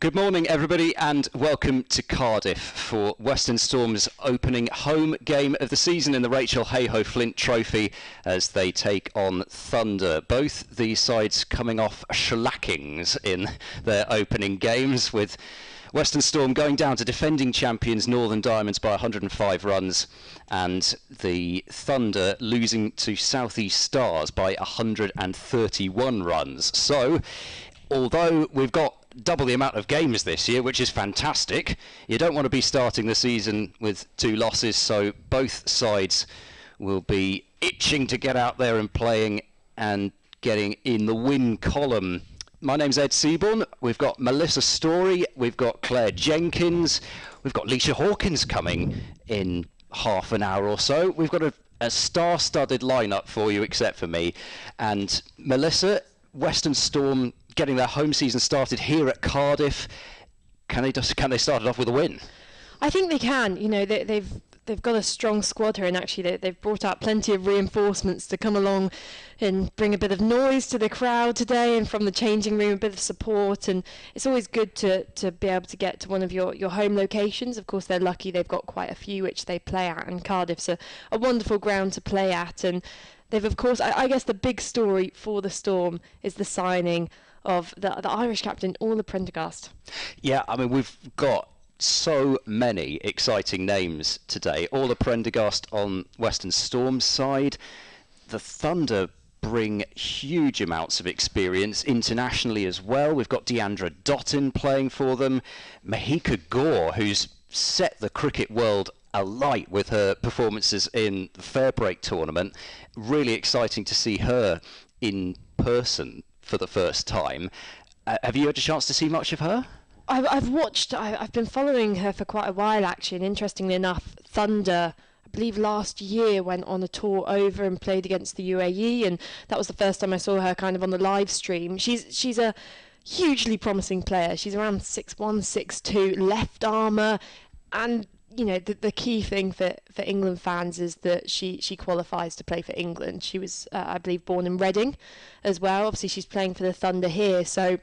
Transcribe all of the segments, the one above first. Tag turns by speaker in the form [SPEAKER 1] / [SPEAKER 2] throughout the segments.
[SPEAKER 1] Good morning, everybody, and welcome to Cardiff for Western Storm's opening home game of the season in the Rachael Heyhoe Flint Trophy as they take on Thunder. Both these sides coming off shellackings in their opening games, with Western Storm going down to defending champions Northern Diamonds by 105 runs and the Thunder losing to South East Stars by 131 runs. So, although we've got double the amount of games this year, which is fantastic, you don't want to be starting the season with 2 losses, so both sides will be itching to get out there and playing and getting in the win column. My name's Ed Seaborn. We've got Melissa Story, we've got Claire Jenkins, we've got Leisha Hawkins coming in half an hour or so. We've got a star-studded lineup for you, except for me. And Melissa, Western Storm getting their home season started here at Cardiff. Can they start it off with a win? I
[SPEAKER 2] think they can. You know, they've got a strong squad here, and actually they've brought out plenty of reinforcements to come along and bring a bit of noise to the crowd today, and from the changing room a bit of support. And it's always good to be able to get to one of your home locations. Of course, they're lucky they've got quite a few which they play at, and Cardiff's a wonderful ground to play at. And they've, of course, I guess the big story for the Storm is the signing of the Irish captain, Orla Prendergast. Yeah, I mean, we've got so many exciting names today. Orla Prendergast on Western Storm's side. The Thunder bring huge amounts of experience internationally as well. We've got Deandra Dottin playing for them. Mahika Gore, who's set the cricket world alight with her performances in the Fairbreak tournament. Really exciting to see her in person for the first time. Have you had a chance to see much of her? I've been following her for quite a while, actually, and interestingly enough, Thunder, I believe last year, went on a tour over and played against the UAE, and that was the first time I saw her kind of on the live stream. She's a hugely promising player. She's around 6'1", 6'2", left armour, and you know, the key thing for England fans is that she qualifies to play for England. She was, I believe, born in Reading as well. Obviously, she's playing for the Thunder here. So,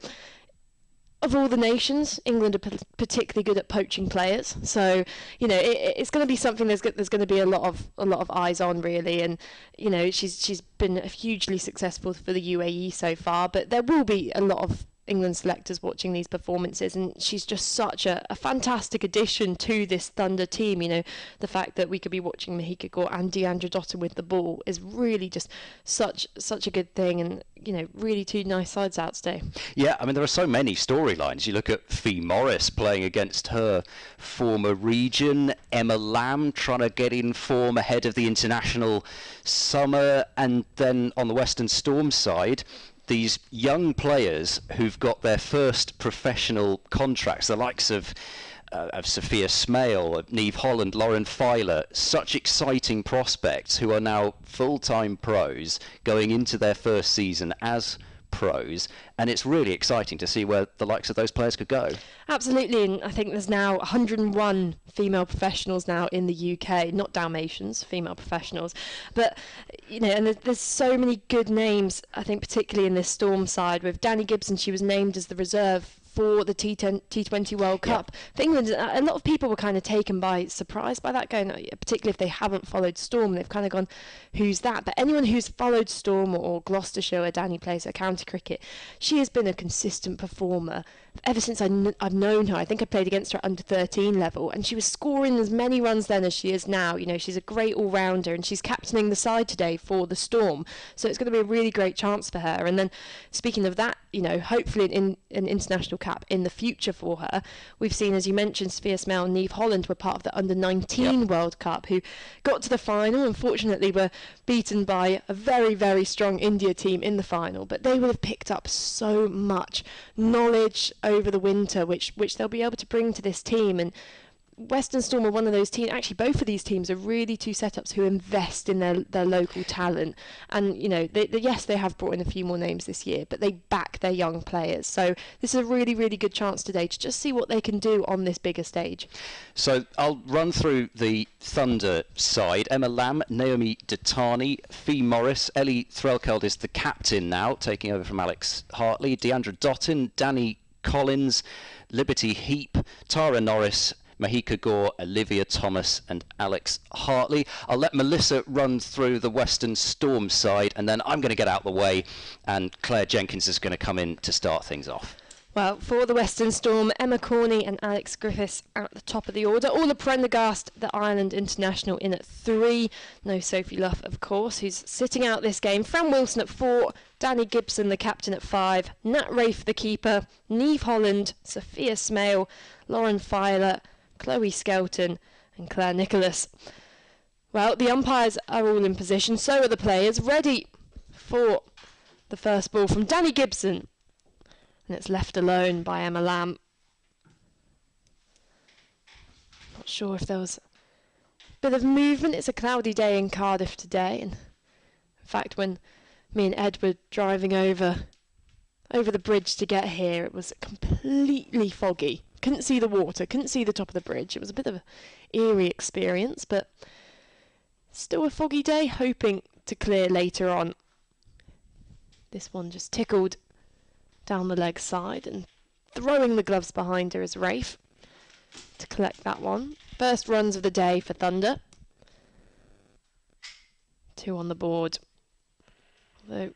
[SPEAKER 2] of all the nations, England are particularly good at poaching players. So, you know, it's going to be something there's going to be a lot of eyes on, really. And, you know, she's been hugely successful for the UAE so far. But there will be a lot of England selectors watching these performances, and she's just such a fantastic addition to this Thunder team. You know, the fact that we could be watching Mahika Gore and Deandra Dottin with the ball is really just such a good thing, and you know, really 2 nice sides out today. Yeah, I mean, there are so many storylines. You look at Fee Morris playing against her former region, Emma Lamb trying to get in form ahead of the international summer, and then on the Western Storm side, these young players who've got their first professional contracts, the likes of Sophia Smale, of Niamh Holland, Lauren Filer, such exciting prospects who are now full-time pros going into their first season as pros, and it's really exciting to see where the likes of those players could go. Absolutely, and I think there's now 101 female professionals now in the UK, not Dalmatians, female professionals, but you know, and there's so many good names, I think, particularly in this Storm side. With Danny Gibson, she was named as the reserve for the T20 World Cup. For England, a lot of people were kind of taken by surprise by that, going, particularly if they haven't followed Storm, they've kind of gone, who's that? But anyone who's followed Storm or Gloucestershire, where Danny plays her county cricket, she has been a consistent performer ever since I've known her. I think I played against her at under 13 level, and she was scoring as many runs then as she is now. You know, she's a great all-rounder, and she's captaining the side today for the Storm, so it's going to be a really great chance for her. And then, speaking of that, you know, hopefully in an international cap in the future for her. We've seen, as you mentioned, Sophia Smale and Niamh Holland were part of the under-19 World Cup, who got to the final. Unfortunately, were beaten by a very, very strong India team in the final, but they would have picked up so much knowledge over the winter, which they'll be able to bring to this team. And Western Storm are one of those teams, actually both of these teams are really 2 setups who invest in their local talent. And, you know, yes, they have brought in a few more names this year, but they back their young players. So this is a really, really good chance today to just see what they can do on this bigger stage. So I'll run through the Thunder side. Emma Lamb, Naomi Datani, Fee Morris, Ellie Threlkeld is the captain now, taking over from Alex Hartley, Deandra Dottin, Danny
[SPEAKER 1] Collins, Liberty Heap, Tara Norris, Mahika Gore, Olivia Thomas and Alex Hartley. I'll let Melissa run through the Western Storm side, and then I'm going to get out the way, and Claire Jenkins is going to come in to start things off.
[SPEAKER 2] Well, for the Western Storm, Emma Corney and Alex Griffiths at the top of the order. All the Prendergast, the Ireland international, in at 3. No Sophie Luff, of course, who's sitting out this game. Fran Wilson at 4. Danny Gibson, the captain, at 5. Nat Rafe, the keeper. Niamh Holland, Sophia Smale, Lauren Filer, Chloe Skelton and Claire Nicholas. Well, the umpires are all in position. So are the players. Ready for the first ball from Danny Gibson. And it's left alone by Emma Lamb. Not sure if there was a bit of movement. It's a cloudy day in Cardiff today, and in fact when me and Ed were driving over the bridge to get here, it was completely foggy. Couldn't see the water, couldn't see the top of the bridge. It was a bit of an eerie experience, but still a foggy day, hoping to clear later on. This one just tickled down the leg side, and throwing the gloves behind her is Rafe to collect that one. First runs of the day for Thunder. 2 on the board. Although it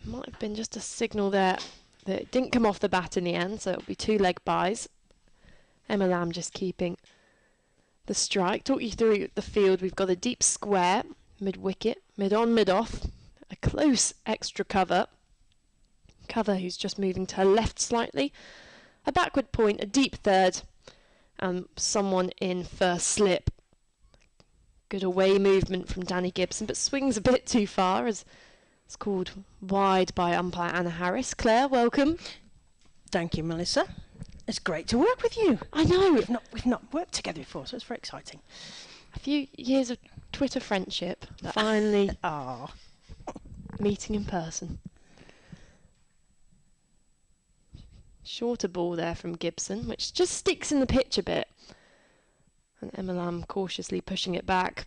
[SPEAKER 2] might have been just a signal there that it didn't come off the bat in the end, so it'll be 2 leg byes. Emma Lamb just keeping the strike. Talk you through the field. We've got a deep square, mid-wicket, mid-on, mid-off, a close extra cover who's just moving to her left slightly, a backward point, a deep third, and someone in first slip. Good away movement from Danny Gibson, but swings a bit too far as it's called wide by umpire Anna Harris. Claire, welcome.
[SPEAKER 3] Thank you, Melissa. It's great to work with you.
[SPEAKER 2] I know.
[SPEAKER 3] We've not worked together before, so it's very exciting.
[SPEAKER 2] A few years of Twitter friendship, finally meeting in person. Shorter ball there from Gibson, which just sticks in the pitch a bit. And Emma Lamb cautiously pushing it back.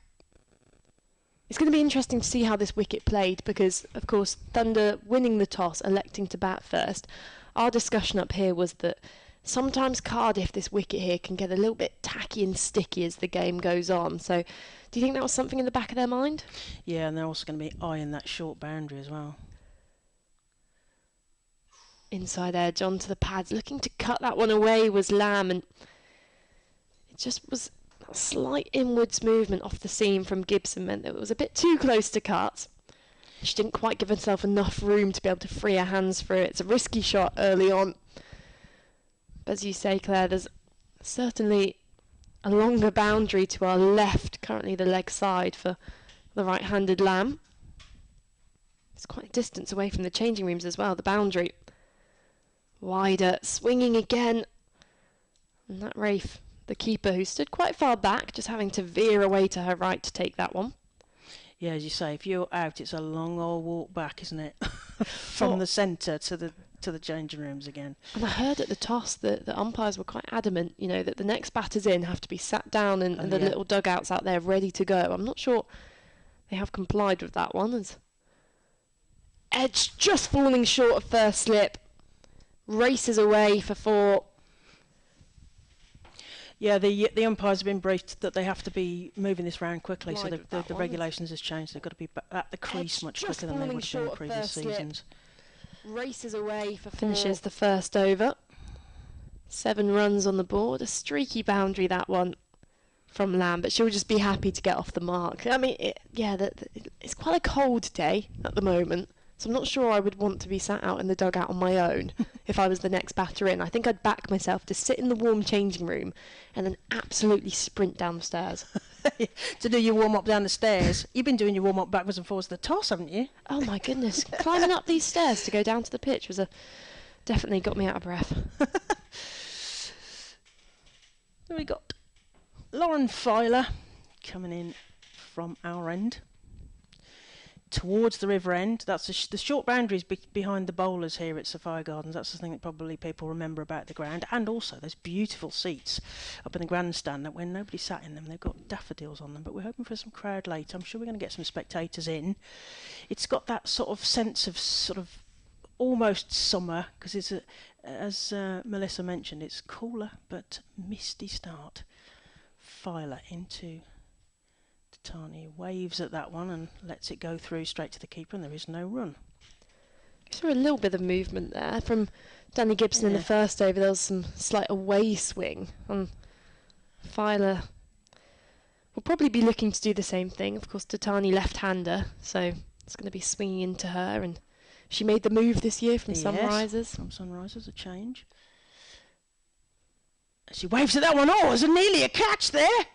[SPEAKER 2] It's going to be interesting to see how this wicket played because, of course, Thunder winning the toss, electing to bat first. Our discussion up here was that sometimes Cardiff, this wicket here, can get a little bit tacky and sticky as the game goes on. So do you think that was something in the back of their mind?
[SPEAKER 3] Yeah, and they're also going to be eyeing that short boundary as well.
[SPEAKER 2] Inside edge onto the pads, looking to cut that one away was Lamb, and it just was a slight inwards movement off the seam from Gibson meant that it was a bit too close to cut. She didn't quite give herself enough room to be able to free her hands for it. It's a risky shot early on. But as you say, Claire, there's certainly a longer boundary to our left, currently the leg side for the right-handed Lamb. It's quite a distance away from the changing rooms as well, the boundary. Wider, swinging again. And that Rafe, the keeper, who stood quite far back, just having to veer away to her right to take that one.
[SPEAKER 3] Yeah, as you say, if you're out, it's a long old walk back, isn't it? From the centre to the changing rooms again.
[SPEAKER 2] And I heard at the toss that the umpires were quite adamant, you know, that the next batters in have to be sat down and the little dugouts out there ready to go. I'm not sure they have complied with that one. As Edge just falling short of first slip. Races away for 4.
[SPEAKER 3] Yeah, the umpires have been briefed that they have to be moving this round quickly, so the regulations has changed. They've got to be at the crease much quicker than they would have been in previous seasons.
[SPEAKER 2] Races away for 4. Finishes the first over. 7 runs on the board. A streaky boundary, that one, from Lamb, but she'll just be happy to get off the mark. I mean, it's quite a cold day at the moment. So I'm not sure I would want to be sat out in the dugout on my own if I was the next batter in. I think I'd back myself to sit in the warm changing room and then absolutely sprint down the stairs.
[SPEAKER 3] To do your warm-up down the stairs. You've been doing your warm-up backwards and forwards to the toss, haven't you?
[SPEAKER 2] Oh my goodness. Climbing up these stairs to go down to the pitch was definitely got me out of breath.
[SPEAKER 3] Then we got Lauren Filer coming in from our end. Towards the river end. That's the short boundaries behind the bowlers here at Sophia Gardens. That's the thing that probably people remember about the ground. And also those beautiful seats up in the grandstand that when nobody sat in them, they've got daffodils on them. But we're hoping for some crowd later. I'm sure we're going to get some spectators in. It's got that sort of sense of sort of almost summer, because it's as Melissa mentioned, it's cooler but misty start. Filer into Titani, waves at that one and lets it go through straight to the keeper, and there is no run.
[SPEAKER 2] I saw a little bit of movement there from Danny Gibson in the first over. There was some slight away swing, and Filer will probably be looking to do the same thing. Of course, Titani left-hander, so it's going to be swinging into her, and she made the move this year from Sunrisers.
[SPEAKER 3] From Sunrisers, a change. She waves at that one. Oh, there's nearly a catch there.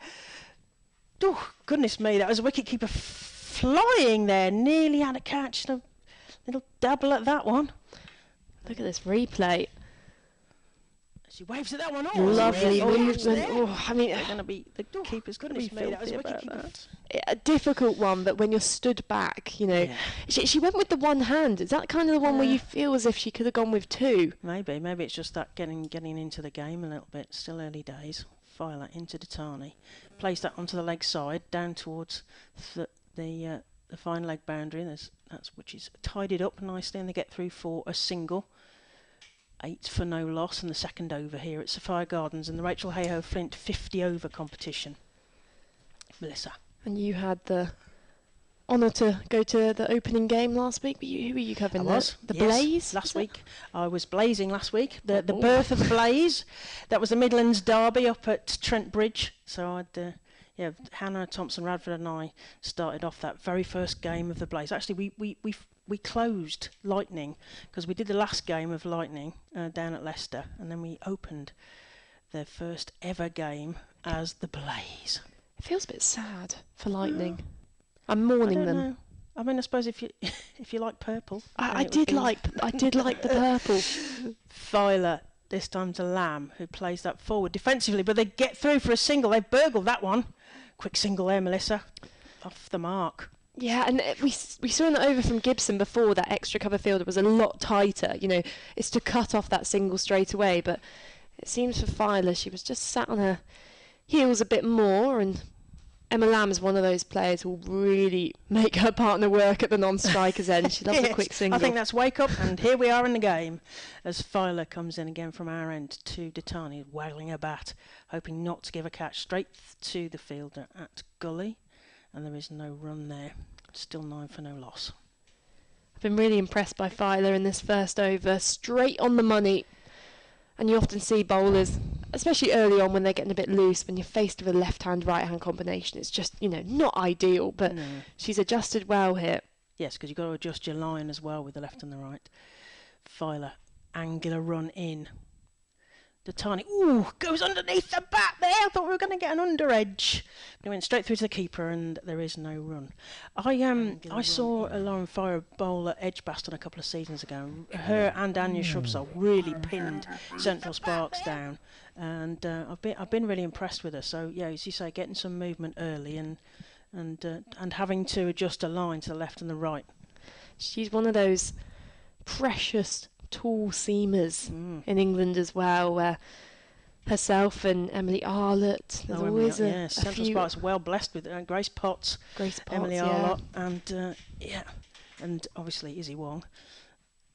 [SPEAKER 3] Oh, goodness me, that was a wicketkeeper flying there. Nearly had a catch. A little dabble at that one.
[SPEAKER 2] Look at this replay.
[SPEAKER 3] She waves at that one. Oh,
[SPEAKER 2] lovely movement. Oh, I mean,
[SPEAKER 3] they're going to be the keeper's going to be filthy that was a wicketkeeper.
[SPEAKER 2] A difficult one, but when you're stood back, you know, she went with the one hand. Is that kind of the one where you feel as if she could have gone with two? Maybe it's just that getting into the game a little bit. Still early days. Filer into Titani, plays that onto the leg side, down towards the fine leg boundary. That's which is tidied up nicely, and they get through for a single. 8 for no loss in the second over here at Sophia Gardens in the Rachael Heyhoe Flint 50 over competition. Melissa. And you had the honour to go to the opening game last week. Who were you covering? The Blaze? Last week. I was blazing last week. The birth of Blaze. That was the Midlands derby up at Trent Bridge. So I'd... Hannah Thompson Radford and I started off that very first game of the Blaze. Actually, we closed Lightning because we did the last game of Lightning down at Leicester, and then we opened their first ever game as the Blaze. It feels a bit sad for Lightning. I'm mourning them. Know. I mean, I suppose if you like purple, I did like the purple. Filer. This time to Lamb, who plays that forward defensively, but they get through for a single. They burgled that one. Quick single there, Melissa. Off the mark. Yeah, and we saw an over from Gibson before. That extra cover fielder was a lot tighter. You know, it's to cut off that single straight away, but it seems for Filer, she was just sat on her heels a bit more, and Emma Lamb is one of those players who will really make her partner work at the non-striker's end. She loves a quick single. I think that's wake up, and here we are in the game as Filer comes in again from our end to Titani, waggling her bat, hoping not to give a catch straight to the fielder at Gully, and there is no run there. Still 9 for no loss. I've been really impressed by Filer in this first over, straight on the money. And you often see bowlers, especially early on when they're getting a bit loose, when you're faced with a left-hand, right-hand combination, it's just, not ideal, but she's adjusted well here. Yes, because you've got to adjust your line as well with the left and the right. Filer, angular run in. Titani, goes underneath the bat there. I thought we were going to get an under edge. But it went straight through to the keeper, and there is no run. I saw a Lauren Fire bowl at Edgbaston a couple of seasons ago. Her and Anya Shrubsole really pinned Central Sparks down, and I've been really impressed with her. So yeah, as you say, getting some movement early and having to adjust a line to the left and the right. She's one of those precious tall seamers in England as well, where herself and Emily Arlott, there's always a Central Sparks well blessed with Grace Potts, Emily Arlott, and obviously Izzy Wong,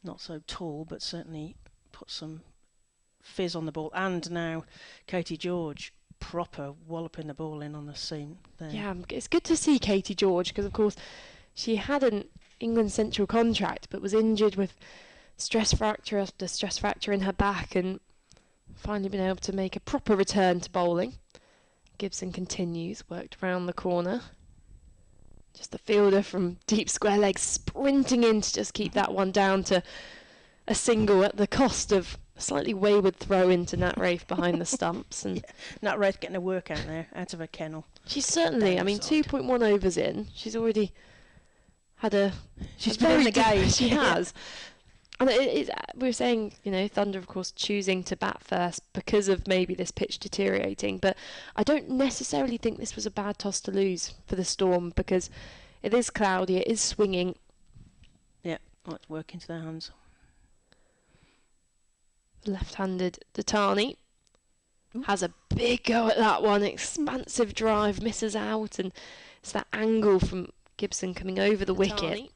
[SPEAKER 2] not so tall but certainly put some fizz on the ball, and now Katie George proper walloping the ball in on the seam there. Yeah, it's good to see Katie George, because of course she had an England Central contract but was injured with stress fracture after stress fracture in her back, and finally been able to make a proper return to bowling. Gibson continues, worked round the corner. Just the fielder from deep square legs sprinting in to just keep that one down to a single at the cost of a slightly wayward throw into Nat Rafe behind the stumps. And Nat Rafe getting a workout there out of her kennel. She's certainly, 2.1 overs in. She's already had she's been in the game. She has. And we were saying, Thunder, of course, choosing to bat first because of maybe this pitch deteriorating. But I don't necessarily think this was a bad toss to lose for the Storm, because it is cloudy, it is swinging. Yeah, let's work into their hands. Left-handed Titani has a big go at that one. Expansive drive, misses out. And it's that angle from Gibson coming over the wicket.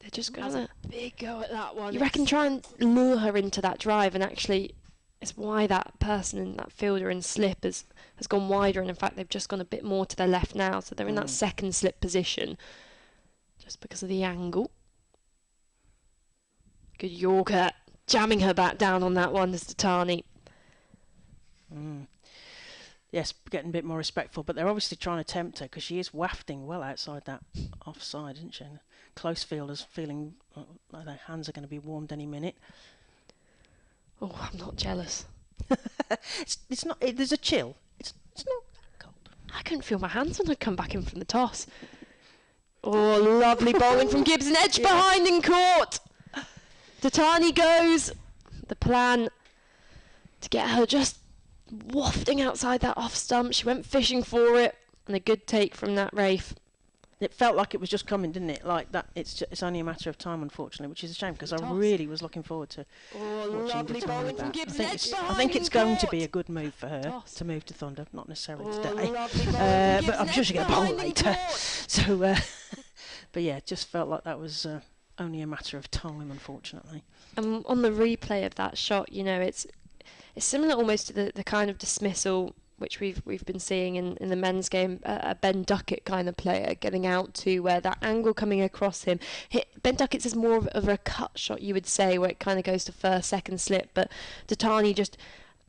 [SPEAKER 2] They're just going to
[SPEAKER 4] big go at that one.
[SPEAKER 2] You reckon try and lure her into that drive, and actually it's why that person in that fielder in slip has gone wider, and in fact they've just gone a bit more to their left now, so they're in that second slip position just because of the angle. Good Yorker, jamming her back down on that one, is Tatani.
[SPEAKER 3] Yes, getting a bit more respectful, but they're obviously trying to tempt her because she is wafting well outside that offside, isn't she? And close fielders feeling like their hands are going to be warmed any minute.
[SPEAKER 2] Oh, I'm not jealous.
[SPEAKER 3] It's not. There's a chill. It's not that cold.
[SPEAKER 2] I couldn't feel my hands when I'd come back in from the toss. Oh, lovely bowling from Gibson, edge behind in court. Tatani goes. The plan to get her just wafting outside that off stump. She went fishing for it, and a good take from that Rafe.
[SPEAKER 3] It felt like it was just coming, didn't it? Like that. It's only a matter of time, unfortunately, which is a shame because I really was looking forward to watching the bowling from Gibson. I think it's going to be a good move for her to move to Thunder, not necessarily today, but I'm sure she's going to bowl later. So, but yeah, it just felt like that was only a matter of time, unfortunately.
[SPEAKER 2] On the replay of that shot, you know, it's similar almost to the kind of dismissal which we've been seeing in the men's game, a Ben Duckett kind of player getting out to where that angle coming across him. Ben Duckett's is more of a cut shot, you would say, where it kind of goes to first, second slip, but Tatani just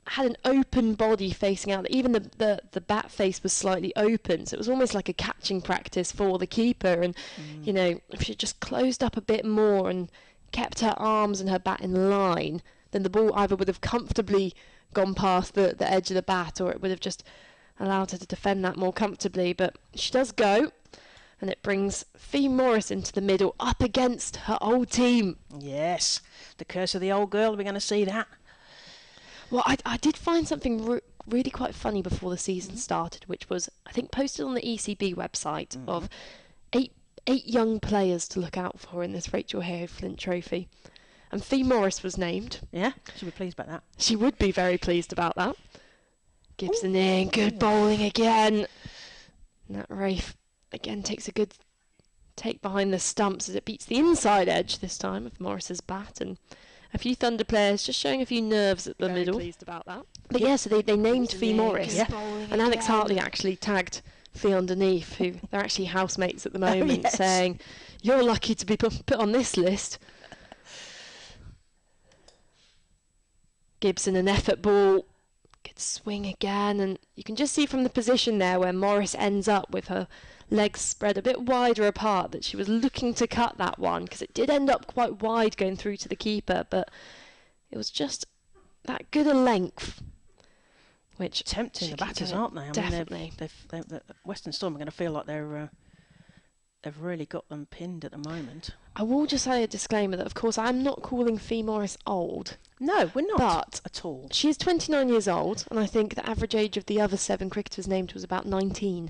[SPEAKER 2] had an open body facing out. Even the bat face was slightly open, so it was almost like a catching practice for the keeper. And you know, if she just closed up a bit more and kept her arms and her bat in line, then the ball either would have comfortably gone past the edge of the bat, or it would have just allowed her to defend that more comfortably. But she does go, and it brings Fee Morris into the middle up against her old team.
[SPEAKER 3] Yes, the curse of the old girl. We're going to see that.
[SPEAKER 2] Well, I did find something really quite funny before the season started, which was, I think, posted on the ECB website of eight young players to look out for in this Rachael Heyhoe Flint trophy. And Fee Morris was named.
[SPEAKER 3] Yeah, she'll be pleased about that.
[SPEAKER 2] She would be very pleased about that. Gibson in, good bowling again. And that Rafe again takes a good take behind the stumps as it beats the inside edge this time of Morris's bat. And a few Thunder players just showing a few nerves at the middle.
[SPEAKER 4] Pleased about that.
[SPEAKER 2] But yeah, so they named Fee Morris.
[SPEAKER 3] Yeah.
[SPEAKER 2] And Alex Hartley actually tagged Fee underneath, who they're actually housemates at the moment, saying, "You're lucky to be put on this list." Gibson, an effort ball, good swing again, and you can just see from the position there where Morris ends up with her legs spread a bit wider apart that she was looking to cut that one, because it did end up quite wide going through to the keeper, but it was just that good a length. Which
[SPEAKER 3] tempting the batters, aren't they? I
[SPEAKER 2] definitely.
[SPEAKER 3] Mean, Western Storm are going to feel like they've really got them pinned at the moment.
[SPEAKER 2] I will just say a disclaimer that, of course, I'm not calling Fee Morris old.
[SPEAKER 3] No, we're not
[SPEAKER 2] but
[SPEAKER 3] at all.
[SPEAKER 2] She is 29 years old, and I think the average age of the other 7 cricketers named was about 19.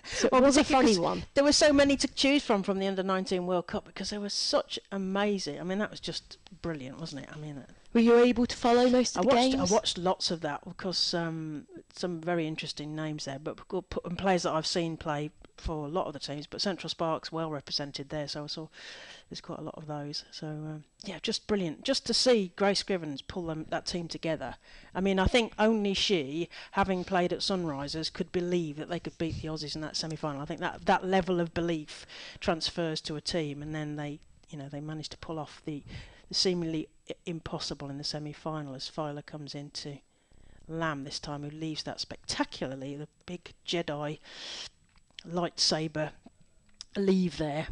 [SPEAKER 2] So it was a funny one.
[SPEAKER 3] There were so many to choose from the Under-19 World Cup because they were such amazing. I mean, that was just brilliant, wasn't it? I mean,
[SPEAKER 2] were you able to follow most of the games?
[SPEAKER 3] I watched lots of that because some very interesting names there, but and players that I've seen play for a lot of the teams. But Central Sparks well represented there, so I saw there's quite a lot of those. So yeah, just brilliant. Just to see Grace Scrivens pull that team together. I mean, I think only she, having played at Sunrisers, could believe that they could beat the Aussies in that semi-final. I think that level of belief transfers to a team, and then they managed to pull off the seemingly impossible in the semi-final as Filer comes into Lamb this time, who leaves that spectacularly, the big Jedi lightsaber leave there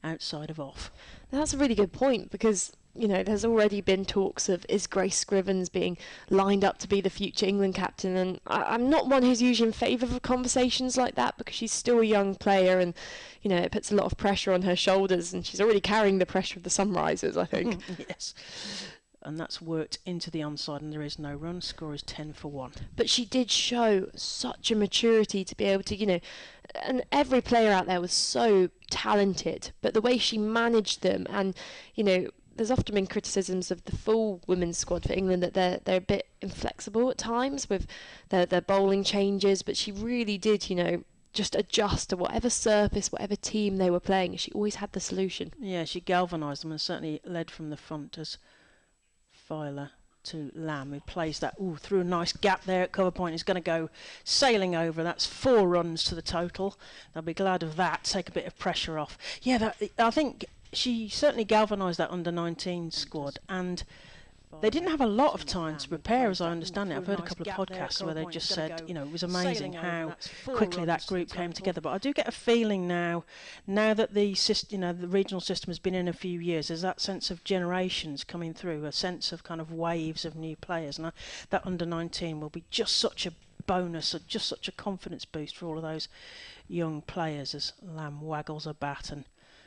[SPEAKER 3] outside of off.
[SPEAKER 2] That's a really good point, because there's already been talks of, is Grace Scrivens being lined up to be the future England captain, and I'm not one who's usually in favour of conversations like that, because she's still a young player, and it puts a lot of pressure on her shoulders, and she's already carrying the pressure of the Sunrisers, I think.
[SPEAKER 3] Yes, and that's worked into the onside, and there is no run. Score is 10 for 1.
[SPEAKER 2] But she did show such a maturity to be able to, and every player out there was so talented, but the way she managed them, and there's often been criticisms of the full women's squad for England that they're a bit inflexible at times with their bowling changes, but she really did, just adjust to whatever surface, whatever team they were playing. She always had the solution.
[SPEAKER 3] Yeah, she galvanised them and certainly led from the front as Filer to Lamb, who plays that through a nice gap there at cover point. Is going to go sailing over. That's 4 runs to the total. They'll be glad of that. Take a bit of pressure off. Yeah, I think she certainly galvanised that under-19 squad, and they didn't have a lot of time to prepare, as I understand it. I've heard a couple of podcasts where they just said, it was amazing how quickly that group came together. But I do get a feeling now that the the regional system has been in a few years, there's that sense of generations coming through, a sense of kind of waves of new players, and that under-19 will be just such a bonus, or just such a confidence boost for all of those young players as Lamb waggles a bat and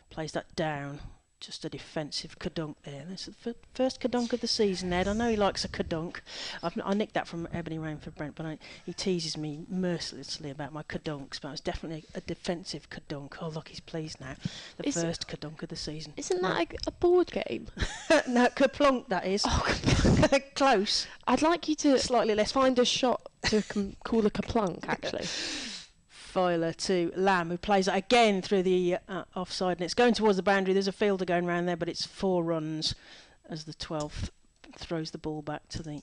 [SPEAKER 3] plays that down. Just a defensive kadunk there. That's the first kadunk of the season, Ed. I know he likes a kadunk. I nicked that from Ebony Rainford Brent, but he teases me mercilessly about my kadunks. But it's definitely a defensive kadunk. Oh, look, he's pleased now. The first kadunk of the season.
[SPEAKER 2] Isn't that a board game?
[SPEAKER 3] No, kaplunk, that is.
[SPEAKER 2] Oh,
[SPEAKER 3] close.
[SPEAKER 2] I'd like you to
[SPEAKER 3] slightly less
[SPEAKER 2] find a shot to call a kaplunk, actually.
[SPEAKER 3] Filer to Lamb, who plays it again through the offside, and it's going towards the boundary. There's a fielder going round there, but it's 4 runs as the 12th throws the ball back to the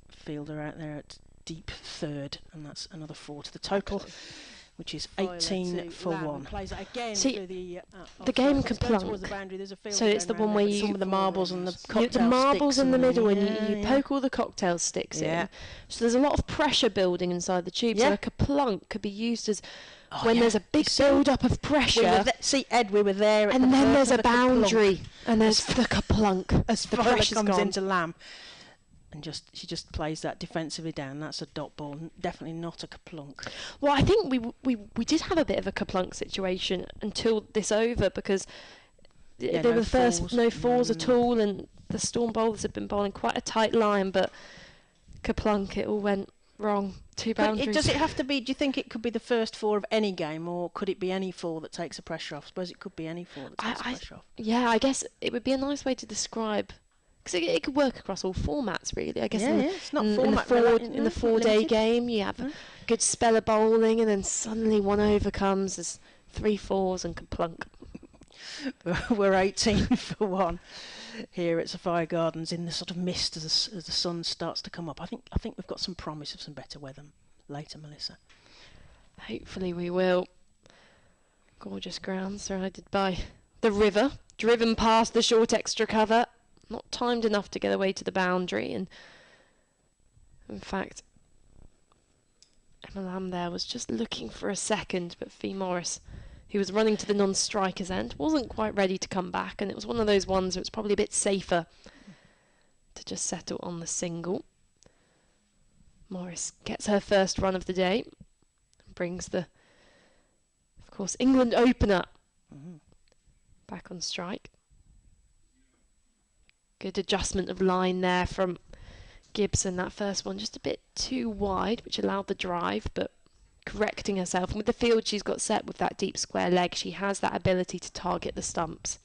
[SPEAKER 3] fielder out there at deep third, and that's another 4 to the total, which is 18 for 1.
[SPEAKER 2] See, the game kaplunk, so it's the one where you...
[SPEAKER 3] Some of the marbles and the cocktail
[SPEAKER 2] marbles in the middle, and you
[SPEAKER 3] yeah.
[SPEAKER 2] poke all the cocktail sticks in. So there's a lot of pressure building inside the tube, so a kaplunk could be used as when there's a big build-up of pressure.
[SPEAKER 3] See, Ed, we were there at
[SPEAKER 2] and then there's a boundary, and there's the kaplunk.
[SPEAKER 3] As the pressure comes into Lamb. And she just plays that defensively down. That's a dot ball, definitely not a kaplunk.
[SPEAKER 2] Well, I think we did have a bit of a kaplunk situation until this over, because they were the first no falls at all, and the Storm bowlers have been bowling quite a tight line, but kaplunk, it all went wrong. 2 boundaries.
[SPEAKER 3] Does it have to be? Do you think it could be the first 4 of any game, or could it be any 4 that takes the pressure off? I suppose it could be any 4 that takes the pressure off.
[SPEAKER 2] Yeah, I guess it would be a nice way to describe. Because it could work across all formats, really. I guess
[SPEAKER 3] it's not
[SPEAKER 2] in the 4-day game, you have a good spell of bowling, and then suddenly 1 over comes as 3 4s and kaplunk.
[SPEAKER 3] We're 18 for 1 here at Sophia Gardens in the sort of mist as the sun starts to come up. I think we've got some promise of some better weather later, Melissa.
[SPEAKER 2] Hopefully we will. Gorgeous ground surrounded by the river, driven past the short extra cover. Not timed enough to get away to the boundary, and in fact Emma Lamb there was just looking for a second, but Fee Morris, who was running to the non-striker's end, wasn't quite ready to come back, and it was one of those ones where it's probably a bit safer to just settle on the single. Morris gets her first run of the day and brings the, of course, England opener back on strike. Good adjustment of line there from Gibson. That first one just a bit too wide, which allowed the drive, but correcting herself. And with the field she's got set with that deep square leg, she has that ability to target the stumps.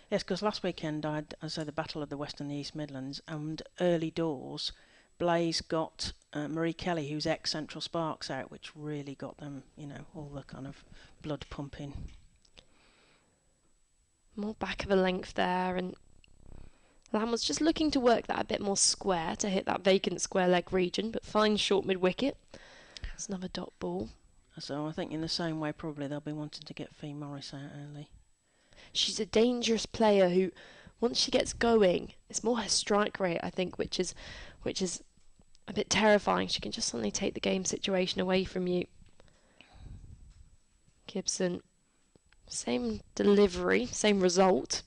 [SPEAKER 3] Yes, because last weekend I had, as I say, the Battle of the West and the East Midlands, and early doors, Blaze got Marie Kelly, who's ex-Central Sparks, out, which really got them, all the kind of blood pumping.
[SPEAKER 2] More back of a length there, and Lamb was just looking to work that a bit more square to hit that vacant square leg region, but finds short mid-wicket. That's another dot ball.
[SPEAKER 3] So I think in the same way probably they'll be wanting to get Fee Morris out early.
[SPEAKER 2] She's a dangerous player who, once she gets going, it's more her strike rate, I think, which is a bit terrifying. She can just suddenly take the game situation away from you. Gibson, same delivery, same result.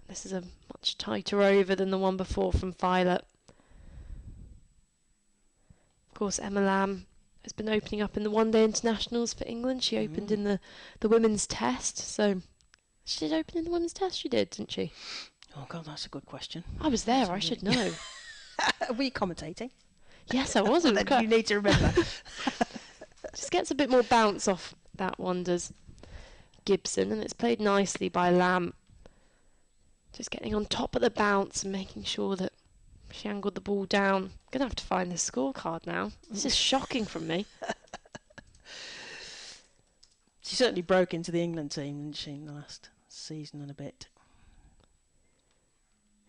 [SPEAKER 2] This is a much tighter over than the one before from Filer. Of course, Emma Lamb has been opening up in the one-day internationals for England. She opened in the women's test, so she did open in the women's test. She did, didn't she?
[SPEAKER 3] Oh God, that's a good question.
[SPEAKER 2] I was there. I should know.
[SPEAKER 3] Were you commentating?
[SPEAKER 2] Yes, I was.
[SPEAKER 3] You need to remember.
[SPEAKER 2] Just gets a bit more bounce off that one, does Gibson, and it's played nicely by Lamb. Just getting on top of the bounce and making sure that she angled the ball down. Going to have to find the scorecard now. This is shocking from me.
[SPEAKER 3] She certainly broke into the England team, didn't she, in the last season and a bit.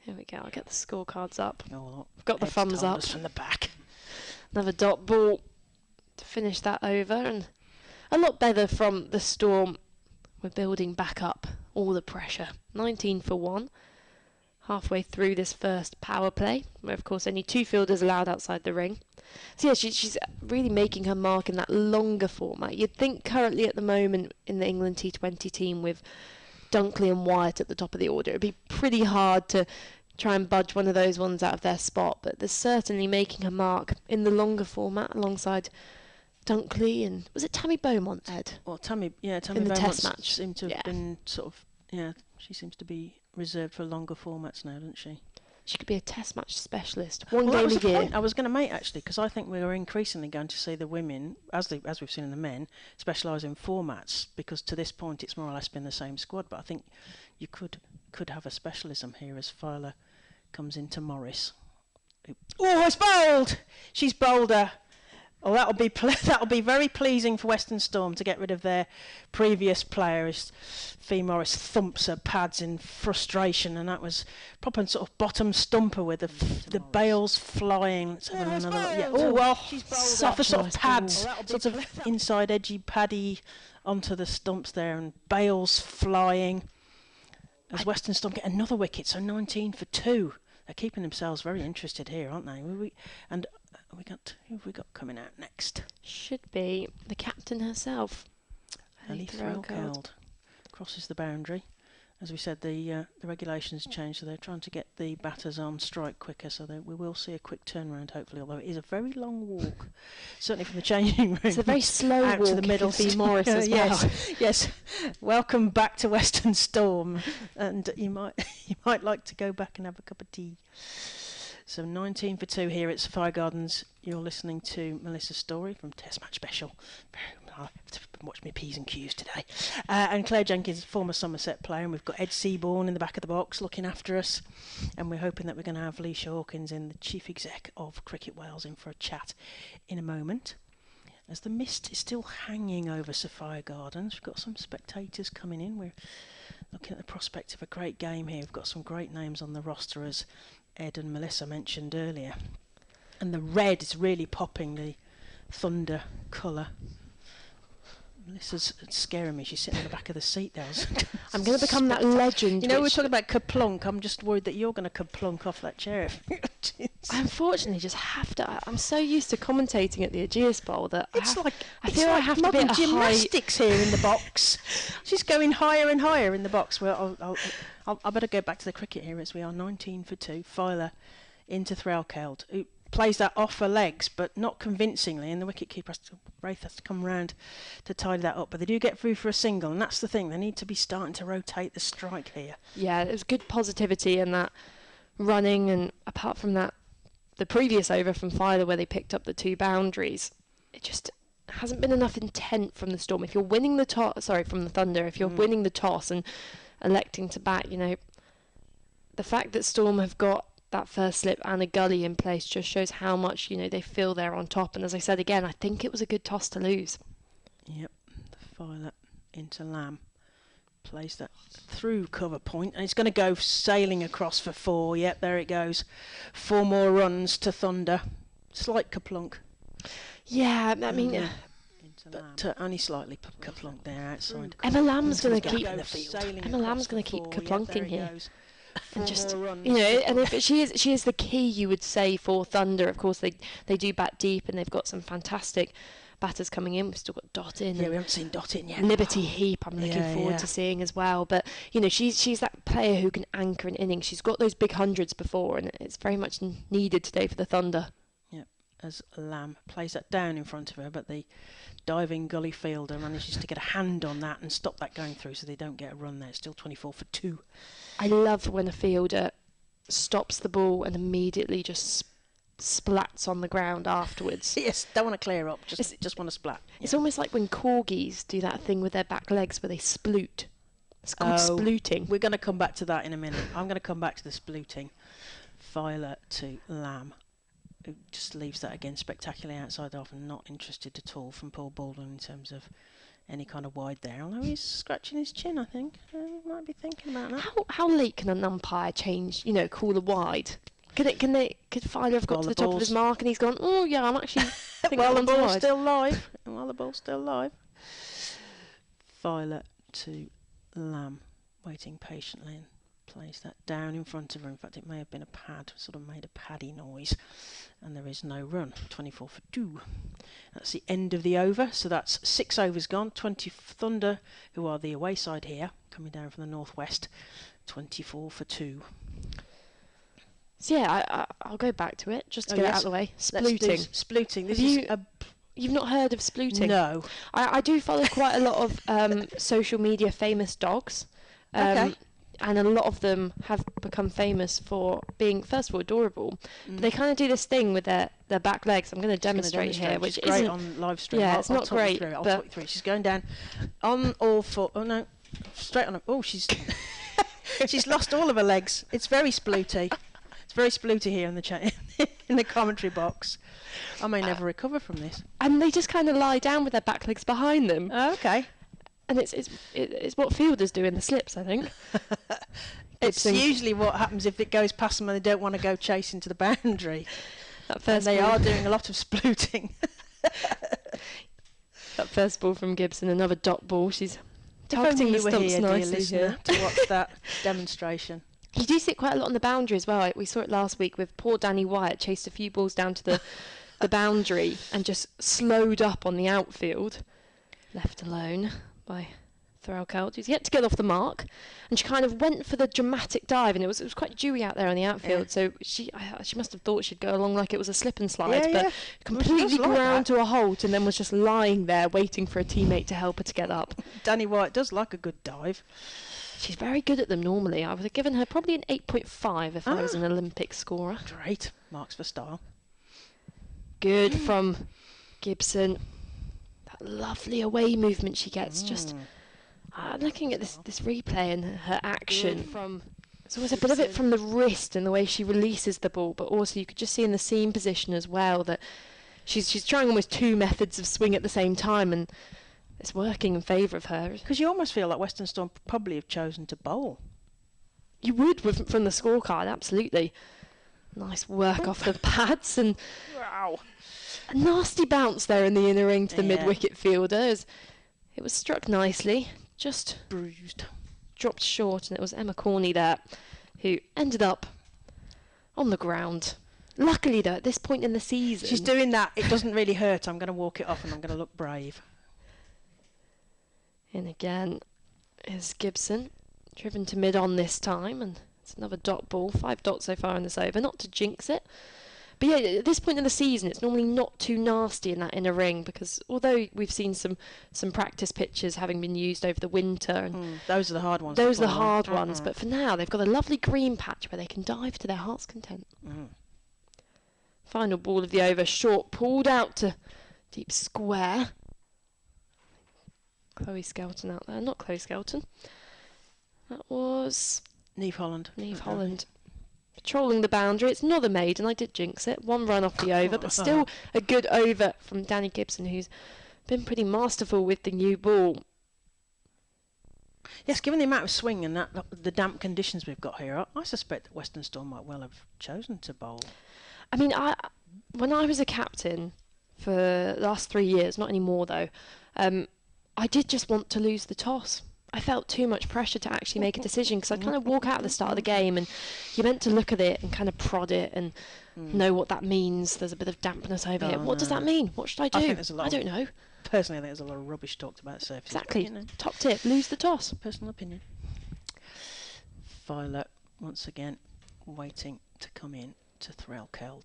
[SPEAKER 2] Here we go. I'll get the scorecards up.
[SPEAKER 3] Oh, well,
[SPEAKER 2] I've got the thumbs up.
[SPEAKER 3] from the back.
[SPEAKER 2] Another dot ball to finish that over, and a lot better from the Storm. We're building back up all the pressure. 19 for 1. Halfway through this first power play, where of course only 2 fielders allowed outside the ring. So yeah, she's really making her mark in that longer format. You'd think currently at the moment in the England T20 team with Dunkley and Wyatt at the top of the order, it'd be pretty hard to try and budge one of those ones out of their spot, but they're certainly making her mark in the longer format alongside Dunkley and was it Tammy Beaumont, Ed?
[SPEAKER 3] Well, Tammy
[SPEAKER 2] in the
[SPEAKER 3] Beaumont
[SPEAKER 2] Test match
[SPEAKER 3] seemed to have been sort of, she seems to be reserved for longer formats now, doesn't she?
[SPEAKER 2] She could be a Test match specialist. One
[SPEAKER 3] that
[SPEAKER 2] game
[SPEAKER 3] was
[SPEAKER 2] a
[SPEAKER 3] the
[SPEAKER 2] year.
[SPEAKER 3] point I was going to make, actually, because I think we're increasingly going to see the women, as we've seen in the men, specialise in formats, because to this point it's more or less been the same squad, but I think you could have a specialism here as Filer comes into Morris. Oh, it's bowled! She's bowled her. Oh, that'll be very pleasing for Western Storm to get rid of their previous player as Fee Morris thumps her pads in frustration, and that was proper sort of bottom stumper with the bails flying. Let's have another look. Yeah. Oh well, she's bowled off the sort of pads, sort of inside edgy paddy onto the stumps there, and bails flying. As Western Storm get another wicket, so 19 for 2. They're keeping themselves very interested here, aren't they? Who have we got coming out next?
[SPEAKER 2] Should be the captain herself.
[SPEAKER 3] Ellie Threlkeld crosses the boundary. As we said, the regulations changed, so they're trying to get the batters on strike quicker, so we will see a quick turnaround, hopefully, although it is a very long walk, certainly from the changing room.
[SPEAKER 2] It's a very slow
[SPEAKER 3] out
[SPEAKER 2] walk
[SPEAKER 3] to the middle.
[SPEAKER 2] for Fee Morris as well.
[SPEAKER 3] Yes. Welcome back to Western Storm, and you might like to go back and have a cup of tea. So 19 for 2 here at Sophia Gardens. You're listening to Melissa's story from Test Match Special. I have to watch my P's and Q's today. And Claire Jenkins, former Somerset player, and we've got Ed Seaborn in the back of the box looking after us. And we're hoping that we're going to have Leisha Hawkins in, the Chief Exec of Cricket Wales, in for a chat in a moment. As the mist is still hanging over Sophia Gardens, we've got some spectators coming in. We're looking at the prospect of a great game here. We've got some great names on the roster, as Ed and Melissa mentioned earlier. And the red is really popping, the thunder colour. Melissa's scaring me. She's sitting on the back of the seat there.
[SPEAKER 2] I'm going to become that legend.
[SPEAKER 3] You know, we're talking about kerplunk. I'm just worried that you're going to kerplunk off that chair.
[SPEAKER 2] I unfortunately just have to. I'm so used to commentating at the Aegeus Bowl that I feel I have to be at a
[SPEAKER 3] gymnastics here in the box. She's going higher and higher in the box. Well, I better go back to the cricket here, as we are 19 for 2. Filer into Threlkeld, who plays that off her legs, but not convincingly, and the wicketkeeper Wraith has to come round to tidy that up. But they do get through for a single, and that's the thing. They need to be starting to rotate the strike here.
[SPEAKER 2] Yeah, there's good positivity in that running, and apart from that, the previous over from Filer where they picked up the 2 boundaries, it just hasn't been enough intent from the Storm. If you're winning the toss, from the Thunder, if you're winning the toss and electing to bat, the fact that Storm have got that first slip and a gully in place just shows how much, they feel they're on top. And as I said again, I think it was a good toss to lose.
[SPEAKER 3] Yep, the Filer into Lamb. Plays that through cover point, and it's going to go sailing across for 4. Yep, there it goes. 4 more runs to Thunder. Slight kerplunk.
[SPEAKER 2] Yeah, I mean...
[SPEAKER 3] but only slightly kerplunk there outside.
[SPEAKER 2] Emma Lamb's going to keep... Emma Lamb's going to keep kerplunking here. And just, and if she is the key, you would say, for Thunder. Of course, they do bat deep, and they've got some fantastic batters coming in. We've still got Dot in.
[SPEAKER 3] Yeah, we haven't seen Dot in yet.
[SPEAKER 2] Liberty Heap, I'm looking forward to seeing as well. But she's that player who can anchor an innings. She's got those big hundreds before, and it's very much needed today for the Thunder.
[SPEAKER 3] Yep, as Lamb plays that down in front of her, but the diving gully fielder manages to get a hand on that and stop that going through, so they don't get a run there. It's still 24 for 2.
[SPEAKER 2] I love when a fielder stops the ball and immediately just splats on the ground afterwards.
[SPEAKER 3] Yes, don't want to clear up, just want to splat.
[SPEAKER 2] It's almost like when corgis do that thing with their back legs where they sploot. It's called splooting.
[SPEAKER 3] We're going to come back to that in a minute. I'm going to come back to the splooting. Filer to Lamb, who just leaves that again spectacularly outside off, and not interested at all from Paul Baldwin in terms of any kind of wide there. Although he's scratching his chin, I think. He might be thinking about that.
[SPEAKER 2] How late can an umpire change, call a wide? Could Filer have got to the top of his mark and he's gone, oh yeah, I'm actually thinking
[SPEAKER 3] while the ball's
[SPEAKER 2] wide.
[SPEAKER 3] still live. While the ball's still live. Filer to Lamb, waiting patiently, and plays that down in front of her. In fact, it may have been a pad, sort of made a paddy noise, and there is no run. 24 for 2. That's the end of the over, so that's 6 overs gone. 20 Thunder, who are the away side here, coming down from the northwest. 24 for 2.
[SPEAKER 2] So yeah, I'll go back to it just to get it out of the way. Splooting.
[SPEAKER 3] Splooting.
[SPEAKER 2] You've not heard of splooting?
[SPEAKER 3] No.
[SPEAKER 2] I do follow quite a lot of social media famous dogs.
[SPEAKER 3] Okay.
[SPEAKER 2] And a lot of them have become famous for being, first of all, adorable. But they kind of do this thing with their back legs. I'm going to demonstrate here, which
[SPEAKER 3] is great
[SPEAKER 2] isn't
[SPEAKER 3] on live stream.
[SPEAKER 2] Yeah,
[SPEAKER 3] I'll
[SPEAKER 2] it's not
[SPEAKER 3] talk
[SPEAKER 2] great.
[SPEAKER 3] I'll talk you through it. She's going down on all four. Oh no, straight on. Oh, she's she's lost all of her legs. It's very splooty. It's very splooty here in the chat in the commentary box. I may never recover from this.
[SPEAKER 2] And they just kind of lie down with their back legs behind them.
[SPEAKER 3] Oh, okay.
[SPEAKER 2] And it's what fielders do in the slips, I think.
[SPEAKER 3] It's usually what happens if it goes past them and they don't want to go chasing to the boundary. And they are doing a lot of splooting.
[SPEAKER 2] That first ball from Gibson, another dot ball. She's targeting the stumps nicely here.
[SPEAKER 3] To watch that demonstration.
[SPEAKER 2] You do see it quite a lot on the boundary as well. We saw it last week with poor Danny Wyatt, chased a few balls down to the boundary and just slowed up on the outfield, left alone by Rachael, who's yet to get off the mark, and she kind of went for the dramatic dive, and it was quite dewy out there on the outfield, so she must have thought she'd go along like it was a slip and slide, but completely ground to a halt, and then was just lying there waiting for a teammate to help her to get up.
[SPEAKER 3] Danny Wyatt does like a good dive.
[SPEAKER 2] She's very good at them normally. I would have given her probably an 8.5 if I was an Olympic scorer.
[SPEAKER 3] Great. Marks for style.
[SPEAKER 2] Good from Gibson. That lovely away movement she gets. Just looking at this replay and her action. So there's a bit of it from the wrist and the way she releases the ball, but also you could just see in the seam position as well that she's trying almost two methods of swing at the same time, and it's working in favour of her.
[SPEAKER 3] Because you almost feel like Western Storm probably have chosen to bowl.
[SPEAKER 2] You would from the scorecard, absolutely. Nice work off the pads, and
[SPEAKER 3] wow,
[SPEAKER 2] a nasty bounce there in the inner ring to the mid-wicket fielder. It was struck nicely, just
[SPEAKER 3] bruised,
[SPEAKER 2] dropped short, and it was Emma Corney there who ended up on the ground. Luckily, though, at this point in the season,
[SPEAKER 3] she's doing that. It doesn't really hurt. I'm going to walk it off, and I'm going to look brave.
[SPEAKER 2] In again is Gibson, driven to mid-on this time, and it's another dot ball. 5 dots so far in this over, not to jinx it. But yeah, at this point in the season, it's normally not too nasty in that inner ring, because although we've seen some practice pitches having been used over the winter, and
[SPEAKER 3] those are the hard ones.
[SPEAKER 2] Those are the hard ones, but for now they've got a lovely green patch where they can dive to their heart's content. Final ball of the over, short, pulled out to deep square. Chloe Skelton out there. Not Chloe Skelton. That was
[SPEAKER 3] Neve Holland.
[SPEAKER 2] Patrolling the boundary. It's not a maiden. I did jinx it. 1 run off the over, but still a good over from Danny Gibson, who's been pretty masterful with the new ball.
[SPEAKER 3] Yes, given the amount of swing and the damp conditions we've got here, I suspect that Western Storm might well have chosen to bowl.
[SPEAKER 2] I mean, when I was a captain for the last 3 years, not anymore though, I did just want to lose the toss. I felt too much pressure to actually make a decision, because I'd kind of walk out at the start of the game and you're meant to look at it and kind of prod it and know what that means. There's a bit of dampness over here. What does that mean? What should I do? I don't know.
[SPEAKER 3] Personally, I think there's a lot of rubbish talked about surface.
[SPEAKER 2] Exactly. Top tip, lose the toss.
[SPEAKER 3] Personal opinion. Violet, once again, waiting to come in to Rachael.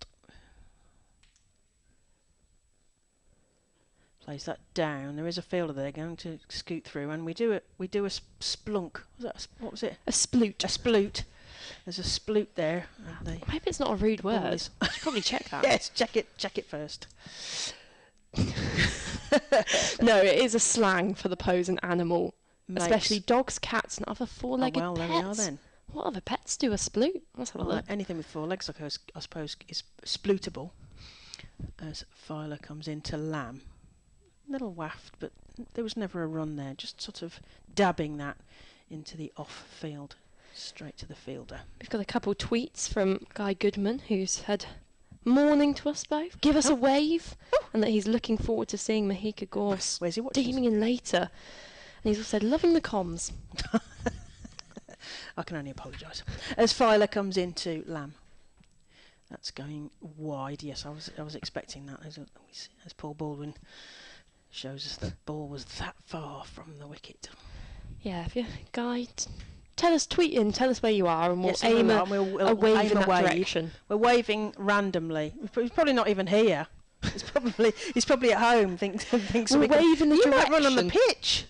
[SPEAKER 3] Plays that down. There is a fielder there going to scoot through, and we do a splunk. What was it?
[SPEAKER 2] A sploot.
[SPEAKER 3] A sploot. There's a sploot there.
[SPEAKER 2] Maybe it's not a rude word. You should probably check that.
[SPEAKER 3] Yes, check it first.
[SPEAKER 2] No, it is a slang for the posing animal, especially dogs, cats, and other four-legged pets.
[SPEAKER 3] There we are then.
[SPEAKER 2] What other pets do a sploot? Let's have a look.
[SPEAKER 3] Anything with 4 legs, I suppose, is splootable. As Filer comes into Lamb. little waft, but there was never a run there. Just sort of dabbing that into the off field, straight to the fielder.
[SPEAKER 2] We've got a couple tweets from Guy Goodman, who's had morning to us both. Give us a wave, and that he's looking forward to seeing Mahika Gorse
[SPEAKER 3] Where's he watching?
[SPEAKER 2] steaming in later. And he's also said, loving the comms.
[SPEAKER 3] I can only apologise. As Filer comes into Lamb. That's going wide. Yes, I was expecting that. As Paul Baldwin shows us, the ball was that far from the wicket.
[SPEAKER 2] Yeah, if you're Guy, tell us, tweet in, tell us where you are, and we'll
[SPEAKER 3] Yes,
[SPEAKER 2] aim
[SPEAKER 3] we'll
[SPEAKER 2] a wave
[SPEAKER 3] aim
[SPEAKER 2] in
[SPEAKER 3] a
[SPEAKER 2] that
[SPEAKER 3] wave.
[SPEAKER 2] direction.
[SPEAKER 3] We're waving randomly. He's probably not even here. He's probably at home. Thinks
[SPEAKER 2] We'll
[SPEAKER 3] we
[SPEAKER 2] wave in the
[SPEAKER 3] you
[SPEAKER 2] direction.
[SPEAKER 3] might run on the pitch.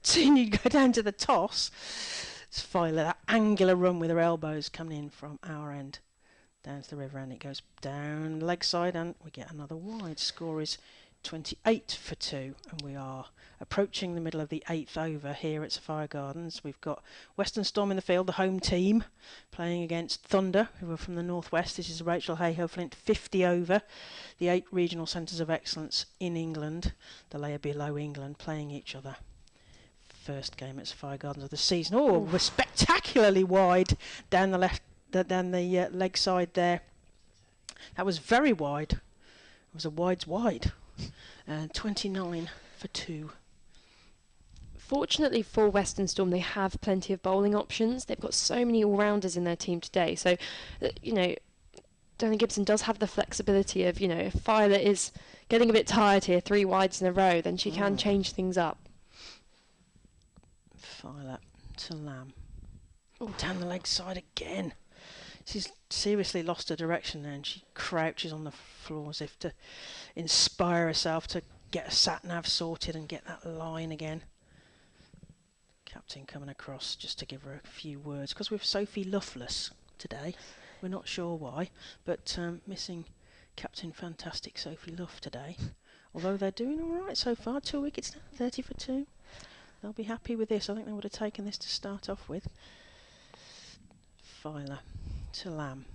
[SPEAKER 3] Soon you go down to the toss. It's Filer, that angular run with her elbows coming in from our end down to the river end. It goes down the leg side and we get another wide. Score is 28 for 2, and we are approaching the middle of the 8th over here at Sophia Gardens. We've got Western Storm in the field, the home team, playing against Thunder, who are from the northwest. This is Rachael Heyhoe Flint, 50 over. The 8 regional centres of excellence in England, the layer below England, playing each other. First game at Sophia Gardens of the season. Oh, we're spectacularly wide down the left, down the leg side there. That was very wide. It was a wide's wide. 29 for 2.
[SPEAKER 2] Fortunately for Western Storm, they have plenty of bowling options. They've got so many all-rounders in their team today. So, Donna Gibson does have the flexibility of, if Filer is getting a bit tired here, 3 wides in a row, then she can change things up.
[SPEAKER 3] Filer to Lamb. Down the leg side again. She's seriously lost her direction there, and she crouches on the floor as if to inspire herself to get a sat-nav sorted and get that line again. Captain coming across just to give her a few words, because we're Sophie Loveless today. We're not sure why, but missing Captain Fantastic Sophie Luff today. Although they're doing all right so far. 2 wickets now, 30 for 2. They'll be happy with this. I think they would have taken this to start off with. Filer to Lamb.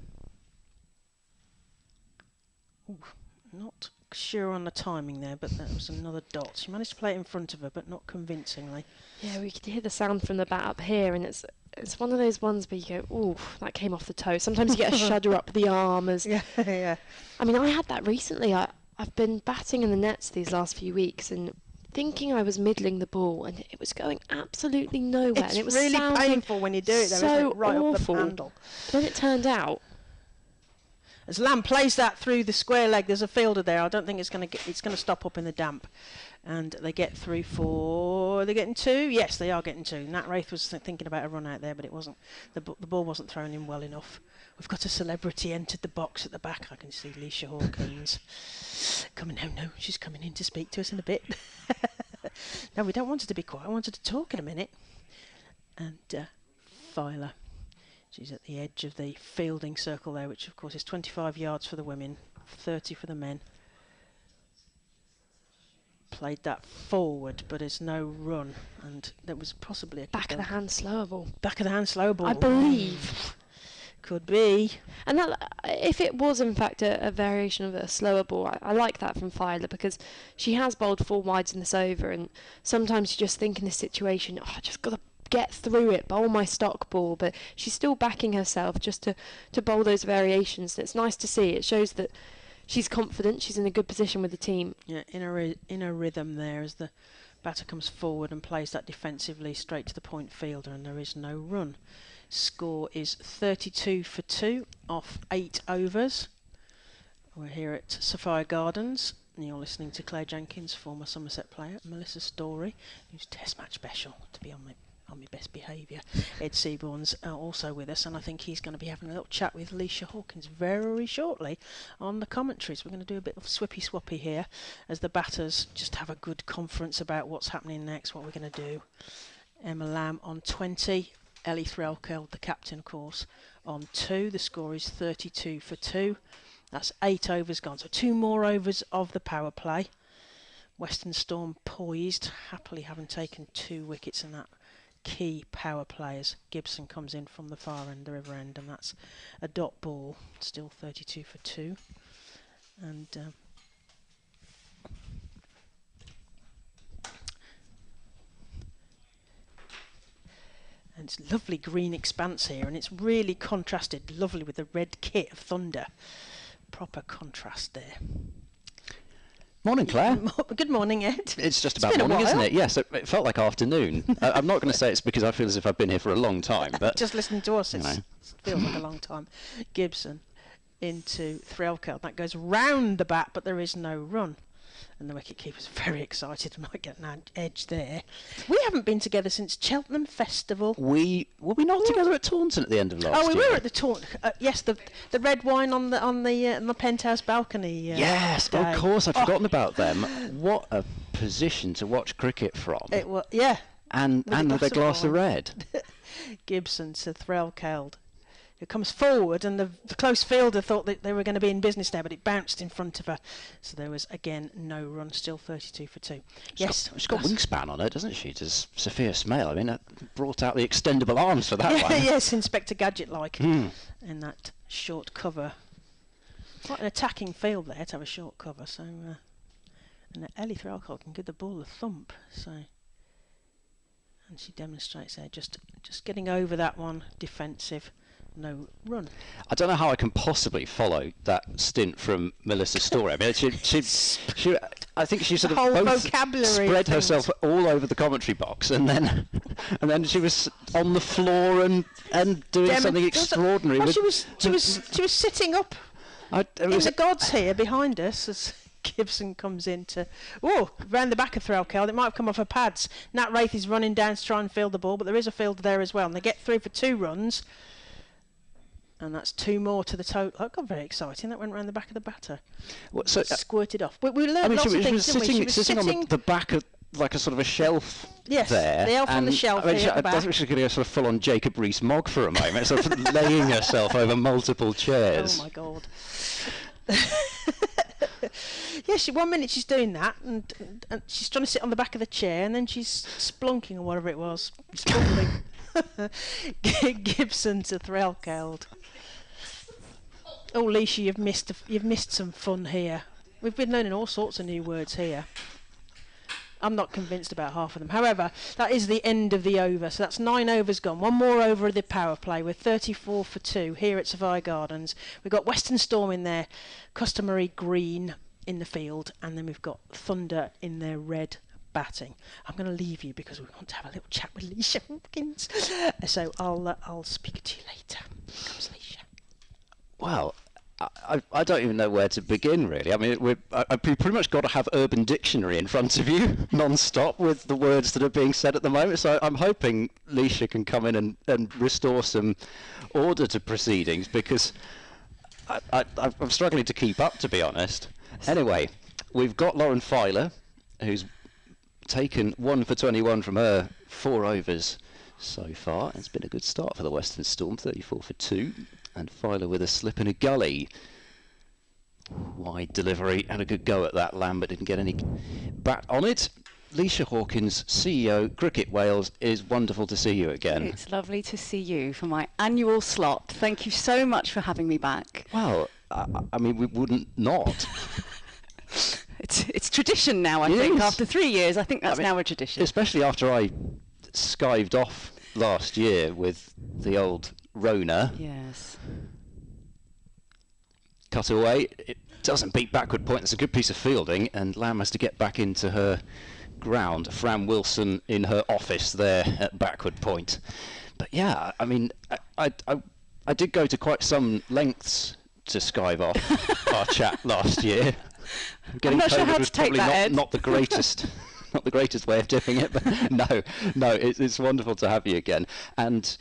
[SPEAKER 3] Ooh, not sure on the timing there, but that was another dot. She managed to play it in front of her, but not convincingly.
[SPEAKER 2] Yeah, we could hear the sound from the bat up here, and it's one of those ones where you go, ooh, that came off the toe. Sometimes you get a shudder up the arm.
[SPEAKER 3] Yeah.
[SPEAKER 2] I mean, I had that recently. I've been batting in the nets these last few weeks, and thinking I was middling the ball, and it was going absolutely nowhere.
[SPEAKER 3] It's
[SPEAKER 2] and it was
[SPEAKER 3] really painful when you do it, though,
[SPEAKER 2] so
[SPEAKER 3] isn't it? Right
[SPEAKER 2] awful.
[SPEAKER 3] up the handle.
[SPEAKER 2] But then it turned out.
[SPEAKER 3] As Lamb plays that through the square leg, there's a fielder there. I don't think it's going to stop up in the damp. And they get through for... They're getting 2? Yes, they are getting 2. Nat Wraith was thinking about a run out there, but it wasn't. The ball wasn't thrown in well enough. We've got a celebrity entered the box at the back. I can see Leisha Hawkins coming. No, she's coming in to speak to us in a bit. No, we don't want her to be quiet. I want her to talk in a minute. And Filer. She's at the edge of the fielding circle there, which of course is 25 yards for the women, 30 for the men. Played that forward, but it's no run, and there was possibly a
[SPEAKER 2] Back of the hand slower ball.
[SPEAKER 3] Back of the hand slower ball.
[SPEAKER 2] I believe.
[SPEAKER 3] Could be.
[SPEAKER 2] And that, if it was in fact a variation of a slower ball, I like that from Filer, because she has bowled 4 wides in this over, and sometimes you just think in this situation, I just got to get through it, bowl my stock ball, but she's still backing herself just to bowl those variations. And it's nice to see. It shows that she's confident, she's in a good position with the team.
[SPEAKER 3] Yeah, in a rhythm there as the batter comes forward and plays that defensively straight to the point fielder, and there is no run. Score is 32 for 2 off 8 overs. We're here at Sophia Gardens, and you're listening to Claire Jenkins, former Somerset player, Melissa Story, who's Test match special, to be on my best behaviour. Ed Seaborn's also with us, and I think he's going to be having a little chat with Leisha Hawkins very shortly on the commentaries. We're going to do a bit of swippy-swappy here as the batters just have a good conference about what's happening next, what we're going to do. Emma Lamb on 20, Ellie Threlkeld, the captain, of course, on 2. The score is 32 for 2. That's 8 overs gone, so 2 more overs of the power play. Western Storm poised, happily having taken 2 wickets in that key power players. Gibson comes in from the far end, the river end, and that's a dot ball. Still 32 for 2. And it's lovely green expanse here, and it's really contrasted lovely with the red kit of Thunder. Proper contrast there.
[SPEAKER 1] Morning, Claire.
[SPEAKER 3] Good morning, Ed.
[SPEAKER 1] It's just about morning, isn't it? Yes, it felt like afternoon. I'm not going to say it's because I feel as if I've been here for a long time, but
[SPEAKER 3] just listening to us, it feels like a long time. Gibson into Threlkeld. That goes round the bat, but there is no run. And the wicket-keeper's very excited, might get an edge there. We haven't been together since Cheltenham Festival.
[SPEAKER 1] were we not together at Taunton at the end of last year?
[SPEAKER 3] Oh, we were at the Taunton. Yes, the red wine on the penthouse balcony.
[SPEAKER 1] Yes,
[SPEAKER 3] day.
[SPEAKER 1] of course, I'd forgotten about them. What a position to watch cricket from.
[SPEAKER 3] It was, yeah.
[SPEAKER 1] And with a glass of red.
[SPEAKER 3] Gibson to Threlkeld, who comes forward, and the close fielder thought that they were going to be in business there, but it bounced in front of her. So there was, again, no run, still 32 for 2.
[SPEAKER 1] She's got wingspan on her, doesn't she, does Sophia Smale? I mean, that brought out the extendable arms for that one.
[SPEAKER 3] Yes, Inspector Gadget-like in that short cover. Quite an attacking field there to have a short cover. So, and Ellie Threlkeld can give the ball a thump. So, and she demonstrates there, just getting over that one, defensive. No run.
[SPEAKER 1] I don't know how I can possibly follow that stint from Melissa's story. I mean, she I think she sort of both spread herself all over the commentary box, and then she was on the floor and doing something extraordinary.
[SPEAKER 3] Well, she was sitting up in the gods here behind us as Gibson comes into round the back of Threlkeld. It might have come off her pads. Nat Wraith is running down to try and field the ball, but there is a fielder there as well, and they get through for 2 runs. And that's 2 more to the total. That got very exciting. That went round the back of the batter.
[SPEAKER 1] So
[SPEAKER 3] squirted off. We learned lots of things, didn't we?
[SPEAKER 1] She was sitting on the back of like a sort of a shelf.
[SPEAKER 3] Yes,
[SPEAKER 1] there.
[SPEAKER 3] The elf on the shelf.
[SPEAKER 1] I thought she was going to go sort of full on Jacob Rees-Mogg for a moment, sort of laying herself over multiple chairs.
[SPEAKER 3] Oh my God. Yes, 1 minute she's doing that, and she's trying to sit on the back of the chair, and then she's splunking or whatever it was. Splunking. Gibson to Threlkeld. Oh, Leisha, you've missed some fun here. We've been learning all sorts of new words here. I'm not convinced about half of them. However, that is the end of the over. So that's 9 overs gone. 1 more over of the power play. We're 34 for 2 here at Sophia Gardens. We've got Western Storm in their customary green in the field, and then we've got Thunder in their red batting. I'm going to leave you because we want to have a little chat with Leisha Hawkins. So I'll speak to you later. Here comes Leisha.
[SPEAKER 1] Well, I don't even know where to begin, really. I mean, we've pretty much got to have Urban Dictionary in front of you, non-stop, with the words that are being said at the moment. So I'm hoping Leisha can come in and restore some order to proceedings, because I'm struggling to keep up, to be honest. Anyway, we've got Lauren Filer, who's taken 1 for 21 from her 4 overs so far. It's been a good start for the Western Storm, 34 for 2. And Filer with a slip in a gully. Wide delivery, had a good go at that, Lambert didn't get any bat on it. Leisha Hawkins, CEO, Cricket Wales, is wonderful to see you again.
[SPEAKER 4] It's lovely to see you for my annual slot. Thank you so much for having me back.
[SPEAKER 1] Well, I mean, we wouldn't not.
[SPEAKER 4] It's tradition now, I think. After 3 years, I think that's now a tradition.
[SPEAKER 1] Especially after I skived off last year with the old Rona.
[SPEAKER 4] Yes.
[SPEAKER 1] Cut away. It doesn't beat backward point. It's a good piece of fielding, and Lamb has to get back into her ground. Fran Wilson in her office there at backward point. But yeah, I mean, I did go to quite some lengths to skive off our chat last year.
[SPEAKER 4] I'm not sure how to take that, Ed.
[SPEAKER 1] Not the greatest. Not the greatest way of doing it, but no, it's wonderful to have you again. And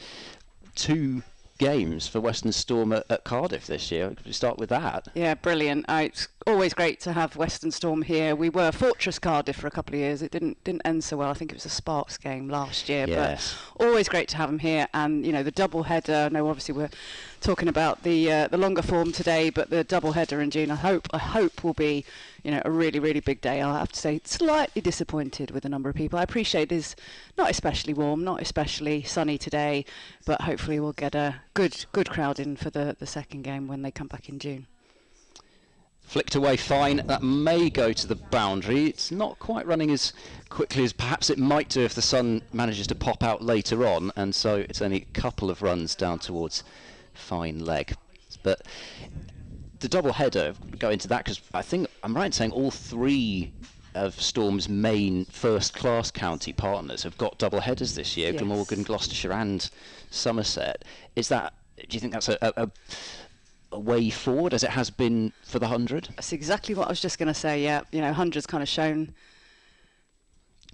[SPEAKER 1] 2 games for Western Storm at Cardiff this year. Could we start with that?
[SPEAKER 4] Yeah, brilliant. It's always great to have Western Storm here. We were Fortress Cardiff for a couple of years. It didn't end so well. I think it was a Sparks game last year.
[SPEAKER 1] Yes.
[SPEAKER 4] But always great to have them here. And, you know, the double header. No, obviously we're talking about the longer form today, but the double header in June, I hope will be, you know, a really, really big day. I'll have to say, slightly disappointed with the number of people. I appreciate it is not especially warm, not especially sunny today, but hopefully we'll get a good crowd in for the second game when they come back in June.
[SPEAKER 1] Flicked away fine. That may go to the boundary. It's not quite running as quickly as perhaps it might do if the sun manages to pop out later on, and so it's only a couple of runs down towards fine leg. But the double header, go into that, because I think I'm right in saying all three of Storm's main first-class county partners have got double headers this year,
[SPEAKER 4] Yes.
[SPEAKER 1] Glamorgan, Gloucestershire and Somerset. Do you think that's a way forward, as it has been for the 100?
[SPEAKER 4] That's exactly what I was just going to say. Yeah, 100's kind of shown.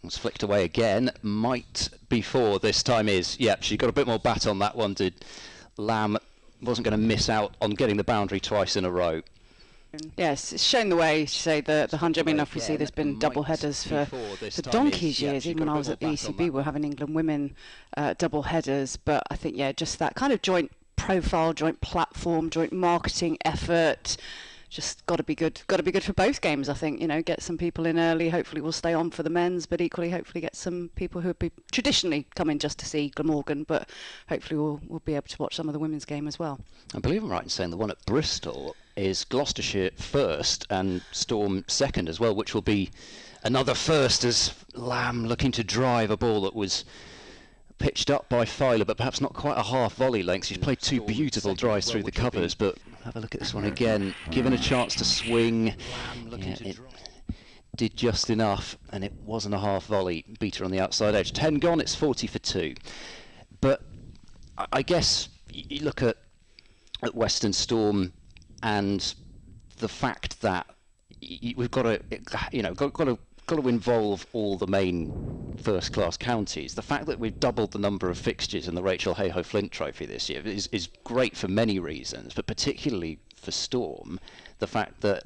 [SPEAKER 1] It's flicked away again. Might be four this time is. Yep, she got a bit more bat on that one. Did Lamb. Wasn't going to miss out on getting the boundary twice in a row.
[SPEAKER 4] Yes, it's shown the way. You say the 100. I mean, obviously there's been double headers for donkey's years. Even when I was at the ECB, we're having England women double headers. But I think just that kind of joint profile, joint platform, joint marketing effort. Just got to be good. Got to be good for both games. I think get some people in early. Hopefully we'll stay on for the men's, but equally hopefully get some people who would be traditionally coming just to see Glamorgan, but hopefully we'll be able to watch some of the women's game as well.
[SPEAKER 1] I believe I'm right in saying the one at Bristol is Gloucestershire first and Storm second as well, which will be another first, as Lamb looking to drive a ball that was pitched up by Filer, but perhaps not quite a half volley length. She's played two beautiful drives through the covers, but have a look at this one again. Given a chance to swing, it did just enough, and it wasn't a half volley. Beat her on the outside edge. 10 gone, it's 40 for 2. But I guess you look at Western Storm and the fact that we've got to got to involve all the main first-class counties. The fact that we've doubled the number of fixtures in the Rachael Heyhoe Flint Trophy this year is great for many reasons, but particularly for Storm, the fact that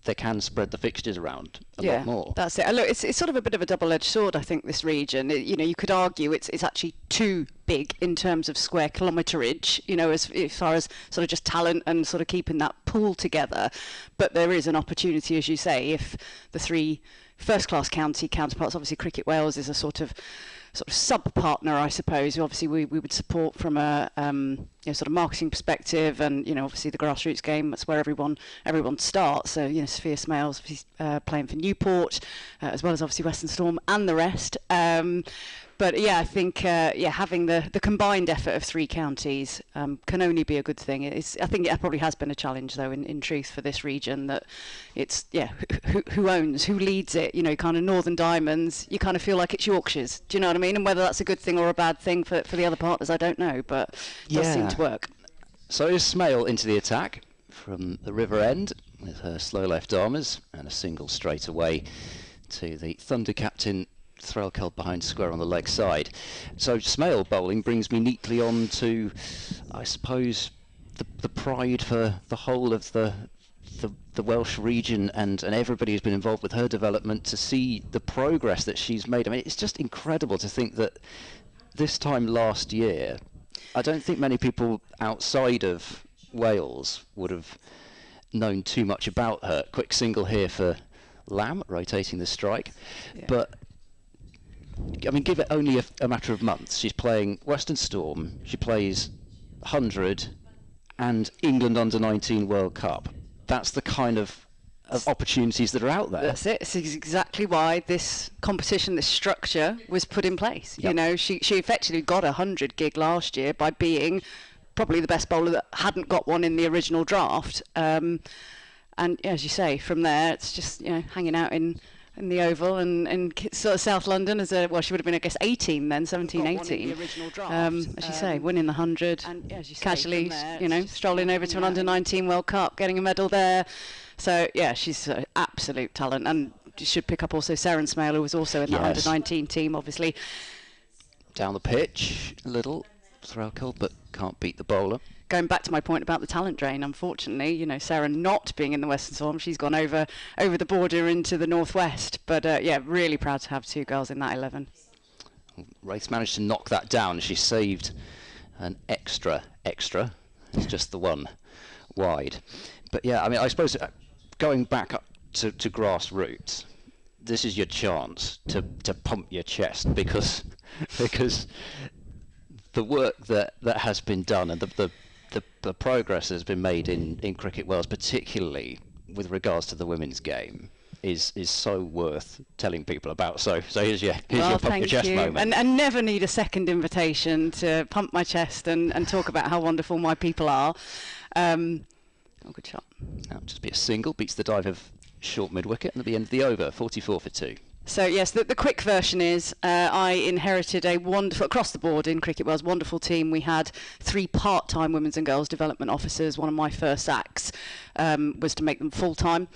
[SPEAKER 1] they can spread the fixtures around a lot more.
[SPEAKER 4] That's it. Look, it's sort of a bit of a double-edged sword, I think, this region. You could argue it's actually too big in terms of square kilometerage, as far as sort of just talent and sort of keeping that pool together. But there is an opportunity, as you say, if the three first-class county counterparts, obviously Cricket Wales is a sort of sub-partner, I suppose, who obviously we would support from a sort of marketing perspective, and obviously the grassroots game, that's where everyone starts. So Sophia Smales playing for Newport, as well as obviously Western Storm and the rest. But I think having the combined effort of three counties can only be a good thing. I think it probably has been a challenge, though, in truth, for this region, that it's who owns, who leads it. Kind of Northern Diamonds, you kind of feel like it's Yorkshire's. Do you know what I mean? And whether that's a good thing or a bad thing for the other partners, I don't know, but it does seem to work.
[SPEAKER 1] So is Smale into the attack from the river end with her slow left armers and a single straight away to the Thunder captain Threlkeld behind square on the leg side. So Smale bowling brings me neatly on to, I suppose, the pride for the whole of the Welsh region and everybody who's been involved with her development, to see the progress that she's made. I mean, it's just incredible to think that this time last year, I don't think many people outside of Wales would have known too much about her. Quick single here for Lamb, rotating the strike. But I mean, give it only a matter of months. She's playing Western Storm, she plays 100 and England Under-19 World Cup. That's the kind of opportunities that are out there.
[SPEAKER 4] That's it. This is exactly why this competition, this structure was put in place.
[SPEAKER 1] Yep.
[SPEAKER 4] She effectively got 100 gig last year by being probably the best bowler that hadn't got one in the original draft. And as you say, from there, it's just hanging out in the Oval and sort of South London as she would have been, I guess, 18 then, 17, 18.
[SPEAKER 3] The original draft.
[SPEAKER 4] As you say, winning the 100,
[SPEAKER 3] and as you say,
[SPEAKER 4] casually,
[SPEAKER 3] from there,
[SPEAKER 4] strolling over to an Under-19 World Cup, getting a medal there. So she's an absolute talent, and you should pick up also Seren Smale, who was also in that Under-19 team, obviously.
[SPEAKER 1] Down the pitch a little, Threlkeld, but can't beat the bowler.
[SPEAKER 4] Going back to my point about the talent drain, unfortunately, Sarah not being in the Western Storm, she's gone over the border into the Northwest. But really proud to have two girls in that 11.
[SPEAKER 1] Wraith's managed to knock that down. She saved an extra. It's just the one wide. But I mean, I suppose going back up to grassroots, this is your chance to pump your chest, because the work that has been done and the progress that has been made in Cricket Wales, particularly with regards to the women's game is so worth telling people about. So here's your pump your chest moment.
[SPEAKER 4] And never need a second invitation to pump my chest and talk about how wonderful my people are. Good shot.
[SPEAKER 1] That'll just be a single, beats the dive of short mid-wicket, and at the end of the over, 44 for 2.
[SPEAKER 4] So yes, the quick version is I inherited a wonderful, across the board in Cricket Wales, wonderful team. We had 3 part-time women's and girls development officers. One of my first acts was to make them full-time,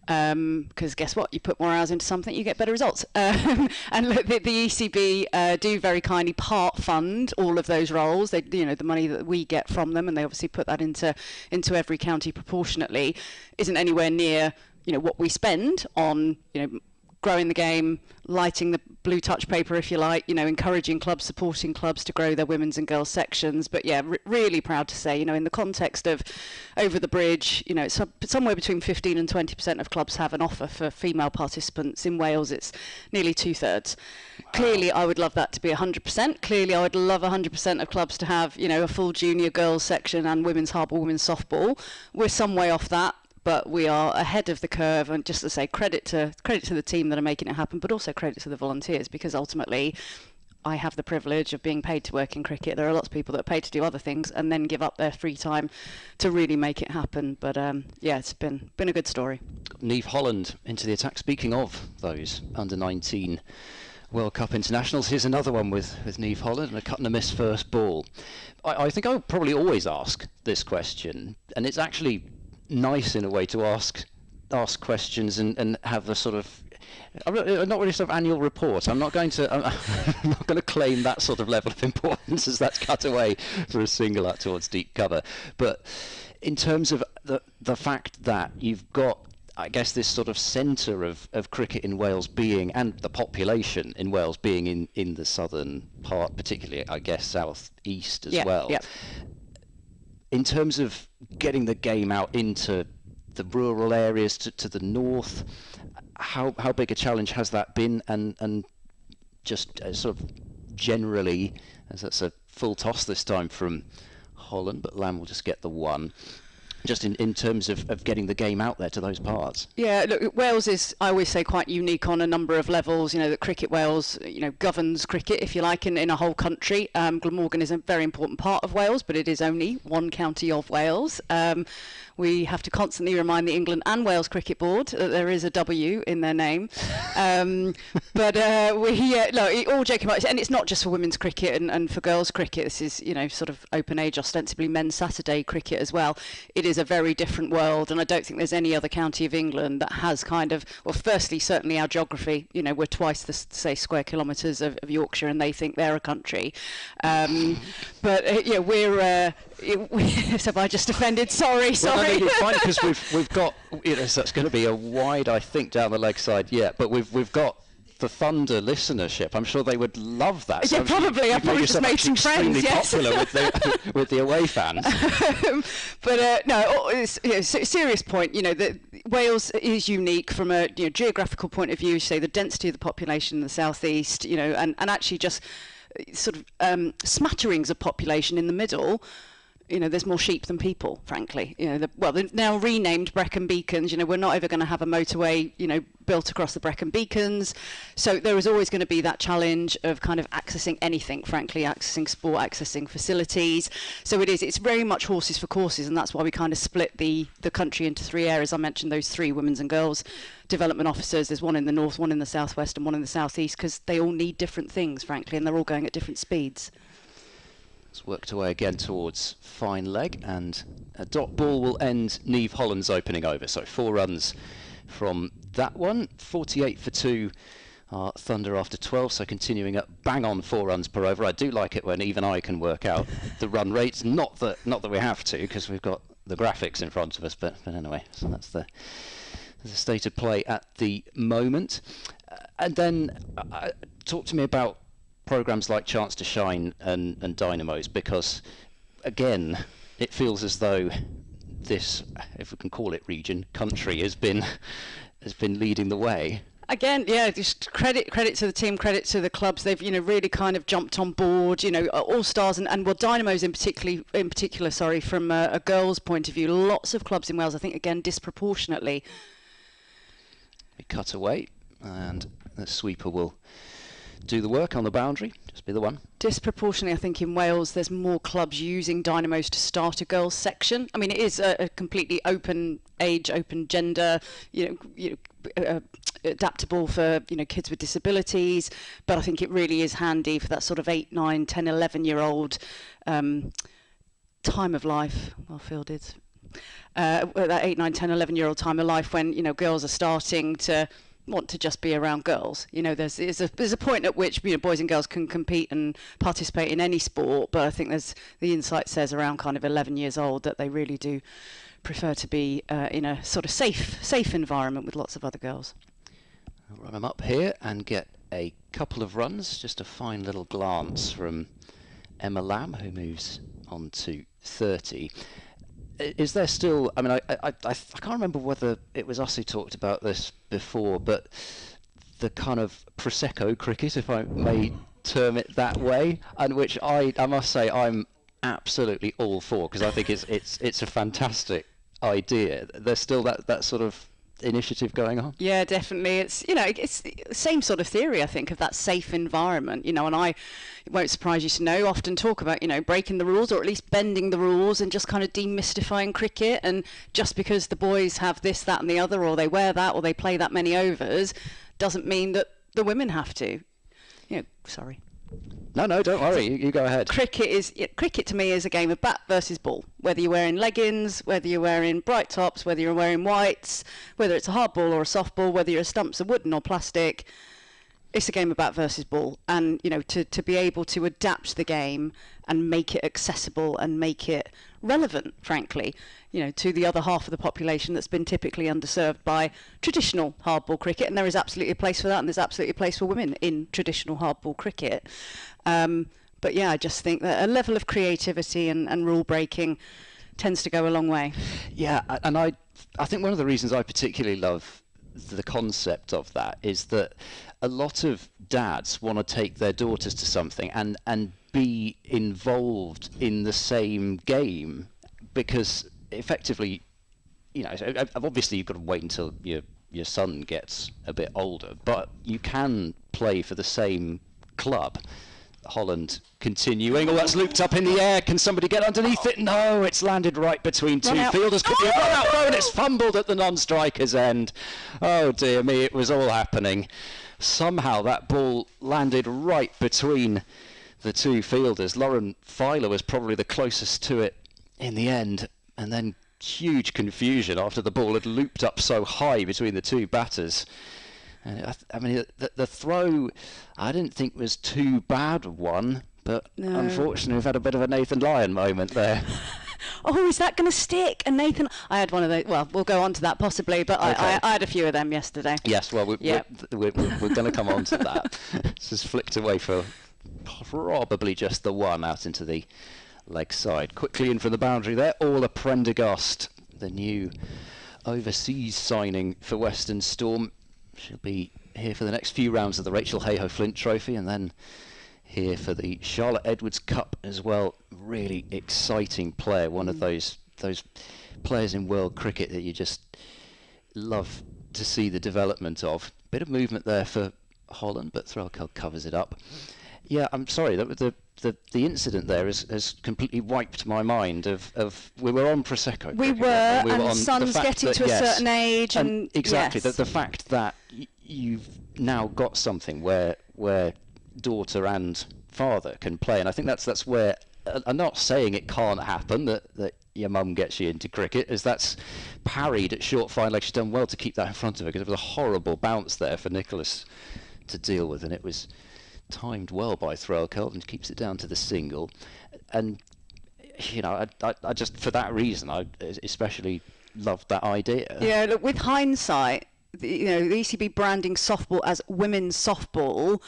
[SPEAKER 4] because guess what? You put more hours into something, you get better results. And look, the ECB do very kindly part fund all of those roles. They, the money that we get from them, and they obviously put that into every county proportionately, isn't anywhere near what we spend on growing the game, lighting the blue touch paper, if you like, encouraging clubs, supporting clubs to grow their women's and girls sections. But yeah, really proud to say, in the context of Over the Bridge, it's somewhere between 15 and 20% of clubs have an offer for female participants. In Wales, it's nearly 2/3. Wow. Clearly, I would love that to be 100%. Clearly, I would love 100% of clubs to have, a full junior girls section and women's hardball, women's softball. We're some way off that, but we are ahead of the curve, and just to say credit to the team that are making it happen, but also credit to the volunteers, because ultimately I have the privilege of being paid to work in cricket. There are lots of people that are paid to do other things and then give up their free time to really make it happen. But yeah, it's been a good story.
[SPEAKER 1] Niamh Holland into the attack. Speaking of those under-19 World Cup internationals, here's another one with Niamh Holland and a cut and a miss first ball. I think I would probably always ask this question, and it's actually nice in a way to ask questions and have the sort of not really sort of annual report. I'm not going to claim that sort of level of importance as that's cut away for a single out towards deep cover. But in terms of the fact that you've got, I guess, this sort of centre of cricket in Wales being, and the population in Wales being in the southern part, particularly I guess south east as well. Yeah. In terms of getting the game out into the rural areas to the north, how big a challenge has that been? And just sort of generally, as that's a full toss this time from Holland, but Lamb will just get the one. Just in terms of getting the game out there to those parts. Yeah,
[SPEAKER 4] look, Wales is, I always say, quite unique on a number of levels. That Cricket Wales, governs cricket, if you like, in a whole country. Glamorgan is a very important part of Wales, but it is only one county of Wales. We have to constantly remind the England and Wales Cricket Board that there is a W in their name. But all joking about it, and it's not just for women's cricket and for girls' cricket. This is, sort of open age, ostensibly men's Saturday cricket as well. It is a very different world, and I don't think there's any other county of England that has kind of, well, firstly, certainly our geography. We're twice the, say, square kilometres of Yorkshire, and they think they're a country. But we're... have I just offended? Sorry.
[SPEAKER 1] Well, no, it's fine, because we've got, so it's going to be a wide, I think, down the leg side. Yeah, but we've got the Thunder listenership. I'm sure they would love that.
[SPEAKER 4] So yeah, probably. I've probably just made some friends. Yes.
[SPEAKER 1] Popular with the away fans.
[SPEAKER 4] But no, it's serious point. That Wales is unique from a geographical point of view. Say the density of the population in the southeast. And actually just sort of smatterings of population in the middle. There's more sheep than people, frankly. They're now renamed Brecon Beacons. We're not ever going to have a motorway, built across the Brecon Beacons. So there is always going to be that challenge of kind of accessing anything, frankly, accessing sport, accessing facilities. So it's very much horses for courses, and that's why we kind of split the country into 3 areas. I mentioned those 3 women's and girls development officers. There's one in the north, one in the southwest, and one in the southeast, because they all need different things, frankly, and they're all going at different speeds.
[SPEAKER 1] Worked away again towards fine leg, and a dot ball will end Niamh Holland's opening over. So 4 runs from that one. 48 for 2 Thunder after 12, so continuing at bang on 4 runs per over. I do like it when even I can work out the run rates. Not that we have to, because we've got the graphics in front of us, but anyway, so that's the state of play at the moment. And then talk to me about programmes like Chance to Shine and Dynamos, because again it feels as though this, if we can call it region, country has been leading the way.
[SPEAKER 4] Again, yeah, just credit to the team, credit to the clubs. They've, really kind of jumped on board, all stars and well, Dynamos in particular, from a girls' point of view. Lots of clubs in Wales, I think, again, disproportionately.
[SPEAKER 1] We cut away, and the sweeper will do the work on the boundary. Just be the one.
[SPEAKER 4] Disproportionately, I think in Wales there's more clubs using Dynamos to start a girls' section. I mean, it is a completely open age, open gender, adaptable for kids with disabilities, but I think it really is handy for that sort of 8, 9, 10, 11-year-old time of life. Well fielded. That 8, 9, 10, 11-year-old time of life when girls are starting to want to just be around girls. There's a point at which boys and girls can compete and participate in any sport, but I think the insight says around kind of 11 years old that they really do prefer to be in a sort of safe environment with lots of other girls.
[SPEAKER 1] I'll run them up here and get a couple of runs. Just a fine little glance from Emma Lamb, who moves on to 30. Is there still, I mean, I can't remember whether it was us who talked about this before, but the kind of Prosecco cricket, if I may term it that way, and which I must say I'm absolutely all for, because I think it's a fantastic idea. There's still that sort of initiative going on.
[SPEAKER 4] Yeah, definitely. It's it's the same sort of theory, I think, of that safe environment. And it won't surprise you to know, often talk about breaking the rules, or at least bending the rules, and just kind of demystifying cricket. And just because the boys have this, that, and the other, or they wear that, or they play that many overs, doesn't mean that the women have to. Sorry.
[SPEAKER 1] No, don't worry. You go ahead.
[SPEAKER 4] Cricket to me is a game of bat versus ball. Whether you're wearing leggings, whether you're wearing bright tops, whether you're wearing whites, whether it's a hard ball or a soft ball, whether your stumps are wooden or plastic, it's a game of bat versus ball. And to be able to adapt the game and make it accessible and make it relevant, frankly, to the other half of the population that's been typically underserved by traditional hardball cricket, and there is absolutely a place for that, and there's absolutely a place for women in traditional hardball cricket. But yeah, I just think that a level of creativity and rule breaking tends to go a long way.
[SPEAKER 1] Yeah, and I think one of the reasons I particularly love the concept of that is that a lot of dads want to take their daughters to something and be involved in the same game, because effectively, obviously you've got to wait until your son gets a bit older, but you can play for the same club. Holland continuing. Oh, that's looped up in the air. Can somebody get underneath it? No, it's landed right between two fielders. Could be a run out throw, and it's fumbled at the non-striker's end. Oh dear me, it was all happening. Somehow that ball landed right between the two fielders. Lauren Filer was probably the closest to it in the end, and then huge confusion after the ball had looped up so high between the two batters. And I mean, the throw I didn't think was too bad one, but no. Unfortunately we've had a bit of a Nathan Lyon moment there.
[SPEAKER 4] Oh, is that going to stick? And Nathan, I had one of those. Well, we'll go on to that possibly, but okay. I had a few of them yesterday.
[SPEAKER 1] Yes, well, we're going to come on to that. This is flicked away for probably just the one out into the leg side. Quickly in from the boundary there, Orla Prendergast, the new overseas signing for Western Storm. She'll be here for the next few rounds of the Rachael Heyhoe Flint Trophy, and then here for the Charlotte Edwards Cup as well. Really exciting player, one of those players in world cricket that you just love to see the development of. Bit of movement there for Holland, but Threlkeld covers it up. Yeah, I'm sorry, the incident there has completely wiped my mind of we were on Prosecco.
[SPEAKER 4] We were, and the son's getting to a certain age, and
[SPEAKER 1] exactly,
[SPEAKER 4] yes.
[SPEAKER 1] the fact that you've now got something where daughter and father can play, and I think that's where I'm not saying it can't happen that your mum gets you into cricket, as that's parried at short fine leg. She's done well to keep that in front of her, because it was a horrible bounce there for Nicholas to deal with, and it was timed well by Threlkeld and keeps it down to the single. And I just, for that reason, I especially loved that idea.
[SPEAKER 4] Yeah, look, with hindsight, the ECB branding softball as women's softball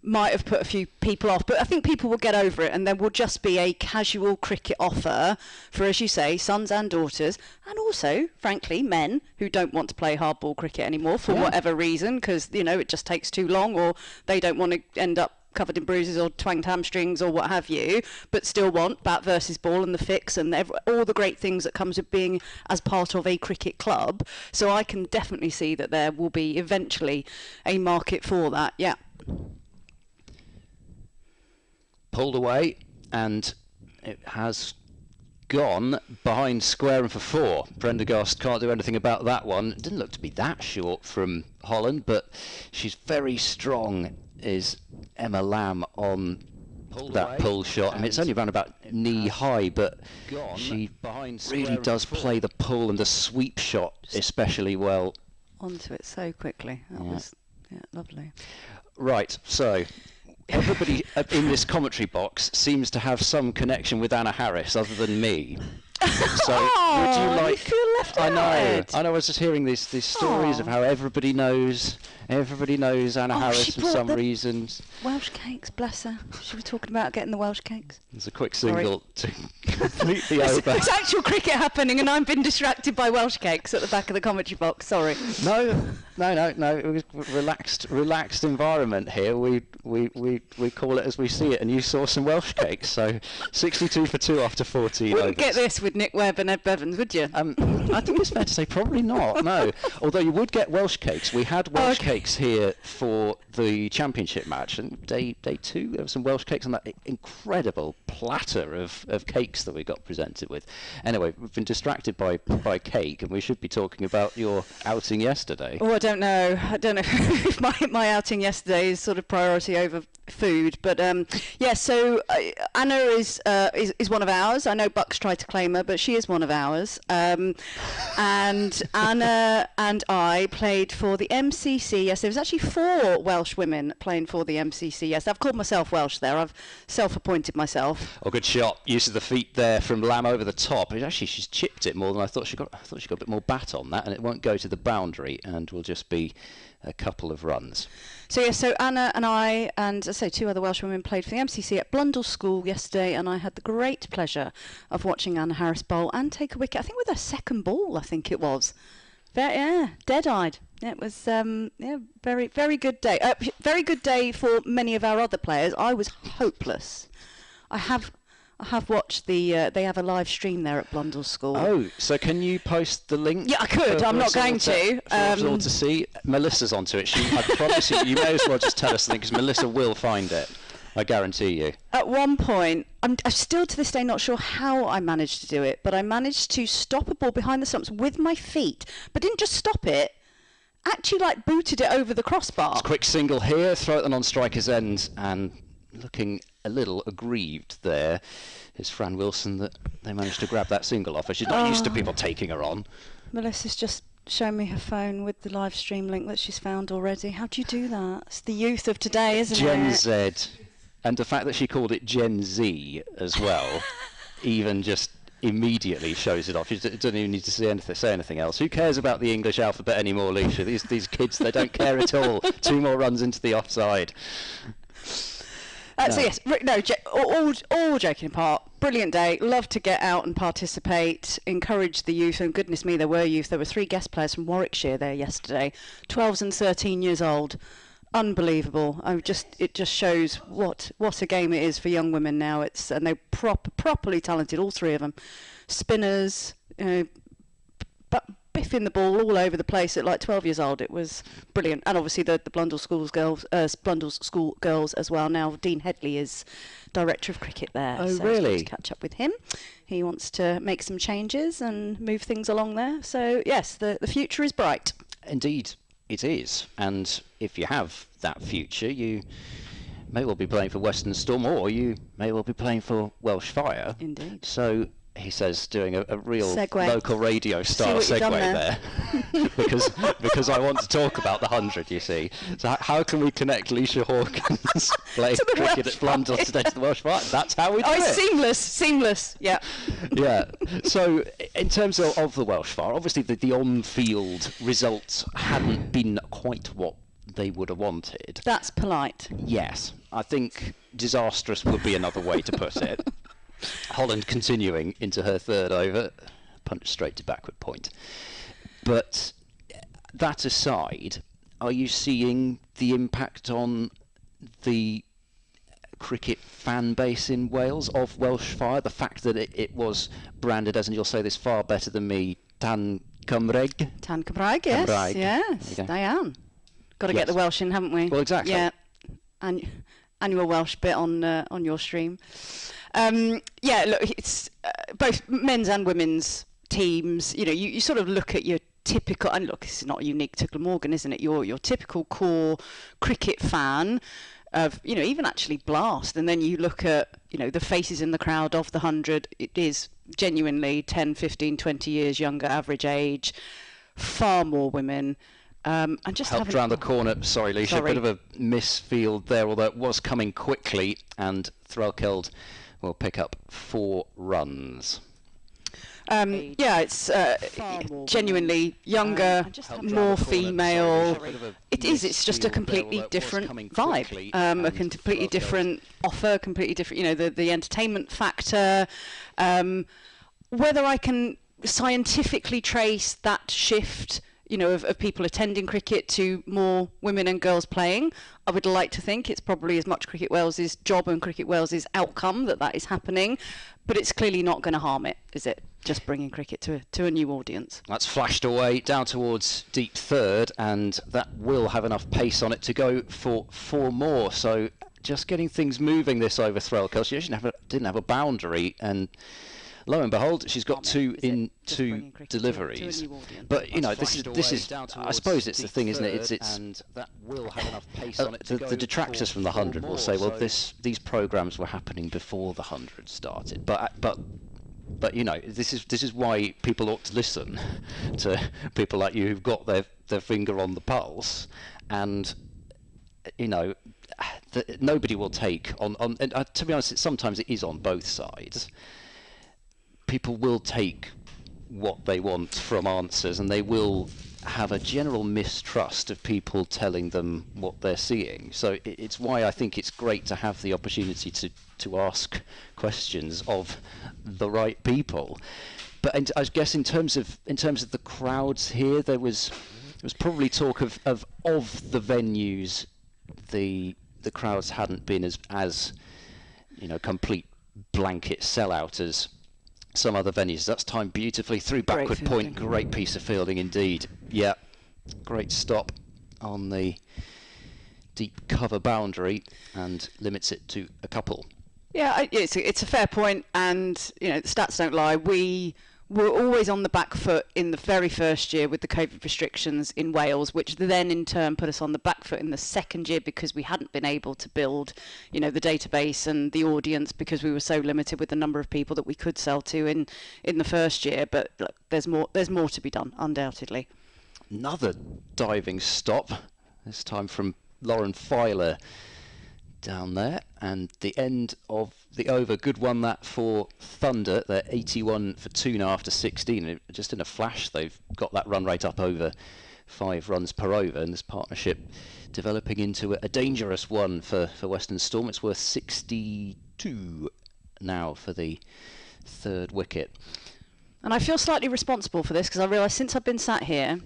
[SPEAKER 4] might have put a few people off, but I think people will get over it, and there will just be a casual cricket offer for, as you say, sons and daughters, and also, frankly, men who don't want to play hardball cricket anymore for whatever reason, because, you know, it just takes too long, or they don't want to end up covered in bruises or twanged hamstrings or what have you, but still want bat versus ball and the fix and all the great things that comes with being as part of a cricket club. So I can definitely see that there will be eventually a market for that. Yeah.
[SPEAKER 1] Pulled away, and it has gone behind square and for 4. Prendergast can't do anything about that one. It didn't look to be that short from Holland, but she's very strong, is Emma Lamb on that pull shot. I mean, it's only around about knee high, but she really does play the pull and the sweep shot especially well.
[SPEAKER 4] Onto it so quickly. That was lovely.
[SPEAKER 1] Right, so everybody in this commentary box seems to have some connection with Anna Harris other than me. So would you like?
[SPEAKER 4] You feel left out.
[SPEAKER 1] I know. I was just hearing these stories of how everybody knows Anna Harris for some reason.
[SPEAKER 4] Welsh cakes, bless her. She was talking about getting the Welsh cakes.
[SPEAKER 1] There's a quick single to completely over.
[SPEAKER 4] There's actual cricket happening, and I've been distracted by Welsh cakes at the back of the commentary box. Sorry.
[SPEAKER 1] No. It was relaxed environment here. We call it as we see it, and you saw some Welsh cakes. So 62 for 2 after 14
[SPEAKER 4] Wouldn't
[SPEAKER 1] overs.
[SPEAKER 4] get this with Nick Webb and Ed Bevans, would you?
[SPEAKER 1] I think it's fair to say probably not, no. Although you would get Welsh cakes. We had Welsh cakes here for the championship match, and day 2 there were some Welsh cakes on that incredible platter of cakes that we got presented with. Anyway, we've been distracted by cake, and we should be talking about your outing yesterday.
[SPEAKER 4] Oh, I don't know if my outing yesterday is sort of priority over food, but so Anna is one of ours. I know Bucks tried to claim her, but she is one of ours. And Anna and I played for the MCC. Yes, there was actually 4 Welsh women playing for the MCC. Yes, I've called myself Welsh there. I've self-appointed myself.
[SPEAKER 1] Oh, good shot. Use of the feet there from Lamb over the top. Actually, she's chipped it more than I thought she got. I thought she got a bit more bat on that, and it won't go to the boundary, and will just be a couple of runs.
[SPEAKER 4] So Anna and I, and as I say, 2 other Welsh women played for the MCC at Blundell School yesterday, and I had the great pleasure of watching Anna Harris bowl and take a wicket, I think with her second ball, I think it was. Dead-eyed. It was very, very good day. Very good day for many of our other players. I was hopeless. I have watched they have a live stream there at Blundell School.
[SPEAKER 1] Oh, so can you post the link?
[SPEAKER 4] Yeah, I could. I'm not going to.
[SPEAKER 1] For us all to see. Melissa's onto it. I promise you may as well just tell us something, because Melissa will find it. I guarantee you.
[SPEAKER 4] At one point, I'm still to this day not sure how I managed to do it, but I managed to stop a ball behind the stumps with my feet, but didn't just stop it, actually booted it over the crossbar.
[SPEAKER 1] It's a quick single here, throw it on striker's end, and looking a little aggrieved there is Fran Wilson that they managed to grab that single off her. She's not used to people taking her on.
[SPEAKER 4] Melissa's just shown me her phone with the live stream link that she's found already. How do you do that? It's the youth of today, isn't
[SPEAKER 1] Gen
[SPEAKER 4] it?
[SPEAKER 1] Z. And the fact that she called it Gen Z as well, even just immediately shows it off. You don't even need to say anything else. Who cares about the English alphabet anymore, Leisha? These kids, they don't care at all. 2 more runs into the offside.
[SPEAKER 4] So yes, all joking apart, brilliant day. Love to get out and participate, encourage the youth, and goodness me, there were youth. There were 3 guest players from Warwickshire there yesterday, 12s and 13 years old. Unbelievable. It just shows what a game it is for young women now. And they're properly talented, all 3 of them. Spinners, biffing the ball all over the place at 12 years old. It was brilliant. And obviously the Blundell School girls as well. Now Dean Headley is director of cricket there.
[SPEAKER 1] Oh,
[SPEAKER 4] so
[SPEAKER 1] really?
[SPEAKER 4] To catch up with him. He wants to make some changes and move things along there. So yes, the future is bright.
[SPEAKER 1] Indeed, it is. And if you have that future, you may well be playing for Western Storm, or you may well be playing for Welsh Fire.
[SPEAKER 4] Indeed.
[SPEAKER 1] So he says, doing a real
[SPEAKER 4] Segue.
[SPEAKER 1] local radio style segue there, because I want to talk about the 100. You see, so how can we connect Leisha Hawkins playing cricket at Blundell today to the Welsh Fire? That's how we do it.
[SPEAKER 4] Seamless. Yeah.
[SPEAKER 1] Yeah. So in terms of the Welsh Fire, obviously the on-field results hadn't been quite what they would have wanted.
[SPEAKER 4] That's polite.
[SPEAKER 1] Yes, I think disastrous would be another way to put it. Holland continuing into her third over, punch straight to backward point. But that aside, are you seeing the impact on the cricket fan base in Wales of Welsh Fire? The fact that it was branded as, and you'll say this far better than me, Tan Cymraeg?
[SPEAKER 4] Tan Cymraeg, yes.
[SPEAKER 1] Cymraeg.
[SPEAKER 4] Yes, Diane. Got to
[SPEAKER 1] Yes.
[SPEAKER 4] get the Welsh in, haven't we?
[SPEAKER 1] Well, exactly.
[SPEAKER 4] Yeah. And annual Welsh bit on your stream. Yeah, look, it's both men's and women's teams. You know, you sort of look at your typical, and look, this is not unique to Glamorgan, isn't it? Your typical core cricket fan of, you know, even actually Blast, and then you look at, you know, the faces in the crowd of the 100. It is genuinely 10, 15, 20 years younger average age, far more women. And just
[SPEAKER 1] helped round the corner. Sorry, Leisha, a bit of a misfield there, although it was coming quickly, and Threlkeld will pick up 4 runs.
[SPEAKER 4] Yeah, it's genuinely younger, more female. It is. It's just a completely different vibe, a completely different offer, completely different. You know, the entertainment factor. Whether I can scientifically trace that shift, you know, of people attending cricket to more women and girls playing, I would like to think it's probably as much Cricket Wales's job and Cricket Wales's outcome that is happening, but it's clearly not going to harm it, is it? Just bringing cricket to a new audience.
[SPEAKER 1] That's flashed away down towards deep third, and that will have enough pace on it to go for 4 more. So just getting things moving this over Threlkeld. She actually didn't have a boundary, and lo and behold, she's got 2 in 2 deliveries. But you know, this is I suppose it's the thing, isn't it? It's and that will have enough pace on it. The detractors from the 100 will say, well, these programs were happening before the 100 started. But you know, this is why people ought to listen to people like you who've got their finger on the pulse, and you know, nobody will take on. And to be honest, sometimes it is on both sides. People will take what they want from answers, and they will have a general mistrust of people telling them what they're seeing. So it's why I think it's great to have the opportunity to ask questions of the right people. But I guess in terms of the crowds here, there was probably talk of the venues, the crowds hadn't been as you know, complete blanket sellout as some other venues. That's timed beautifully through backward point. Great piece of fielding indeed. Yeah, great stop on the deep cover boundary and limits it to a couple.
[SPEAKER 4] Yeah, it's a fair point, and you know, the stats don't lie. We were always on the back foot in the very first year with the COVID restrictions in Wales, which then in turn put us on the back foot in the second year because we hadn't been able to build, you know, the database and the audience because we were so limited with the number of people that we could sell to in the first year. But look, there's more to be done, undoubtedly.
[SPEAKER 1] Another diving stop, this time from Lauren Filer down there, and the end of the over. Good one that for Thunder. They're 81 for 2 now after 16, and just in a flash they've got that run rate up over 5 runs per over, and this partnership developing into a dangerous one for Western Storm. It's worth 62 now for the 3rd wicket.
[SPEAKER 4] And I feel slightly responsible for this because I realise since I've been sat here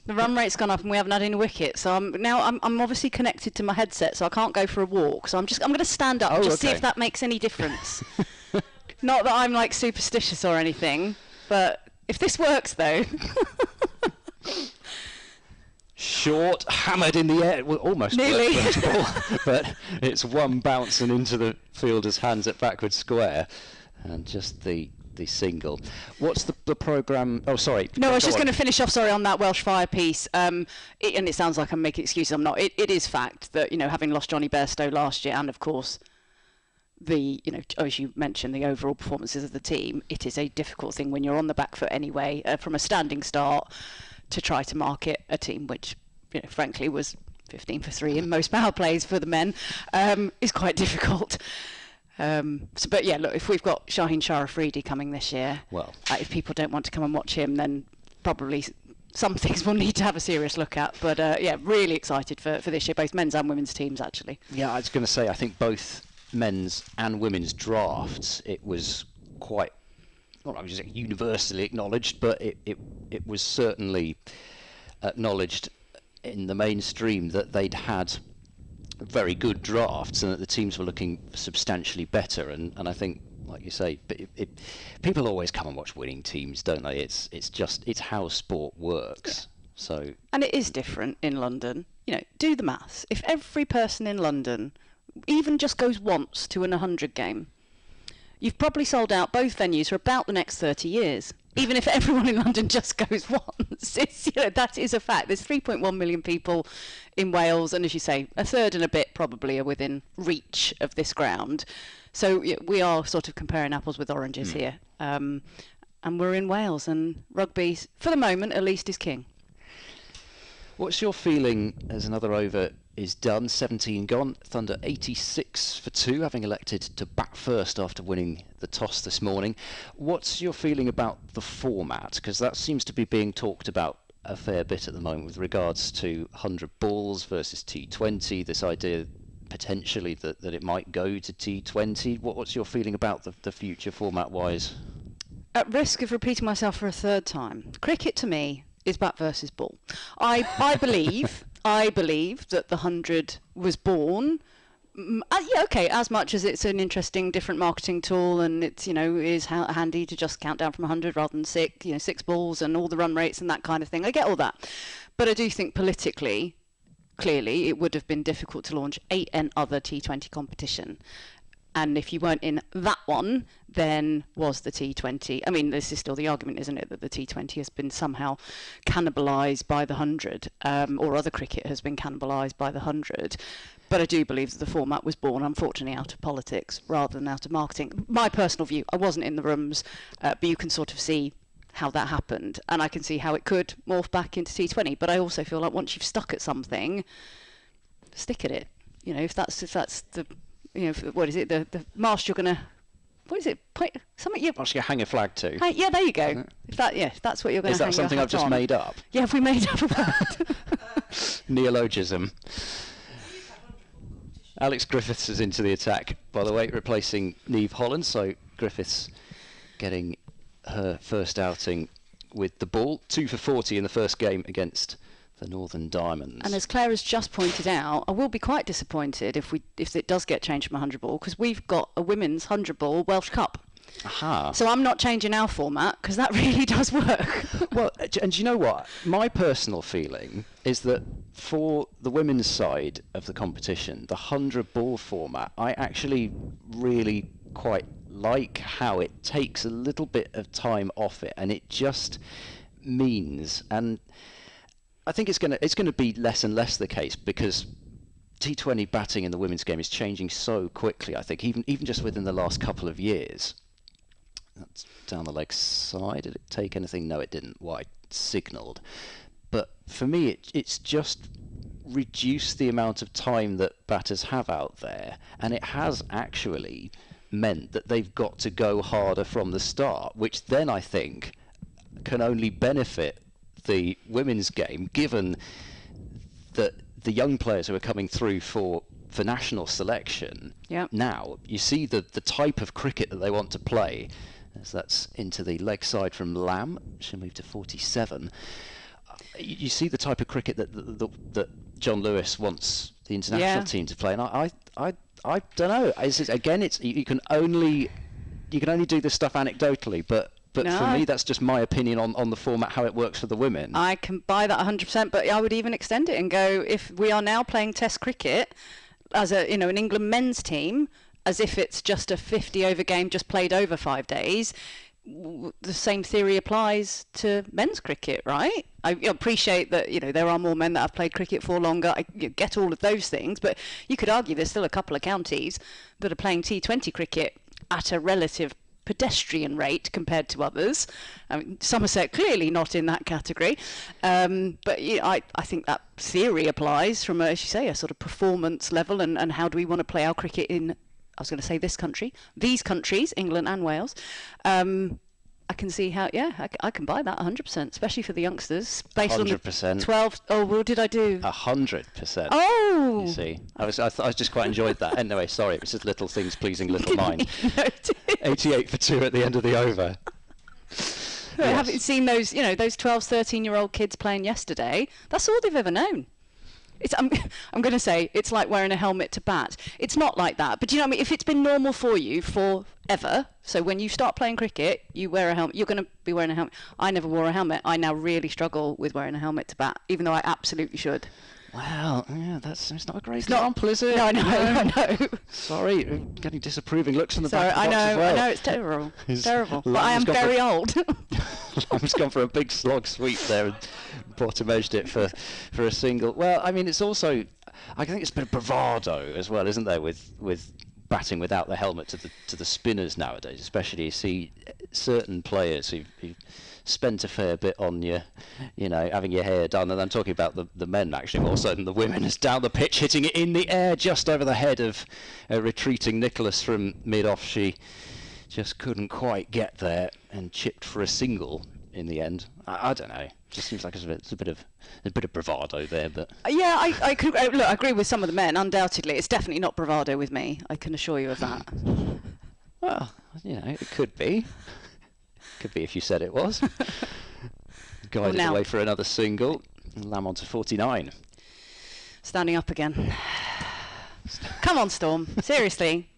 [SPEAKER 4] the run rate's gone up and we haven't had any wickets. So I'm obviously connected to my headset, so I can't go for a walk. So I'm going to stand up and see if that makes any difference. Not that I'm like superstitious or anything, but if this works though.
[SPEAKER 1] Short, hammered in the air. Well, almost
[SPEAKER 4] nearly.
[SPEAKER 1] But it's one bounce and into the fielder's hands at backward square, and just the single. What's the programme? Oh, sorry.
[SPEAKER 4] No, I was just going to finish off, sorry, on that Welsh Fire piece. And it sounds like I'm making excuses. I'm not. It is fact that, you know, having lost Johnny Bairstow last year, and of course, you know, as you mentioned, the overall performances of the team, it is a difficult thing when you're on the back foot anyway, from a standing start, to try to market a team which, you know, frankly was 15 for 3 in most power plays for the men, is quite difficult. But yeah, look, if we've got Shaheen Shah Afridi coming this year, well, if people don't want to come and watch him, then probably some things we'll need to have a serious look at. But yeah, really excited for this year, both men's and women's teams actually.
[SPEAKER 1] Yeah, I was going to say, I think both men's and women's drafts, it was quite, not I would say universally acknowledged, but it was certainly acknowledged in the mainstream that they'd had very good drafts and that the teams were looking substantially better. And I think, like you say, people always come and watch winning teams, don't they? It's how sport works. So,
[SPEAKER 4] and it is different in London. You know, do the maths. If every person in London even just goes once to an 100 game, you've probably sold out both venues for about the next 30 years. Even if everyone in London just goes once, that is a fact. There's 3.1 million people in Wales, and as you say, a third and a bit probably are within reach of this ground. So we are sort of comparing apples with oranges here. And we're in Wales, and rugby, for the moment at least, is king.
[SPEAKER 1] What's your feeling as another over is done, 17 gone, Thunder 86 for 2, having elected to bat first after winning the toss this morning. What's your feeling about the format? Because that seems to be being talked about a fair bit at the moment with regards to 100 balls versus T20, this idea potentially that it might go to T20. What's your feeling about the future format-wise?
[SPEAKER 4] At risk of repeating myself for a third time, cricket to me is bat versus ball. I believe that the 100 was born. As much as it's an interesting, different marketing tool, and it's is handy to just count down from 100 rather than 6 balls and all the run rates and that kind of thing. I get all that, but I do think politically, clearly, it would have been difficult to launch an other T20 competition. And if you weren't in that one, then was the T20. I mean, this is still the argument, isn't it, that the T20 has been somehow cannibalised by the 100, or other cricket has been cannibalised by the 100. But I do believe that the format was born, unfortunately, out of politics rather than out of marketing. My personal view, I wasn't in the rooms, but you can sort of see how that happened. And I can see how it could morph back into T20. But I also feel like once you've stuck at something, stick at it. If that's the... what is it? The mast you're gonna. What is it? Something you.
[SPEAKER 1] Actually, hang a flag to.
[SPEAKER 4] Yeah, there you go. If that's what you're going to.
[SPEAKER 1] Is that something I've just made up?
[SPEAKER 4] Yeah, have we made up a word?
[SPEAKER 1] Neologism. Alex Griffiths is into the attack, by the way, replacing Niamh Holland. So Griffiths getting her first outing with the ball. 2 for 40 in the first game against the Northern Diamonds.
[SPEAKER 4] And as Claire has just pointed out, I will be quite disappointed if it does get changed from 100 ball, because we've got a women's 100 ball Welsh Cup.
[SPEAKER 1] Aha.
[SPEAKER 4] So I'm not changing our format, because that really does work.
[SPEAKER 1] Well, and do you know what? My personal feeling is that for the women's side of the competition, the 100 ball format, I actually really quite like how it takes a little bit of time off it, and it just means, and I think it's going to be less and less the case, because T20 batting in the women's game is changing so quickly. I think even just within the last couple of years. That's down the leg side. Did it take anything? No, it didn't. Wide signalled. But for me, it's just reduced the amount of time that batters have out there, and it has actually meant that they've got to go harder from the start, which then I think can only benefit the women's game, given that the young players who are coming through for national selection.
[SPEAKER 4] Yep.
[SPEAKER 1] Now you see the type of cricket that they want to play, as that's into the leg side from Lamb. She'll move to 47. You see the type of cricket that John Lewis wants the international team to play, and I don't know. You can only do this stuff anecdotally, but no, for me, that's just my opinion on the format, how it works for the women.
[SPEAKER 4] I can buy that 100%, but I would even extend it and go, if we are now playing Test cricket as an England men's team, as if it's just a 50-over game just played over 5 days, the same theory applies to men's cricket, right? I appreciate that there are more men that have played cricket for longer. I get all of those things, but you could argue there's still a couple of counties that are playing T20 cricket at a relative pedestrian rate compared to others. I mean, Somerset clearly not in that category, but I think that theory applies from as you say, a sort of performance level, and how do we want to play our cricket in, I was going to say these countries, England and Wales. I can see how, I can buy that 100%, especially for the youngsters. Based
[SPEAKER 1] 100%.
[SPEAKER 4] on the 12. Oh, what did I do?
[SPEAKER 1] 100%.
[SPEAKER 4] Oh!
[SPEAKER 1] You see, I just quite enjoyed that. Anyway, sorry, it was just little things pleasing little mind. 88 for 2 at the end of the over.
[SPEAKER 4] Yes. Haven't seen those, those 12, 13-year-old kids playing yesterday? That's all they've ever known. I'm going to say it's like wearing a helmet to bat. It's not like that. But do you know what I mean? If it's been normal for you forever, so when you start playing cricket, you wear a helmet. You're going to be wearing a helmet. I never wore a helmet. I now really struggle with wearing a helmet to bat, even though I absolutely should.
[SPEAKER 1] Well, yeah, it's not a great example, is it?
[SPEAKER 4] No, I know.
[SPEAKER 1] Sorry, getting disapproving looks from the
[SPEAKER 4] Sorry,
[SPEAKER 1] back of the box as well.
[SPEAKER 4] I know, it's terrible. Terrible. But I am very old.
[SPEAKER 1] Lamb's gone for a big slog sweep there and bottom edged it for a single. Well, I mean, it's also, I think it's a bit of bravado as well, isn't there, with batting without the helmet to the spinners nowadays. Especially you see certain players who spent a fair bit on having your hair done, and I'm talking about the men actually more so than the women, is down the pitch hitting it in the air just over the head of a retreating Nicholas from mid-off. She just couldn't quite get there and chipped for a single in the end. I don't know. It just seems like it's a bit of bravado there, but
[SPEAKER 4] yeah, I could look. I agree with some of the men. Undoubtedly, it's definitely not bravado with me. I can assure you of that.
[SPEAKER 1] Well, it could be. Could be if you said it was. Guided away for another single. Lamb on to 49.
[SPEAKER 4] Standing up again. Come on, Storm. Seriously.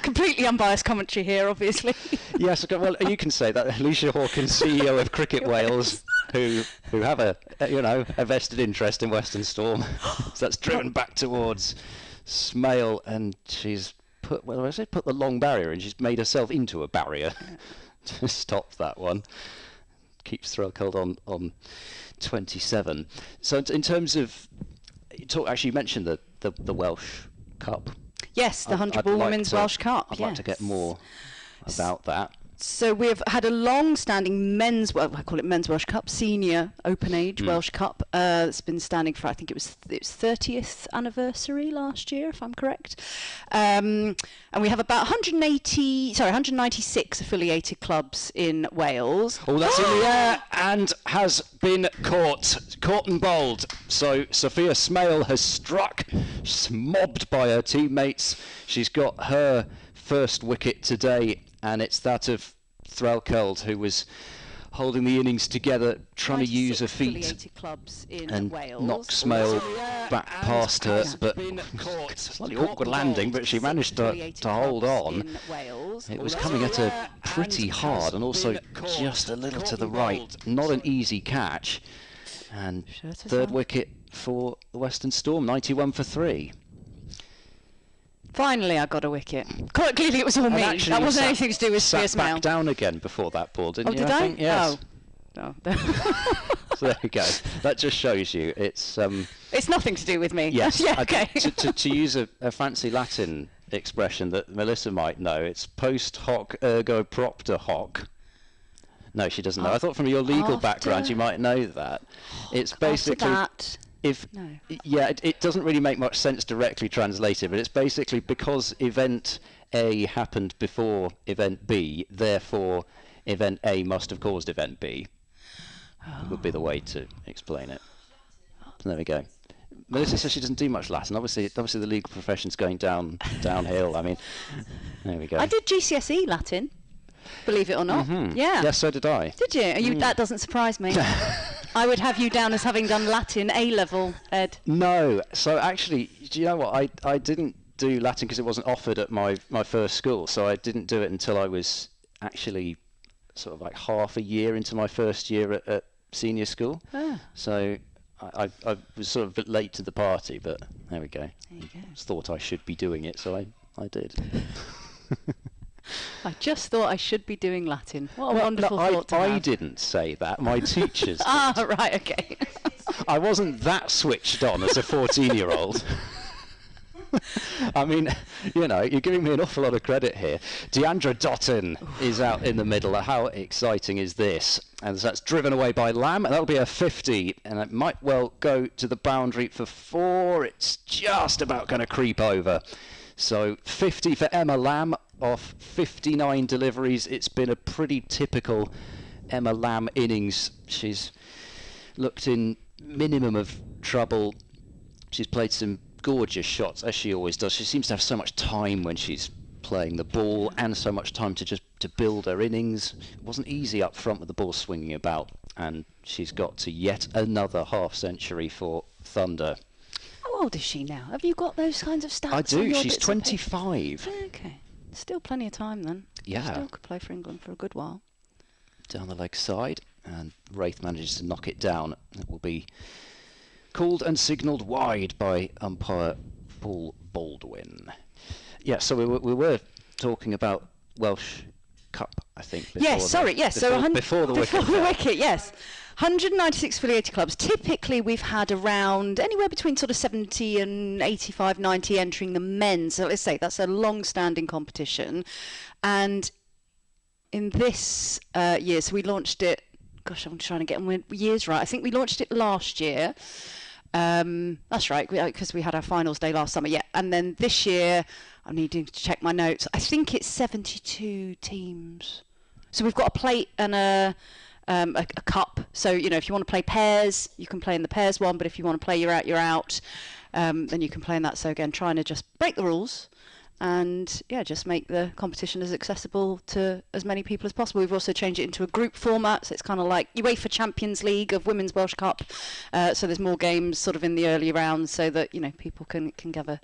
[SPEAKER 4] Completely unbiased commentary here, obviously. Yes,
[SPEAKER 1] well, you can say that. Alicia Hawkins, CEO of Cricket Wales, who have a vested interest in Western Storm. So that's driven back towards Smale, and she's put the long barrier, and she's made herself into a barrier to stop that one. Keeps Threlkeld on 27. So in terms of actually you mentioned the Welsh Cup.
[SPEAKER 4] Yes, the 100 Ball Women's Welsh Cup.
[SPEAKER 1] I'd like to get more about that.
[SPEAKER 4] So we've had a long-standing men's Welsh Cup, senior open age Welsh Cup. It's been standing for, I think it was its 30th anniversary last year, if I'm correct. And we have about 196 affiliated clubs in Wales.
[SPEAKER 1] Oh, that's in the air and has been caught and bowled. So Sophia Smale has struck, she's mobbed by her teammates. She's got her first wicket today, and it's that of Threlkeld, who was holding the innings together, trying to use her feet and knock Smale back past her, but slightly awkward landing, but she managed to hold on. It was coming at her pretty hard and also just a little to the right. Not an easy catch. And third wicket for the Western Storm, 91 for 3.
[SPEAKER 4] Finally, I got a wicket. Clearly, it was all me. That wasn't anything to do with Sophia Smale.
[SPEAKER 1] Back down again before that ball, didn't you?
[SPEAKER 4] Did I?
[SPEAKER 1] Think? Yes.
[SPEAKER 4] Oh.
[SPEAKER 1] So there we go. That just shows you it's
[SPEAKER 4] nothing to do with me.
[SPEAKER 1] Yes.
[SPEAKER 4] Yeah, okay.
[SPEAKER 1] To use a fancy Latin expression that Melissa might know, it's post hoc ergo propter hoc. No, she doesn't know. I thought from your legal background you might know that. It's basically it doesn't really make much sense directly translated, but it's basically because event A happened before event B, therefore event A must have caused event B. Would be the way to explain it. So there we go. Melissa says she doesn't do much Latin. Obviously the legal profession's going downhill. I mean, there we go.
[SPEAKER 4] I did GCSE Latin, believe it or not.
[SPEAKER 1] Mm-hmm.
[SPEAKER 4] Yeah.
[SPEAKER 1] Yes, so did I.
[SPEAKER 4] Did you? That doesn't surprise me. I would have you down as having done Latin A-level, Ed.
[SPEAKER 1] No. So actually, do you know what? I didn't do Latin because it wasn't offered at my first school. So I didn't do it until I was actually sort of like half a year into my first year at senior school. So I was sort of a bit late to the party, but there we go.
[SPEAKER 4] There you go.
[SPEAKER 1] I just thought I should be doing it, so I did.
[SPEAKER 4] I just thought I should be doing Latin. What a wonderful thought to have.
[SPEAKER 1] I didn't say that. My teachers did.
[SPEAKER 4] Right, okay.
[SPEAKER 1] I wasn't that switched on as a 14-year-old. I mean, you're giving me an awful lot of credit here. Deandra Dottin is out in the middle. How exciting is this? And that's driven away by Lamb, and that'll be a 50, and it might well go to the boundary for 4. It's just about going to creep over. So 50 for Emma Lamb, off 59 deliveries. It's been a pretty typical Emma Lamb innings. She's looked in minimum of trouble. She's played some gorgeous shots, as she always does. She seems to have so much time when she's playing the ball, and so much time to build her innings. It wasn't easy up front with the ball swinging about, and she's got to yet another half century for Thunder.
[SPEAKER 4] How old is she now? Have you got those kinds of stats?
[SPEAKER 1] I do.
[SPEAKER 4] On your
[SPEAKER 1] She's
[SPEAKER 4] bits of paper?
[SPEAKER 1] 25.
[SPEAKER 4] Okay. Still plenty of time then.
[SPEAKER 1] Yeah.
[SPEAKER 4] Still could play for England for a good while.
[SPEAKER 1] Down the leg side, and Wraith manages to knock it down. It will be called and signalled wide by umpire Paul Baldwin. Yeah, so we were talking about Welsh Cup, I think.
[SPEAKER 4] Before the
[SPEAKER 1] wicket.
[SPEAKER 4] Yes. 196 affiliated clubs. Typically, we've had around anywhere between sort of 70 and 85, 90 entering the men's. So let's say that's a long-standing competition. And in this year, so we launched it, gosh, I'm trying to get my years right. I think we launched it last year. That's right, because we had our finals day last summer. Yeah, and then this year, I'm needing to check my notes. I think it's 72 teams. So we've got a plate and a cup. So, you know, if you want to play pairs, you can play in the pairs one. But if you want to play you're out, then you can play in that. So again, trying to just break the rules and just make the competition as accessible to as many people as possible. We've also changed it into a group format, so it's kind of like UEFA Champions League of Women's Welsh Cup. So there's more games sort of in the early rounds, so that people can give a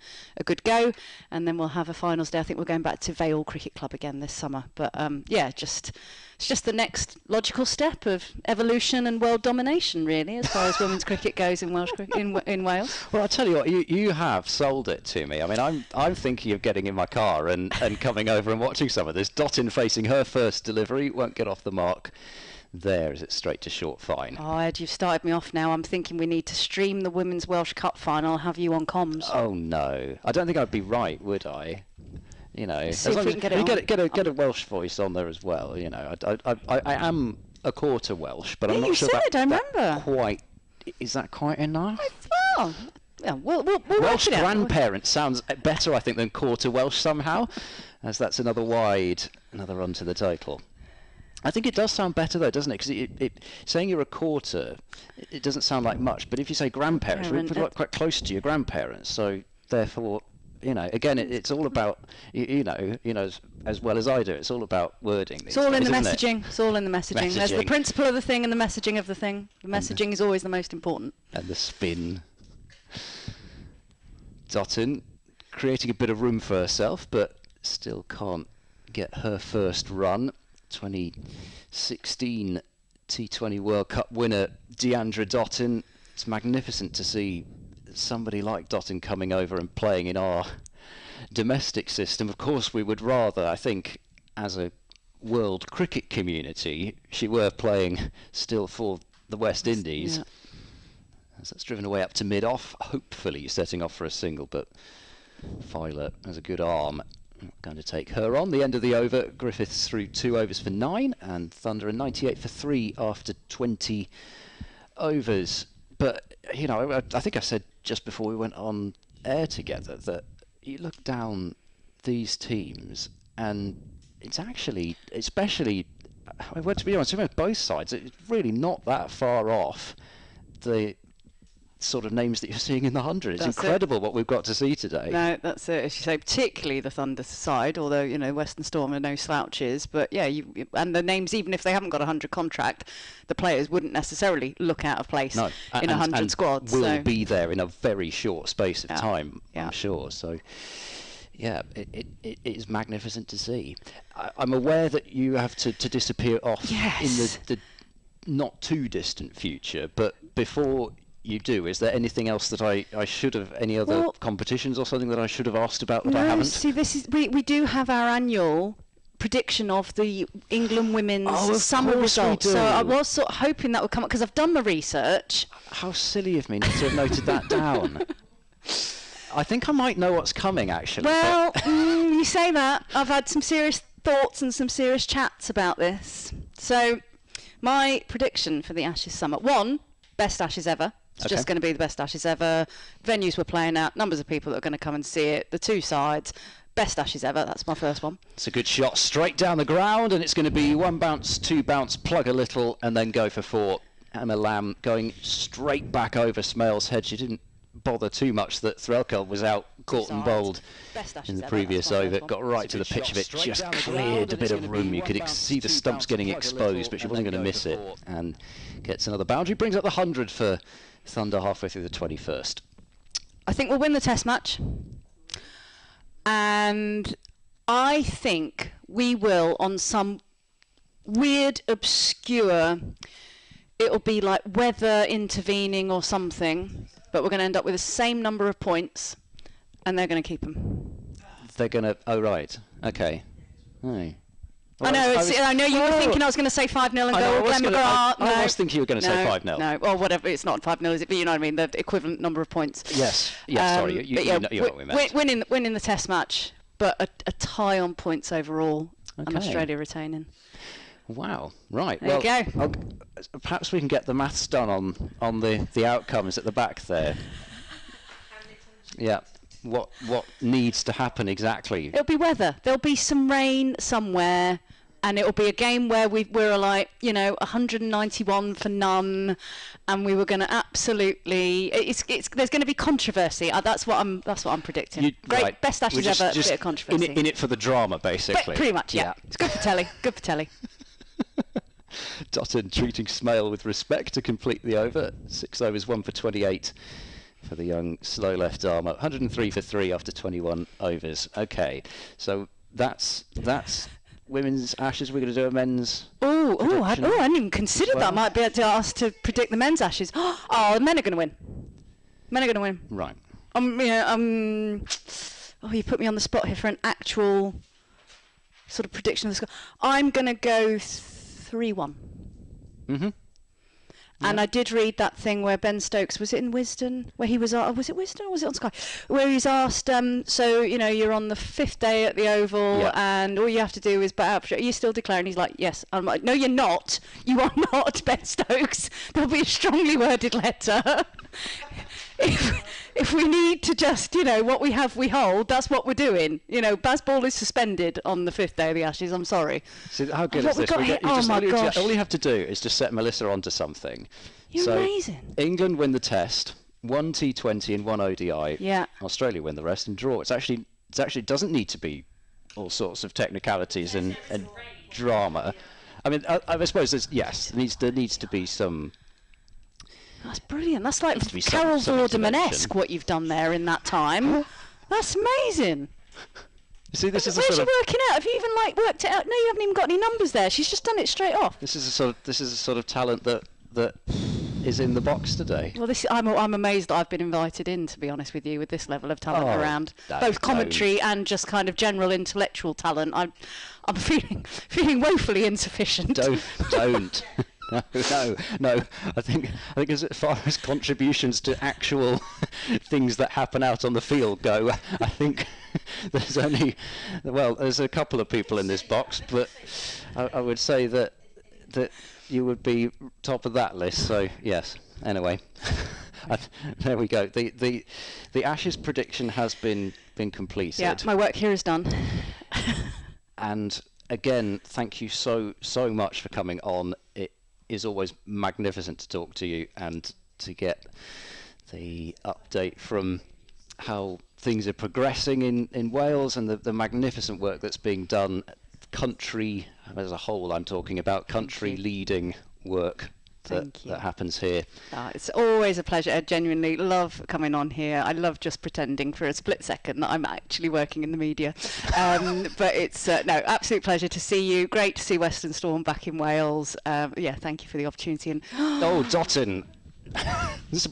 [SPEAKER 4] good go, and then we'll have a finals day. I think we're going back to Vale Cricket Club again this summer, but it's just the next logical step of evolution and world domination, really, as far as women's cricket goes in Welsh in Wales.
[SPEAKER 1] Well, I'll tell you what, you have sold it to me. I mean, I'm thinking of getting in my car and coming over and watching some of this. Dottin facing her first delivery, won't get off the mark. There, is it straight to short fine?
[SPEAKER 4] Oh, Ed, you've started me off now. I'm thinking we need to stream the Women's Welsh Cup final. I'll have you on comms.
[SPEAKER 1] Oh, no. I don't think I'd be right, would I? You know,
[SPEAKER 4] see if we can
[SPEAKER 1] get a Welsh voice on there as well. You know, I am a quarter Welsh, but I'm not sure
[SPEAKER 4] I remember.
[SPEAKER 1] Is that quite enough?
[SPEAKER 4] Well, yeah, we'll
[SPEAKER 1] Welsh
[SPEAKER 4] work it out.
[SPEAKER 1] grandparents sounds better, I think, than quarter Welsh somehow, as that's another run to the title. I think it does sound better though, doesn't it? Because saying you're a quarter, it doesn't sound like much. But if you say grandparents, we're quite close to your grandparents. So therefore, you know, again, it's all about you know, as well as I do. It's all about wording.
[SPEAKER 4] It's all in the messaging. It's all in the messaging. There's the principle of the thing and the messaging of the thing. The messaging is always the most important.
[SPEAKER 1] And the spin. Dottin creating a bit of room for herself, but still can't get her first run. 2016 T20 World Cup winner Deandra Dottin. It's magnificent to see somebody like Dottin coming over and playing in our domestic system. Of course, we would rather, I think, as a world cricket community, she were playing still for the West Indies.
[SPEAKER 4] Yeah.
[SPEAKER 1] As that's driven away up to mid-off, hopefully setting off for a single, but Filer has a good arm. Going to take her on. The end of the over, Griffiths through 2 overs for 9, and Thunder in 98 for 3 after 20 overs. But, you know, I think I said just before we went on air together that you look down these teams and it's actually, especially, well, to be honest, both sides, it's really not that far off the sort of names that you're seeing in the 100. It's incredible what we've got to see today.
[SPEAKER 4] No, that's it. As you say, particularly the Thunder side, although, you know, Western Storm are no slouches. But, yeah, and the names, even if they haven't got a 100 contract, the players wouldn't necessarily look out of place in a 100 squad.
[SPEAKER 1] Will be there in a very short space of time, I'm sure. So, yeah, it is magnificent to see. I'm aware that you have to disappear off in the not too distant future, but before you do, is there anything else that I should have, any other competitions or something that I should have asked about that I haven't?
[SPEAKER 4] See, we do have our annual prediction of the England women's summer results. So I was sort of hoping that would come up because I've done my research.
[SPEAKER 1] How silly of me not to have noted that down. I think I might know what's coming, actually.
[SPEAKER 4] Well, you say that. I've had some serious thoughts and some serious chats about this. So my prediction for the Ashes summer: 1, best Ashes ever. It's just going to be the best Ashes ever. Venues we're playing at, numbers of people that are going to come and see it, the two sides, Best Ashes ever. That's my first one.
[SPEAKER 1] It's a good shot straight down the ground, and it's going to be 1 bounce, 2 bounce, plug a little, and then go for 4. Emma Lamb going straight back over Smale's head. She didn't bother too much that Threlkel was out, caught and bowled in the previous over. Got right to the pitch of it, just cleared a bit of room. You could see the stumps getting exposed, but she wasn't going to miss it, and gets another boundary. Brings up the 100 for Thunder halfway through the 21st.
[SPEAKER 4] I think we'll win the Test match. And I think we will, on some weird, obscure, it'll be like weather intervening or something, but we're going to end up with the same number of points, and they're going to keep them.
[SPEAKER 1] They're going to... Oh, right. Okay. Hey. Well,
[SPEAKER 4] I know you were thinking I was going to say 5-0 and go, Glenn McGrath.
[SPEAKER 1] I was thinking you were going to say 5-0.
[SPEAKER 4] No, or whatever. It's not 5-0, is it? But you know what I mean, the equivalent number of points.
[SPEAKER 1] Yes. Sorry, you know what we meant.
[SPEAKER 4] Winning the Test match, but a tie on points overall, and Australia retaining.
[SPEAKER 1] Wow. Right.
[SPEAKER 4] There you go.
[SPEAKER 1] Perhaps we can get the maths done on the outcomes at the back there. Yeah. What needs to happen exactly?
[SPEAKER 4] It'll be weather. There'll be some rain somewhere, and it'll be a game where we're like, 191 for none, and we were going to absolutely. There's going to be controversy. That's what I'm predicting. Great, best Ashes ever. A bit of controversy.
[SPEAKER 1] In it for the drama, basically.
[SPEAKER 4] Pretty much, yeah. It's good for telly. Good for telly.
[SPEAKER 1] Dotton treating Smale with respect to complete the over. 6 overs, 1 for 28. For the young slow left armer, 103 for 3 after 21 overs. Okay, so that's women's Ashes. We're going to do a men's.
[SPEAKER 4] I didn't even consider that. I might be able to ask to predict the men's Ashes. The men are going to win. Men are going to win.
[SPEAKER 1] Right.
[SPEAKER 4] You put me on the spot here for an actual sort of prediction of the score. I'm going to go 3-1. Mm-hmm. And I did read that thing where Ben Stokes, was it in Wisden, where he was, was it Wisden or was it on Sky? Where he was asked, you're on the 5th day at the Oval and all you have to do is bat out. Are you still declaring? He's like, yes. I'm like, no, you're not. You are not, Ben Stokes. There'll be a strongly worded letter. If we need to just, what we have, we hold, that's what we're doing. Bazball is suspended on the 5th day of the Ashes. I'm sorry.
[SPEAKER 1] See, how good is this? All you have to do is just set Melissa onto something.
[SPEAKER 4] You're amazing.
[SPEAKER 1] England win the Test, 1 T20 and 1 ODI.
[SPEAKER 4] Yeah.
[SPEAKER 1] Australia win the rest and draw. It actually doesn't need to be all sorts of technicalities and drama. I mean, I suppose there needs to be some.
[SPEAKER 4] That's brilliant. That's like Carol Vorderman-esque what you've done there in that time. That's amazing.
[SPEAKER 1] You see, this is
[SPEAKER 4] Where's she working out? Have you even worked it out? No, you haven't even got any numbers there. She's just done it straight off.
[SPEAKER 1] This is a sort of talent that is in the box today.
[SPEAKER 4] Well, I'm amazed that I've been invited in, to be honest with you, with this level of talent around, both commentary and just kind of general intellectual talent. I'm feeling woefully insufficient.
[SPEAKER 1] Don't. No. I think as far as contributions to actual things that happen out on the field go, I think there's a couple of people in this box, but I would say that you would be top of that list. So yes. Anyway, there we go. The Ashes prediction has been completed.
[SPEAKER 4] Yeah, my work here is done.
[SPEAKER 1] And again, thank you so much for coming on. It is always magnificent to talk to you and to get the update from how things are progressing in Wales and the magnificent work that's being done. Country as a whole, I'm talking about country leading work that happens here.
[SPEAKER 4] It's always a pleasure. I genuinely love coming on here. I love just pretending for a split second that I'm actually working in the media. But it's absolute pleasure to see you. Great to see Western Storm back in Wales. Thank you for the opportunity. And
[SPEAKER 1] Dotton, this is a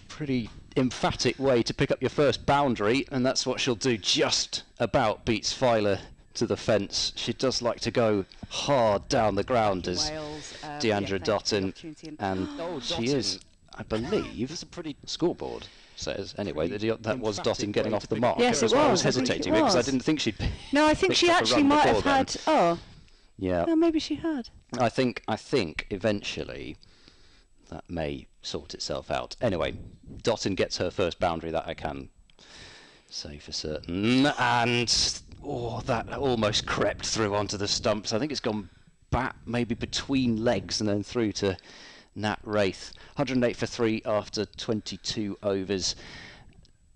[SPEAKER 1] pretty emphatic way to pick up your first boundary, and that's what she'll do. Just about beats Filer to the fence. She does like to go hard down the ground as Deandra Dotton, and she is, I believe, it's a pretty scoreboard says anyway that was Dotton getting off the mark.
[SPEAKER 4] Yes, it was.
[SPEAKER 1] I was hesitating because I didn't think she'd.
[SPEAKER 4] No, I think she actually might have had. Oh,
[SPEAKER 1] yeah.
[SPEAKER 4] No, maybe she had.
[SPEAKER 1] I think eventually that may sort itself out. Anyway, Dotton gets her first boundary, that I can Say for certain. And that almost crept through onto the stumps. I think it's gone back maybe between legs and then through to Nat Wraith. 108 for 3 after 22 overs.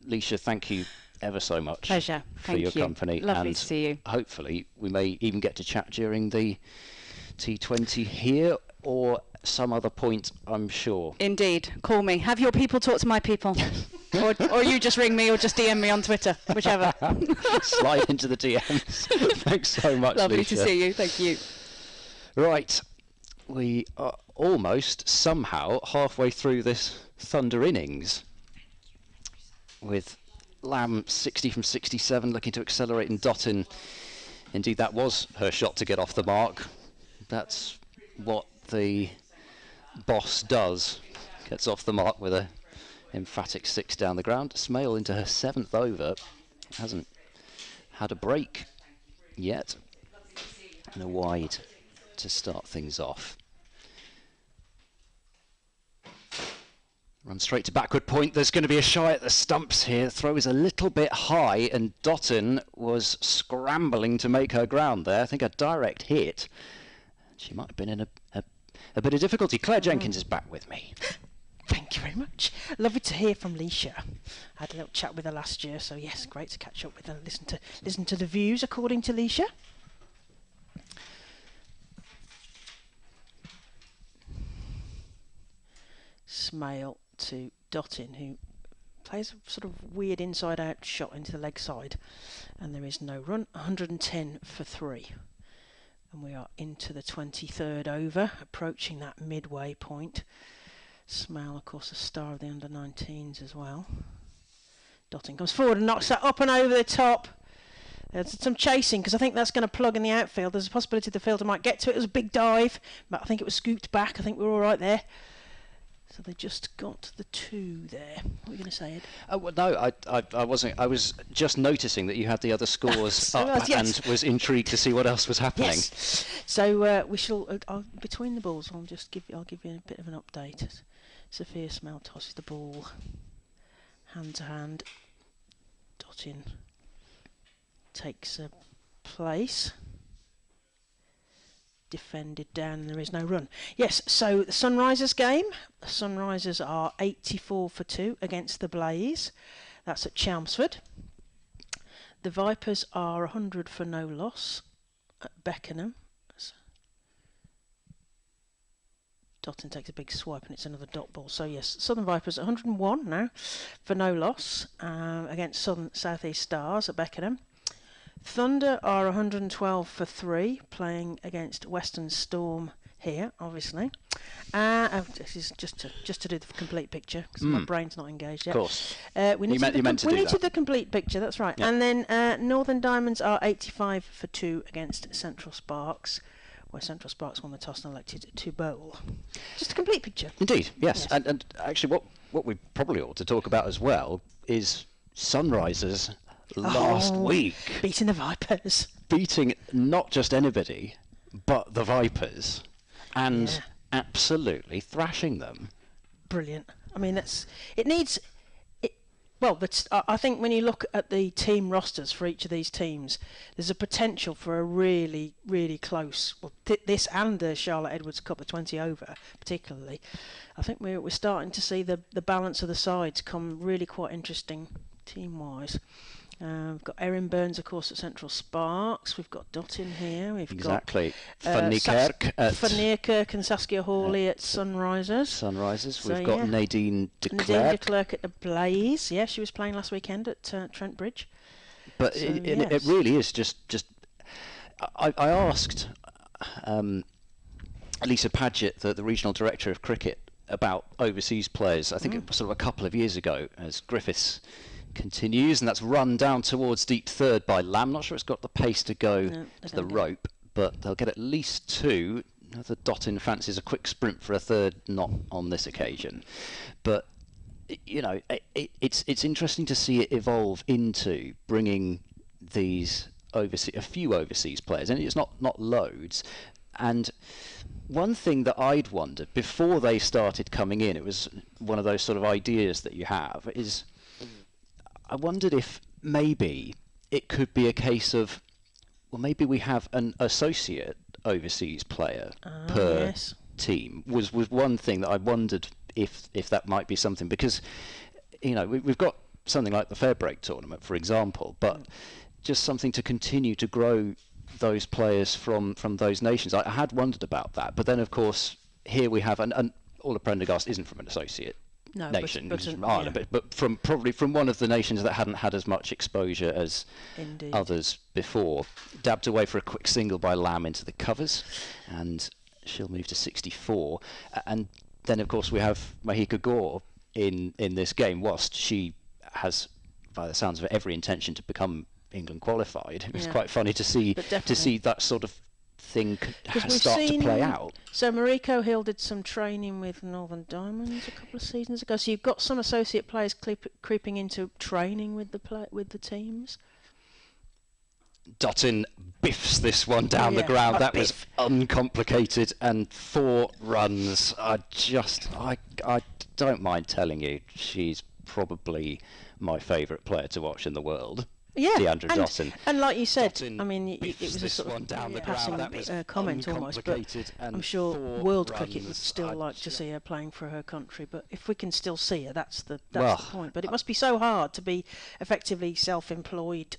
[SPEAKER 1] Leisha, thank you ever so much.
[SPEAKER 4] Pleasure.
[SPEAKER 1] for your company.
[SPEAKER 4] Lovely
[SPEAKER 1] and
[SPEAKER 4] to see you.
[SPEAKER 1] hopefully we may even get to chat during the T20 here or some other point, I'm sure.
[SPEAKER 4] Indeed. Call me. Have your people talk to my people. or you just ring me or just DM me on Twitter, whichever.
[SPEAKER 1] Slide into the DMs. Thanks so much,
[SPEAKER 4] Lovely
[SPEAKER 1] Leisha.
[SPEAKER 4] to see you. Thank you.
[SPEAKER 1] Right. We are almost somehow halfway through this Thunder innings with Lamb 60 from 67 looking to accelerate, and Dottin, indeed that was her shot to get off the mark. That's what the boss does, gets off the mark with a emphatic 6 down the ground. Smale into her 7th over, hasn't had a break yet, and a wide to start things off. Run straight to backward point. There's going to be a shy at the stumps here. Throw is a little bit high, and Dottin was scrambling to make her ground there. I think a direct hit. She might have been in a bit of difficulty. Claire Jenkins is back with me.
[SPEAKER 3] Thank you very much. Lovely to hear from Leisha. I had a little chat with her last year, so yes, great to catch up with her. Listen to the views according to Leisha. Smale to Dottin, who plays a sort of weird inside-out shot into the leg side, and there is no run. 110 for 3, and we are into the 23rd over, approaching that midway point. Smale, of course, a star of the under-19s as well. Dottin comes forward and knocks that up and over the top. There's some chasing, because I think that's going to plug in the outfield. There's a possibility the fielder might get to it. It was a big dive, but I think it was scooped back. I think we were all right there. So they just got the 2 there. What were you going to say, Ed?
[SPEAKER 1] Well, no, I wasn't. I was just noticing that you had the other scores up
[SPEAKER 3] yes.
[SPEAKER 1] and was intrigued to see what else was happening.
[SPEAKER 3] Yes. So we shall between the balls. I'll give you a bit of an update. Sophia Smale tosses the ball hand to hand. Dottin takes a place. Defended down, and there is no run. Yes, so the Sunrisers game. The Sunrisers are 84 for 2 against the Blaze. That's at Chelmsford. The Vipers are 100 for no loss at Beckenham. Dottin takes a big swipe, and it's another dot ball. So yes, Southern Vipers 101 now for no loss against South East Stars at Beckenham. Thunder are 112 for 3, playing against Western Storm here, obviously. This is just to do the complete picture, because my brain's not engaged yet.
[SPEAKER 1] Of course.
[SPEAKER 3] We need the complete picture, that's right.
[SPEAKER 1] Yep.
[SPEAKER 3] And then Northern Diamonds are 85 for 2 against Central Sparks, where Central Sparks won the toss and elected to bowl. Just a complete picture.
[SPEAKER 1] Indeed, yes. And actually what we probably ought to talk about as well is Sunrisers last week.
[SPEAKER 3] Beating the Vipers.
[SPEAKER 1] Beating not just anybody, but the Vipers. And absolutely thrashing them.
[SPEAKER 3] Brilliant. I mean, but I think when you look at the team rosters for each of these teams, there's a potential for a really, really close. Well, this and the Charlotte Edwards Cup, the 20 over, particularly. I think we're starting to see the balance of the sides come really quite interesting team-wise. We've got Erin Burns, of course, at Central Sparks. We've got Dottin here. We've got
[SPEAKER 1] Van
[SPEAKER 3] Nierkerk and Saskia Hawley at Sunrisers.
[SPEAKER 1] We've got Nadine de Klerk.
[SPEAKER 3] Nadine de Klerk at the Blaze. Yeah, she was playing last weekend at Trent Bridge.
[SPEAKER 1] But it really is just. I asked Lisa Padgett, the regional director of cricket, about overseas players. I think it was sort of a couple of years ago, as Griffiths continues, and that's run down towards deep third by Lamb. Not sure it's got the pace to go to the rope, but they'll get at least 2. The Dottin fancies a quick sprint for a third, not on this occasion. But you know, it's interesting to see it evolve into bringing these a few overseas players, and it's not loads. And one thing that I'd wondered before they started coming in, it was one of those sort of ideas that you have, is I wondered if maybe it could be a case of, well, maybe we have an associate overseas player per team. Was one thing that I wondered if that might be something, because we've got something like the Fair Break tournament, for example, but just something to continue to grow those players from those nations. I had wondered about that, but then of course here we have and all of Prendergast isn't from an associate nation,
[SPEAKER 3] but
[SPEAKER 1] from Ireland, but probably from one of the nations that hadn't had as much exposure as others before. Dabbed away for a quick single by Lamb into the covers, and she'll move to 64. And then of course we have Mahika Gore in this game. Whilst she has, by the sounds of it, every intention to become England qualified, it was quite funny to see that sort of thing start to play out.
[SPEAKER 3] So Mariko Hill did some training with Northern Diamonds a couple of seasons ago. So you've got some associate players creeping into training with the teams.
[SPEAKER 1] Dottin biffs this one down the ground. That was uncomplicated, and 4 runs. I don't mind telling you, she's probably my favourite player to watch in the world.
[SPEAKER 3] Yeah,
[SPEAKER 1] Deandra Dottin.
[SPEAKER 3] And like you said,
[SPEAKER 1] Dottin,
[SPEAKER 3] I mean, it was a sort of passing comment almost, but I'm sure world cricket would still like to see her playing for her country. But if we can still see her, that's the point. But it must be so hard to be effectively self-employed,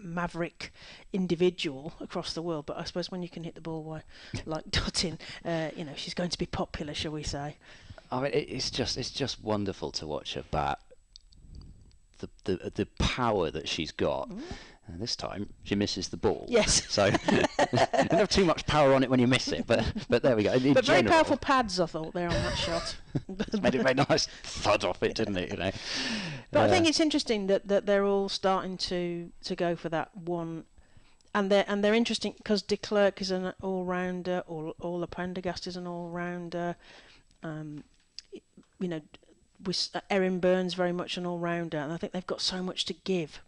[SPEAKER 3] maverick individual across the world. But I suppose when you can hit the ball like Dottin, she's going to be popular, shall we say?
[SPEAKER 1] I mean, it's just wonderful to watch her bat. The power that she's got. And this time she misses the ball.
[SPEAKER 3] Yes.
[SPEAKER 1] So you don't have too much power on it when you miss it, but there we go.
[SPEAKER 3] But very powerful pads, I thought, there on that shot.
[SPEAKER 1] Made a very nice thud off it, didn't it?
[SPEAKER 3] But I think it's interesting that they're all starting to go for that one, and they're interesting because De Klerk is an all-rounder, Orla Prendergast is an all-rounder. With Erin Burns very much an all-rounder, and I think they've got so much to give.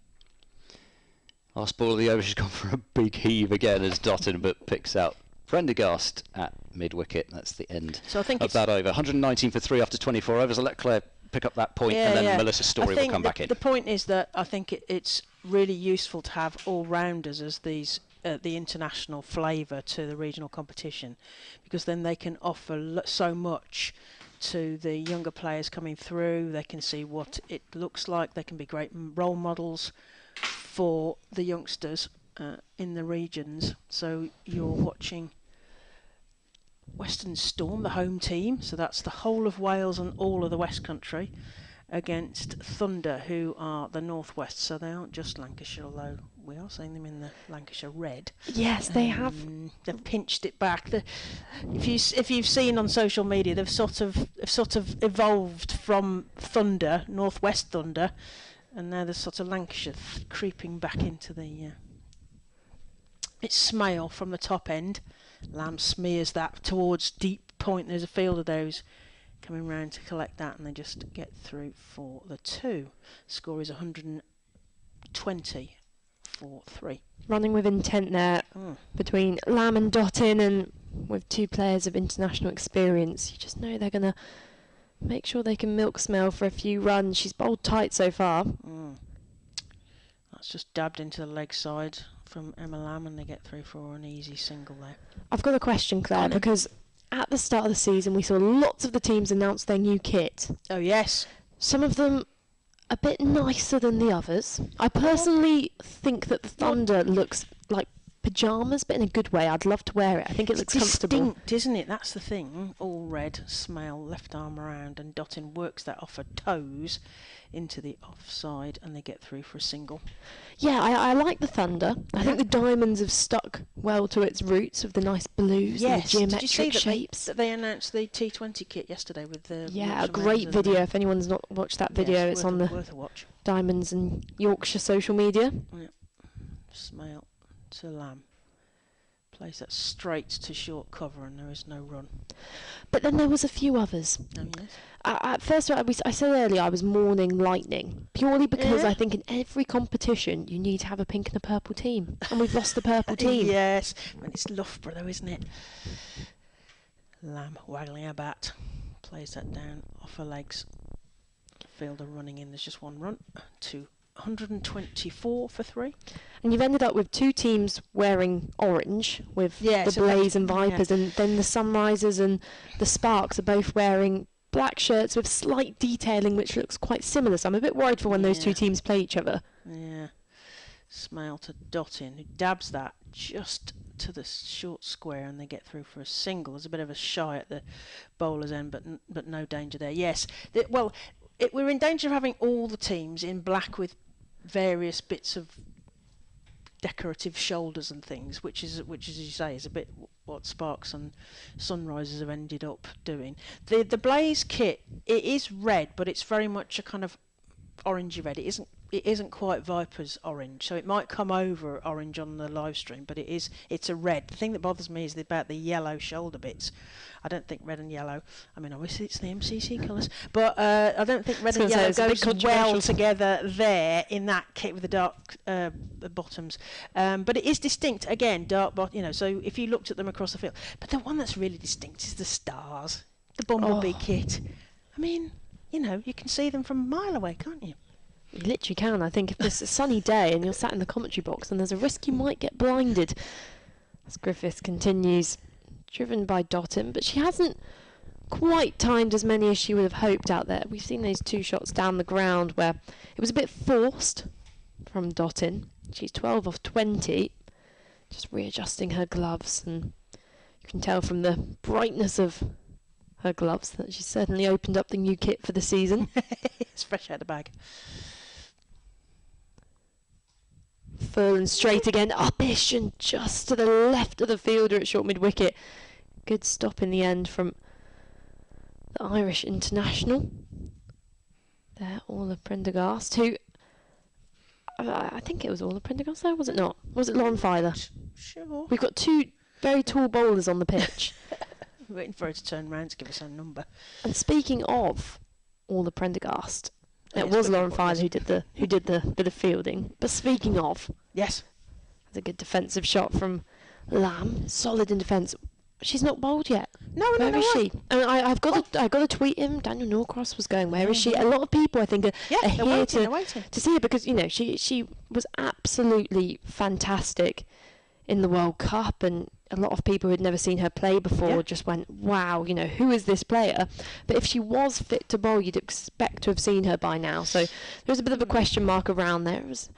[SPEAKER 1] Last ball of the over, she's gone for a big heave again as Dottin, but picks out Prendergast at mid-wicket. That's the end of that over. 119 for 3 after 24 overs. I'll let Claire pick up that point, and then Melissa Story will come back in.
[SPEAKER 3] The point is that I think it's really useful to have all-rounders as these the international flavour to the regional competition, because then they can offer so much to the younger players coming through. They can see what it looks like. They can be great role models for the youngsters in the regions. So you're watching Western Storm, the home team, so that's the whole of Wales and all of the West Country, against Thunder, who are the Northwest. So they aren't just Lancashire, although we are seeing them in the Lancashire red.
[SPEAKER 2] Yes, they have.
[SPEAKER 3] They've pinched it back. If you've seen on social media, they've sort of evolved from Thunder, Northwest Thunder, and now there's sort of Lancashire creeping back into the. It's Smale from the top end. Lamb smears that towards deep point. There's a fielder there who's coming round to collect that, and they just get through for the 2. Score is 120 for 3.
[SPEAKER 2] Running with intent there between Lamb and Dottin, and with 2 players of international experience, you just know they're going to make sure they can milk Smell for a few runs. She's bowled tight so far. That's
[SPEAKER 3] just dabbed into the leg side from Emma Lamb, and they get through for an easy single there.
[SPEAKER 2] I've got a question, Claire, because at the start of the season we saw lots of the teams announce their new kit.
[SPEAKER 3] Oh yes.
[SPEAKER 2] Some of them a bit nicer than the others. I personally think that the Thunder looks like pyjamas, but in a good way. I'd love to wear it. I think it looks comfortable.
[SPEAKER 3] It's distinct, isn't it? That's the thing. All red, Smale, left arm around, and Dottin works that off her toes into the offside, and they get through for a single.
[SPEAKER 2] Yeah, I like the Thunder. I think the Diamonds have stuck well to its roots with the nice blues and the geometric shapes.
[SPEAKER 3] That they announced the T20 kit yesterday with the...
[SPEAKER 2] Yeah, a great video. If anyone's not watched that video, it's on the Diamonds and Yorkshire social media.
[SPEAKER 3] Yeah. Smale to Lamb. Plays that straight to short cover, and there is no run.
[SPEAKER 2] But then there was a few others.
[SPEAKER 3] Oh, yes.
[SPEAKER 2] At first, I said earlier I was mourning Lightning, purely because I think in every competition you need to have a pink and a purple team, and we've lost the purple team.
[SPEAKER 3] Yes, and it's Loughborough though, isn't it? Lamb waggling her bat, plays that down off her legs. Fielder running in, there's just one run to 124 for 3.
[SPEAKER 2] And you've ended up with 2 teams wearing orange, with
[SPEAKER 3] Yeah,
[SPEAKER 2] the
[SPEAKER 3] so
[SPEAKER 2] Blaze and
[SPEAKER 3] that's-
[SPEAKER 2] Vipers, and then the Sunrisers and the Sparks are both wearing black shirts with slight detailing, which looks quite similar. So I'm a bit worried for when those 2
[SPEAKER 3] Yeah.
[SPEAKER 2] teams play each other.
[SPEAKER 3] Yeah. Smale to Dottin, who dabs that just to the short square, and they get through for a single. There's a bit of a shy at the bowler's end, but no danger there. Yes, we're in danger of having all the teams in black with various bits of decorative shoulders and things, which is as you say is a bit what Sparks and Sunrisers have ended up doing. The Blaze kit, it is red, but it's very much a kind of orangey red. It isn't quite Viper's orange, so it might come over orange on the live stream, but it's a red. The thing that bothers me is about the yellow shoulder bits. I don't think red and yellow, I mean obviously it's the MCC colours, but I don't think red and yellow goes well together there in that kit with the dark bottoms. But it is distinct, again, dark bottom, so if you looked at them across the field. But the one that's really distinct is the stars, the Bumblebee kit. I mean, you can see them from a mile away, can't you?
[SPEAKER 2] You literally can. I think if it's a sunny day and you're sat in the commentary box, then there's a risk you might get blinded. As Griffiths continues, driven by Dottin, but she hasn't quite timed as many as she would have hoped out there. We've seen those 2 shots down the ground where it was a bit forced from Dottin. She's 12 off 20, just readjusting her gloves, and you can tell from the brightness of her gloves that she's certainly opened up the new kit for the season.
[SPEAKER 3] It's fresh out of the bag.
[SPEAKER 2] Full and straight again, upish and just to the left of the fielder at short mid-wicket. Good stop in the end from the Irish international. There, Orla Prendergast, who... I think it was Orla Prendergast there, was it not? Was it Lauren Filer?
[SPEAKER 3] Sure.
[SPEAKER 2] We've got 2 very tall bowlers on the pitch.
[SPEAKER 3] We're waiting for her to turn round to give us her number.
[SPEAKER 2] And speaking of Orla Prendergast, it
[SPEAKER 3] yes,
[SPEAKER 2] was Lauren
[SPEAKER 3] quickly,
[SPEAKER 2] Filer who did the bit of fielding. But speaking of,
[SPEAKER 3] Yes.
[SPEAKER 2] that's a good defensive shot from Lamb. Solid in defence. She's not bowled yet.
[SPEAKER 3] No,
[SPEAKER 2] Where is she?
[SPEAKER 3] right.
[SPEAKER 2] I mean, I've got to tweet him. Daniel Norcross was going, where is she? A lot of people, I think, are
[SPEAKER 3] Yeah,
[SPEAKER 2] here
[SPEAKER 3] they're
[SPEAKER 2] to
[SPEAKER 3] waiting.
[SPEAKER 2] see her because she was absolutely fantastic in the World Cup, and a lot of people who had never seen her play before just went, wow, who is this player? But if she was fit to bowl, you'd expect to have seen her by now. So there's a bit of a question mark around there. It's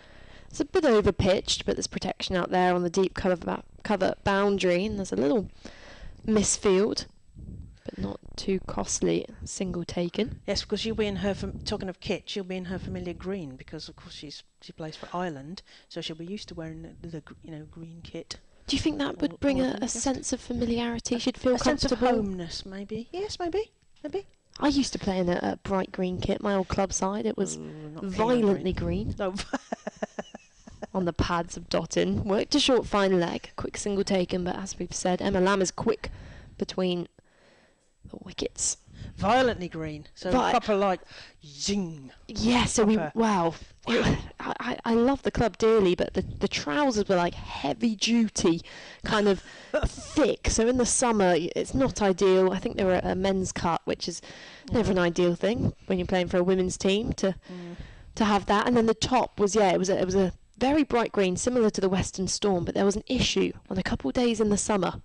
[SPEAKER 2] a bit over pitched, but there's protection out there on the deep cover boundary, and there's a little misfield, but not too costly. Single taken.
[SPEAKER 3] Yes, because she'll be in her, talking of kit, she'll be in her familiar green, because of course she plays for Ireland, so she'll be used to wearing the green kit.
[SPEAKER 2] Do you think that would bring a sense of familiarity? She'd feel
[SPEAKER 3] A sense of
[SPEAKER 2] comfortable.
[SPEAKER 3] homeness, maybe. Yes, maybe.
[SPEAKER 2] I used to play in a bright green kit, my old club side. It was
[SPEAKER 3] Not
[SPEAKER 2] violently green.
[SPEAKER 3] No.
[SPEAKER 2] On the pads of Dottin. Worked a short fine leg, quick single taken, but as we've said, Emma Lamb is quick between the wickets.
[SPEAKER 3] Violently green, so proper zing.
[SPEAKER 2] Yeah, so wow. I love the club dearly, but the trousers were heavy duty, kind of thick. So in the summer, it's not ideal. I think they were a men's cut, which is never an ideal thing when you're playing for a women's team to have that. And then the top was it was a very bright green, similar to the Western Storm, but there was an issue on a couple of days in the summer.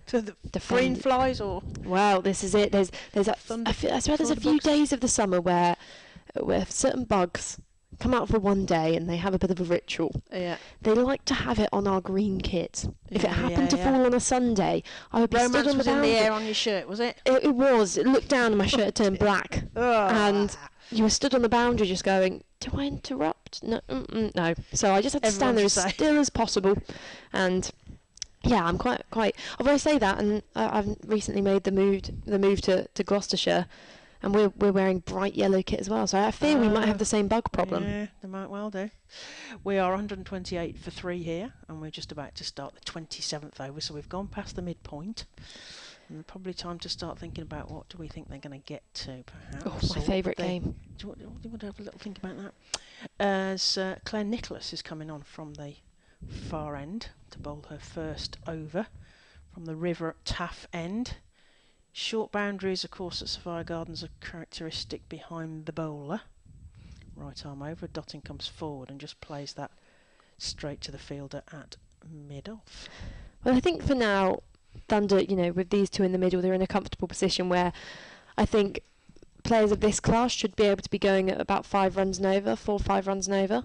[SPEAKER 3] So the green flies, or
[SPEAKER 2] wow, this is it. There's I swear there's a few days of the summer where certain bugs come out for one day and they have a bit of a ritual.
[SPEAKER 3] Yeah.
[SPEAKER 2] They like to have it on our green kit. If it happened to fall on a Sunday, I would be
[SPEAKER 3] Romance
[SPEAKER 2] stood on the
[SPEAKER 3] was in
[SPEAKER 2] boundary.
[SPEAKER 3] the air on your shirt, was it?
[SPEAKER 2] It was. It looked down and my shirt turned black. And you were stood on the boundary just going, do I interrupt? No. No. So I just had to stand there as still as possible. And yeah, I'm quite. Although I say that, and I've recently made the move to Gloucestershire, and we're wearing bright yellow kit as well. So I fear we might have the same bug problem.
[SPEAKER 3] Yeah, they might well do. We are 128 for 3 here, and we're just about to start the 27th over. So we've gone past the midpoint, and probably time to start thinking about what do we think they're going to get to. Perhaps.
[SPEAKER 2] Oh, my favourite game.
[SPEAKER 3] Do you want to have a little think about that? As Claire Nicholas is coming on from the far end to bowl her first over from the River Taff end. Short boundaries, of course, at Sophia Gardens are characteristic behind the bowler. right arm over. Dottin comes forward and just plays that straight to the fielder at mid-off.
[SPEAKER 2] Well, I think for now, Thunder, with these two in the middle, they're in a comfortable position where I think players of this class should be able to be going at about 4 or 5 runs and over.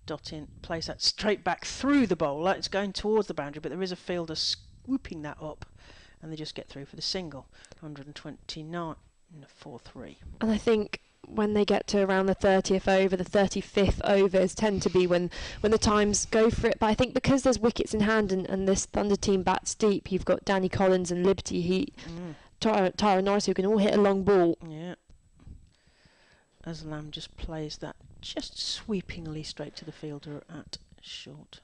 [SPEAKER 3] Dottin plays that straight back through the bowler. It's going towards the boundary, but there is a fielder swooping that up, and they just get through for the single. 129 in a 4-3.
[SPEAKER 2] And I think when they get to around the 30th over, the 35th overs tend to be when the times go for it. But I think because there's wickets in hand and this Thunder team bats deep, you've got Danny Collins and Liberty Heat, Tyra Norris, who can all hit a long ball.
[SPEAKER 3] Yeah. As Lamb just plays that just sweepingly straight to the fielder at short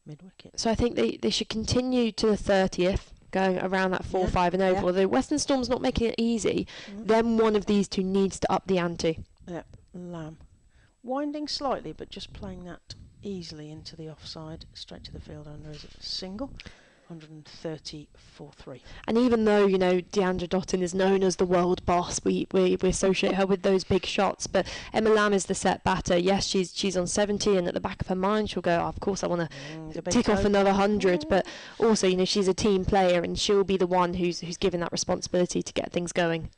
[SPEAKER 3] mid-wicket.
[SPEAKER 2] So I think they should continue to the 30th, going around that 4, 5 and over. Although Western Storm's not making it easy, then one of these two needs to up the ante.
[SPEAKER 3] Yep, Lamb. Winding slightly, but just playing that easily into the offside, straight to the fielder, and there is a single. 134-3.
[SPEAKER 2] And even though, Deandra Dottin is known as the world boss, we associate her with those big shots, but Emma Lamb is the set batter. Yes, she's on 70, and at the back of her mind she'll go, of course I want to tick off another 100, but also, she's a team player, and she'll be the one who's given that responsibility to get things going.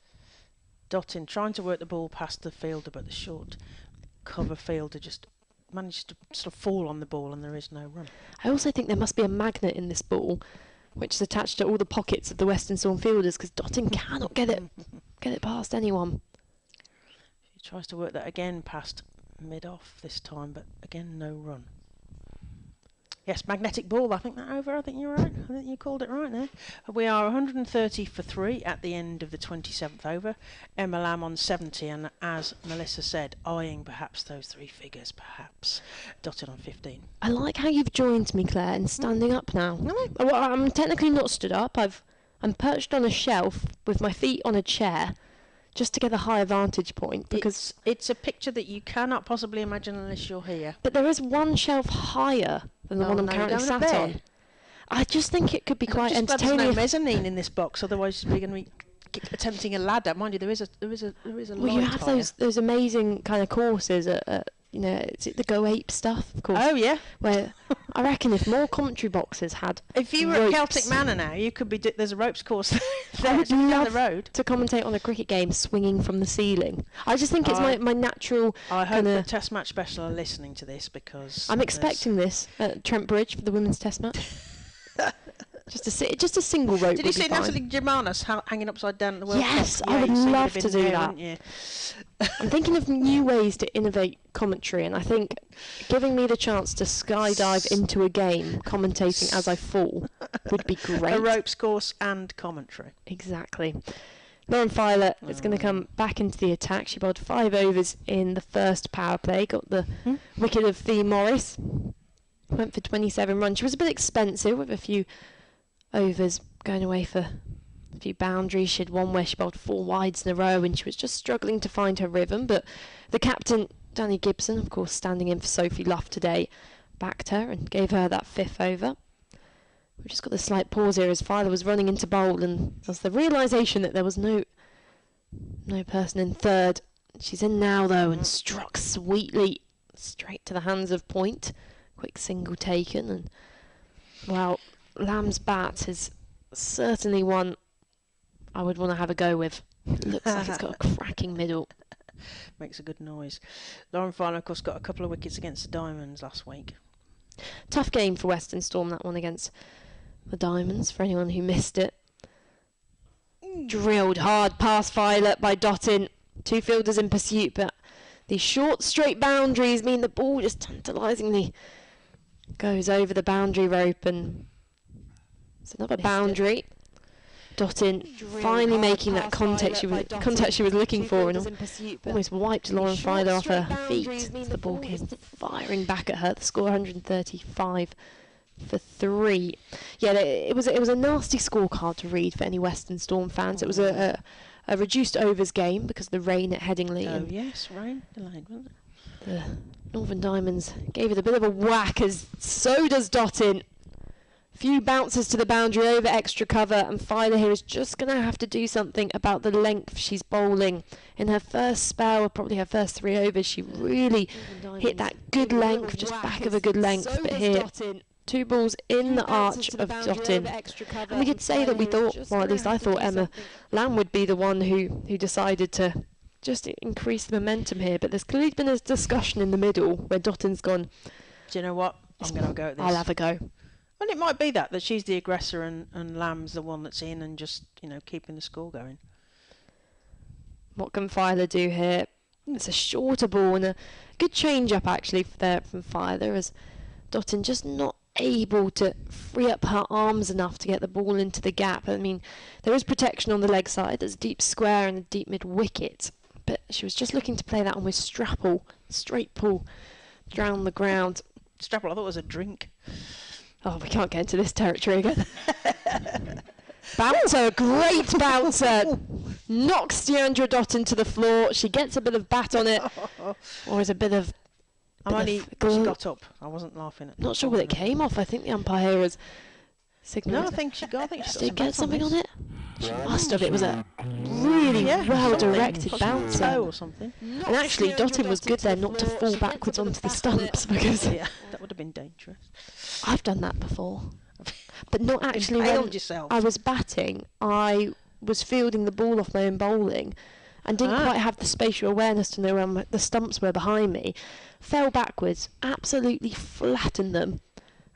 [SPEAKER 3] Dottin trying to work the ball past the fielder, but the short cover fielder just managed to sort of fall on the ball, and there is no run.
[SPEAKER 2] I also think there must be a magnet in this ball which is attached to all the pockets of the Western Storm fielders, because Dottin cannot get it past anyone.
[SPEAKER 3] She tries to work that again past mid-off this time, but again no run. Yes, magnetic ball. I think that over. I think you're right. I think you called it right there. We are 130 for 3 at the end of the 27th over. Emma Lamb on 70, and as Melissa said, eyeing perhaps those 3 figures, perhaps. Dotted on 15.
[SPEAKER 2] I like how you've joined me, Claire, in standing up now. Well, I'm technically not stood up. I'm perched on a shelf with my feet on a chair, just to get a higher vantage point, because
[SPEAKER 3] it's a picture that you cannot possibly imagine unless you're here.
[SPEAKER 2] But there is one shelf higher than the one I'm currently sat on. I just think it could be quite entertaining.
[SPEAKER 3] There's no mezzanine in this box, otherwise we're going to be attempting a ladder. Mind you, there is a
[SPEAKER 2] well, you have those amazing kind of courses at is it the Go Ape stuff, of course?
[SPEAKER 3] Oh yeah.
[SPEAKER 2] Where I reckon if more commentary boxes had
[SPEAKER 3] if you were at Celtic Manor now, you could be there's a ropes course there.
[SPEAKER 2] I would
[SPEAKER 3] down
[SPEAKER 2] love
[SPEAKER 3] the road
[SPEAKER 2] to commentate on a cricket game swinging from the ceiling. I just think it's my natural.
[SPEAKER 3] I hope the Test Match Special are listening to this, because
[SPEAKER 2] I'm expecting this at Trent Bridge for the women's Test match. Just a single rope.
[SPEAKER 3] Did you see Natalie Germanos hanging upside down at the World Cup?
[SPEAKER 2] Yes, I would love to do that. I'm thinking of new ways to innovate commentary, and I think giving me the chance to skydive into a game, commentating as I fall, would be great.
[SPEAKER 3] A ropes course and commentary.
[SPEAKER 2] Exactly. Lauren Filer is going to come back into the attack. She bowled 5 overs in the first power play, got the wicket of Fee Morris, went for 27 runs. She was a bit expensive with a few overs going away for a few boundaries. She had one where she bowled 4 wides in a row, and she was just struggling to find her rhythm, but the captain, Danny Gibson, of course standing in for Sophie Luff today, backed her and gave her that 5th over. We've just got a slight pause here as Filer was running into bowl, and there was the realisation that there was no person in third. She's in now though, and struck sweetly straight to the hands of point. Quick single taken, and well, Lamb's bat is certainly one I would want to have a go with. It looks like it's got a cracking middle.
[SPEAKER 3] Makes a good noise. Lauren Filer, of course, got a couple of wickets against the Diamonds last week.
[SPEAKER 2] Tough game for Western Storm, that one against the Diamonds, for anyone who missed it. Drilled hard past Filer by Dottin. 2 fielders in pursuit, but these short, straight boundaries mean the ball just tantalisingly goes over the boundary rope, and it's another boundary. Dottin finally making that contact she was looking for, and almost wiped Lauren Filer off her feet as the ball came firing back at her. The score 135 for 3. Yeah, it was a nasty scorecard to read for any Western Storm fans. It was a reduced overs game because of the rain at Headingley.
[SPEAKER 3] Oh yes, rain delayed, wasn't it?
[SPEAKER 2] The Northern Diamonds gave it a bit of a whack, as so does Dottin. Few bounces to the boundary over extra cover, and Filer here is just going to have to do something about the length she's bowling. In her first spell, probably her first 3 overs, she really hit that good length, just back of a good length. But here, 2 balls in the arch of Dottin. And we could say that we thought, well, at least I thought Emma Lamb would be the one who decided to just increase the momentum here. But there's clearly been a discussion in the middle where Dottin's gone,
[SPEAKER 3] do you know what? I'm going to go at this.
[SPEAKER 2] I'll have a go.
[SPEAKER 3] Well, it might be that she's the aggressor and Lamb's the one that's in and just, keeping the score going.
[SPEAKER 2] What can Filer do here? It's a shorter ball and a good change-up actually there from Filer, as Dottin just not able to free up her arms enough to get the ball into the gap. I mean, there is protection on the leg side. There's a deep square and a deep mid-wicket, but she was just looking to play that one with Strapple, straight pull, down the ground.
[SPEAKER 3] Strapple, I thought it was a drink.
[SPEAKER 2] Oh, we can't get into this territory again. Bouncer, great bouncer. Knocks Deandra Dottin to the floor. She gets a bit of bat on it. Or is a bit of...
[SPEAKER 3] She got up. I wasn't laughing at
[SPEAKER 2] Not sure what it came off. I think the umpire here was signalled.
[SPEAKER 3] No, I think she got
[SPEAKER 2] Did it get something on it? She must have. It was a really well-directed bouncer.
[SPEAKER 3] Or something.
[SPEAKER 2] And actually, Dottin was good there not to fall backwards onto the stumps, because...
[SPEAKER 3] Yeah, that would have been dangerous.
[SPEAKER 2] I've done that before. But not actually
[SPEAKER 3] when
[SPEAKER 2] I was batting. I was fielding the ball off my own bowling and didn't quite have the spatial awareness to know where the stumps were behind me. Fell backwards, absolutely flattened them.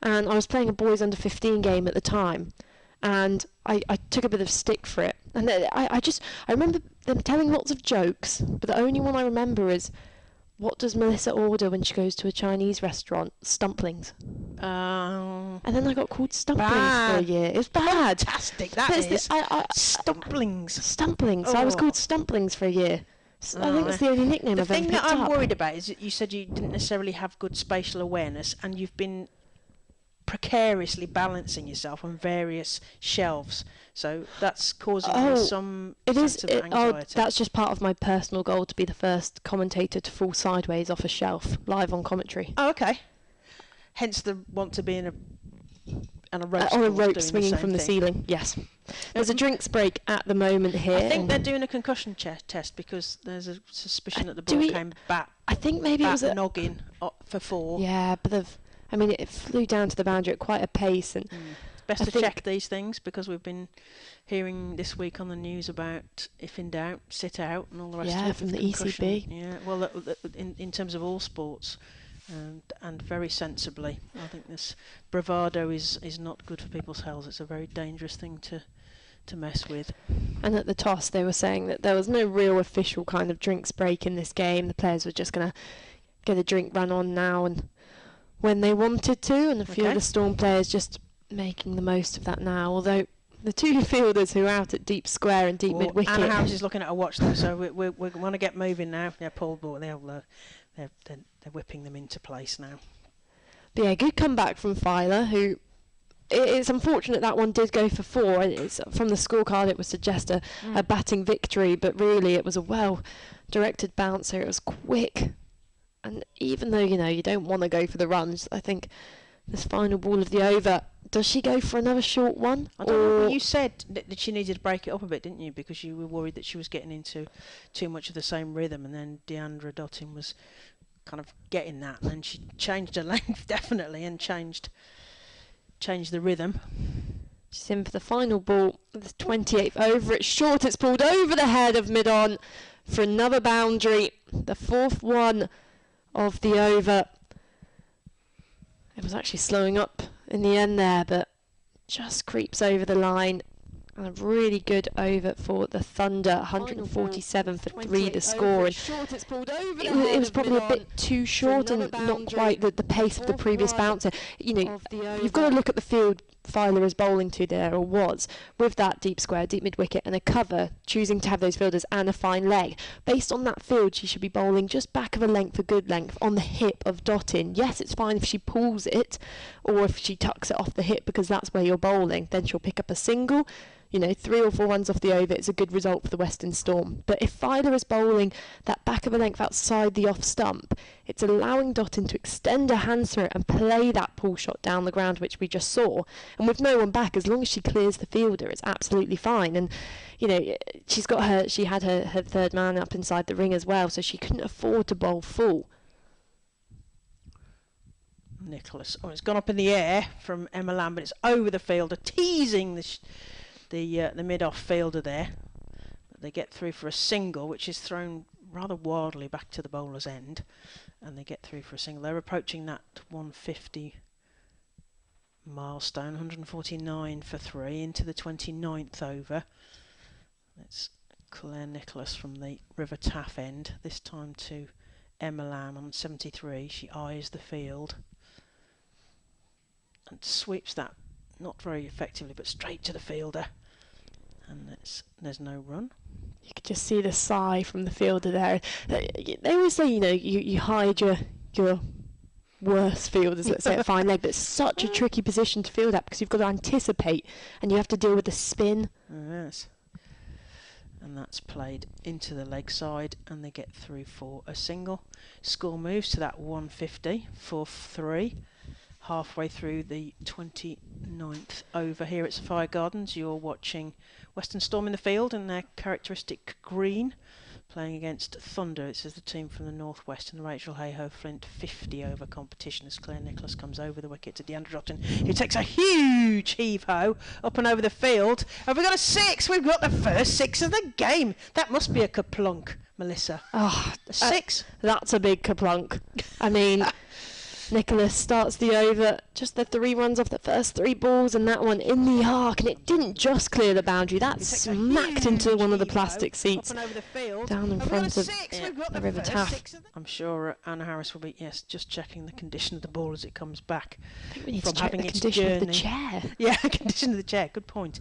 [SPEAKER 2] And I was playing a boys under 15 game at the time. And I took a bit of stick for it. And I remember them telling lots of jokes, but the only one I remember is, what does Melissa order when she goes to a Chinese restaurant? Stumplings. And then I got called Stumplings for a year. It was bad.
[SPEAKER 3] Fantastic, that is. Stumplings.
[SPEAKER 2] Stumplings. So I was called Stumplings for a year. So I think that's the only nickname I've ever picked up.
[SPEAKER 3] The thing that I'm worried about is that you said you didn't necessarily have good spatial awareness, and you've been precariously balancing yourself on various shelves, so that's causing some sense of anxiety.
[SPEAKER 2] That's just part of my personal goal, to be the first commentator to fall sideways off a shelf live on commentary.
[SPEAKER 3] Oh, okay. Hence the want to be on a rope
[SPEAKER 2] swinging from the ceiling. Yes. There's a drinks break at the moment here.
[SPEAKER 3] I think they're doing a concussion test because there's a suspicion that the ball came back.
[SPEAKER 2] I think maybe it was
[SPEAKER 3] a noggin for 4.
[SPEAKER 2] Yeah, but it flew down to the boundary at quite a pace, and
[SPEAKER 3] best to check these things, because we've been hearing this week on the news about, if in doubt, sit out and all the rest of it.
[SPEAKER 2] Yeah, from the ECB.
[SPEAKER 3] Yeah, well, in terms of all sports, and very sensibly. I think this bravado is not good for people's health. It's a very dangerous thing to mess with.
[SPEAKER 2] And at the toss, they were saying that there was no real official kind of drinks break in this game. The players were just going to get a drink run on now and when they wanted to, and a few of the Storm players just making the most of that now. Although the 2 fielders who are out at deep square and deep mid-wicket...
[SPEAKER 3] Anna Harris is looking at her watch there, so we want to get moving now. Yeah, Paul, they're whipping them into place now.
[SPEAKER 2] But yeah, good comeback from Filer, who... It's unfortunate that one did go for 4. From the scorecard, it would suggest a batting victory, but really it was a well-directed bouncer. It was quick. And even though, you don't want to go for the runs, I think this final ball of the over, does she go for another short one?
[SPEAKER 3] I don't know, but you said that she needed to break it up a bit, didn't you? Because you were worried that she was getting into too much of the same rhythm, and then Deandra Dottin was kind of getting that, and then she changed her length, definitely, and changed the rhythm.
[SPEAKER 2] She's in for the final ball, the 28th over. It's short, it's pulled over the head of mid-on for another boundary, the 4th one of the over. It was actually slowing up in the end there, but just creeps over the line. And a really good over for the Thunder, 147 for 3 the score. And it was probably a bit too short and not quite the pace of the previous bouncer. You've got to look at the field Filer is bowling to there, or was, with that deep square, deep mid-wicket and a cover, choosing to have those fielders and a fine leg. Based on that field, she should be bowling just back of a length, a good length, on the hip of Dottin. Yes, it's fine if she pulls it, or if she tucks it off the hip, because that's where you're bowling. Then she'll pick up a single. 3 or 4 runs off the over, it's a good result for the Western Storm. But if Filer is bowling that back of a length outside the off stump, it's allowing Dottin to extend her hands through it and play that pull shot down the ground, which we just saw. And with no one back, as long as she clears the fielder, it's absolutely fine. And she had her third man up inside the ring as well, so she couldn't afford to bowl full.
[SPEAKER 3] Nicholas. Oh, it's gone up in the air from Emma Lamb, but it's over the fielder, teasing the mid-off fielder there. But they get through for a single, which is thrown rather wildly back to the bowler's end, and they get through for a single. They're approaching that 150 milestone, 149 for 3 into the 29th over. That's Claire Nicholas from the River Taff end, this time to Emma Lamb on 73. She eyes the field and sweeps that, not very effectively, but straight to the fielder. And there's no run.
[SPEAKER 2] You could just see the sigh from the fielder there. They always say, you hide your worst fielders, let's say, at fine leg, but it's such a tricky position to field at because you've got to anticipate and you have to deal with the spin.
[SPEAKER 3] Yes. And that's played into the leg side, and they get through for a single. Score moves to that 150 for 3. Halfway through the 29th over here at Sophia Gardens. You're watching Western Storm in the field in their characteristic green, playing against Thunder. This is the team from the northwest in the Rachael Heyhoe Flint 50 over competition as Claire Nicholas comes over the wicket to Deandra Dottin, who takes a huge heave-ho up and over the field. Have we got a 6? We've got the first 6 of the game. That must be a kaplunk, Melissa.
[SPEAKER 2] Oh,
[SPEAKER 3] a 6?
[SPEAKER 2] That's a big kaplunk. I mean, Nicholas starts the over, just the 3 runs off the first 3 balls, and that one in the arc, and it didn't just clear the boundary, that smacked into one of the plastic seats down in front of the River Taff.
[SPEAKER 3] I'm sure Anna Harris will be, just checking the condition of the ball as it comes back.
[SPEAKER 2] I think we need to check the condition of the chair.
[SPEAKER 3] Yeah, condition of the chair, good point.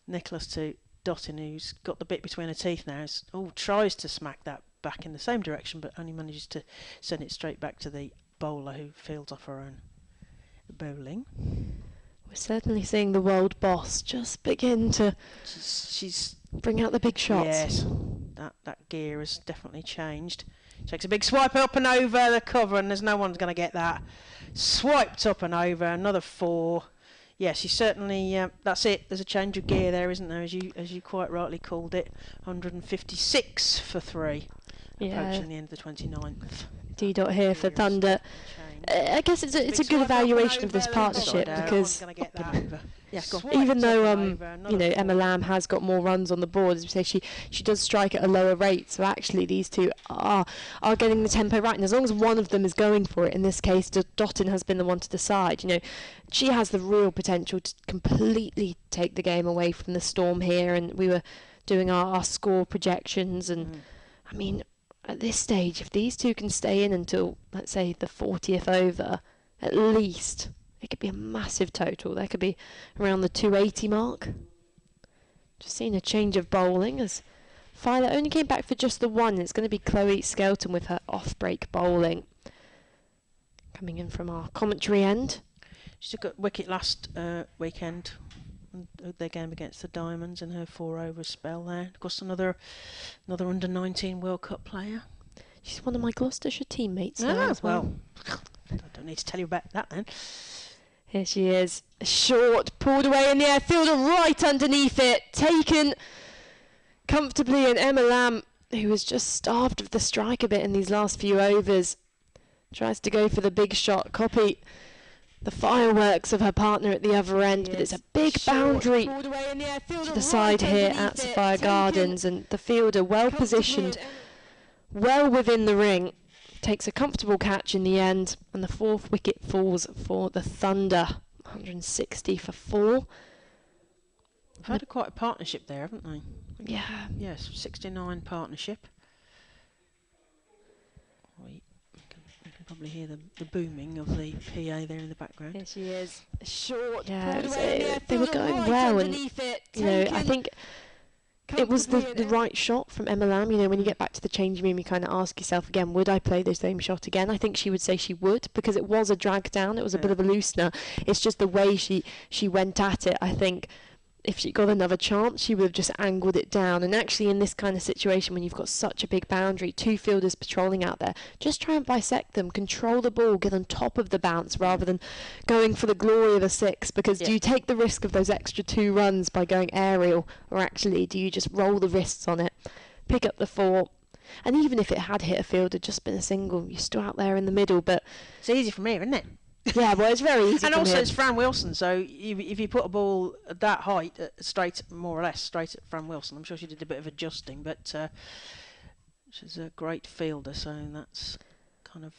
[SPEAKER 3] Nicholas to Dottin, who's got the bit between her teeth now, tries to smack that back in the same direction, but only manages to send it straight back to the bowler who fields off her own bowling.
[SPEAKER 2] We're certainly seeing the world boss just begin to
[SPEAKER 3] she's
[SPEAKER 2] bring out the big shots.
[SPEAKER 3] Yes, that gear has definitely changed. Takes a big swipe up and over the cover, and there's no one's going to get that. Swiped up and over, another 4. Yes, she certainly. That's it. There's a change of gear there, isn't there? As you quite rightly called it, 156 for 3. Approaching the end of the 29th.
[SPEAKER 2] D-dot here for Thunder. I guess it's a good evaluation of this partnership because even though Emma Lamb has got more runs on the board, as we say, she does strike at a lower rate. So actually, these two are getting the tempo right, and as long as one of them is going for it, in this case, Dottin has been the one to decide. She has the real potential to completely take the game away from the Storm here. And we were doing our score projections, and I mean, at this stage, if these two can stay in until, let's say, the 40th over, at least, it could be a massive total. There could be around the 280 mark. Just seeing a change of bowling as Filer only came back for just the 1. It's going to be Chloe Skelton with her off-break bowling. Coming in from our commentary end.
[SPEAKER 3] She took a wicket last weekend. Their game against the Diamonds and her 4-over spell there. Of course, another under-19 World Cup player.
[SPEAKER 2] She's one of my Gloucestershire teammates now as well.
[SPEAKER 3] I don't need to tell you about that then.
[SPEAKER 2] Here she is. Short, pulled away in the air, fielder right underneath it, taken comfortably, and Emma Lamb, who was just starved of the strike a bit in these last few overs, tries to go for the big shot, copy the fireworks of her partner at the other end, but it's a big boundary to the side here at Sophia Gardens, and the fielder well positioned, well within the ring, takes a comfortable catch in the end, and the 4th wicket falls for the Thunder, 160 for 4.
[SPEAKER 3] They've had quite a partnership there, haven't they?
[SPEAKER 2] Yeah.
[SPEAKER 3] Yes, 69 partnership. You can probably hear the booming of the PA there in the background.
[SPEAKER 2] Here she is. Short. Yeah, they were going well, and I think it was the right shot from Emma Lamb. When you get back to the changing room, you kind of ask yourself again, would I play the same shot again? I think she would say she would, because it was a drag down. It was a bit of a loosener. It's just the way she went at it. I think if she got another chance, she would have just angled it down. And actually, in this kind of situation, when you've got such a big boundary, 2 fielders patrolling out there, just try and bisect them, control the ball, get on top of the bounce rather than going for the glory of a 6. Because do you take the risk of those extra 2 runs by going aerial, or actually do you just roll the wrists on it, pick up the 4? And even if it had hit a fielder, just been a single, you're still out there in the middle. But
[SPEAKER 3] it's easy from here, isn't it?
[SPEAKER 2] Yeah, well, it's very easy.
[SPEAKER 3] And
[SPEAKER 2] from
[SPEAKER 3] also,
[SPEAKER 2] here.
[SPEAKER 3] it's Fran Wilson, so if you put a ball at that height, straight, more or less, straight at Fran Wilson, I'm sure she did a bit of adjusting, but she's a great fielder, so that's kind of,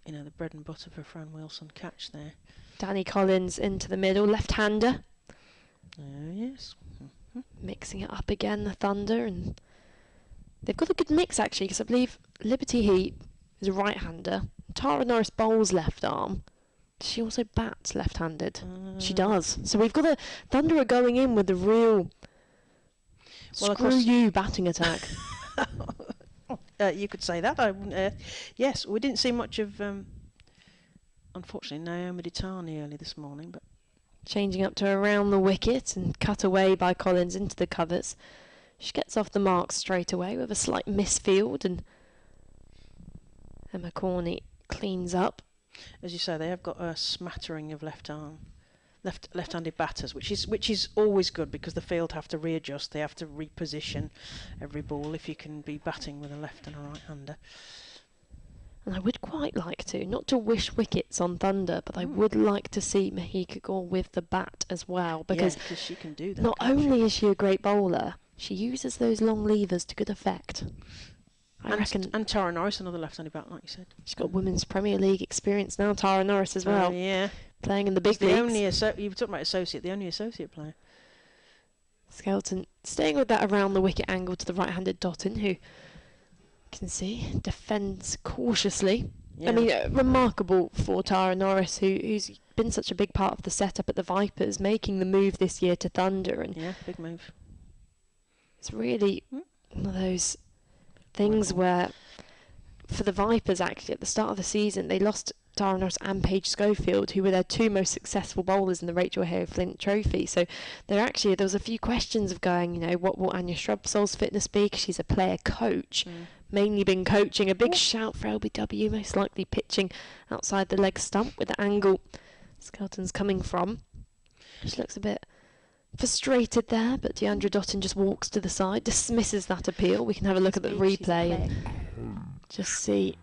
[SPEAKER 3] the bread and butter for Fran Wilson catch there.
[SPEAKER 2] Danny Collins into the middle, left-hander.
[SPEAKER 3] Yes. Mm-hmm.
[SPEAKER 2] Mixing it up again, the Thunder, and they've got a good mix, actually, because I believe Liberty Heat is a right-hander. Tara Norris bowls left arm. She also bats left-handed. She does. So we've got a Thunder are going in with the real screw you batting attack.
[SPEAKER 3] You could say that. Yes, we didn't see much of, unfortunately, Naomi Ditani early this morning. But
[SPEAKER 2] changing up to around the wicket and cut away by Collins into the covers. She gets off the mark straight away with a slight misfield, and Emma Corney cleans up.
[SPEAKER 3] As you say, they have got a smattering of left-handed batters, which is always good because the field have to readjust. They have to reposition every ball if you can be batting with a left and a right-hander.
[SPEAKER 2] And I would quite like to, not to wish wickets on Thunder, but I would like to see Mahika Gore with the bat as well, because
[SPEAKER 3] she can do that.
[SPEAKER 2] Not only is she a great bowler, she uses those long levers to good effect. I reckon.
[SPEAKER 3] And Tara Norris, another left-handed bat, like you said.
[SPEAKER 2] She's got Women's Premier League experience now, Tara Norris as well.
[SPEAKER 3] Yeah.
[SPEAKER 2] Playing in the big leagues.
[SPEAKER 3] You were talking about associate, the only associate player.
[SPEAKER 2] Skelton staying with that around the wicket angle to the right-handed Dottin, who you can see defends cautiously.
[SPEAKER 3] Yeah.
[SPEAKER 2] I mean, remarkable for Tara Norris, who's been such a big part of the setup at the Vipers, making the move this year to Thunder. And
[SPEAKER 3] yeah, big move.
[SPEAKER 2] It's really one of those things where, for the Vipers, actually, at the start of the season, they lost Tara Norris and Paige Schofield, who were their 2 most successful bowlers in the Rachael Heyhoe Flint Trophy. So there was a few questions of going, what will Anya Shrubsole's fitness be? 'Cause she's a player coach, mainly been coaching. A big shout for LBW, most likely pitching outside the leg stump with the angle Skelton's coming from. She looks a bit frustrated there, but Deandra Dottin just walks to the side, dismisses that appeal. We can have a look at the replay and just see.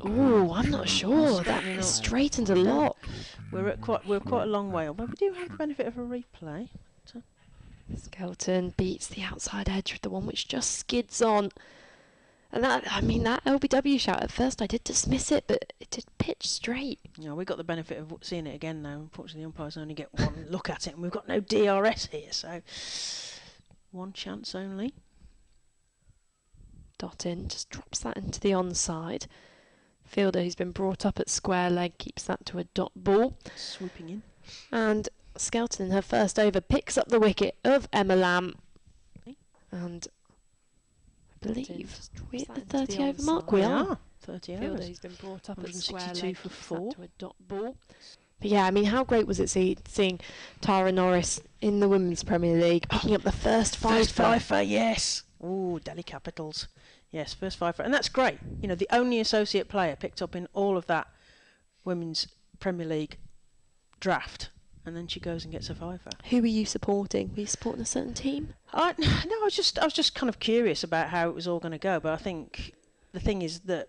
[SPEAKER 2] Oh, I'm not sure. That is straightened a lot.
[SPEAKER 3] We're quite a long way on, but we do have the benefit of a replay.
[SPEAKER 2] Skelton beats the outside edge with the one which just skids on. And that LBW shout, at first I did dismiss it, but it did pitch straight.
[SPEAKER 3] Yeah, we got the benefit of seeing it again now. Unfortunately, the umpires only get one look at it, and we've got no DRS here, so one chance only.
[SPEAKER 2] Dottin just drops that into the onside. Fielder, who's been brought up at square leg, keeps that to a dot ball.
[SPEAKER 3] Swooping in.
[SPEAKER 2] And Skelton in her first over picks up the wicket of Emma Lamb. And I believe we're at the 30 over mark. We are.
[SPEAKER 3] 30
[SPEAKER 2] Fielder,
[SPEAKER 3] overs.
[SPEAKER 2] who's been brought up at square
[SPEAKER 3] 162
[SPEAKER 2] leg,
[SPEAKER 3] for
[SPEAKER 2] keeps
[SPEAKER 3] 4.
[SPEAKER 2] that to a dot ball. But yeah, I mean, how great was it seeing Tara Norris in the Women's Premier League picking up the first fiver?
[SPEAKER 3] First fiver, yes. Ooh, Delhi Capitals. Yes, first fiver. And that's great. The only associate player picked up in all of that Women's Premier League draft. And then she goes and gets a fiver.
[SPEAKER 2] Who were you supporting? Were you supporting a certain team?
[SPEAKER 3] No, I was just kind of curious about how it was all going to go. But I think the thing is that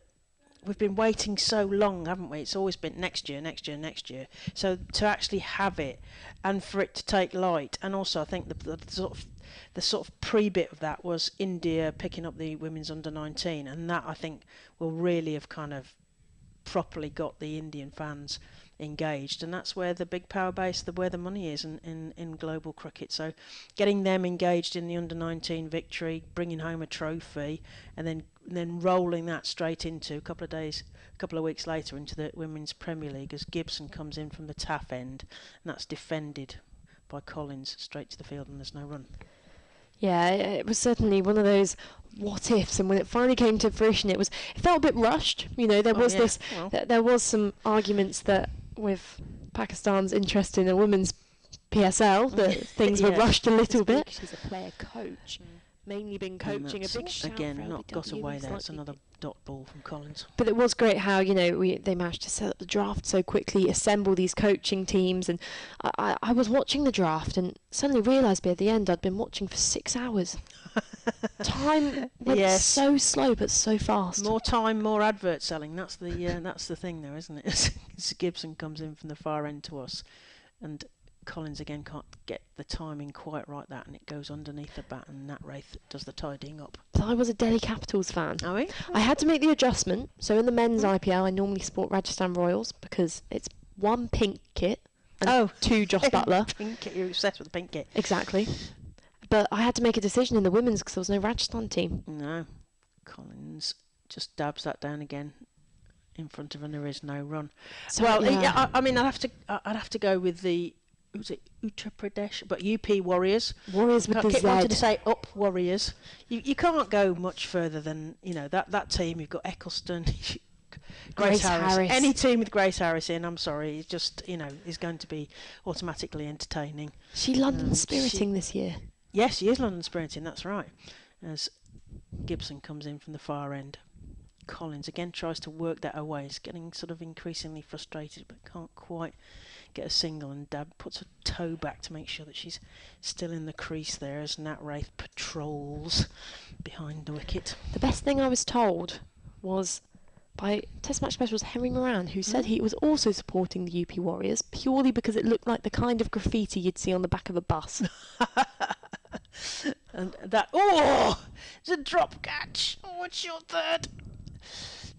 [SPEAKER 3] we've been waiting so long, haven't we? It's always been next year. So to actually have it and for it to take light, and also I think the sort of pre-bit of that was India picking up the women's under-19, and that I think will really have kind of properly got the Indian fans engaged, and that's where the big power base, where the money is in global cricket. So getting them engaged in the under-19 victory, bringing home a trophy, and then rolling that straight into a couple of weeks later into the Women's Premier League as Gibson comes in from the taff end, and that's defended by Collins straight to the field, and there's no run.
[SPEAKER 2] Yeah, it was certainly one of those what ifs, and when it finally came to fruition, it felt a bit rushed. There was some arguments that with Pakistan's interest in a women's PSL that things were rushed a little
[SPEAKER 4] This week
[SPEAKER 2] bit.
[SPEAKER 4] She's a player coach.
[SPEAKER 2] Mainly been coaching. A big shout
[SPEAKER 3] again,
[SPEAKER 2] for
[SPEAKER 3] not got
[SPEAKER 2] LBW,
[SPEAKER 3] away
[SPEAKER 2] most
[SPEAKER 3] there. It's
[SPEAKER 2] likely.
[SPEAKER 3] another dot ball from Collins.
[SPEAKER 2] But it was great how, they managed to set up the draft so quickly, assemble these coaching teams, and I was watching the draft and suddenly realised at the end I'd been watching for 6 hours. Time went
[SPEAKER 3] Yes.
[SPEAKER 2] so slow but so fast.
[SPEAKER 3] More time, more advert selling. That's the thing, though, isn't it? As Gibson comes in from the far end to us, and Collins again can't get the timing quite right, and it goes underneath the bat, and Nat Wraith does the tidying up.
[SPEAKER 2] But I was a Delhi Capitals fan.
[SPEAKER 3] Are we?
[SPEAKER 2] I had to make the adjustment. So in the men's IPL, I normally support Rajasthan Royals because it's one pink kit and two Joss Butler.
[SPEAKER 3] Pink kit. You're obsessed with the pink kit.
[SPEAKER 2] Exactly. But I had to make a decision in the women's because there was no Rajasthan team.
[SPEAKER 3] No. Collins just dabs that down again in front of, and there is no run.
[SPEAKER 2] So,
[SPEAKER 3] Well,
[SPEAKER 2] yeah.
[SPEAKER 3] I mean, I'd have to go with the. Was it Uttar Pradesh? But UP Warriors.
[SPEAKER 2] Warriors with
[SPEAKER 3] I
[SPEAKER 2] the
[SPEAKER 3] keep wanting to
[SPEAKER 2] Z.
[SPEAKER 3] say up Warriors. You can't go much further than that team. You've got Eccleston, Grace Harris. Any team with Grace Harris in, I'm sorry, it's just is going to be automatically entertaining.
[SPEAKER 2] She London spiriting this year.
[SPEAKER 3] Yes, she is London sprinting. That's right. As Gibson comes in from the far end. Collins again tries to work that away. He's getting sort of increasingly frustrated, but can't quite get a single, and Dab puts her toe back to make sure that she's still in the crease there as Nat Wraith patrols behind the wicket.
[SPEAKER 2] The best thing I was told was by Test Match Specials Henry Moran, who said he was also supporting the UP Warriors purely because it looked like the kind of graffiti you'd see on the back of a bus.
[SPEAKER 3] And that, it's a drop catch. Oh, it's your third.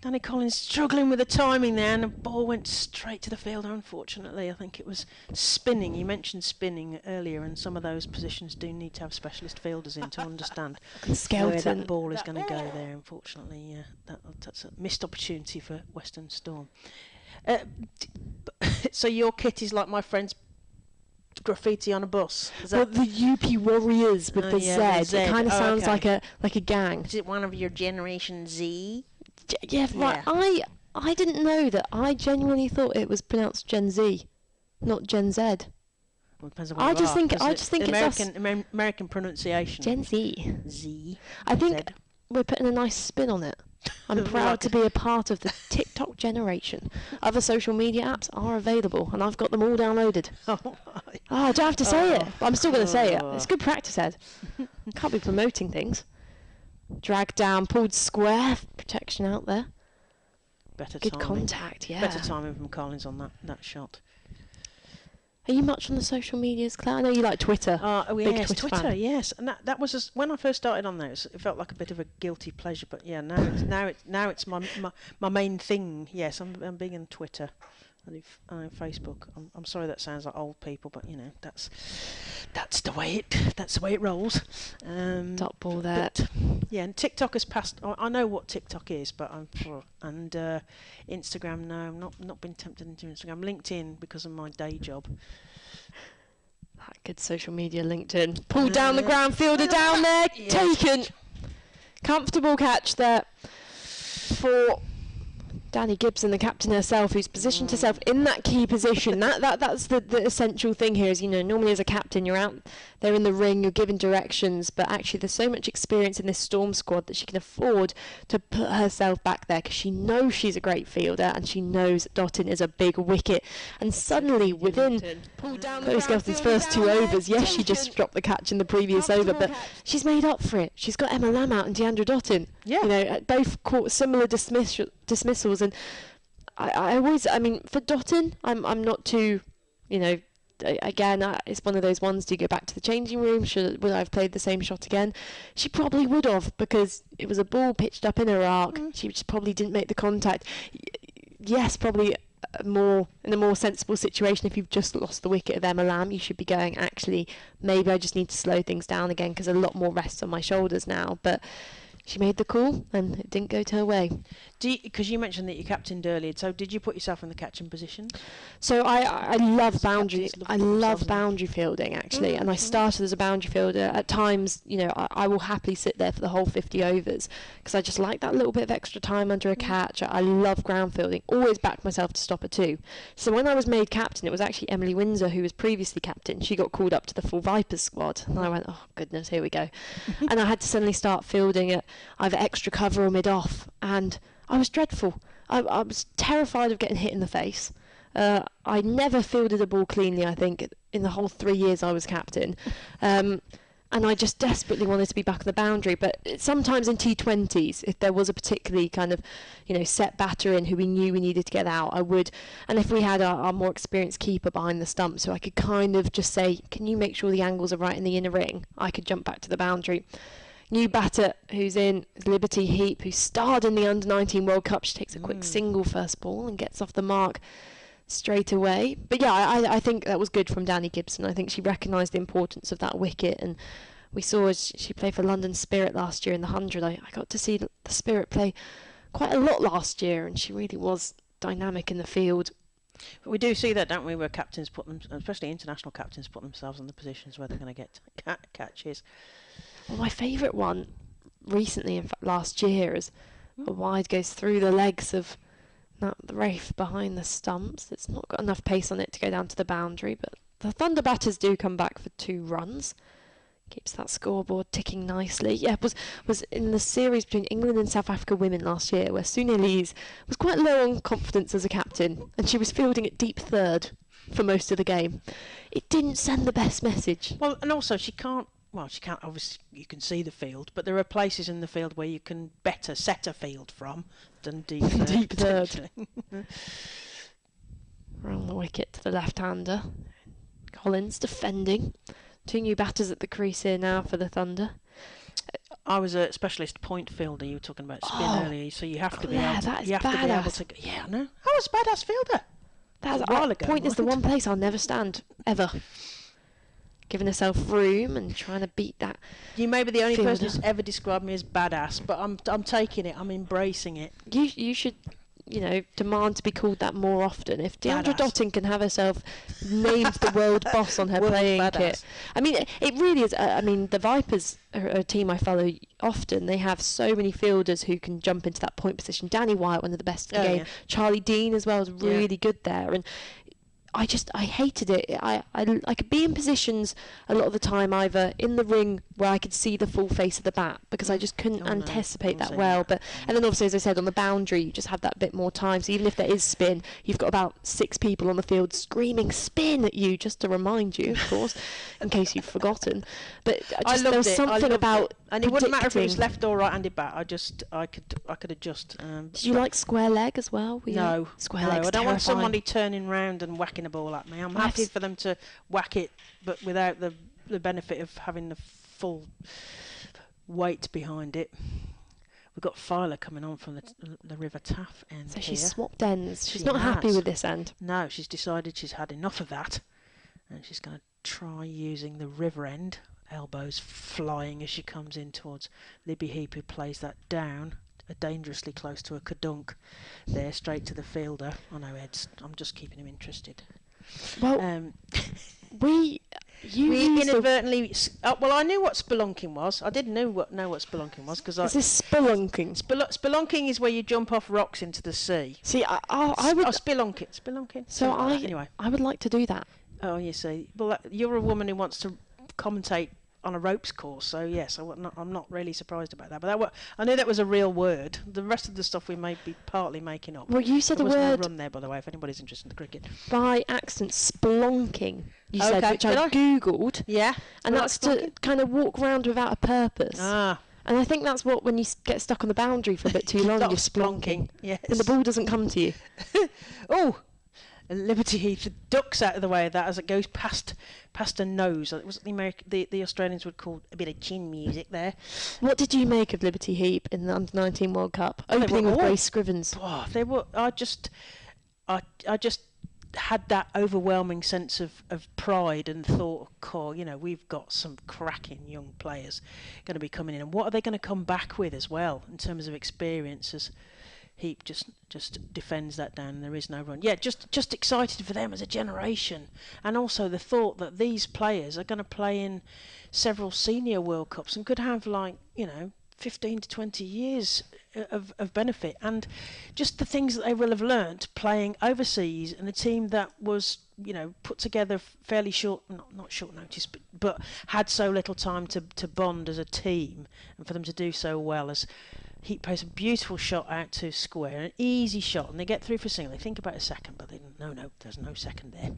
[SPEAKER 3] Danny Collins struggling with the timing there, and the ball went straight to the fielder, unfortunately. I think it was spinning. You mentioned spinning earlier, and some of those positions do need to have specialist fielders in to understand where
[SPEAKER 2] Skeleton.
[SPEAKER 3] that ball is going to go there, unfortunately. That's a missed opportunity for Western Storm. So your kit is like my friend's graffiti on a bus. Is
[SPEAKER 2] Well,
[SPEAKER 3] that,
[SPEAKER 2] the UP Warriors with the
[SPEAKER 3] yeah,
[SPEAKER 2] Z.
[SPEAKER 3] the
[SPEAKER 2] It
[SPEAKER 3] Z.
[SPEAKER 2] kind of
[SPEAKER 3] Oh,
[SPEAKER 2] sounds
[SPEAKER 3] okay.
[SPEAKER 2] like a gang.
[SPEAKER 3] is it one of your Generation Z?
[SPEAKER 2] Yeah, right.
[SPEAKER 3] Yeah.
[SPEAKER 2] I didn't know that. I genuinely thought it was pronounced Gen Z, not Gen Z.
[SPEAKER 3] Well, depends on what
[SPEAKER 2] I
[SPEAKER 3] you
[SPEAKER 2] just
[SPEAKER 3] are,
[SPEAKER 2] think
[SPEAKER 3] isn't it?
[SPEAKER 2] it's us.
[SPEAKER 3] American pronunciation.
[SPEAKER 2] Gen Z.
[SPEAKER 3] Z.
[SPEAKER 2] I think
[SPEAKER 3] Z.
[SPEAKER 2] we're putting a nice spin on it. I'm proud to be a part of the TikTok generation. Other social media apps are available, and I've got them all downloaded. Oh, I don't have to say it. But I'm still going to say it. It's good practice, Ed. Can't be promoting things. Dragged down, pulled square, protection out there.
[SPEAKER 3] Better
[SPEAKER 2] Good
[SPEAKER 3] timing.
[SPEAKER 2] contact, yeah.
[SPEAKER 3] Better timing from Collins on that shot.
[SPEAKER 2] Are you much on the social medias, Claire? I know you like Twitter. Big
[SPEAKER 3] Yes,
[SPEAKER 2] Twitter
[SPEAKER 3] Twitter,
[SPEAKER 2] fan.
[SPEAKER 3] yes, and that was when I first started on there. It felt like a bit of a guilty pleasure, but yeah, now it's my main thing. Yes, I'm big on Twitter. And Facebook. I'm sorry that sounds like old people, but that's the way it rolls.
[SPEAKER 2] Dot ball there.
[SPEAKER 3] But, yeah, and TikTok has passed. I know what TikTok is, but Instagram. No, I'm not been tempted into Instagram. LinkedIn because of my day job.
[SPEAKER 2] That good social media, LinkedIn. Pulled down the ground fielder down there.
[SPEAKER 3] Yes.
[SPEAKER 2] Taken. Comfortable catch there for Danny Gibson, the captain herself, who's positioned herself in that key position. That's the essential thing here. Is normally as a captain you're out there in the ring, you're giving directions, but actually there's so much experience in this Storm squad that she can afford to put herself back there because she knows she's a great fielder and she knows Dottin is a big wicket. And suddenly within Chloe Skelton's first two overs, yes, she just dropped the catch in the previous over, but she's made up for it. She's got Emma Lamb out and Deandra Dottin.
[SPEAKER 3] Yeah.
[SPEAKER 2] Both caught similar dismissals, and I always, for Dottin, I'm not too, again, it's one of those ones, do you go back to the changing room? Would I have played the same shot again? She probably would have, because it was a ball pitched up in her arc. She just probably didn't make the contact. Yes, probably in a more sensible situation, if you've just lost the wicket of Emma Lamb, you should be going, actually, maybe I just need to slow things down again, because a lot more rests on my shoulders now. But she made the call and it didn't go to her way.
[SPEAKER 3] Because you mentioned that you captained earlier, so did you put yourself in the catching position?
[SPEAKER 2] So I love boundary.
[SPEAKER 3] captains love
[SPEAKER 2] I
[SPEAKER 3] to put
[SPEAKER 2] love
[SPEAKER 3] themselves in.
[SPEAKER 2] boundary fielding actually, and I
[SPEAKER 3] Okay.
[SPEAKER 2] started as a boundary fielder. At times, I will happily sit there for the whole 50 overs because I just like that little bit of extra time under a catch. I love ground fielding. Always backed myself to stop at 2. So when I was made captain, it was actually Emily Windsor who was previously captain. She got called up to the full Vipers squad, and I went, oh goodness, here we go. And I had to suddenly start fielding at either extra cover or mid-off, and I was dreadful. I was terrified of getting hit in the face. I never fielded a ball cleanly, I think, in the whole 3 years I was captain. And I just desperately wanted to be back on the boundary. But sometimes in T20s, if there was a particularly kind of, set batter in who we knew we needed to get out, I would. And if we had our more experienced keeper behind the stump, so I could kind of just say, can you make sure the angles are right in the inner ring? I could jump back to the boundary. New batter who's in is Liberty Heap, who starred in the Under-19 World Cup. She takes a quick single first ball and gets off the mark straight away. But yeah, I think that was good from Danny Gibson. I think she recognised the importance of that wicket, and we saw as she played for London Spirit last year in the 100. I got to see the Spirit play quite a lot last year, and she really was dynamic in the field.
[SPEAKER 3] But we do see that, don't we, where captains put them, especially international captains, put themselves in the positions where they're going to get catches.
[SPEAKER 2] Well, my favourite one recently, in fact last year, is a wide goes through the legs of the Rafe behind the stumps. It's not got enough pace on it to go down to the boundary, but the Thunder batters do come back for 2 runs. Keeps that scoreboard ticking nicely. Yeah, it was in the series between England and South Africa women last year, where Sonia Lees was quite low on confidence as a captain, and she was fielding at deep third for most of the game. It didn't send the best message.
[SPEAKER 3] Well, and also she can't, obviously you can see the field, but there are places in the field where you can better set a field from than deep third.
[SPEAKER 2] Deep third.
[SPEAKER 3] potentially.
[SPEAKER 2] Around the wicket to the left-hander. Collins defending. 2 new batters at the crease here now for the Thunder.
[SPEAKER 3] I was a specialist point fielder. You were talking about spin earlier, so you have to be
[SPEAKER 2] Claire,
[SPEAKER 3] able to.
[SPEAKER 2] that is
[SPEAKER 3] You have to be able
[SPEAKER 2] badass.
[SPEAKER 3] to. Yeah, I know. I was a badass fielder.
[SPEAKER 2] That's
[SPEAKER 3] a while ago,
[SPEAKER 2] point is the
[SPEAKER 3] right?
[SPEAKER 2] one place I'll never stand ever. Giving herself room and trying to beat that.
[SPEAKER 3] You may be the only
[SPEAKER 2] Fielder.
[SPEAKER 3] person who's ever described me as badass, but I'm taking it. I'm embracing it.
[SPEAKER 2] You should, demand to be called that more often. If Deandra
[SPEAKER 3] Badass.
[SPEAKER 2] Dottin can have herself named the world boss on her
[SPEAKER 3] World
[SPEAKER 2] playing
[SPEAKER 3] badass.
[SPEAKER 2] kit. I mean, it really is. The Vipers are a team I follow often. They have so many fielders who can jump into that point position. Danny Wyatt, one of the best in the
[SPEAKER 3] Oh,
[SPEAKER 2] game.
[SPEAKER 3] yeah.
[SPEAKER 2] Charlie Dean as well is really good there. And I hated it. I could be in positions a lot of the time, either in the ring where I could see the full face of the bat, because I just couldn't
[SPEAKER 3] Oh, no,
[SPEAKER 2] anticipate
[SPEAKER 3] I'm
[SPEAKER 2] that
[SPEAKER 3] saying
[SPEAKER 2] well.
[SPEAKER 3] that.
[SPEAKER 2] And then obviously, as I said, on the boundary, you just have that bit more time. So even if there is spin, you've got about 6 people on the field screaming spin at you, just to remind you, of course, in case you've forgotten. But
[SPEAKER 3] I
[SPEAKER 2] there
[SPEAKER 3] loved
[SPEAKER 2] was
[SPEAKER 3] it. I
[SPEAKER 2] something
[SPEAKER 3] loved
[SPEAKER 2] about
[SPEAKER 3] it. And it wouldn't matter if it was
[SPEAKER 2] predicting.
[SPEAKER 3] left or right-handed bat. I could adjust.
[SPEAKER 2] Did you like square leg as well? Were you-
[SPEAKER 3] No,
[SPEAKER 2] square
[SPEAKER 3] no,
[SPEAKER 2] leg's
[SPEAKER 3] I don't want
[SPEAKER 2] terrifying.
[SPEAKER 3] somebody turning round and whacking a ball at me. I'm happy for them to whack it, but without the benefit of having the full weight behind it. We've got Filer coming on from the River Taff end
[SPEAKER 2] So
[SPEAKER 3] here.
[SPEAKER 2] she's swapped ends. She's
[SPEAKER 3] She
[SPEAKER 2] not happy
[SPEAKER 3] has.
[SPEAKER 2] with this end.
[SPEAKER 3] No, she's decided she's had enough of that, and she's going to try using the river end. Elbows flying as she comes in towards Libby Heap, who plays that down dangerously close to a kadunk there, straight to the fielder. I know Ed's. I'm just keeping him interested.
[SPEAKER 2] Well,
[SPEAKER 3] We
[SPEAKER 2] you
[SPEAKER 3] inadvertently. Well, I knew what spelunking was. I didn't know what spelunking was because
[SPEAKER 2] Is this spelunking?
[SPEAKER 3] Spelunking is where you jump off rocks into the sea.
[SPEAKER 2] See, I would.
[SPEAKER 3] Spelunking.
[SPEAKER 2] So
[SPEAKER 3] something like that. Anyway.
[SPEAKER 2] I would like to do that.
[SPEAKER 3] Oh, you see. Well, you're a woman who wants to commentate on a ropes course, so yes, I'm not really surprised about that. But I knew that was a real word. The rest of the stuff we may be partly making up.
[SPEAKER 2] Well, you said
[SPEAKER 3] There
[SPEAKER 2] the
[SPEAKER 3] was no
[SPEAKER 2] word
[SPEAKER 3] run there, by the way, if anybody's interested in the cricket.
[SPEAKER 2] by accident, spelunking. You said,
[SPEAKER 3] Okay,
[SPEAKER 2] which
[SPEAKER 3] did
[SPEAKER 2] I
[SPEAKER 3] I?
[SPEAKER 2] googled,
[SPEAKER 3] Yeah.
[SPEAKER 2] and that's to kind of walk around without a purpose.
[SPEAKER 3] Ah.
[SPEAKER 2] And I think that's what when you get stuck on the boundary for a bit too long,
[SPEAKER 3] Lot
[SPEAKER 2] you're
[SPEAKER 3] of spelunking.
[SPEAKER 2] spelunking,
[SPEAKER 3] Yes.
[SPEAKER 2] and the ball doesn't come to you.
[SPEAKER 3] Oh, Liberty Heath ducks out of the way of that as it goes past a nose. It was the Australians would call a bit of chin music there.
[SPEAKER 2] What did you make of Liberty Heap in the Under-19 World Cup?
[SPEAKER 3] They were
[SPEAKER 2] Opening with
[SPEAKER 3] all-
[SPEAKER 2] Grace Scrivens.
[SPEAKER 3] Oh, they were. I just had that overwhelming sense of pride and thought, we've got some cracking young players going to be coming in, and what are they going to come back with as well in terms of experiences. Heap just defends that down, and there is no run. Yeah, just excited for them as a generation, and also the thought that these players are going to play in several senior World Cups and could have 15 to 20 years of benefit, and just the things that they will have learnt playing overseas in a team that was put together fairly not short notice, but had so little time to bond as a team, and for them to do so well. As he plays a beautiful shot out to square, an easy shot, and they get through for single. They think about a second, but there's no second there,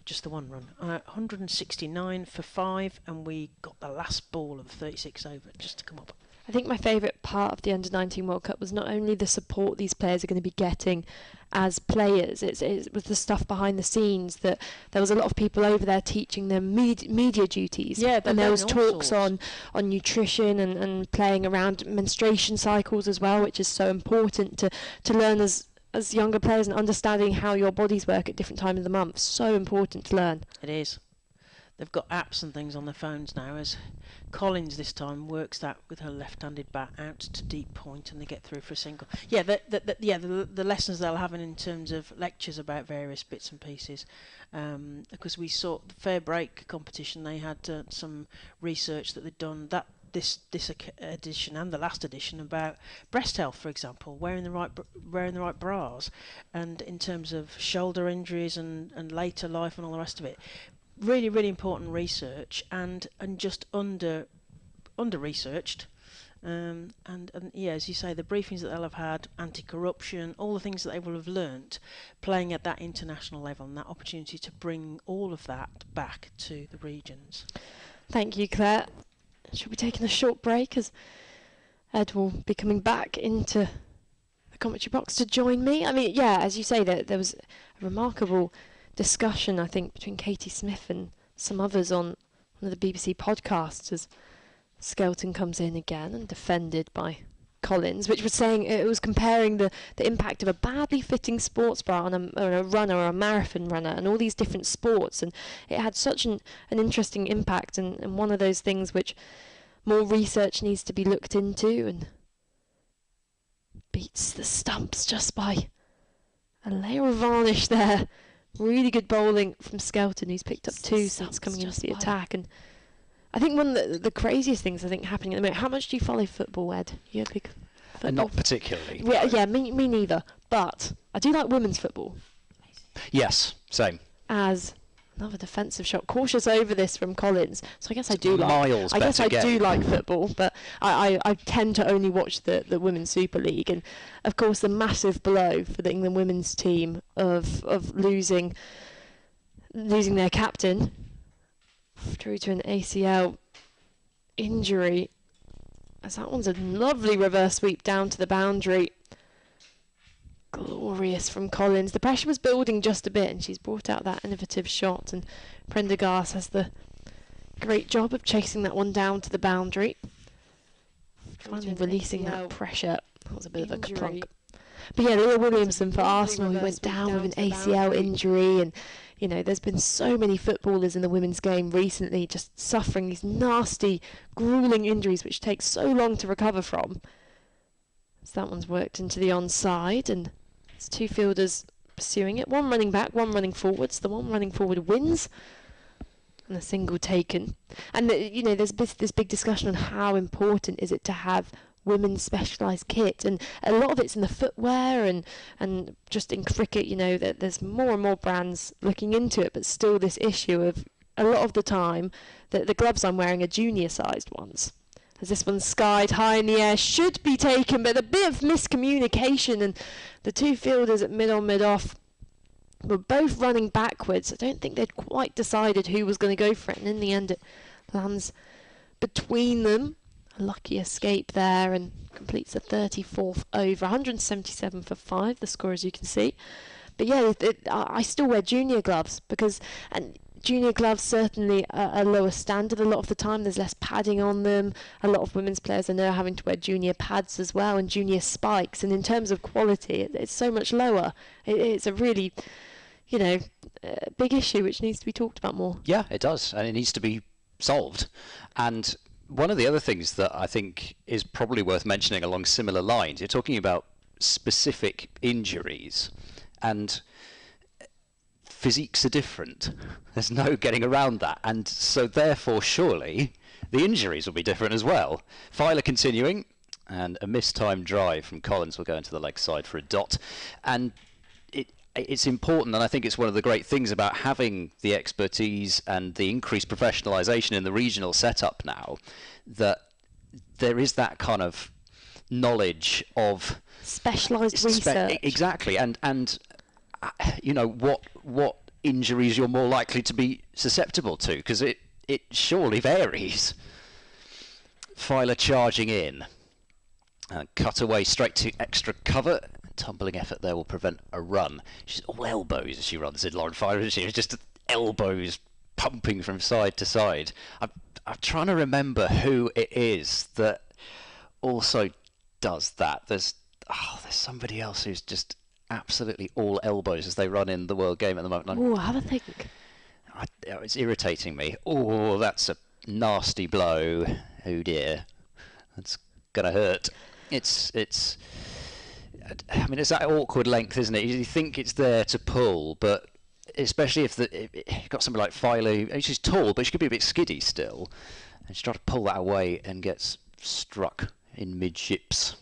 [SPEAKER 3] just the one run. 169 for 5, and we got the last ball of the 36 over just to come up.
[SPEAKER 2] I think my favourite part of the Under-19 World Cup was not only the support these players are going to be getting as players, it was the stuff behind the scenes, that there was a lot of people over there teaching them media duties.
[SPEAKER 3] Yeah,
[SPEAKER 2] and there was talks on nutrition and playing around menstruation cycles as well, which is so important to learn as younger players, and understanding how your bodies work at different times of the month. So important to learn.
[SPEAKER 3] It is. They've got apps and things on their phones now, as Collins this time works that with her left-handed bat out to deep point, and they get through for a single. Yeah, the lessons they'll have in terms of lectures about various bits and pieces. Because we saw the Fair Break competition, they had some research that they'd done this edition and the last edition about breast health, for example, wearing the right bras, and in terms of shoulder injuries and later life and all the rest of it. Really, really important research, and just under researched, and yeah, as you say, the briefings that they'll have had, anti-corruption, all the things that they will have learnt playing at that international level, and that opportunity to bring all of that back to the regions.
[SPEAKER 2] Thank you, Claire. Shall we take a short break, as Ed will be coming back into the commentary box to join me? I mean, yeah, as you say, there was a remarkable discussion, I think, between Katie Smith and some others on one of the BBC podcasts, as Skelton comes in again and defended by Collins, which was saying it was comparing the impact of a badly fitting sports bra on a runner or a marathon runner, and all these different sports, and it had such an interesting impact, and one of those things which more research needs to be looked into, and beats the stumps just by a layer of varnish there. Really good bowling from Skelton, who's picked up 2 since coming into the attack. And I think one of the craziest things happening at the moment. How much do you follow football, Ed? You're a big football.
[SPEAKER 1] Not particularly.
[SPEAKER 2] Yeah, me neither. But I do like women's football.
[SPEAKER 1] Yes, same.
[SPEAKER 2] As another defensive shot, cautious over this from Collins. So I guess I do like football, but I tend to only watch the Women's Super League, and of course the massive blow for the England women's team of losing their captain through to an ACL injury, as that one's a lovely reverse sweep down to the boundary. Glorious from Collins. The pressure was building just a bit, and she's brought out that innovative shot, and Prendergast has the great job of chasing that one down to the boundary, finally releasing that pressure. That was a bit of a clunk. But yeah, Leah Williamson for Arsenal, who went down with an ACL injury, and there's been so many footballers in the women's game recently just suffering these nasty, gruelling injuries which take so long to recover from. So that one's worked into the onside, and it's 2 fielders pursuing it. One running back, one running forwards. The one running forward wins, and a single taken. And there's this big discussion on how important is it to have women's specialised kit, and a lot of it's in the footwear and just in cricket. That there's more and more brands looking into it, but still this issue of a lot of the time that the gloves I'm wearing are junior sized ones. As this one skied high in the air, should be taken, but a bit of miscommunication, and the 2 fielders at mid-on, mid-off were both running backwards. I don't think they'd quite decided who was going to go for it, and in the end it lands between them. A lucky escape there, and completes the 34th over. 177 for 5, the score, as you can see. But yeah, I still wear junior gloves, because... and junior gloves certainly are a lower standard a lot of the time. There's less padding on them. A lot of women's players are now having to wear junior pads as well, and junior spikes, and in terms of quality it's so much lower. It's a really a big issue which needs to be talked about more.
[SPEAKER 1] Yeah, it does, and it needs to be solved. And one of the other things that I think is probably worth mentioning along similar lines, you're talking about specific injuries, and physiques are different. There's no getting around that, and so therefore surely the injuries will be different as well. Filer continuing, and a mistimed drive from Collins will go into the leg side for a dot. And it's important, and I think it's one of the great things about having the expertise and the increased professionalisation in the regional setup now, that there is that kind of knowledge of
[SPEAKER 2] specialised research.
[SPEAKER 1] Exactly, and what injuries you're more likely to be susceptible to, because it surely varies. Filer charging in. Cut away straight to extra cover. Tumbling effort there will prevent a run. She's all elbows as she runs in, Lauren Filer, isn't she? It's just elbows pumping from side to side. I'm trying to remember who it is that also does that. There's somebody else who's just absolutely all elbows as they run in the World Game at the moment.
[SPEAKER 2] Oh, have a think.
[SPEAKER 1] It's irritating me. Oh, that's a nasty blow. Oh dear, that's gonna hurt. It's it's that awkward length, isn't it? You think it's there to pull, but especially if you've got somebody like Filer, she's tall, but she could be a bit skiddy still, and she tries to pull that away and gets struck in midships.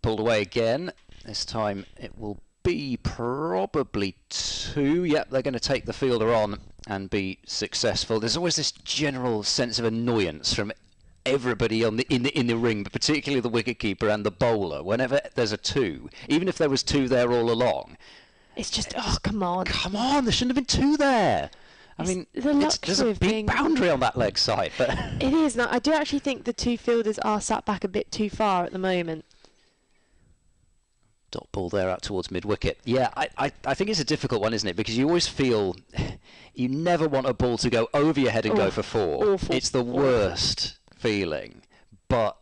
[SPEAKER 1] Pulled away again. This time it will be probably 2. Yep, they're going to take the fielder on and be successful. There's always this general sense of annoyance from everybody in the ring, but particularly the wicketkeeper and the bowler. Whenever there's a 2, even if there was 2 there all along,
[SPEAKER 2] it's just come on,
[SPEAKER 1] there shouldn't have been 2 there. I mean, there's a big boundary on that leg side, but
[SPEAKER 2] it is. Now, I do actually think the 2 fielders are sat back a bit too far at the moment.
[SPEAKER 1] Dot ball there out towards mid-wicket. Yeah, I think it's a difficult one, isn't it? Because you always feel you never want a ball to go over your head and go for 4.
[SPEAKER 2] Awful.
[SPEAKER 1] It's the worst feeling. But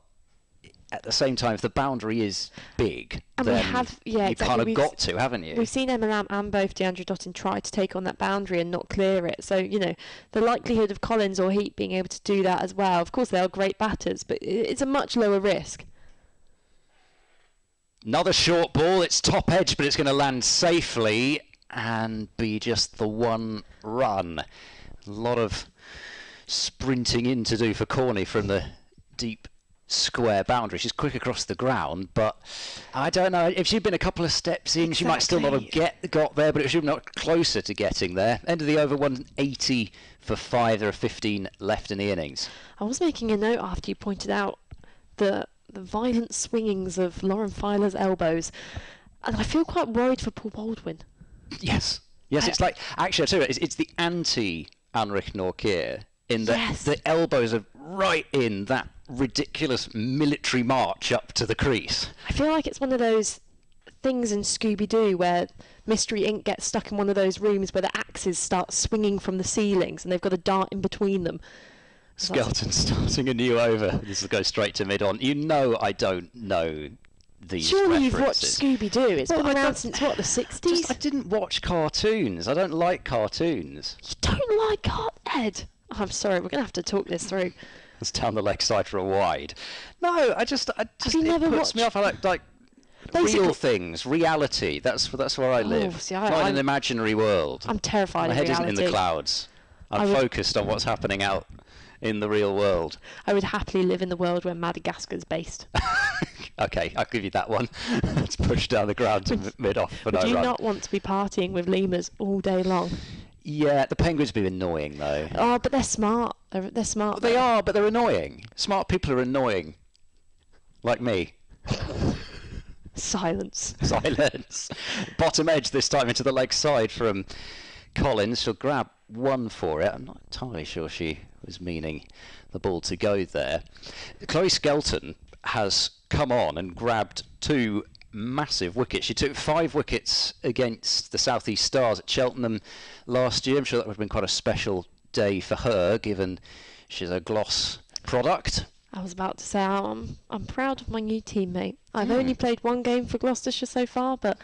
[SPEAKER 1] at the same time, if the boundary is big,
[SPEAKER 2] and
[SPEAKER 1] then you've kind of got to, haven't you?
[SPEAKER 2] We've seen Emma Lamb and both DeAndre Dottin try to take on that boundary and not clear it. So, the likelihood of Collins or Heat being able to do that as well, of course they are great batters, but it's a much lower risk.
[SPEAKER 1] Another short ball, it's top edge, but it's going to land safely and be just the 1 run. A lot of sprinting in to do for Corney from the deep square boundary. She's quick across the ground, but I don't know. If she'd been a couple of steps in, she might still not have got there, but it should have been closer to getting there. End of the over, 180 for 5. There are 15 left in the innings.
[SPEAKER 2] I was making a note after you pointed out the violent swingings of Lauren Filer's elbows, and I feel quite worried for Paul Baldwin.
[SPEAKER 1] Yes, it's like, actually I tell you, it's the anti-Anrich Nortje in that the elbows are right in that ridiculous military march up to the crease.
[SPEAKER 2] I feel like it's one of those things in Scooby-Doo where Mystery Inc. gets stuck in one of those rooms where the axes start swinging from the ceilings and they've got a dart in between them.
[SPEAKER 1] Skelton starting a new over. This will go straight to mid-on. I don't know these
[SPEAKER 2] Surely
[SPEAKER 1] references.
[SPEAKER 2] You've watched Scooby-Doo. It's been around since, the 60s?
[SPEAKER 1] I didn't watch cartoons. I don't like cartoons.
[SPEAKER 2] You don't like Ed? Oh, I'm sorry, we're going to have to talk this through.
[SPEAKER 1] It's down the leg side for a wide. No, I just
[SPEAKER 2] have you never
[SPEAKER 1] puts me off. I like real things, reality. That's where I live.
[SPEAKER 2] See,
[SPEAKER 1] not in an imaginary world.
[SPEAKER 2] I'm terrified of
[SPEAKER 1] reality. My head
[SPEAKER 2] reality.
[SPEAKER 1] isn't in the clouds. I'm focused on what's happening out in the real world.
[SPEAKER 2] I would happily live in the world where Madagascar's based.
[SPEAKER 1] Okay, I'll give you that one. Let's push down the ground to mid-off for no run.
[SPEAKER 2] Would you not want to be partying with lemurs all day long?
[SPEAKER 1] Yeah, the penguins be annoying though.
[SPEAKER 2] Oh, but they're smart. They're smart.
[SPEAKER 1] They are, but they're annoying. Smart people are annoying. Like me.
[SPEAKER 2] Silence.
[SPEAKER 1] Bottom edge this time into the leg side from Collins. She'll grab 1 for it. I'm not entirely sure she was meaning the ball to go there. Chloe Skelton has come on and grabbed 2 massive wickets. She took 5 wickets against the South East Stars at Cheltenham last year. I'm sure that would have been quite a special day for her, given she's a Gloss product.
[SPEAKER 2] I was about to say, I'm proud of my new teammate. I've only played one game for Gloucestershire so far, but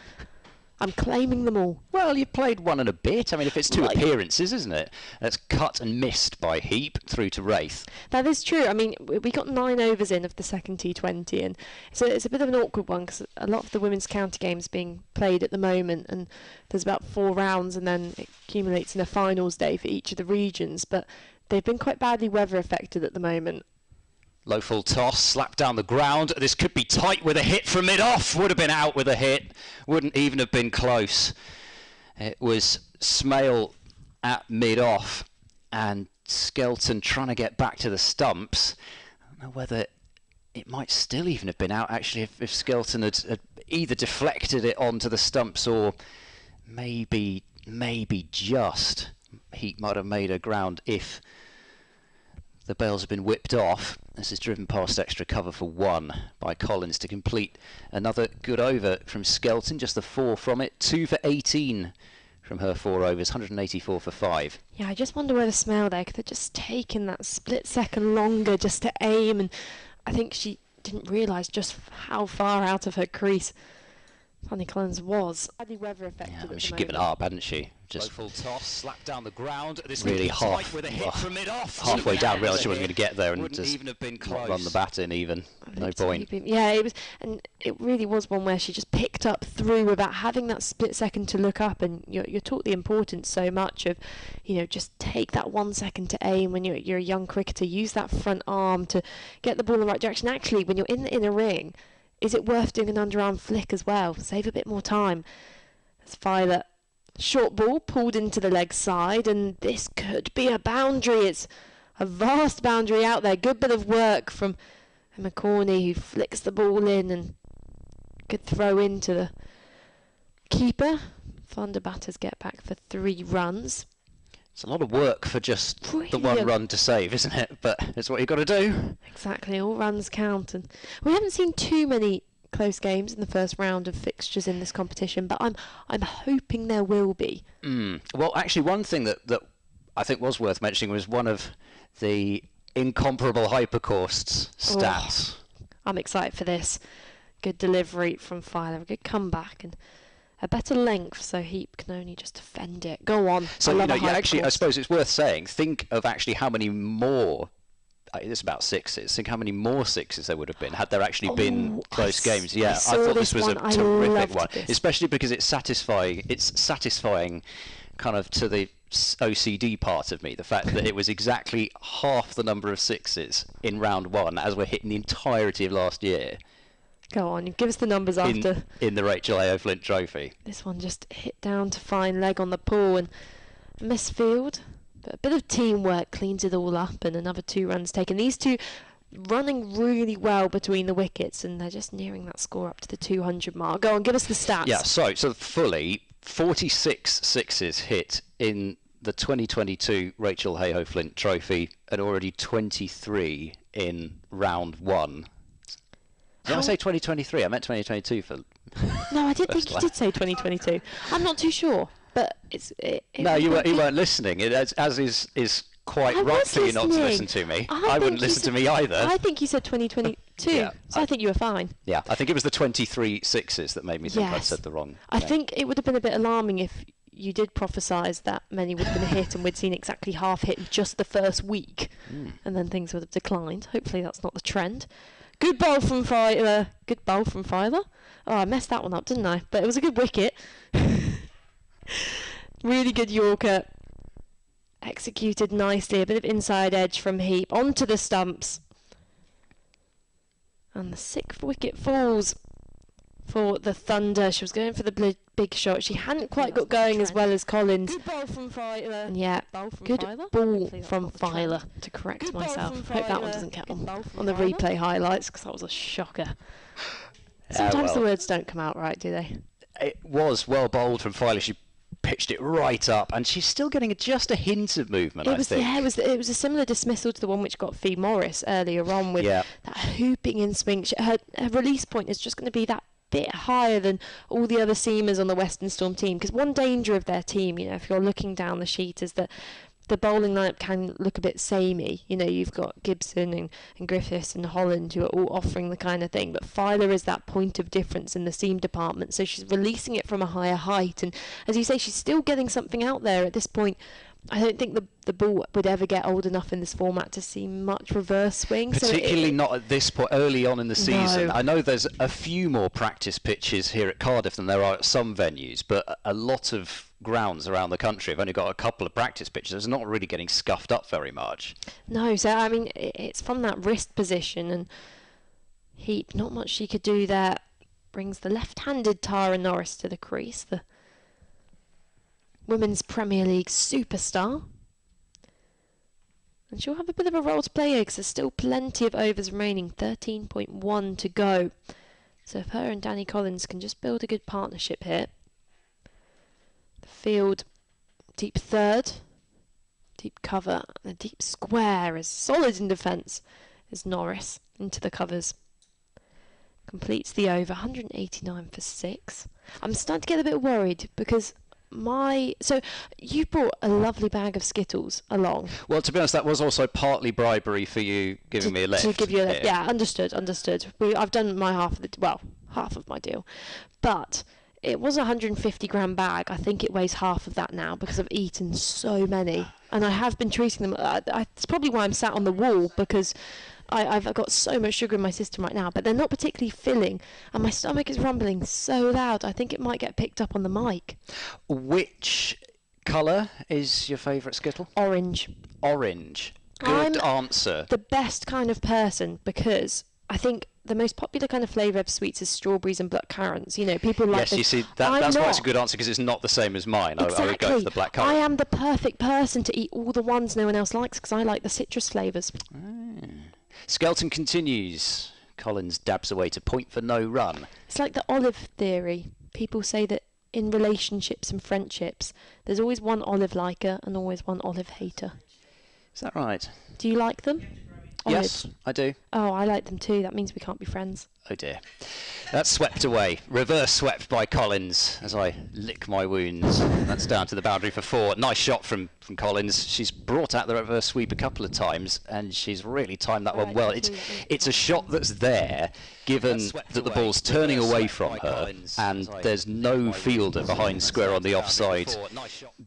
[SPEAKER 2] I'm claiming them all.
[SPEAKER 1] Well, you played one and a bit. I mean, if it's two appearances, isn't it? That's cut and missed by Heap through to Wraith.
[SPEAKER 2] That is true. I mean, we got 9 overs in of the second T20, and it's a bit of an awkward one because a lot of the women's county games being played at the moment, and there's about 4 rounds, and then it accumulates in a finals day for each of the regions. But they've been quite badly weather affected at the moment.
[SPEAKER 1] Low full toss, slapped down the ground. This could be tight with a hit from mid-off. Would have been out with a hit. Wouldn't even have been close. It was Smale at mid-off and Skelton trying to get back to the stumps. I don't know whether it might still even have been out, actually, if Skelton had either deflected it onto the stumps or maybe just Heat might have made a ground if the bails have been whipped off. This is driven past extra cover for 1 by Collins to complete another good over from Skelton. Just the 4 from it. 2 for 18 from her 4 overs. 184 for 5.
[SPEAKER 2] Yeah, I just wonder where the Smale there could have just taken that split second longer just to aim, and I think she didn't realise just how far out of her crease Fanny Collins was. Badly weather affected.
[SPEAKER 1] Yeah, I mean, she'd given up, hadn't she? Just full toss, slapped down the ground. This really halfway down, realised she wasn't going to get there, and just even have been close. Run the bat in even. No point.
[SPEAKER 2] Yeah, it was, and it really was one where she just picked up through without having that split second to look up. And you're taught the importance so much of, just take that 1 second to aim when you're a young cricketer. Use that front arm to get the ball in the right direction. Actually, when you're in the inner ring, is it worth doing an underarm flick as well? Save a bit more time. As Violet, short ball pulled into the leg side, and this could be a boundary. It's a vast boundary out there. Good bit of work from Emma Corney, who flicks the ball in, and good throw into the keeper. Thunder batters get back for 3 runs.
[SPEAKER 1] It's a lot of work for just the 1 run to save, isn't it? But it's what you've got to do.
[SPEAKER 2] Exactly, all runs count. And we haven't seen too many close games in the first round of fixtures in this competition, but I'm hoping there will be.
[SPEAKER 1] Well, actually, one thing that I think was worth mentioning was one of the incomparable Hypercourt's stats.
[SPEAKER 2] I'm excited for this. Good delivery from Filer, a good comeback, and a better length, so Heap can only just defend it. Go on.
[SPEAKER 1] So, I suppose it's worth saying, think of actually how many more, it's about 6s, think how many more 6s there would have been had there actually been close games. Yeah, I thought this was a terrific one, especially because it's satisfying kind of to the OCD part of me, the fact that it was exactly half the number of 6s in round 1 as we're hitting the entirety of last year.
[SPEAKER 2] Go on, give us the numbers after.
[SPEAKER 1] In the Rachael Heyhoe Flint Trophy.
[SPEAKER 2] This one just hit down to fine leg on the pull and misfield. But a bit of teamwork cleans it all up, and another 2 runs taken. These two running really well between the wickets, and they're just nearing that score up to the 200 mark. Go on, give us the stats.
[SPEAKER 1] Yeah, so fully 46 6s hit in the 2022 Rachael Heyhoe Flint Trophy, and already 23 in round 1. Did I say 2023? I meant 2022 for...
[SPEAKER 2] No, I did think you did say 2022. I'm not too sure, but
[SPEAKER 1] No, you weren't listening. As is quite right for you not to listen to me. I wouldn't listen to me either.
[SPEAKER 2] I think you said 2022, yeah, so I think you were fine.
[SPEAKER 1] Yeah, I think it was the 23 6s that made me think I'd said the wrong.
[SPEAKER 2] I think it would have been a bit alarming if you did prophesise that many would have been hit and we'd seen exactly half hit in just the first week, and then things would have declined. Hopefully that's not the trend. Good bowl from Filer. Good bowl from Filer. Oh, I messed that one up, didn't I? But it was a good wicket. Really good Yorker. Executed nicely. A bit of inside edge from Heap. Onto the stumps. And the 6th wicket falls for the Thunder. She was going for the big shot. She hadn't quite got going as well as Collins. Good ball from Filer. And yeah, good ball from Filer, to correct myself. Hope that one doesn't get on the replay highlights, because that was a shocker. Sometimes the words don't come out right, do they?
[SPEAKER 1] It was well bowled from Filer. She pitched it right up, and she's still getting just a hint of movement, I think.
[SPEAKER 2] Yeah, it was a similar dismissal to the one which got Fee Morris earlier on with that hooping in swing. Her release point is just going to be that bit higher than all the other seamers on the Western Storm team, because one danger of their team, if you're looking down the sheet, is that the bowling lineup can look a bit samey. You know, you've got Gibson and Griffiths and Holland who are all offering the kind of thing, but Filer is that point of difference in the seam department, so she's releasing it from a higher height, and as you say, she's still getting something out there at this point. I don't think the ball would ever get old enough in this format to see much reverse swing.
[SPEAKER 1] Particularly not at this point, early on in the season.
[SPEAKER 2] No.
[SPEAKER 1] I know there's a few more practice pitches here at Cardiff than there are at some venues, but a lot of grounds around the country have only got a couple of practice pitches. It's not really getting scuffed up very much.
[SPEAKER 2] No, so I mean, it's from that wrist position, and Heap, not much she could do there. Brings the left-handed Tara Norris to the crease, the Women's Premier League superstar. And she'll have a bit of a role to play here because there's still plenty of overs remaining, 13.1 to go. So if her and Danny Collins can just build a good partnership here. The field, deep third, deep cover, and a deep square is solid in defence is Norris into the covers. Completes the over, 189 for 6. I'm starting to get a bit worried because so you brought a lovely bag of Skittles along.
[SPEAKER 1] Well, to be honest, that was also partly bribery for you giving me a lift.
[SPEAKER 2] To give you a lift, yeah, understood. I've done my half of my deal. But it was a 150 gram bag. I think it weighs half of that now because I've eaten so many. And I have been treating them, it's probably why I'm sat on the wall, because I've got so much sugar in my system right now, but they're not particularly filling, and my stomach is rumbling so loud, I think it might get picked up on the mic.
[SPEAKER 1] Which colour is your favourite Skittle?
[SPEAKER 2] Orange.
[SPEAKER 1] Orange. Good answer.
[SPEAKER 2] The best kind of person, because I think the most popular kind of flavour of sweets is strawberries and black currants. You know, people like
[SPEAKER 1] Yes, you see, that's why it's a good answer, because it's not the same as mine.
[SPEAKER 2] Exactly.
[SPEAKER 1] I would go for the black currant.
[SPEAKER 2] I am the perfect person to eat all the ones no one else likes, because I like the citrus flavours.
[SPEAKER 1] Skelton continues. Collins dabs away to point for no run.
[SPEAKER 2] It's like the olive theory. People say that in relationships and friendships, there's always one olive liker and always one olive hater.
[SPEAKER 1] Is that right?
[SPEAKER 2] Do you like them?
[SPEAKER 1] Yes, I do.
[SPEAKER 2] Oh, I like them too. That means we can't be friends.
[SPEAKER 1] Oh dear. That's swept away. Reverse swept by Collins as I lick my wounds. That's down to the boundary for 4. Nice shot from Collins. She's brought out the reverse sweep a couple of times and she's really timed that one well. It's a shot that's there, given that the ball's turning away from her and there's no fielder behind square on the offside,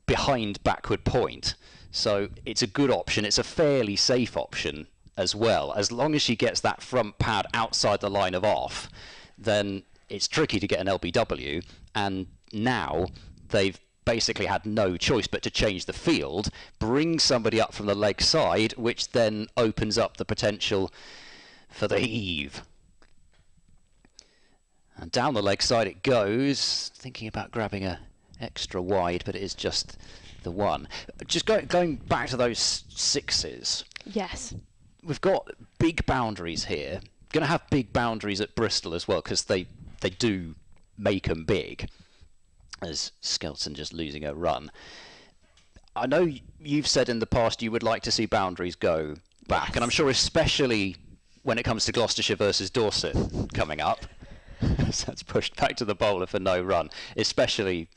[SPEAKER 1] behind backward point. So it's a good option. It's a fairly safe option as well. As long as she gets that front pad outside the line of off, then it's tricky to get an LBW, and now they've basically had no choice but to change the field, bring somebody up from the leg side, which then opens up the potential for the heave. And down the leg side it goes, thinking about grabbing a extra wide, but it is just the one. Just going back to those sixes.
[SPEAKER 2] Yes.
[SPEAKER 1] We've got big boundaries here. Going to have big boundaries at Bristol as well, because they do make them big. As Skelton just losing a run. I know you've said in the past you would like to see boundaries go back, yes. And I'm sure especially when it comes to Gloucestershire versus Dorset coming up. So that's pushed back to the bowler for no run, especially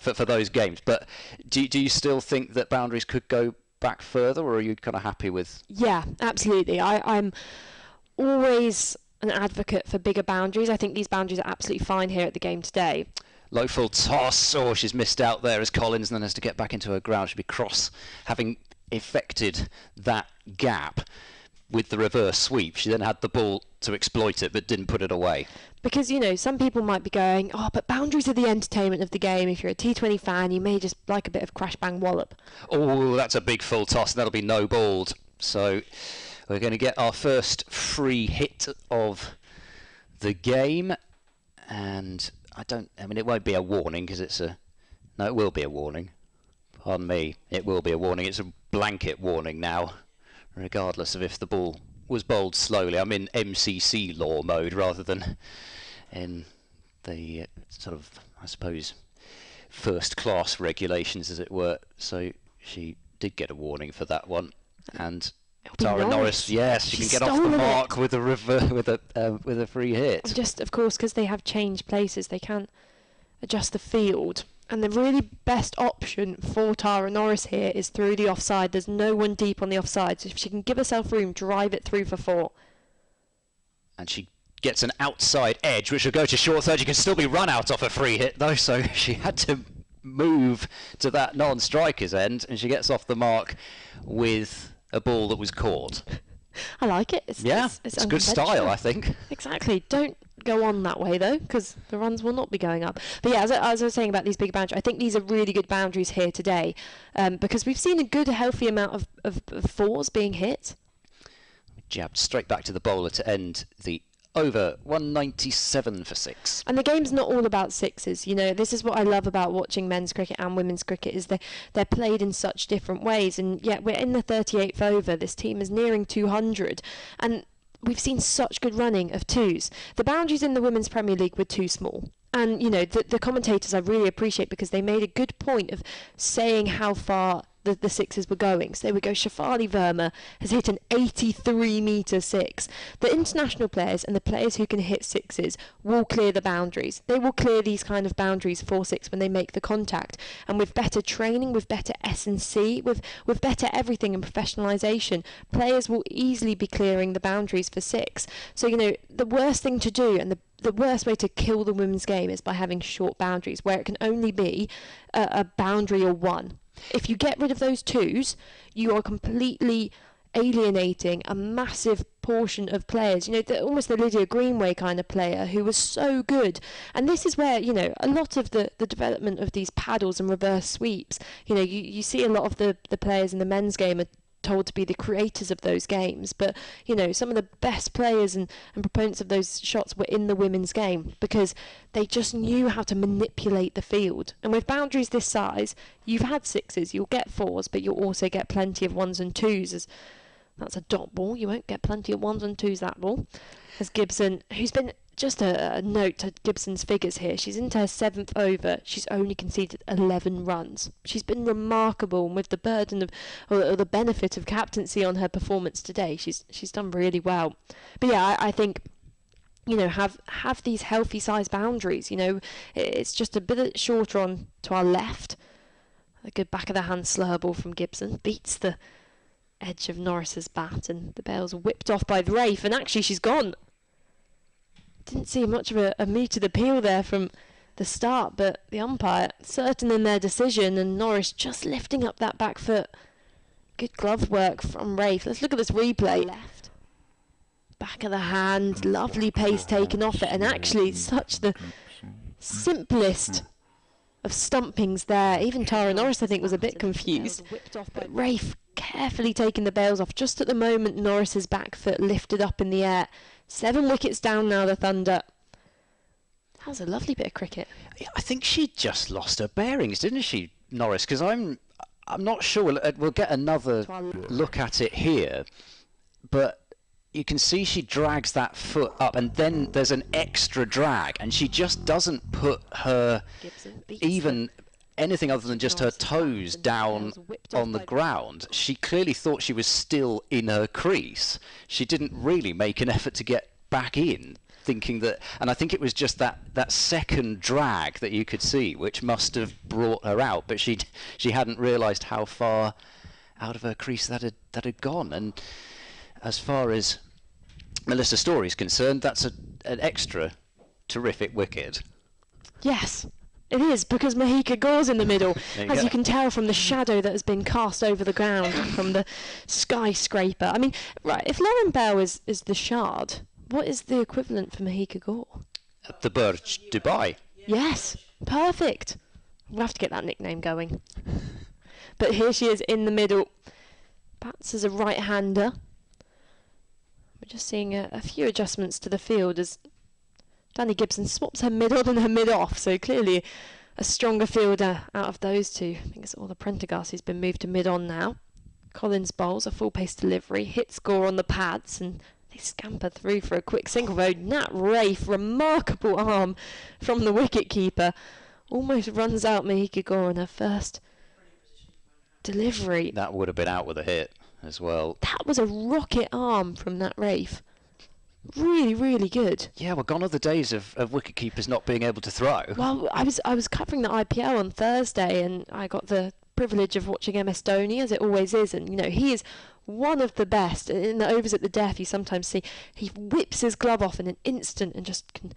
[SPEAKER 1] for those games. But do you still think that boundaries could go back further, or are you kind of happy with?
[SPEAKER 2] Yeah, absolutely. I'm always an advocate for bigger boundaries. I think these boundaries are absolutely fine here at the game today.
[SPEAKER 1] Low full toss. Oh, she's missed out there as Collins then has to get back into her ground. She'll be cross, having effected that gap with the reverse sweep. She then had the ball to exploit it, but didn't put it away.
[SPEAKER 2] Because, you know, some people might be going, oh, but boundaries are the entertainment of the game. If you're a T20 fan, you may just like a bit of crash bang wallop.
[SPEAKER 1] Oh, that's a big full toss, and that'll be no balled. So we're going to get our first free hit of the game. And it won't be a warning because no, it will be a warning. Pardon me, it will be a warning. It's a blanket warning now, regardless of if the ball was bowled slowly. I'm in MCC law mode rather than in the sort of, I suppose, first class regulations, as it were. So she did get a warning for that one, and Tara Norris, yes, she can get off the mark with a free hit.
[SPEAKER 2] Just, of course, because they have changed places, they can't adjust the field. And the really best option for Tara Norris here is through the offside. There's no one deep on the offside, so if she can give herself room, drive it through for 4.
[SPEAKER 1] And she gets an outside edge, which will go to short third. You can still be run out off a free hit, though, so she had to move to that non-striker's end, and she gets off the mark with a ball that was caught.
[SPEAKER 2] I like it. It's
[SPEAKER 1] good style, I think.
[SPEAKER 2] Exactly. Don't go on that way, though, because the runs will not be going up. But yeah, as I was saying about these big boundaries, I think these are really good boundaries here today, because we've seen a good, healthy amount of 4s being hit.
[SPEAKER 1] Jabbed straight back to the bowler to end the over. 197 for 6.
[SPEAKER 2] And the game's not all about 6s. You know, this is what I love about watching men's cricket and women's cricket, is they're played in such different ways. And yet we're in the 38th over. This team is nearing 200. And we've seen such good running of 2s. The boundaries in the Women's Premier League were too small. And, you know, the commentators I really appreciate, because they made a good point of saying how far the 6s were going. So there we go, Shafali Verma has hit an 83-metre 6. The international players and the players who can hit 6s will clear the boundaries. They will clear these kind of boundaries 4-6 when they make the contact. And with better training, with better S&C, with better everything and professionalisation, players will easily be clearing the boundaries for 6. So, you know, the worst thing to do, and the worst way to kill the women's game, is by having short boundaries where it can only be a boundary or 1. If you get rid of those 2s, you are completely alienating a massive portion of players. You know, almost the Lydia Greenway kind of player who was so good. And this is where, you know, a lot of the development of these paddles and reverse sweeps, you know, you see a lot of the players in the men's game are told to be the creators of those games, but you know, some of the best players and proponents of those shots were in the women's game, because they just knew how to manipulate the field. And with boundaries this size, you've had 6s, you'll get 4s, but you'll also get plenty of 1s and 2s. That's a dot ball, you won't get plenty of 1s and 2s that ball. As Gibson, who's been, just a note to Gibson's figures here, she's into her 7th over, she's only conceded 11 runs. She's been remarkable, and with the burden of, or the benefit of captaincy on her performance today, she's done really well. But yeah, I think, you know, have these healthy size boundaries. You know, it's just a bit shorter on to our left. A good back of the hand slur ball from Gibson beats the edge of Norris's bat, and the bail's whipped off by Rafe, and actually she's gone. Didn't see much of a mooted appeal there from the start, but the umpire certain in their decision, and Norris just lifting up that back foot. Good glove work from Rafe. Let's look at this replay. Left. Back of the hand, lovely pace taken off it, and actually such the simplest of stumpings there. Even Tara Norris, I think, was a bit confused. But Rafe carefully taking the bails off. Just at the moment, Norris's back foot lifted up in the air. 7 wickets down now, the Thunder. That was a lovely bit of cricket.
[SPEAKER 1] I think she just lost her bearings, didn't she, Norris? Because I'm not sure. We'll get another look at it here, but you can see she drags that foot up, and then there's an extra drag, and she just doesn't put her even anything other than just her toes down on the ground. She clearly thought she was still in her crease. She didn't really make an effort to get back in, thinking that, and I think it was just that second drag that you could see, which must have brought her out, but she hadn't realised how far out of her crease that had gone. And as far as Melissa Story's concerned, that's an extra terrific wicket.
[SPEAKER 2] Yes, it is, because Mahika Gore's in the middle, as you can tell from the shadow that has been cast over the ground from the skyscraper. I mean, right, if Lauren Bell is the Shard, what is the equivalent for Mahika Gore?
[SPEAKER 1] The Burj Dubai.
[SPEAKER 2] Yes, perfect. We'll have to get that nickname going. But here she is in the middle. Bats as a right-hander. We're just seeing a few adjustments to the field as Danny Gibson swaps her mid-on and her mid-off, so clearly a stronger fielder out of those two. I think it's all the Prendergast who's been moved to mid-on now. Collins bowls a full-pace delivery, hits Gore on the pads, and they scamper through for a quick single. Though Nat Rafe, remarkable arm from the wicket-keeper, almost runs out Mahika Gore on her first delivery.
[SPEAKER 1] That would have been out with a hit as well.
[SPEAKER 2] That was a rocket arm from Nat Rafe. really, really good.
[SPEAKER 1] Yeah, well, gone are the days of wicketkeepers not being able to throw.
[SPEAKER 2] Well, I was covering the IPL on Thursday, and I got the privilege of watching MS Dhoni, as it always is, and he is one of the best. In the overs at the death, you sometimes see he whips his glove off in an instant and just can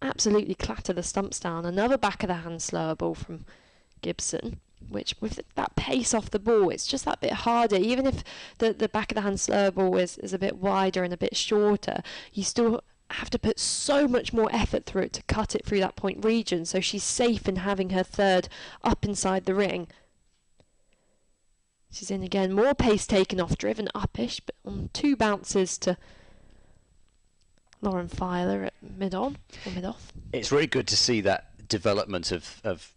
[SPEAKER 2] absolutely clatter the stumps down. Another back of the hand slower ball from Gibson, which with that pace off the ball, it's just that bit harder. Even if the back of the hand slower ball is a bit wider and a bit shorter, you still have to put so much more effort through it to cut it through that point region, so she's safe in having her third up inside the ring. She's in again, more pace taken off, driven uppish, but on 2 bounces to Lauren Filer at mid-on, or mid-off.
[SPEAKER 1] It's really good to see that development of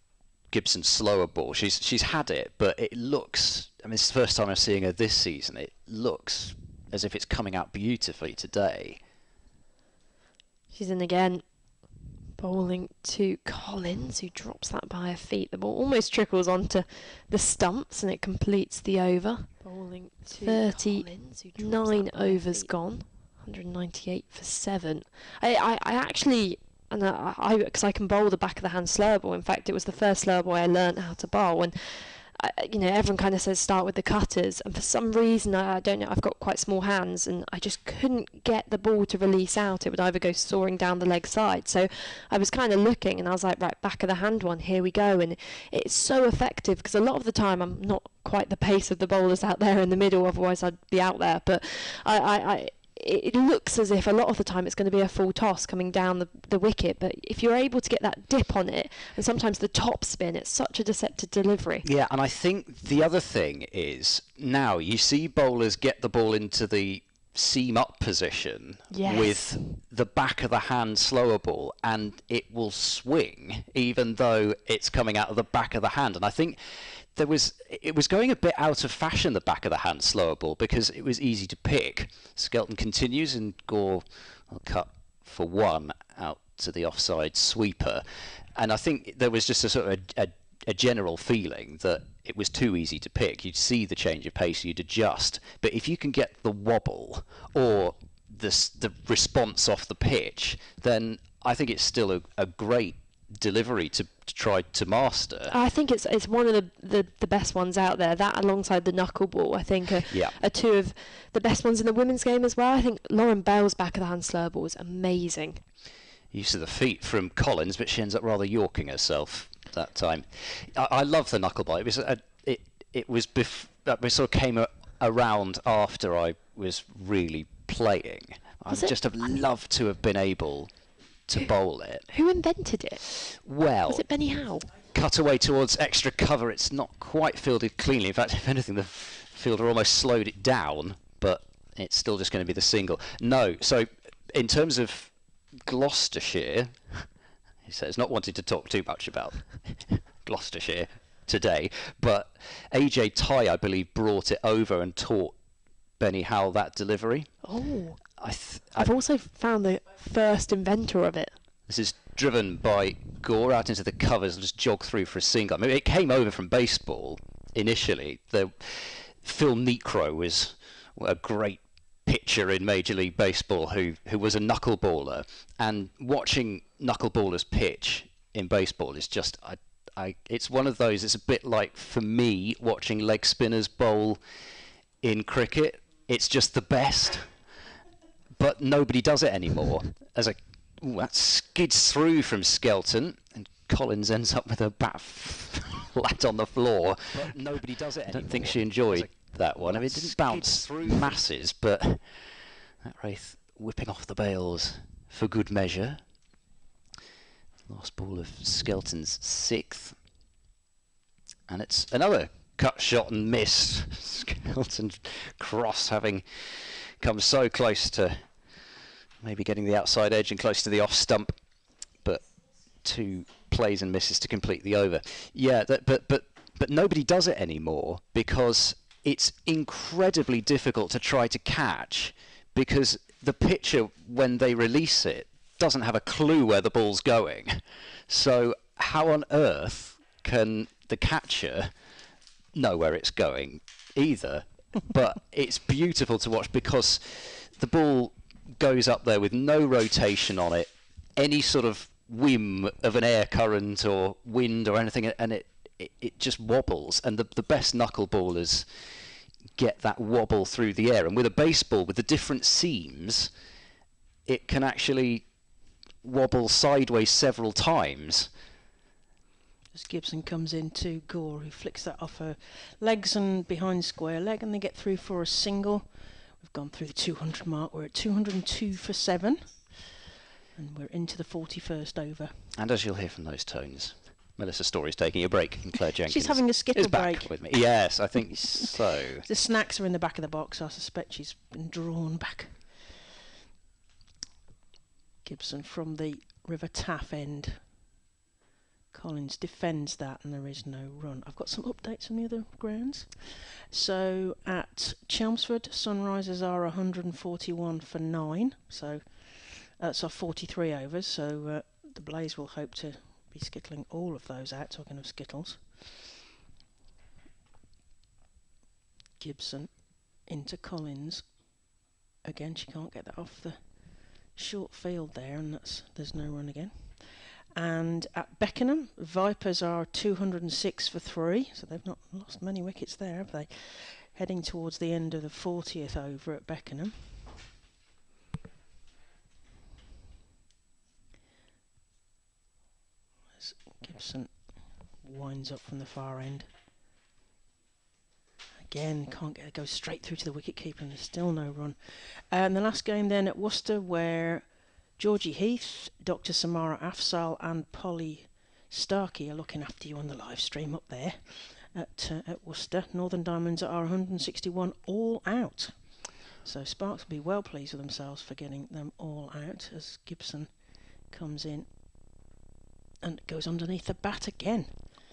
[SPEAKER 1] Gibson's slower ball. She's had it, but it looks, I mean, it's the first time I'm seeing her this season, it looks as if it's coming out beautifully today.
[SPEAKER 2] She's in again, bowling to Collins, who drops that by her feet. The ball almost trickles onto the stumps and it completes the over. Bowling to 39 overs gone, 198 for 7. I actually, and because I can bowl the back of the hand slower ball. In fact, it was the first slower ball I learnt how to bowl, and everyone kind of says start with the cutters, and for some reason, I don't know, I've got quite small hands and I just couldn't get the ball to release out. It would either go soaring down the leg side. So I was kind of looking and I was like, right, back of the hand one, here we go. And it's so effective because a lot of the time I'm not quite the pace of the bowlers out there in the middle, otherwise I'd be out there. But it looks as if a lot of the time it's going to be a full toss coming down the wicket, but if you're able to get that dip on it, and sometimes the top spin, it's such a deceptive delivery.
[SPEAKER 1] Yeah, and I think the other thing is, now you see bowlers get the ball into the seam up position with the back of the hand slower ball, and it will swing even though it's coming out of the back of the hand. And I think it was going a bit out of fashion, the back of the hand slower ball, because it was easy to pick. Skelton continues, and Gore will cut for 1 out to the offside sweeper. And I think there was just a sort of a general feeling that it was too easy to pick. You'd see the change of pace, you'd adjust. But if you can get the wobble or the response off the pitch, then I think it's still a great delivery to try to master.
[SPEAKER 2] I think it's one of the best ones out there. That alongside the knuckleball, I think are 2 of the best ones in the women's game as well. I think Lauren Bell's back of the hand slower ball is amazing.
[SPEAKER 1] Use of the feet from Collins, but she ends up rather yorking herself that time. I love the knuckleball. It sort of came around after I was really playing. I would just have loved to have been able to bowl it.
[SPEAKER 2] Who invented it?
[SPEAKER 1] Well,
[SPEAKER 2] was it Benny Howe?
[SPEAKER 1] Cut away towards extra cover. It's not quite fielded cleanly. In fact, if anything, the fielder almost slowed it down, but it's still just going to be the single. No, so in terms of Gloucestershire, he says, not wanting to talk too much about Gloucestershire today, but AJ Ty, I believe, brought it over and taught Benny Howe that delivery.
[SPEAKER 2] Oh. I've also found the first inventor of it.
[SPEAKER 1] This is driven by Gore out into the covers and just jogged through for a single. I mean, it came over from baseball initially. Phil Necro was a great pitcher in Major League Baseball who was a knuckleballer, and watching knuckleballers pitch in baseball is just it's one of those. It's a bit like, for me, watching leg spinners bowl in cricket. It's just the best. But nobody does it anymore. That skids through from Skelton, and Collins ends up with her bat flat on the floor. But nobody does it anymore. I don't think she enjoyed that one. I mean, it didn't bounce through masses, but that Wraith whipping off the bails for good measure. Last ball of Skelton's 6th. And it's another cut shot and miss. Skelton cross having come so close to maybe getting the outside edge and close to the off stump, but 2 plays and misses to complete the over. Yeah, but nobody does it anymore because it's incredibly difficult to try to catch, because the pitcher, when they release it, doesn't have a clue where the ball's going. So how on earth can the catcher know where it's going either? But it's beautiful to watch because the ball goes up there with no rotation on it, any sort of whim of an air current or wind or anything, and it just wobbles. And the best knuckleballers get that wobble through the air. And with a baseball, with the different seams, it can actually wobble sideways several times.
[SPEAKER 3] As Gibson comes in to Gore, who flicks that off her legs and behind square leg, and they get through for a single. We've gone through the 200 mark. We're at 202 for 7, and we're into the 41st over.
[SPEAKER 1] And as you'll hear from those tones, Melissa Story's taking a break, and Claire Jenkins
[SPEAKER 3] she's having a skittle
[SPEAKER 1] is back
[SPEAKER 3] break
[SPEAKER 1] with me. Yes, I think so.
[SPEAKER 3] The snacks are in the back of the box. I suspect she's been drawn back. Gibson from the River Taff end. Collins defends that, and there is no run. I've got some updates on the other grounds. So at Chelmsford, Sunrisers are 141 for 9. So that's our 43 overs. So the Blaze will hope to be skittling all of those out. Talking of skittles. Gibson into Collins. Again, she can't get that off the short field there, and there's no run again. And at Beckenham, Vipers are 206 for 3, so they've not lost many wickets there, have they? Heading towards the end of the 40th over at Beckenham. As Gibson winds up from the far end. Again, can't get it, goes straight through to the wicket-keeper, and there's still no run. And the last game then at Worcester, where Georgie Heath, Dr. Samara Afzal and Polly Starkey are looking after you on the live stream up there at Worcester. Northern Diamonds are 161 all out. So Sparks will be well pleased with themselves for getting them all out as Gibson comes in and goes underneath the bat again.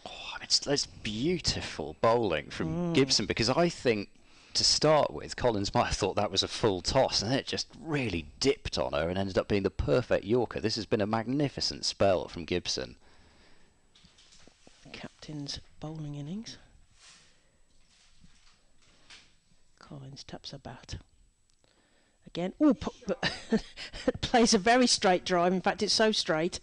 [SPEAKER 1] Oh, I mean, it's beautiful bowling from Gibson, because I think to start with, Collins might have thought that was a full toss, and then it just really dipped on her and ended up being the perfect Yorker. This has been a magnificent spell from Gibson.
[SPEAKER 3] Captain's bowling innings. Collins taps a bat. Again, but plays a very straight drive. In fact, it's so straight,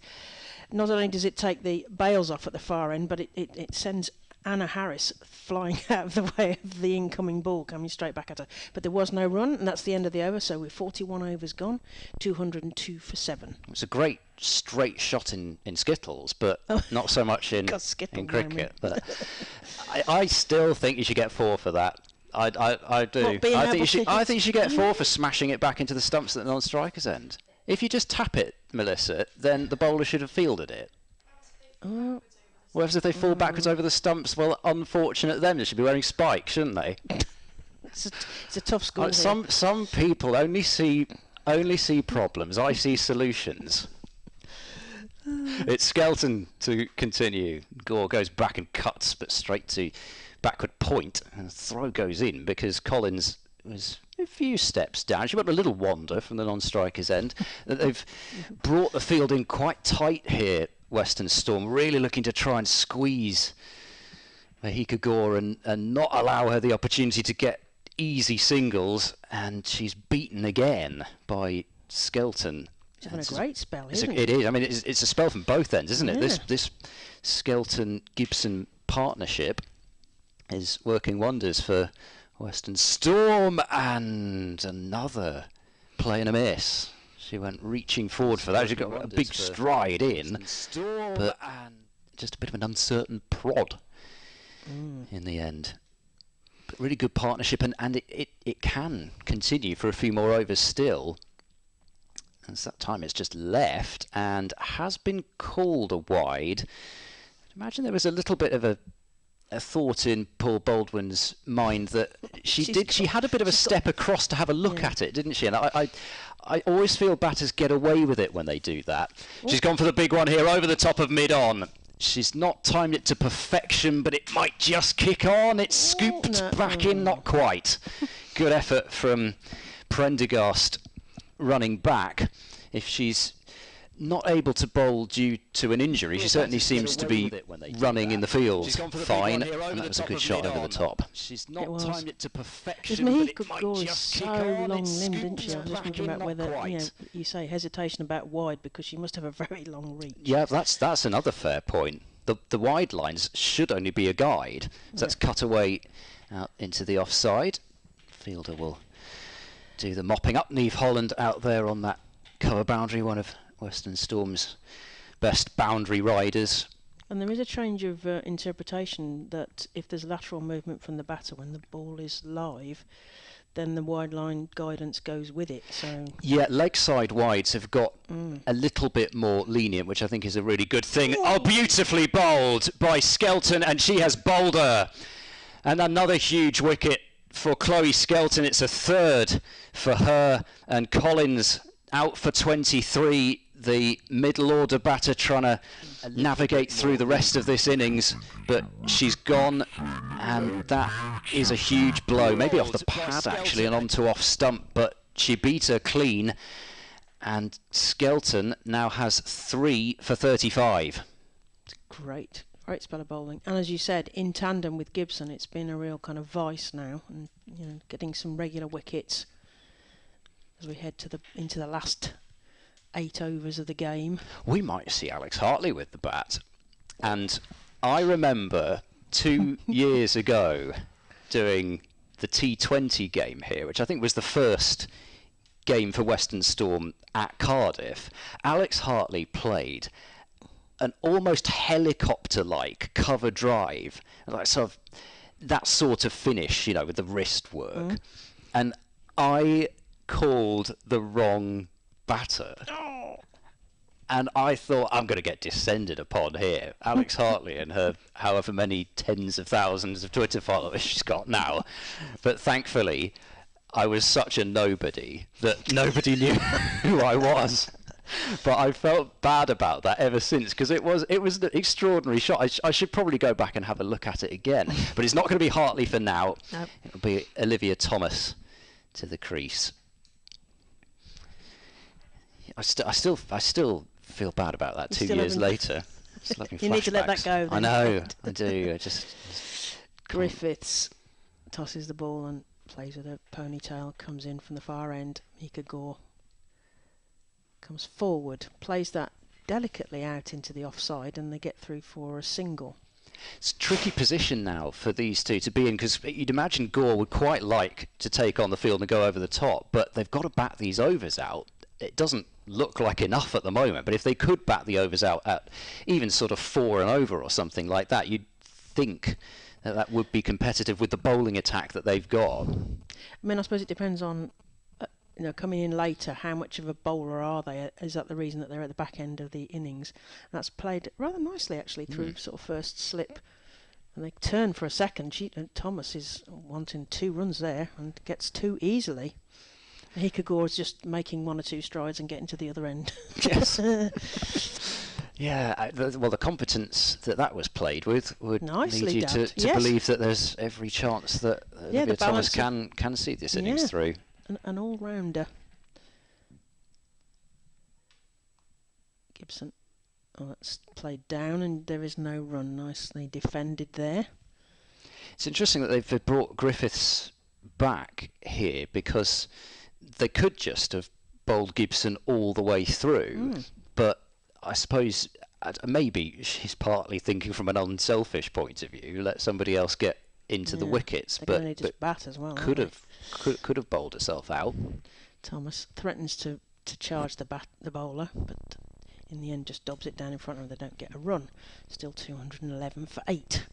[SPEAKER 3] not only does it take the bails off at the far end, but it sends Anna Harris flying out of the way of the incoming ball coming straight back at her. But there was no run, and that's the end of the over, so we're 41 overs gone, 202 for 7.
[SPEAKER 1] It's a great straight shot in Skittles, but not so much in cricket. But I still think you should get 4 for that. I do. I think you should get 4 for smashing it back into the stumps at the non-striker's end. If you just tap it, Melissa, then the bowler should have fielded it. Whereas if they fall backwards over the stumps, well, unfortunate them. They should be wearing spikes, shouldn't they?
[SPEAKER 3] It's a tough school.
[SPEAKER 1] Some people only see problems. I see solutions. It's Skelton to continue. Gore goes back and cuts, but straight to backward point, and the throw goes in because Collins was a few steps down. She went a little wander from the non-striker's end. They've brought the field in quite tight here, Western Storm, really looking to try and squeeze Mahika Gore and not allow her the opportunity to get easy singles, and she's beaten again by Skelton.
[SPEAKER 3] She's having a great spell, isn't it?
[SPEAKER 1] It is. I mean, it's a spell from both ends, isn't it?
[SPEAKER 3] Yeah.
[SPEAKER 1] This Skelton-Gibson partnership is working wonders for Western Storm, and another play and a miss. She went reaching forward for that. She got a big stride in, but just a bit of an uncertain prod in the end. But really good partnership, and it can continue for a few more overs still. As that time it's just left and has been called a wide. I'd imagine there was a little bit of a thought in Paul Baldwin's mind that she had a bit of a step across to have a look at it, didn't she? And I always feel batters get away with it when they do that. She's gone for the big one here over the top of mid-on. She's not timed it to perfection, but it might just kick on. It's scooped back in, not quite. Good effort from Prendergast running back. If she's not able to bowl due to an injury. She certainly seems to be running in the field fine, and that was a good shot over the top.
[SPEAKER 2] She's not timed it to perfection, but it might just kick on.
[SPEAKER 3] Long-limbed, didn't she? I was just thinking about whether, you say hesitation about wide because she must have a very long reach.
[SPEAKER 1] Yeah, that's another fair point. The wide lines should only be a guide. So that's cut away out into the offside. Fielder will do the mopping up. Neve Holland out there on that cover boundary, one of Western Storm's best boundary riders.
[SPEAKER 3] And there is a change of interpretation that if there's lateral movement from the batter when the ball is live, then the wide line guidance goes with it. So
[SPEAKER 1] yeah, leg side wides have got a little bit more lenient, which I think is a really good thing. Oh, beautifully bowled by Skelton, and she has bowled her. And another huge wicket for Chloe Skelton. It's a third for her, and Collins out for 23. The middle order batter trying to navigate through the rest of this innings, but she's gone, and that is a huge blow, maybe off the pad actually and onto off stump, but she beat her clean, and Skelton now has 3 for 35.
[SPEAKER 3] Great spell of bowling, and as you said, in tandem with Gibson, it's been a real kind of vice now, and getting some regular wickets as we head into the last 8 overs of the game.
[SPEAKER 1] We might see Alex Hartley with the bat. And I remember 2 years ago doing the T20 game here, which I think was the first game for Western Storm at Cardiff. Alex Hartley played an almost helicopter-like cover drive, like that sort of finish, with the wrist work. And I called the wrong batter. And I thought, I'm going to get descended upon here. Alex Hartley and her however many tens of thousands of Twitter followers she's got now. But thankfully, I was such a nobody that nobody knew who I was. But I felt bad about that ever since, because it was an extraordinary shot. I should probably go back and have a look at it again. But it's not going to be Hartley for now. Nope. It'll be Olivia Thomas to the crease. I still feel bad about that 2 years later.
[SPEAKER 3] You need to let that go.
[SPEAKER 1] I know, I do.
[SPEAKER 3] Griffiths tosses the ball and plays with a ponytail, comes in from the far end. Mika Gore comes forward, plays that delicately out into the offside, and they get through for a single.
[SPEAKER 1] It's a tricky position now for these two to be in, because you'd imagine Gore would quite like to take on the field and go over the top, but they've got to bat these overs out. It doesn't look like enough at the moment, but if they could bat the overs out at even sort of 4 and over or something like that, you'd think that would be competitive with the bowling attack that they've got.
[SPEAKER 3] I mean, I suppose it depends on coming in later, how much of a bowler are they? Is that the reason that they're at the back end of the innings? And that's played rather nicely actually through sort of first slip, and they turn for a second. Thomas is wanting 2 runs there and gets 2 easily. Hikagore is just making 1 or 2 strides and getting to the other end.
[SPEAKER 1] Yes. Yeah, the competence that was played with would
[SPEAKER 3] Nicely
[SPEAKER 1] lead you to believe that there's every chance that Olivia Thomas can see this innings through.
[SPEAKER 3] An all-rounder. Gibson. Oh, that's played down, and there is no run. Nicely defended there.
[SPEAKER 1] It's interesting that they've brought Griffiths back here, because they could just have bowled Gibson all the way through, but I suppose maybe she's partly thinking from an unselfish point of view, let somebody else get into the wickets,
[SPEAKER 3] but just bat as well.
[SPEAKER 1] Could have bowled herself out.
[SPEAKER 3] Thomas threatens to charge the bowler, but in the end just dobs it down in front of them. They don't get a run. Still 211 for 8.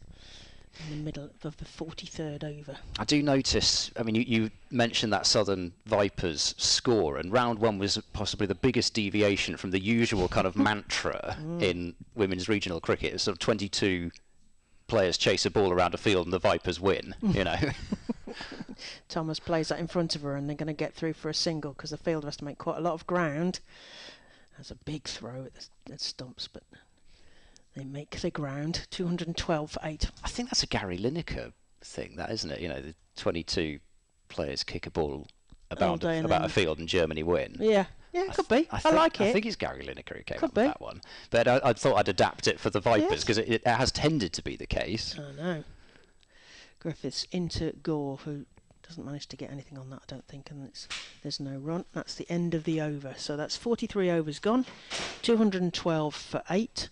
[SPEAKER 3] In the middle of the 43rd over.
[SPEAKER 1] I do notice, I mean, you mentioned that Southern Vipers score, and round 1 was possibly the biggest deviation from the usual kind of mantra in women's regional cricket. It's sort of 22 players chase a ball around a field and the Vipers win,
[SPEAKER 3] Thomas plays that in front of her, and they're going to get through for a single, because the fielder has to make quite a lot of ground. That's a big throw at stumps, but they make the ground. 212 for 8.
[SPEAKER 1] I think that's a Gary Lineker thing, that, isn't it? The 22 players kick a ball about a field and Germany win.
[SPEAKER 3] Yeah. Yeah, could be. I like it.
[SPEAKER 1] I think it's Gary Lineker who came
[SPEAKER 3] Could
[SPEAKER 1] up with
[SPEAKER 3] be.
[SPEAKER 1] that one. But I thought I'd adapt it for the Vipers because it has tended to be the case.
[SPEAKER 3] I know. Griffiths into Gore, who doesn't manage to get anything on that, I don't think, and there's no run. That's the end of the over. So that's 43 overs gone, 212 for 8.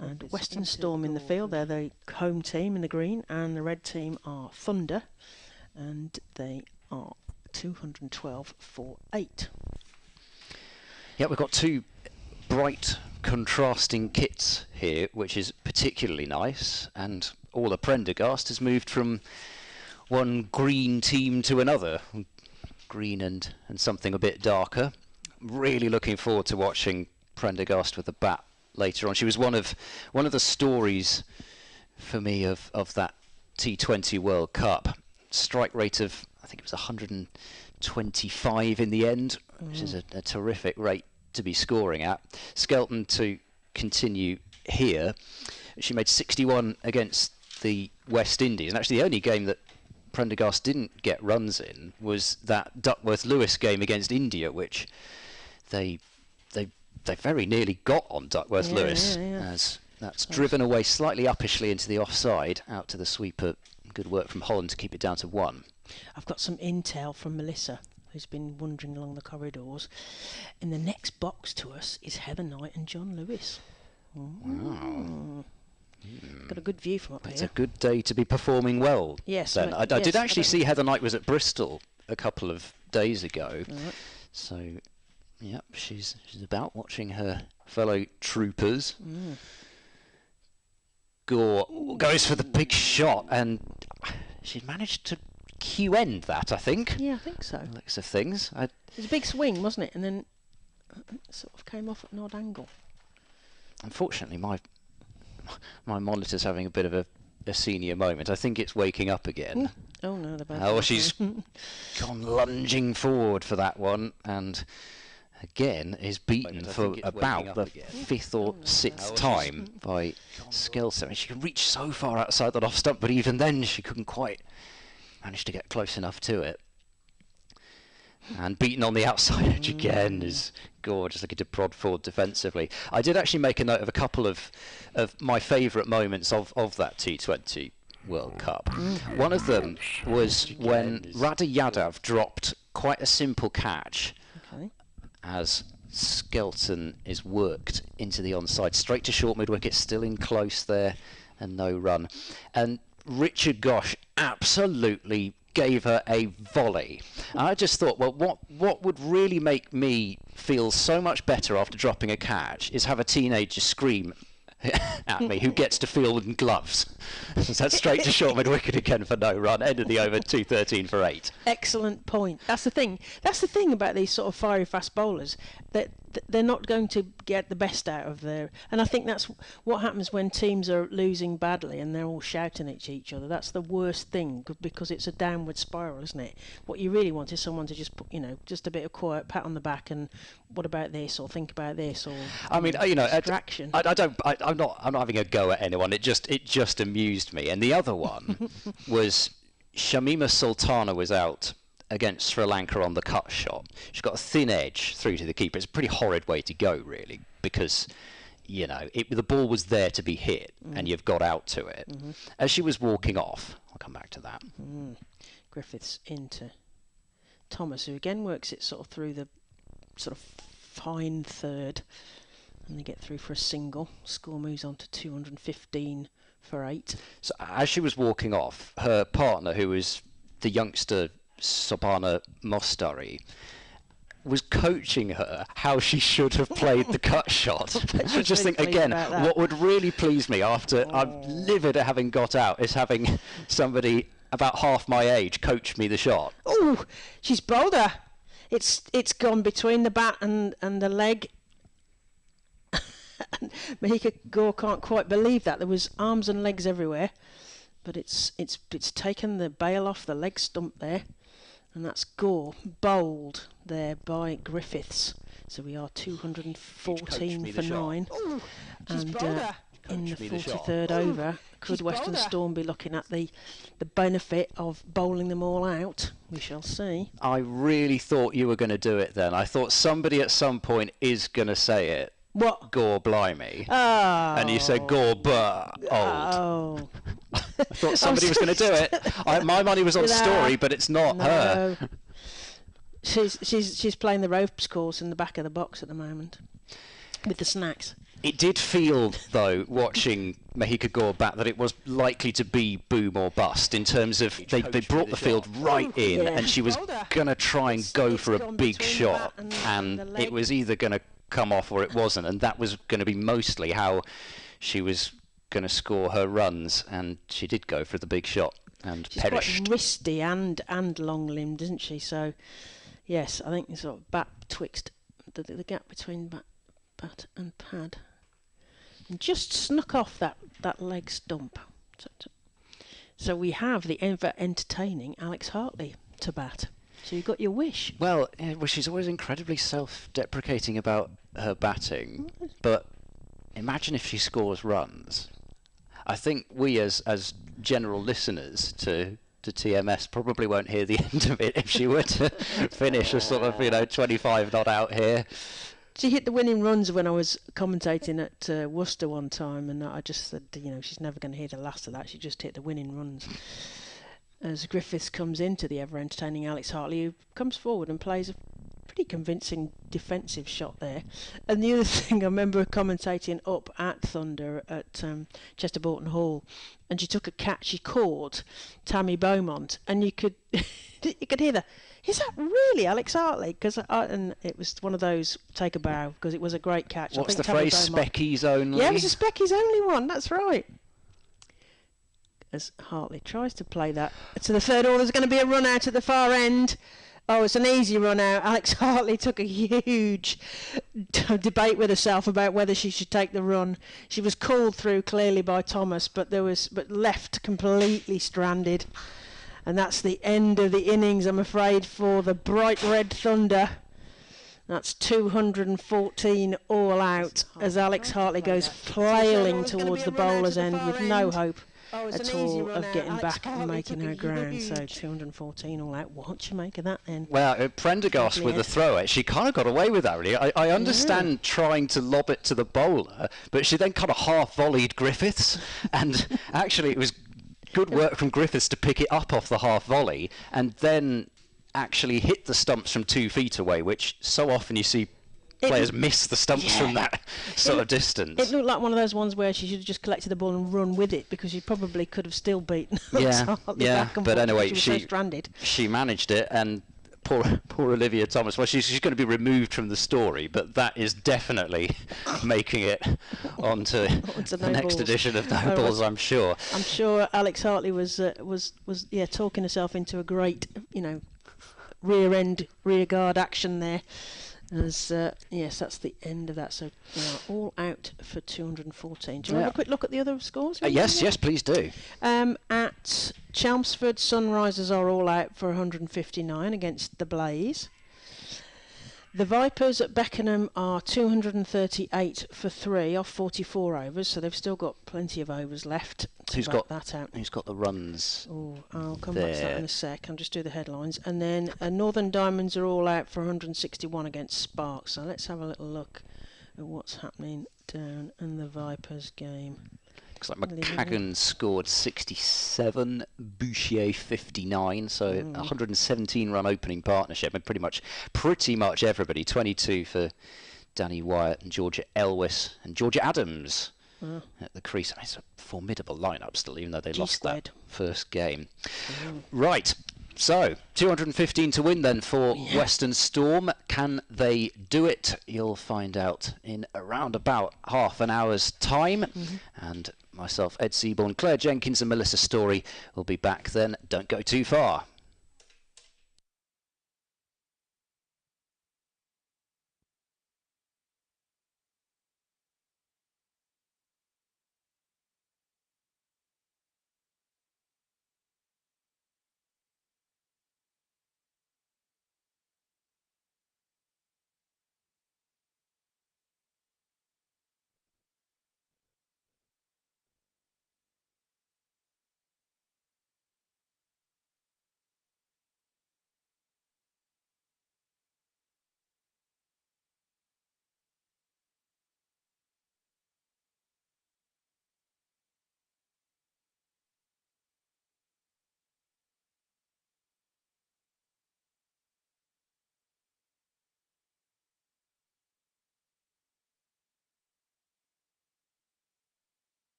[SPEAKER 3] And Western Storm in the field. They're the home team in the green, and the red team are Thunder, and they are 212 for 8.
[SPEAKER 1] Yeah, we've got two bright contrasting kits here, which is particularly nice, and all the Prendergast has moved from one green team to another, green and something a bit darker. Really looking forward to watching Prendergast with the bat later on. She was one of the stories for me of that T20 World Cup. Strike rate of, I think it was 125 in the end, which is a terrific rate to be scoring at. Skelton to continue here. She made 61 against the West Indies, and actually the only game that Prendergast didn't get runs in was that Duckworth-Lewis game against India, which they very nearly got on Duckworth-Lewis, as that's driven away slightly uppishly into the offside, out to the sweeper. Good work from Holland to keep it down to 1.
[SPEAKER 3] I've got some intel from Melissa, who's been wandering along the corridors. In the next box to us is Heather Knight and John Lewis.
[SPEAKER 1] Wow.
[SPEAKER 3] Got a good view from up
[SPEAKER 1] It's
[SPEAKER 3] here.
[SPEAKER 1] a good day to be performing well.
[SPEAKER 3] Yes.
[SPEAKER 1] Then. I did actually see Heather Knight was at Bristol a couple of days ago.
[SPEAKER 3] Right.
[SPEAKER 1] So, yep, she's about watching her fellow troopers. Gore goes for the big shot, and she managed to QN that, I think.
[SPEAKER 3] Yeah, I think so.
[SPEAKER 1] Looks of things.
[SPEAKER 3] It was a big swing, wasn't it? And then it sort of came off at an odd angle.
[SPEAKER 1] Unfortunately, my monitor's having a bit of a senior moment. I think it's waking up again.
[SPEAKER 3] Oh no, the bad.
[SPEAKER 1] Oh, she's gone lunging forward for that one, and again is beaten for about the 5th or 6th time by Skelton. She can reach so far outside that off stump, but even then she couldn't quite manage to get close enough to it. And beaten on the outside edge again is Gore, just looking to prod forward defensively. I did actually make a note of a couple of my favourite moments of that T20 World Cup. One of them was when Radha Yadav dropped quite a simple catch as Skelton is worked into the onside, straight to short mid-wicket, still in close there, and no run. And Richard Gosh absolutely gave her a volley. And I just thought, well, what would really make me feel so much better after dropping a catch is have a teenager scream at me who gets to field in gloves. So that's straight to short mid-wicket again for no run. End of the over, 213 for 8.
[SPEAKER 3] Excellent point. That's the thing. That's the thing about these sort of fiery fast bowlers, that they're not going to get the best out of their. And I think that's what happens when teams are losing badly and they're all shouting at each other. That's the worst thing, because it's a downward spiral, isn't it? What you really want is someone to just put, just a bit of quiet pat on the back and what about this, or think about this, or distraction.
[SPEAKER 1] I'm not having a go at anyone. It just amused me. And the other one was Shamima Sultana was out against Sri Lanka on the cut shot. She's got a thin edge through to the keeper. It's a pretty horrid way to go, really, because the ball was there to be hit, and you've got out to it. As she was walking off, I'll come back to that.
[SPEAKER 3] Griffiths into Thomas, who again works it sort of through the sort of fine third, and they get through for a single. Score moves on to 215 for 8.
[SPEAKER 1] So as she was walking off, her partner, who was the youngster Sobhana Mostari, was coaching her how she should have played the cut shot. I just think, again, what would really please me after I'm livid at having got out is having somebody about half my age coach me the shot.
[SPEAKER 3] Oh, she's bowled her. It's gone between the bat and the leg. Mahika Gore can't quite believe that. There was arms and legs everywhere, but it's taken the bail off the leg stump there, and that's Gore bowled there by Griffiths. So we are 214 for 9.
[SPEAKER 2] Ooh, she's
[SPEAKER 3] and
[SPEAKER 2] bowled her.
[SPEAKER 3] in the
[SPEAKER 1] me the shot.
[SPEAKER 3] 43rd over. Could Western Storm be looking at the benefit of bowling them all out? We shall see.
[SPEAKER 1] I really thought you were going to do it then. I thought somebody at some point is going to say it.
[SPEAKER 3] What?
[SPEAKER 1] Gore blimey.
[SPEAKER 3] Oh.
[SPEAKER 1] And you said gore but old.
[SPEAKER 3] Oh.
[SPEAKER 1] I thought somebody was going to do it. My money was on Story, but it's not her.
[SPEAKER 3] She's playing the ropes course in the back of the box at the moment with the snacks.
[SPEAKER 1] It did feel, though, watching Mahika Gore bat, that it was likely to be boom or bust in terms of they brought the field right in, and she was going to try and go for a big shot, and it was either going to come off or it wasn't, and that was going to be mostly how she was going to score her runs, and she did go for the big shot and perished.
[SPEAKER 3] She's quite wristy and long-limbed, isn't she? So, yes, I think sort of bat betwixt the gap between bat and pad. And just snuck off that leg stump. So we have the ever entertaining Alex Hartley to bat. So you got your wish.
[SPEAKER 1] Well, she's always incredibly self-deprecating about her batting, but imagine if she scores runs. I think we as general listeners to TMS probably won't hear the end of it if she were to finish a sort of 25 not out here.
[SPEAKER 3] She hit the winning runs when I was commentating at Worcester one time, and I just said, she's never going to hear the last of that. She just hit the winning runs. As Griffiths comes into the ever-entertaining Alex Hartley, who comes forward and plays a pretty convincing defensive shot there. And the other thing, I remember commentating up at Thunder at Chester Boughton Hall, and she took a catch. She caught Tammy Beaumont, and you could hear the, is that really Alex Hartley? And it was one of those take a bow, because it was a great catch.
[SPEAKER 1] What's
[SPEAKER 3] I think
[SPEAKER 1] the phrase? Speckies only?
[SPEAKER 3] Yeah, it was a Speckies only one. That's right. As Hartley tries to play that to the third order, there's going to be a run out at the far end. Oh, it's an easy run out. Alex Hartley took a huge debate with herself about whether she should take the run. She was called through clearly by Thomas, but left completely stranded. And that's the end of the innings, I'm afraid, for the bright red Thunder. That's 214 all out as Alex Hartley goes flailing towards the bowler's end with no hope at all of getting back and making her ground. So 214 all out. What do you make of that then?
[SPEAKER 1] Well, Prendergast with the throw, she kind of got away with that, really. I understand trying to lob it to the bowler, but she then kind of half-volleyed Griffiths, and actually it was good work from Griffiths to pick it up off the half-volley, and then actually hit the stumps from 2 feet away, which so often you see players miss the stumps from that sort of distance.
[SPEAKER 3] It looked like one of those ones where she should have just collected the ball and run with it, because she probably could have still beaten
[SPEAKER 1] but anyway,
[SPEAKER 3] she was so stranded.
[SPEAKER 1] She managed it, and poor Olivia Thomas. Well, she's going to be removed from the story, but that is definitely making it onto the next edition of No Balls, I'm sure.
[SPEAKER 3] I'm sure Alex Hartley was talking herself into a great, rear guard action there. As yes, that's the end of that. So all out for 214. Do you want to have a quick look at the other scores?
[SPEAKER 1] Yes, please do.
[SPEAKER 3] At Chelmsford, Sunrisers are all out for 159 against the Blaze. The Vipers at Beckenham are 238 for 3 off 44 overs, so they've still got plenty of overs left to back that out.
[SPEAKER 1] Who's got the runs?
[SPEAKER 3] Oh, I'll come back to that in a sec. I'll just do the headlines. And then Northern Diamonds are all out for 161 against Sparks. So let's have a little look at what's happening down in the Vipers game.
[SPEAKER 1] Looks like McCagan scored 67, Bouchier 59, so 117 run opening partnership, and pretty much everybody. 22 for Danny Wyatt and Georgia Elwis and Georgia Adams at the crease. I mean, it's a formidable lineup still, even though they lost that first game. Right. So, 215 to win then for Western Storm. Can they do it? You'll find out in around about half an hour's time. And myself, Ed Seaborn, Claire Jenkins and Melissa Story will be back then. Don't go too far.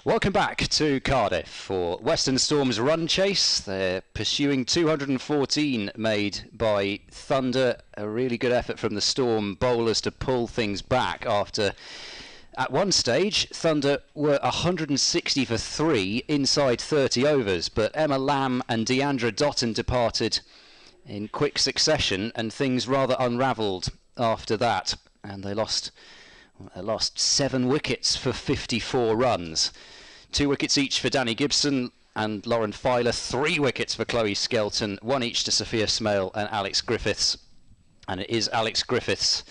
[SPEAKER 1] Welcome back to Cardiff for Western Storm's run chase. They're pursuing 214 made by Thunder. A really good effort from the Storm bowlers to pull things back after, at one stage, Thunder were 160 for 3 inside 30 overs. But Emma Lamb and Deandra Dotton departed in quick succession and things rather unravelled after that. And they lost 7 wickets for 54 runs. 2 wickets each for Danny Gibson and Lauren Filer, 3 wickets for Chloe Skelton, 1 each to Sophia Smale and Alex Griffiths. And it is Alex Griffiths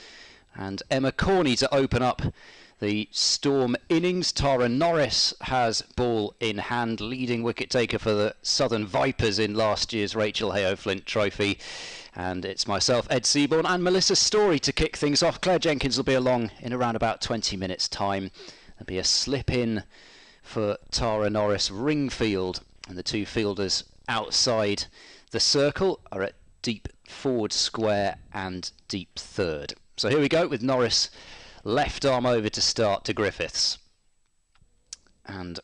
[SPEAKER 1] and Emma Corney to open up the Storm innings. Tara Norris has ball in hand, leading wicket taker for the Southern Vipers in last year's Rachael Heyhoe Flint trophy. And it's myself, Ed Seaborn, and Melissa Story to kick things off. Claire Jenkins will be along in around about 20 minutes' time. There'll be a slip in for Tara Norris. Ringfield and the 2 fielders outside the circle are at deep forward square and deep third. So here we go with Norris left arm over to start to Griffiths. And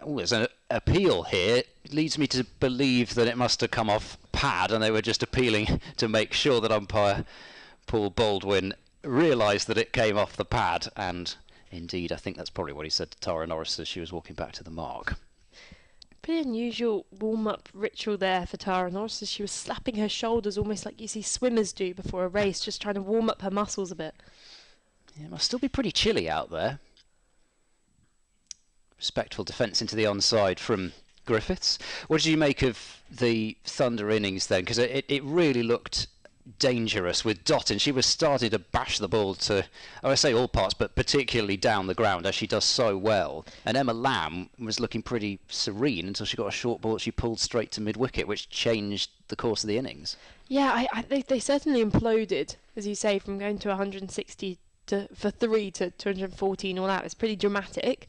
[SPEAKER 1] there's an appeal here. It leads me to believe that it must have come off pad and they were just appealing to make sure that umpire Paul Baldwin realised that it came off the pad. And indeed, I think that's probably what he said to Tara Norris as she was walking back to the mark.
[SPEAKER 2] Pretty unusual warm-up ritual there for Tara Norris, as she was slapping her shoulders almost like you see swimmers do before a race, just trying to warm up her muscles a bit.
[SPEAKER 1] Yeah, it must still be pretty chilly out there. Respectful defence into the onside from Griffiths. What did you make of the Thunder innings then? Because it really looked dangerous with Dotton. She was starting to bash the ball to, I say all parts, but particularly down the ground, as she does so well. And Emma Lamb was looking pretty serene until she got a short ball that she pulled straight to mid-wicket, which changed the course of the innings.
[SPEAKER 2] Yeah, they certainly imploded, as you say, from going to 160 for 3 to 214 all out. It's pretty dramatic.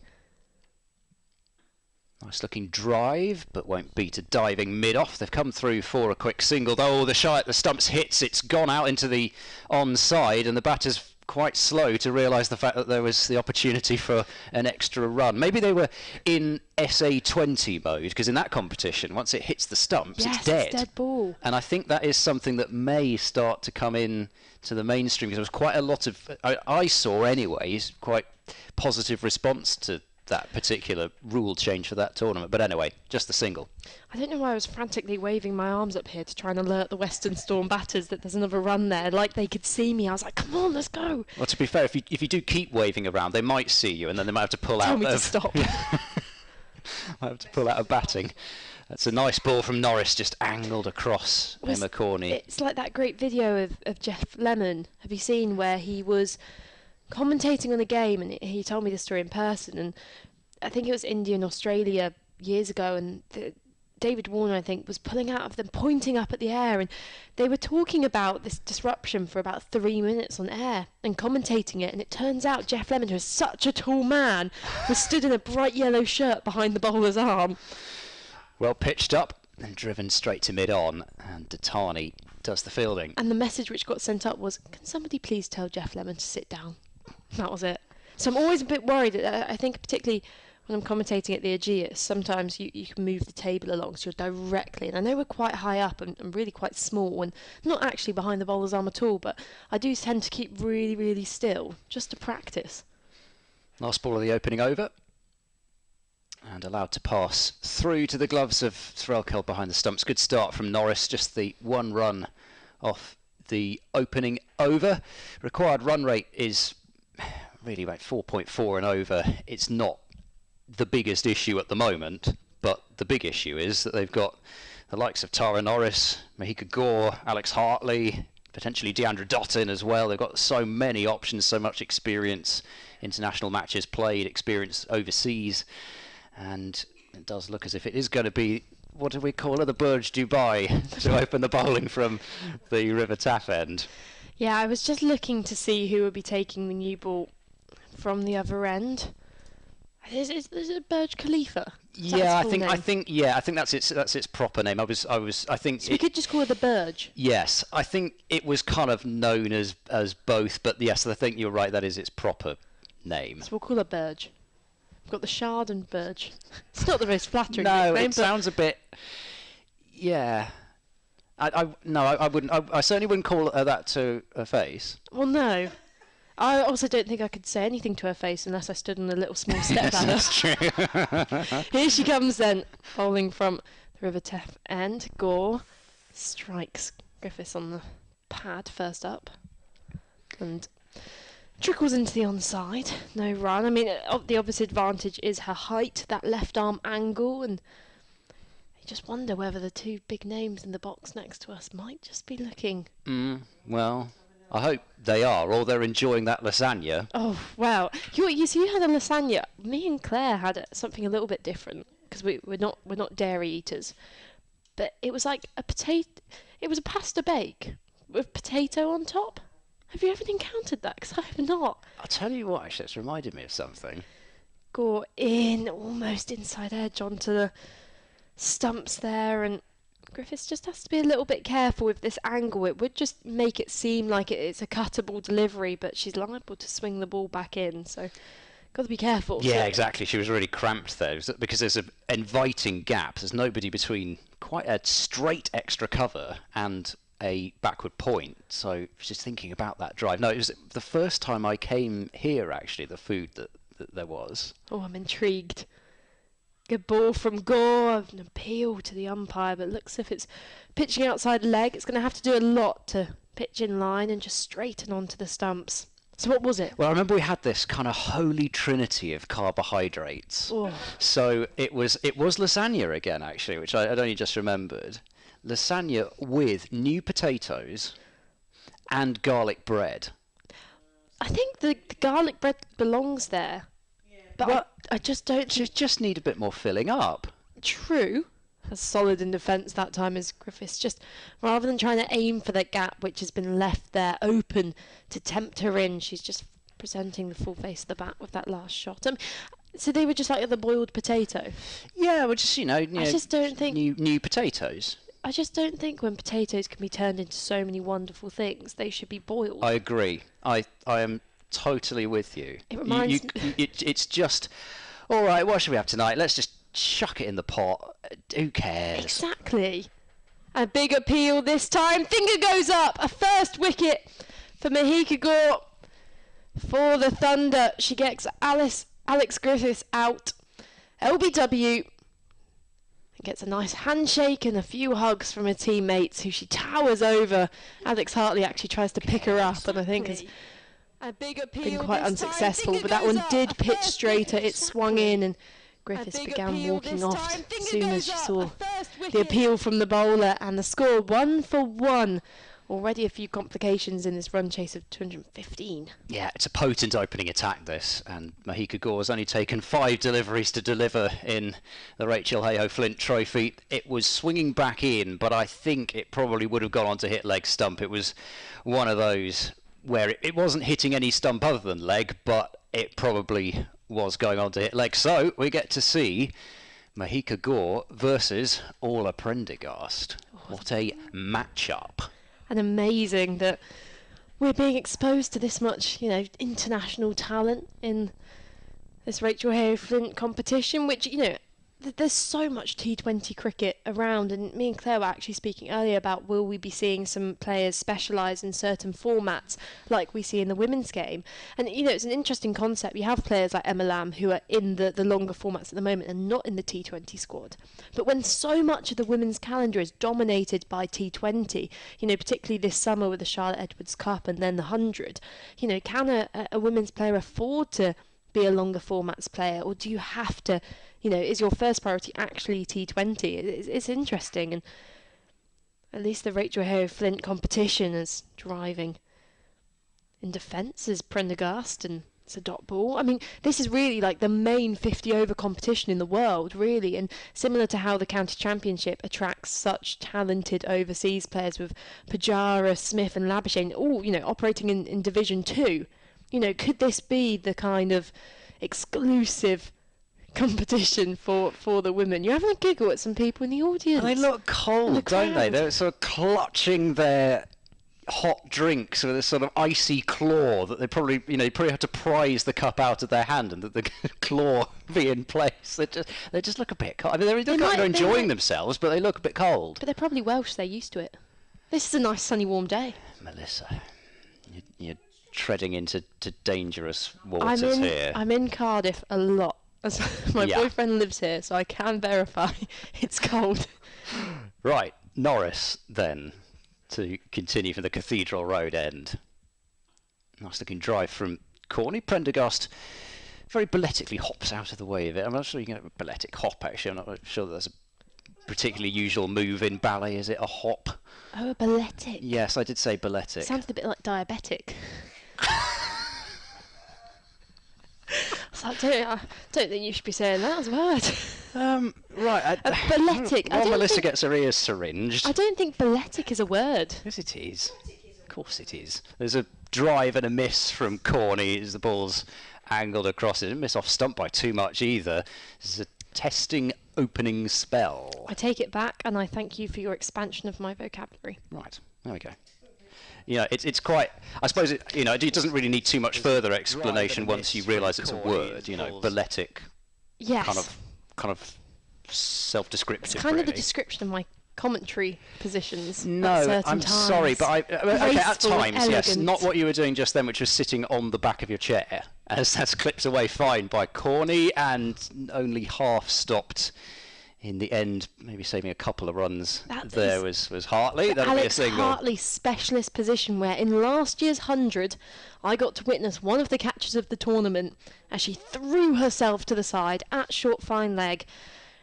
[SPEAKER 1] Nice looking drive, but won't beat a diving mid-off. They've come through for a quick single. Oh, the shot at the stumps hits. It's gone out into the onside, and the batter's quite slow to realise the fact that there was the opportunity for an extra run. Maybe they were in SA20 mode, because in that competition, once it hits the stumps, it's dead.
[SPEAKER 2] It's dead ball.
[SPEAKER 1] And I think that is something that may start to come in to the mainstream, because there was quite a lot of, I saw anyways, quite positive response to that particular rule change for that tournament. But anyway, just the single.
[SPEAKER 2] I don't know why I was frantically waving my arms up here to try and alert the Western Storm batters that there's another run there, like they could see me. I was like, come on, let's go.
[SPEAKER 1] Well, to be fair, if you do keep waving around, they might see you, and then they might have to pull out.
[SPEAKER 2] Tell me to stop.
[SPEAKER 1] Might have to pull out of batting. That's a nice ball from Norris, just angled across Emma Corney.
[SPEAKER 2] It's like that great video of Jeff Lemon. Have you seen where he was commentating on a game, and he told me the story in person, and I think it was India and Australia years ago, and David Warner, I think, was pulling out of them, pointing up at the air, and they were talking about this disruption for about 3 minutes on air and commentating it, and it turns out Jeff Lemon, who is such a tall man, was stood in a bright yellow shirt behind the bowler's arm.
[SPEAKER 1] Well pitched up and driven straight to mid-on, and Datani does the fielding.
[SPEAKER 2] And the message which got sent up was, can somebody please tell Jeff Lemon to sit down? That was it. So I'm always a bit worried. I think particularly when I'm commentating at the Aegeus, sometimes you can move the table along so you're directly, and I know we're quite high up and really quite small and not actually behind the bowler's arm at all, but I do tend to keep really, really still just to practice.
[SPEAKER 1] Last ball of the opening over, and allowed to pass through to the gloves of Srelkel behind the stumps. Good start from Norris, just the 1 run off the opening over. Required run rate is really about 4.4 and over. It's not the biggest issue at the moment, but the big issue is that they've got the likes of Tara Norris, Mahika Gore, Alex Hartley, potentially Deandra Dotton as well. They've got so many options, so much experience, international matches played, experience overseas, and it does look as if it is going to be, what do we call it, the Burj Dubai to open the bowling from the River Taff end.
[SPEAKER 2] Yeah, I was just looking to see who would be taking the new ball from the other end. Is it Burj Khalifa?
[SPEAKER 1] Yeah, I think that's its proper name. I think
[SPEAKER 2] so we could just call it the Burj.
[SPEAKER 1] Yes, I think it was kind of known as both, but yes, I think you're right. That is its proper name.
[SPEAKER 2] So we'll call it Burj. got the Schadenberg. It's not the most flattering
[SPEAKER 1] No,
[SPEAKER 2] nickname,
[SPEAKER 1] it sounds a bit. Yeah. I wouldn't. I certainly wouldn't call her that to her face.
[SPEAKER 2] Well, no. I also don't think I could say anything to her face unless I stood on a little small step ladder.
[SPEAKER 1] That's true.
[SPEAKER 2] Here she comes then, bowling from the River Teff end. Gore strikes Griffiths on the pad first up. And trickles into the onside. No run. I mean, the obvious advantage is her height, that left arm angle, and you just wonder whether the two big names in the box next to us might just be looking.
[SPEAKER 1] Well, I hope they are, or they're enjoying that lasagna.
[SPEAKER 2] Oh, wow. You see, you had a lasagna. Me and Claire had something a little bit different, because we're not dairy eaters. But it was like a potato. It was a pasta bake with potato on top. Have you ever encountered that? Because I have not.
[SPEAKER 1] I'll tell you what, actually, it's reminded me of something.
[SPEAKER 2] Go in, almost inside edge onto the stumps there, and Griffiths just has to be a little bit careful with this angle. It would just make it seem like it's a cuttable delivery, but she's liable to swing the ball back in, so got to be careful.
[SPEAKER 1] Yeah, exactly. She was really cramped there because there's an inviting gap. There's nobody between quite a straight extra cover and a backward point. So just thinking about that drive. No, it was the first time I came here, actually, the food that there was.
[SPEAKER 2] Oh, I'm intrigued. Good ball from Gore, an appeal to the umpire, but looks as if it's pitching outside leg. It's going to have to do a lot to pitch in line and just straighten onto the stumps. So what was it?
[SPEAKER 1] Well, I remember we had this kind of holy trinity of carbohydrates.
[SPEAKER 2] Oh.
[SPEAKER 1] So it was lasagna again, actually, which I'd only just remembered. Lasagna with new potatoes and garlic bread.
[SPEAKER 2] I think the garlic bread belongs there. But I just don't...
[SPEAKER 1] Just need a bit more filling up.
[SPEAKER 2] True. As solid in defence that time as Griffiths. Just rather than trying to aim for that gap which has been left there open to tempt her in, she's just presenting the full face of the bat with that last shot. So they were just like the boiled potato.
[SPEAKER 1] Yeah, well, just
[SPEAKER 2] I just don't think
[SPEAKER 1] new potatoes.
[SPEAKER 2] I just don't think when potatoes can be turned into so many wonderful things, they should be boiled.
[SPEAKER 1] I agree. I am totally with you.
[SPEAKER 2] It reminds me...
[SPEAKER 1] It's just, all right, what should we have tonight? Let's just chuck it in the pot. Who cares?
[SPEAKER 2] Exactly. A big appeal this time. Finger goes up. A first wicket for Mahika Gore for the Thunder. She gets Alex Griffiths out. LBW gets a nice handshake and a few hugs from her teammates who she towers over. Alex Hartley actually tries to pick her up and I think has been quite unsuccessful, but that one did pitch straighter. It swung in and Griffiths began walking off as soon as she saw the appeal from the bowler, and the score 1-1. Already a few complications in this run chase of 215.
[SPEAKER 1] Yeah, it's a potent opening attack, this, and Mahika Gore has only taken 5 deliveries to deliver in the Rachael Heyhoe Flint Trophy. It was swinging back in, but I think it probably would have gone on to hit leg stump. It was one of those where it wasn't hitting any stump other than leg, but it probably was going on to hit leg. So we get to see Mahika Gore versus Orla Prendergast. What a matchup.
[SPEAKER 2] And amazing that we're being exposed to this much, international talent in this Rachael Heyhoe Flint competition, which, there's so much T20 cricket around, and me and Claire were actually speaking earlier about will we be seeing some players specialise in certain formats like we see in the women's game. And it's an interesting concept. You have players like Emma Lamb who are in the longer formats at the moment and not in the T20 squad. But when so much of the women's calendar is dominated by T20, particularly this summer with the Charlotte Edwards Cup and then the 100, can a women's player afford to be a longer formats player, or do you have to, is your first priority actually T20? It's interesting, and at least the Rachael Heyhoe Flint competition is driving in defence as Prendergast, and it's a dot ball. I mean, this is really like the main 50-over competition in the world, really, and similar to how the county championship attracts such talented overseas players with Pujara, Smith and Labuschagne, all, operating in Division 2. Could this be the kind of exclusive competition for the women? You're having a giggle at some people in the audience.
[SPEAKER 1] They look cold, don't they? They're sort of clutching their hot drinks with a sort of icy claw that they probably, you probably have to prise the cup out of their hand and that the claw be in place. They just look a bit cold. I mean, they're enjoying themselves, but they look a bit cold.
[SPEAKER 2] But they're probably Welsh. They're used to it. This is a nice sunny warm day.
[SPEAKER 1] Melissa, you're treading into dangerous waters here.
[SPEAKER 2] I'm in Cardiff a lot. As my boyfriend lives here, so I can verify it's cold.
[SPEAKER 1] Right, Norris then, to continue from the Cathedral Road end. Nice looking drive from Corney. Prendergast very balletically hops out of the way of it. I'm not sure you can have a balletic hop, actually. I'm not sure that there's a particularly usual move in ballet. Is it a hop?
[SPEAKER 2] Oh, a balletic.
[SPEAKER 1] Yes, I did say balletic.
[SPEAKER 2] Sounds a bit like diabetic. So I don't think you should be saying that as a word.
[SPEAKER 1] Right.
[SPEAKER 2] Balletic.
[SPEAKER 1] While Melissa gets her ears syringed.
[SPEAKER 2] I don't think balletic is a word.
[SPEAKER 1] Yes, it is. Of course it is. There's a drive and a miss from Corney as the ball's angled across. It didn't miss off stump by too much either. This is a testing opening spell.
[SPEAKER 2] I take it back and I thank you for your expansion of my vocabulary.
[SPEAKER 1] Right. There we go. It's quite. I suppose it doesn't really need too much further explanation once you realise it's a word. Balletic.
[SPEAKER 2] Yes.
[SPEAKER 1] Kind of self-descriptive.
[SPEAKER 2] It's kind of the description of my commentary positions.
[SPEAKER 1] No, I'm sorry, but at times,
[SPEAKER 2] elegant.
[SPEAKER 1] yes, not what you were doing just then, which was sitting on the back of your chair, as that's clipped away fine by Corney and only half stopped. In the end, maybe saving a couple of runs was Hartley. That'll be a single.
[SPEAKER 2] Hartley's specialist position, where in last year's 100, I got to witness one of the catches of the tournament as she threw herself to the side at short fine leg.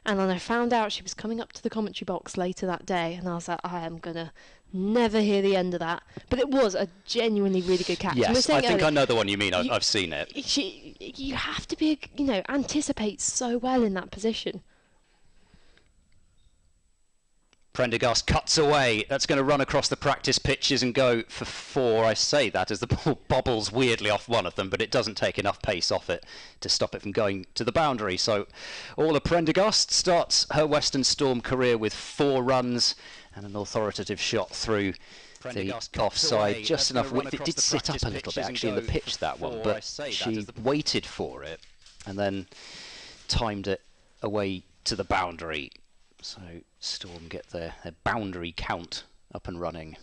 [SPEAKER 2] And then I found out she was coming up to the commentary box later that day, and I was like, I am going to never hear the end of that. But it was a genuinely really good catch.
[SPEAKER 1] Yes, I think I know the one you mean. I've seen it.
[SPEAKER 2] You have to be, anticipate so well in that position.
[SPEAKER 1] Prendergast cuts away. That's going to run across the practice pitches and go for 4. I say that as the ball bobbles weirdly off one of them, but it doesn't take enough pace off it to stop it from going to the boundary. So Orla Prendergast starts her Western Storm career with 4 runs and an authoritative shot through the offside. Just enough width. It did sit up a little bit actually in the pitch, that one, but she waited for it and then timed it away to the boundary. So Storm get their boundary count up and running.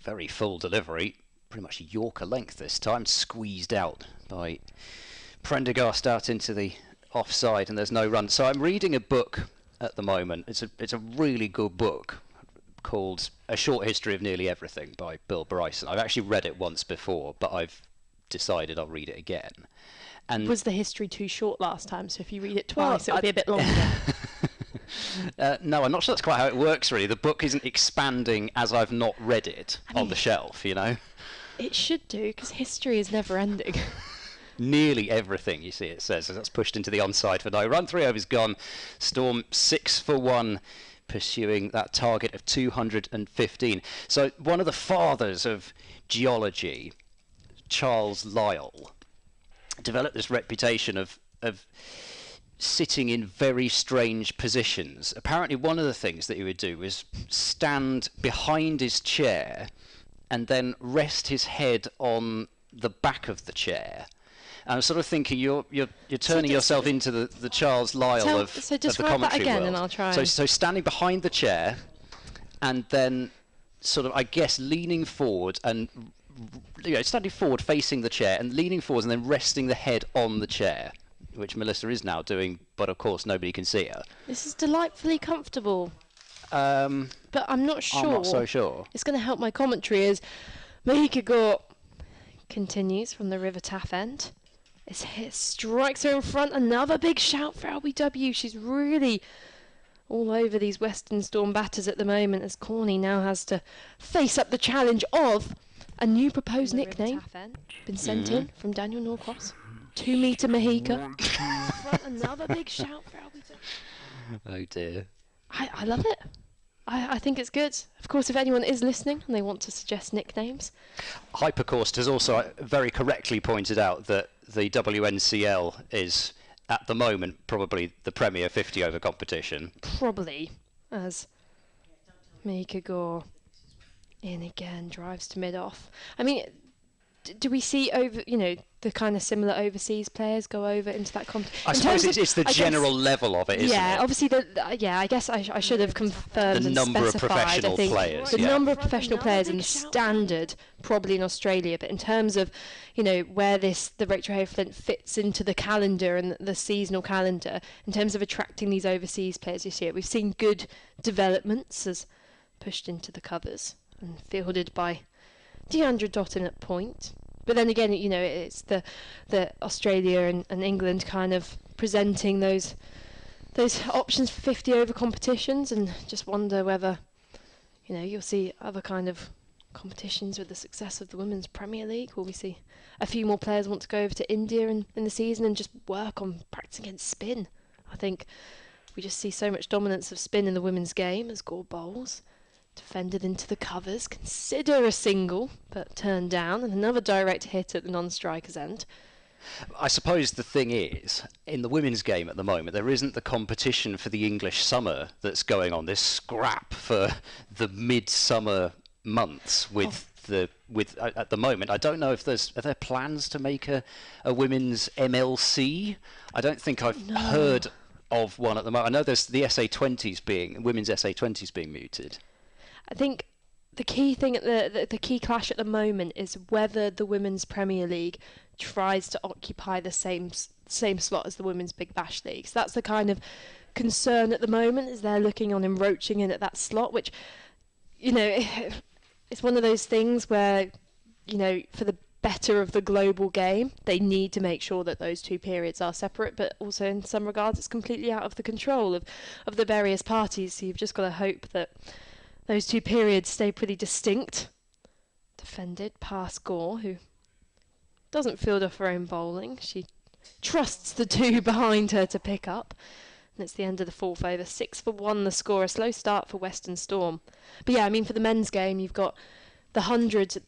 [SPEAKER 1] Very full delivery, pretty much Yorker length this time, squeezed out by Prendergast out into the offside, and there's no run. So I'm reading a book at the moment. It's a really good book called A Short History of Nearly Everything by Bill Bryson. I've actually read it once before, but I've decided I'll read it again. And
[SPEAKER 2] was the history too short last time? So if you read it twice, it'll be a bit longer.
[SPEAKER 1] No, I'm not sure that's quite how it works, really. The book isn't expanding as I've not read it on the shelf,
[SPEAKER 2] It should do, because history is never ending.
[SPEAKER 1] Nearly everything, you see, it says. So that's pushed into the onside for no run. 3 overs gone. Storm 6 for 1, pursuing that target of 215. So one of the fathers of geology, Charles Lyell, developed this reputation of sitting in very strange positions. Apparently one of the things that he would do was stand behind his chair and then rest his head on the back of the chair. And I'm sort of thinking you're turning yourself into the Charles Lyell of the commentary world.
[SPEAKER 2] That again and I'll try.
[SPEAKER 1] So standing behind the chair and then sort of, I guess, leaning forward and standing forward facing the chair and leaning forward and then resting the head on the chair, which Melissa is now doing, but of course nobody can see her.
[SPEAKER 2] This is delightfully comfortable. But I'm not sure.
[SPEAKER 1] I'm not so sure.
[SPEAKER 2] It's going to help my commentary as Mahika Gore continues from the River Taff end. It's hit, strikes her in front. Another big shout for LBW. She's really all over these Western Storm batters at the moment, as Corney now has to face up the challenge of a new proposed nickname been sent in from Daniel Norcross. 2 metre Mahika. Another big shout for LBW.
[SPEAKER 1] Oh dear.
[SPEAKER 2] I love it. I think it's good. Of course, if anyone is listening and they want to suggest nicknames.
[SPEAKER 1] Hypercaust has also very correctly pointed out that the WNCL is, at the moment, probably the premier 50 over competition.
[SPEAKER 2] Probably, as Mika Gore in again, drives to mid-off. I mean, do we see the kind of similar overseas players go over into that competition?
[SPEAKER 1] I suppose it's the general level of it, isn't it?
[SPEAKER 2] Yeah, obviously, I guess I should have confirmed
[SPEAKER 1] the
[SPEAKER 2] and
[SPEAKER 1] number of
[SPEAKER 2] specified.
[SPEAKER 1] professional
[SPEAKER 2] I think
[SPEAKER 1] players.
[SPEAKER 2] the number of professional players and the standard probably in Australia, but in terms of where the Rachael Heyhoe Flint fits into the calendar and the seasonal calendar, in terms of attracting these overseas players this year, we've seen good developments as pushed into the covers and fielded by Deandra Dottin at point. But then again, it's the Australia and England kind of presenting those options for 50 over competitions, and just wonder whether you'll see other kind of competitions with the success of the Women's Premier League. Will we see a few more players want to go over to India in the season and just work on practicing against spin? I think we just see so much dominance of spin in the women's game as Gore bowls. Defended into the covers, consider a single, but turned down, and another direct hit at the non-striker's end.
[SPEAKER 1] I suppose the thing is, in the women's game at the moment, there isn't the competition for the English summer that's going on, this scrap for the midsummer months at the moment. I don't know if are there plans to make a women's MLC? I don't think I've heard of one at the moment. I know there's the women's SA20s being mooted.
[SPEAKER 2] I think the key thing the key clash at the moment is whether the Women's Premier League tries to occupy the same slot as the Women's Big Bash League. So that's the kind of concern at the moment, is they're looking on encroaching in at that slot, which, it's one of those things where, for the better of the global game, they need to make sure that those two periods are separate, but also in some regards it's completely out of the control of the various parties, so you've just got to hope that those two periods stay pretty distinct. Defended past Gore, who doesn't field off her own bowling. She trusts the two behind her to pick up. And it's the end of the fourth over. 6 for 1 the score. A slow start for Western Storm. But yeah, I mean, for the men's game, you've got the hundreds,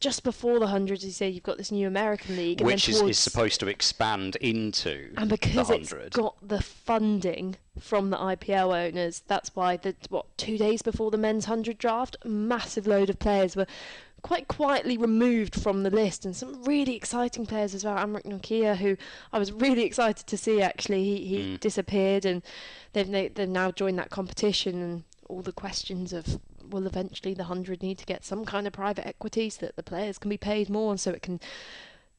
[SPEAKER 2] just before the hundreds, you say you've got this new American League, and
[SPEAKER 1] which is supposed to expand into
[SPEAKER 2] and because
[SPEAKER 1] the
[SPEAKER 2] 100. It's got the funding from the IPL owners, that's why 2 days before the men's 100 draft, a massive load of players were quite quietly removed from the list, and some really exciting players as well. Amrit Nokia, who I was really excited to see, actually, he disappeared, and they've now joined that competition, and all the questions of, will eventually the 100 need to get some kind of private equity so that the players can be paid more and so it can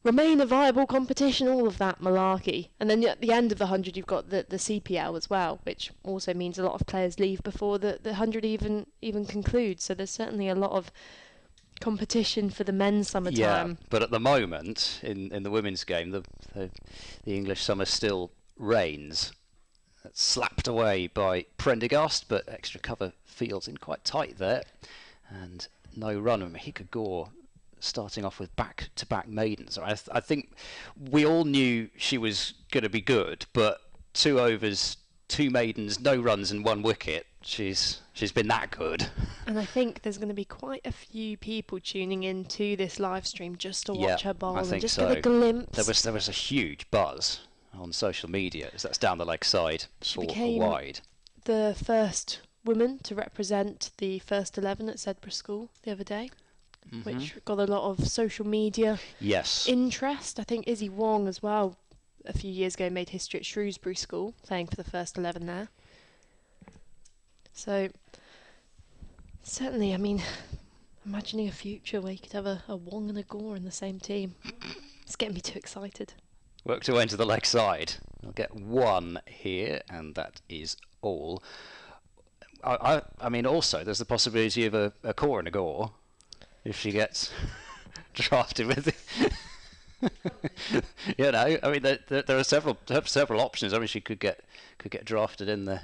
[SPEAKER 2] remain a viable competition, all of that malarkey. And then at the end of the 100 you've got the CPL as well, which also means a lot of players leave before the 100 even concludes, so there's certainly a lot of competition for the men's summertime.
[SPEAKER 1] Yeah, but at the moment in the women's game, the English summer still reigns. That's slapped away by Prendergast, but extra cover fields in quite tight there, and no run. Mika Gore starting off with back-to-back maidens. I think we all knew she was going to be good, but 2 overs, 2 maidens, no runs and 1 wicket. She's been that good.
[SPEAKER 2] And I think there's going to be quite a few people tuning in to this live stream just to watch her bowl and just get a glimpse.
[SPEAKER 1] There was a huge buzz on social media, as that's down the leg side
[SPEAKER 2] she
[SPEAKER 1] or
[SPEAKER 2] became
[SPEAKER 1] wide.
[SPEAKER 2] The first woman to represent the first 11 at Sedbergh School the other day, which got a lot of social media interest. I think Izzy Wong as well a few years ago made history at Shrewsbury School, playing for the first 11 there. So certainly, I mean, imagining a future where you could have a Wong and a Gore in the same team, it's getting me too excited.
[SPEAKER 1] Worked away into the leg side. I'll get 1 here, and that is all. I mean, also, there's the possibility of a Core and a Gore if she gets drafted with it. I mean, there are several options. I mean, she could get drafted in the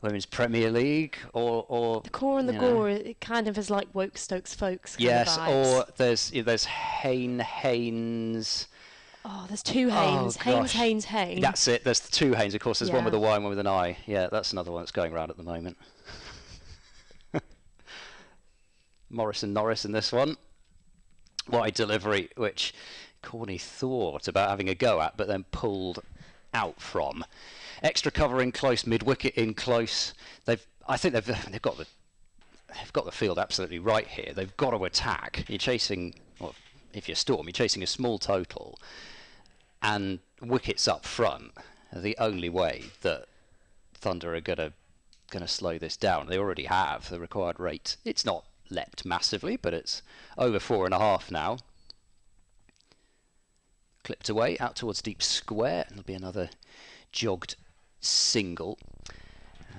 [SPEAKER 1] Women's Premier League, or
[SPEAKER 2] the Core and the Gore. It kind of is like Woke Stokes Folks.
[SPEAKER 1] Yes,
[SPEAKER 2] or
[SPEAKER 1] there's Haynes.
[SPEAKER 2] Oh, there's 2 Haynes. Haynes.
[SPEAKER 1] That's it. There's 2 Haynes. Of course, there's one with a Y and one with an I. Yeah, that's another one that's going around at the moment. Morris and Norris in this one. Wide delivery, which Corney thought about having a go at, but then pulled out from. Extra cover in close, mid-wicket in close. I think they've got they've got the field absolutely right here. They've got to attack. You're chasing, well, if you're Storm, you're chasing a small total, and wickets up front are the only way that Thunder are going to slow this down. They already have the required rate. It's not leapt massively, but it's over 4.5 now. Clipped away out towards deep square, and there'll be another jogged single.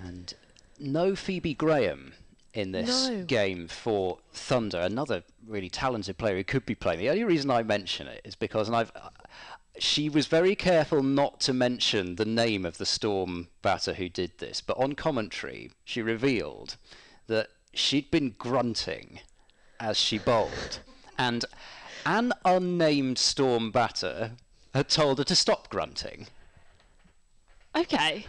[SPEAKER 1] And no Phoebe Graham in this game for Thunder. Another really talented player who could be playing. The only reason I mention it is because, she was very careful not to mention the name of the Storm batter who did this, but on commentary she revealed that she'd been grunting as she bowled, and an unnamed Storm batter had told her to stop grunting.
[SPEAKER 2] Okay.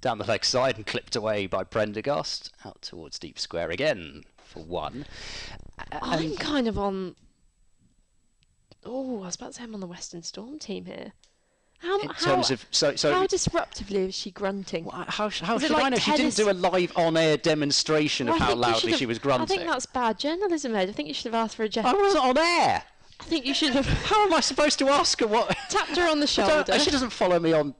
[SPEAKER 1] Down the leg side and clipped away by Prendergast, out towards deep square again for 1.
[SPEAKER 2] I'm kind of on... Oh, I was about to say I'm on the Western Storm team here. How disruptively is she grunting?
[SPEAKER 1] Well, how should I know? She didn't do a live on-air demonstration of how loudly she was grunting.
[SPEAKER 2] I think that's bad journalism, Ed. I think you should have asked for a gesture.
[SPEAKER 1] I wasn't on air.
[SPEAKER 2] I think you should have...
[SPEAKER 1] How am I supposed to ask her what...
[SPEAKER 2] Tapped her on the shoulder.
[SPEAKER 1] She doesn't follow me on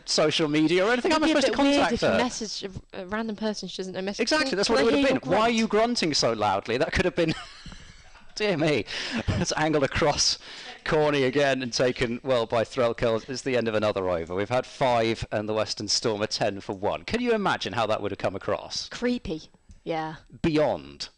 [SPEAKER 1] social media or anything. How am I supposed to contact her?
[SPEAKER 2] If you message a random person she doesn't know message.
[SPEAKER 1] Exactly, that's what it would have been. Why are you grunting so loudly? That could have been... Dear me. It's angled across Corney again and taken well by Threlkeld. It's the end of another over. We've had 5 and the Western Storm are 10 for 1. Can you imagine how that would have come across?
[SPEAKER 2] Creepy. Yeah.
[SPEAKER 1] Beyond.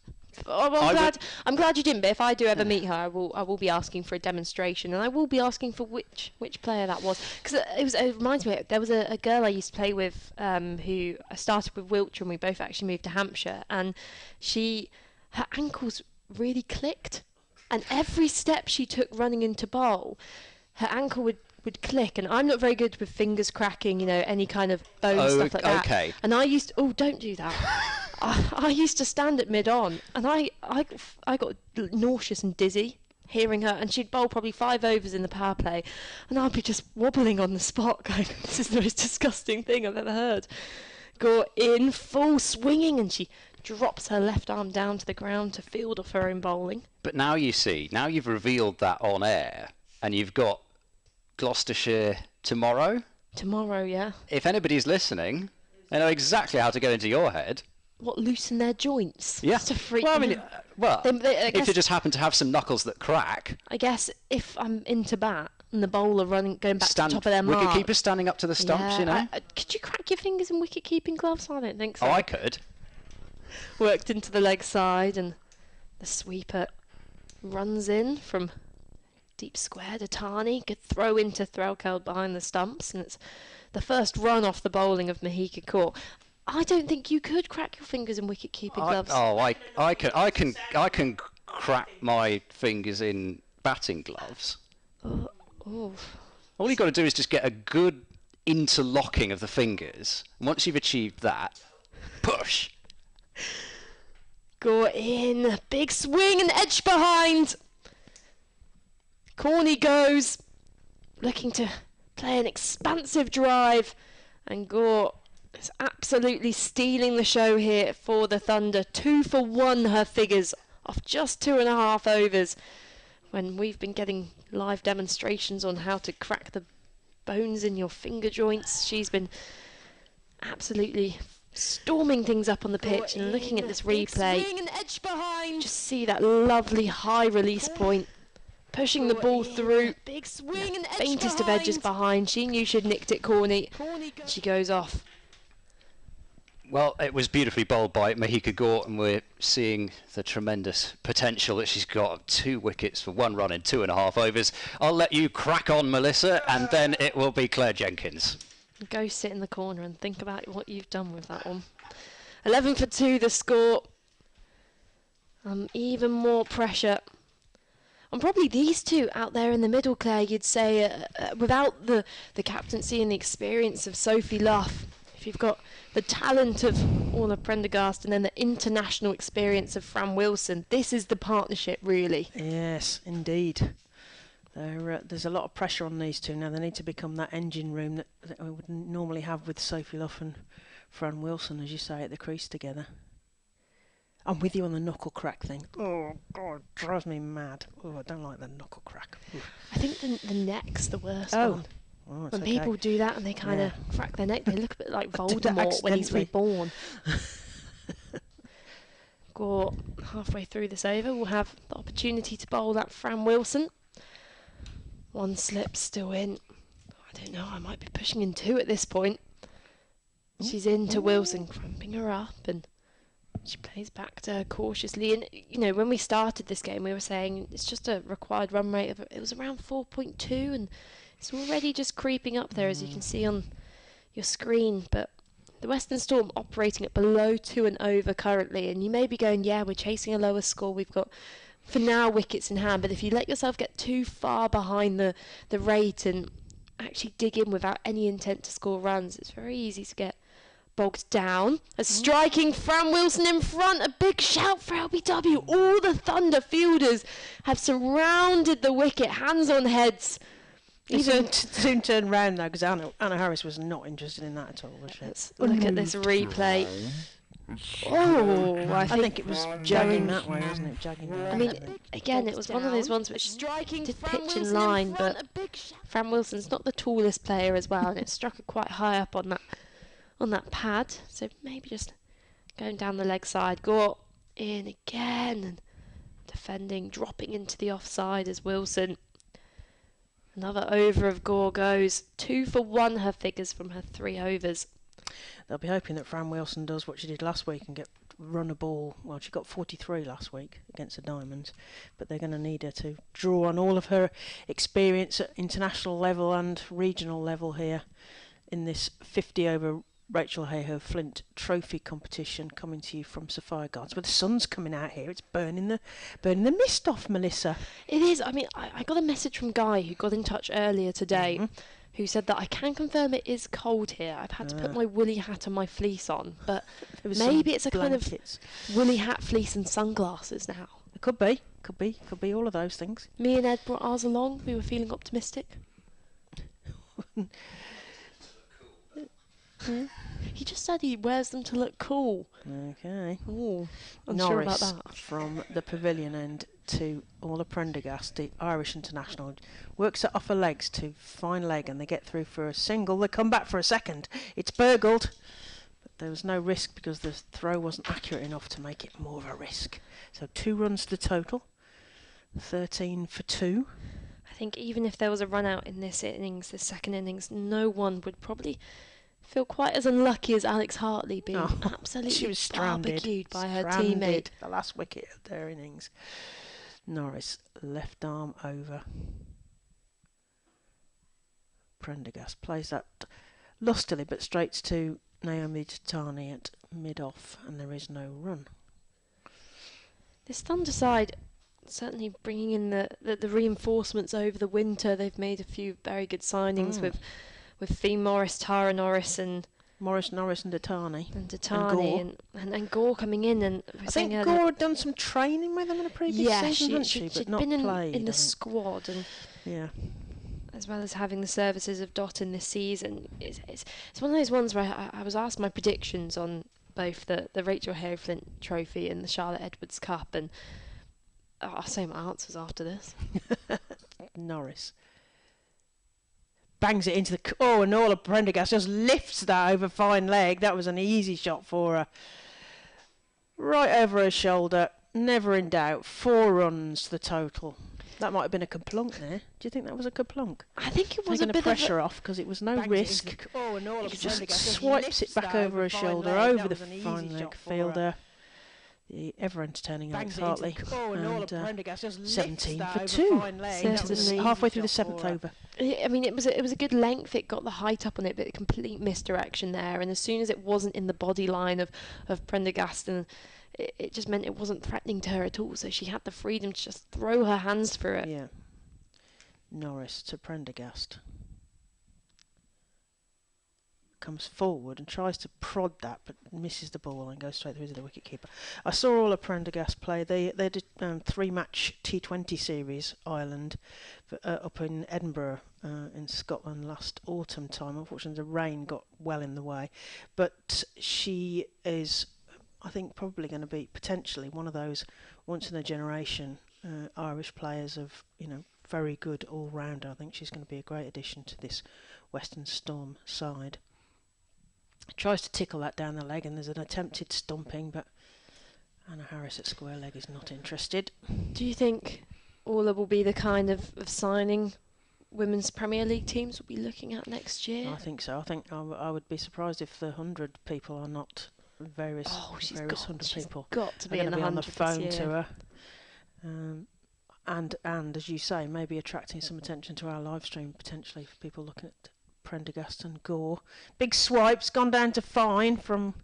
[SPEAKER 2] Oh, well, I'm glad you didn't, but if I do ever meet her, I will be asking for a demonstration, and I will be asking for which player that was, because it reminds me, there was a girl I used to play with who I started with Wiltshire, and we both actually moved to Hampshire, and her ankles really clicked, and every step she took running into bowl, her ankle would click, and I'm not very good with fingers cracking, any kind of bone stuff like that.
[SPEAKER 1] Okay.
[SPEAKER 2] And I used to, don't do that. I used to stand at mid-on, and I got nauseous and dizzy hearing her, and she'd bowl probably 5 overs in the power play, and I'd be just wobbling on the spot going, this is the most disgusting thing I've ever heard. Go in full swinging, and she drops her left arm down to the ground to field off her own bowling.
[SPEAKER 1] But now you've revealed that on air, and you've got Gloucestershire tomorrow.
[SPEAKER 2] Tomorrow, yeah.
[SPEAKER 1] If anybody's listening, they know exactly how to go into your head.
[SPEAKER 2] What, loosen their joints?
[SPEAKER 1] Yeah.
[SPEAKER 2] To freak
[SPEAKER 1] well, I mean,
[SPEAKER 2] if
[SPEAKER 1] you just happen to have some knuckles that crack.
[SPEAKER 2] I guess if I'm into bat and the bowler going back to the top of their mark.
[SPEAKER 1] Wicket-keeper standing up to the stumps,
[SPEAKER 2] Could you crack your fingers in wicket-keeping gloves? I don't think so.
[SPEAKER 1] Oh, I could.
[SPEAKER 2] Worked into the leg side, and the sweeper runs in from deep square to Tarney. Good throw into Threlkeld behind the stumps, and it's the first run off the bowling of Mahika Court. I don't think you could crack your fingers in wicket-keeping gloves.
[SPEAKER 1] I can crack my fingers in batting gloves.
[SPEAKER 2] Oh.
[SPEAKER 1] All you've got to do is just get a good interlocking of the fingers. And once you've achieved that, push.
[SPEAKER 2] Go in, big swing and edge behind. Corney goes, looking to play an expansive drive, and Gore is absolutely stealing the show here for the Thunder. 2 for 1 her figures off just 2.5 overs, when we've been getting live demonstrations on how to crack the bones in your finger joints. She's been absolutely storming things up on the pitch, and looking at this replay, just see that lovely high release point, pushing the ball through, big swing and faintest of edges behind. She knew she'd nicked it, Corney. She goes off.
[SPEAKER 1] Well, it was beautifully bowled by Mahika Gort, and we're seeing the tremendous potential that she's got. 2 wickets for 1 run in 2.5 overs. I'll let you crack on, Melissa, and then it will be Claire Jenkins.
[SPEAKER 2] Go sit in the corner and think about what you've done with that one. 11 for 2 the score. Even more pressure. And probably these two out there in the middle, Claire, you'd say, without the captaincy and the experience of Sophie Luff, if you've got the talent of Orla Prendergast and then the international experience of Fran Wilson, this is the partnership, really.
[SPEAKER 3] Yes, indeed. There's a lot of pressure on these two now. They need to become that engine room that we would normally have with Sophie Luff and Fran Wilson, as you say, at the crease together. I'm with you on the knuckle crack thing. Oh, God, drives me mad. Oh, I don't like the knuckle crack. Oof.
[SPEAKER 2] I think the neck's the worst one.
[SPEAKER 3] Oh,
[SPEAKER 2] When
[SPEAKER 3] okay.
[SPEAKER 2] people do that and they kind of crack their neck, they look a bit like Voldemort when he's
[SPEAKER 3] accidentally.
[SPEAKER 2] reborn. Gore, halfway through this over, will have the opportunity to bowl that Fran Wilson. One slip still in. I don't know, I might be pushing in two at this point. She's into Wilson, cramping her up, and she plays back to her cautiously. And, you know, when we started this game, we were saying it's just a required run rate of, it was around 4.2, and it's already just creeping up there, as you can see on your screen. But the Western Storm operating at below 2 and over currently, and you may be going, yeah, we're chasing a lower score. We've got, for now, wickets in hand. But if you let yourself get too far behind the rate and actually dig in without any intent to score runs, it's very easy to get bogged down. A striking Fran Wilson in front. A big shout for LBW. All the Thunder fielders have surrounded the wicket, hands on heads.
[SPEAKER 3] Even soon turn round though, because Anna Harris was not interested in that at all, was she?
[SPEAKER 2] Let's look at this replay. Oh, I think
[SPEAKER 3] it was jagging that way, wasn't it? Jagging that way.
[SPEAKER 2] I mean, again, it was one of those ones which did pitch in line, but Fran Wilson's not the tallest player as well, and it struck her quite high up on that pad. So maybe just going down the leg side. Gore in again, and defending, dropping into the offside as Wilson. Another over of Gore goes. 2 for 1 her figures from her 3 overs.
[SPEAKER 3] They'll be hoping that Fran Wilson does what she did last week and run a ball. Well, she got 43 last week against the Diamonds, but they're going to need her to draw on all of her experience at international level and regional level here in this 50 over Rachael Heyhoe Flint trophy competition, coming to you from Sophia Gardens. But the sun's coming out here. It's burning the mist off, Melissa.
[SPEAKER 2] It is. I mean, I got a message from Guy who got in touch earlier today, who said that I can confirm it is cold here. I've had to put my woolly hat and my fleece on, but maybe it's a
[SPEAKER 3] blankets.
[SPEAKER 2] Kind of woolly hat, fleece and sunglasses now.
[SPEAKER 3] It could be all of those things.
[SPEAKER 2] Me and Ed brought ours along. We were feeling optimistic. He just said he wears them to look cool.
[SPEAKER 3] Okay.
[SPEAKER 2] Oh, I'm
[SPEAKER 3] Norris
[SPEAKER 2] sure about that.
[SPEAKER 3] from the pavilion end to Orla Prendergast, the Irish international, works it off her legs to fine leg, and they get through for a single. They come back for a second. It's burgled, but there was no risk because the throw wasn't accurate enough to make it more of a risk. So 2 runs to total, 13 for 2.
[SPEAKER 2] I think even if there was a run out in this innings, this second innings, no one would probably feel quite as unlucky as Alex Hartley being absolutely
[SPEAKER 3] she was stranded,
[SPEAKER 2] barbecued by her teammate.
[SPEAKER 3] The last wicket of their innings. Norris, left arm over. Prendergast plays that lustily but straight to Naomi Jatani at mid-off, and there is no run.
[SPEAKER 2] This Thunder side certainly bringing in the reinforcements over the winter. They've made a few very good signings with Fee Morris, Tara Norris and
[SPEAKER 3] Norris and Datani.
[SPEAKER 2] And Gore coming in, and
[SPEAKER 3] I think Gore had done some training with them in a previous season, hadn't she?
[SPEAKER 2] She'd
[SPEAKER 3] But not
[SPEAKER 2] been
[SPEAKER 3] played
[SPEAKER 2] in the squad, and as well as having the services of Dot in this season. It's one of those ones where I was asked my predictions on both the Rachael Heyhoe Flint Trophy and the Charlotte Edwards Cup, and I'll say my answers after this.
[SPEAKER 3] Norris bangs it into the... Oh, and Orla Prendergast just lifts that over fine leg. That was an easy shot for her. Right over her shoulder. Never in doubt. 4 runs the total. That might have been a kaplunk there. Do you think that was a kaplunk?
[SPEAKER 2] I think it was a bit
[SPEAKER 3] pressure off because it was no risk. She just swipes it back over her shoulder, over the fine leg fielder. The ever-entertaining Alex Hartley, and 17 for 2.
[SPEAKER 2] Certainly.
[SPEAKER 3] Halfway through the 7th over.
[SPEAKER 2] I mean, it was a good length. It got the height up on it, but complete misdirection there. And as soon as it wasn't in the body line of Prendergast, and it just meant it wasn't threatening to her at all. So she had the freedom to just throw her hands through it.
[SPEAKER 3] Yeah. Norris to Prendergast. Comes forward and tries to prod that, but misses the ball and goes straight through to the wicketkeeper. I saw all of Prendergast play. They did 3-match T20 series, Ireland, up in Edinburgh in Scotland last autumn time. Unfortunately, the rain got well in the way, but she is I think probably going to be potentially one of those once in a generation Irish players of, very good all rounder. I think she's going to be a great addition to this Western Storm side. Tries to tickle that down the leg, and there's an attempted stumping, but Anna Harris at square leg is not interested.
[SPEAKER 2] Do you think Orla will be the kind of signing women's Premier League teams will be looking at next year?
[SPEAKER 3] I think so. I think I would be surprised if the 100 people are not various 100 people.
[SPEAKER 2] Got to be in the 100
[SPEAKER 3] on the phone
[SPEAKER 2] this
[SPEAKER 3] to
[SPEAKER 2] year.
[SPEAKER 3] her. And as you say, maybe attracting some attention to our live stream potentially for people looking at Prendergast and Gore. Big swipes gone down to fine from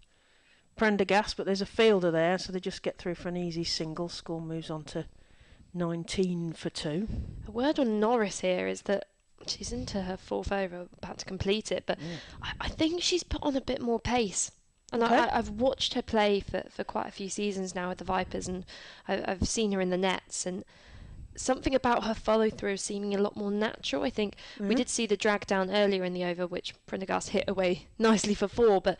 [SPEAKER 3] Prendergast, but there's a fielder there, so they just get through for an easy single. Score moves on to 19 for 2.
[SPEAKER 2] A word on Norris here is that she's into her fourth over, about to complete it, but I think she's put on a bit more pace. And
[SPEAKER 3] Okay.
[SPEAKER 2] I've watched her play for quite a few seasons now with the Vipers, and I've seen her in the nets, and something about her follow-through seeming a lot more natural. I think we did see the drag down earlier in the over, which Prendergast hit away nicely for 4, but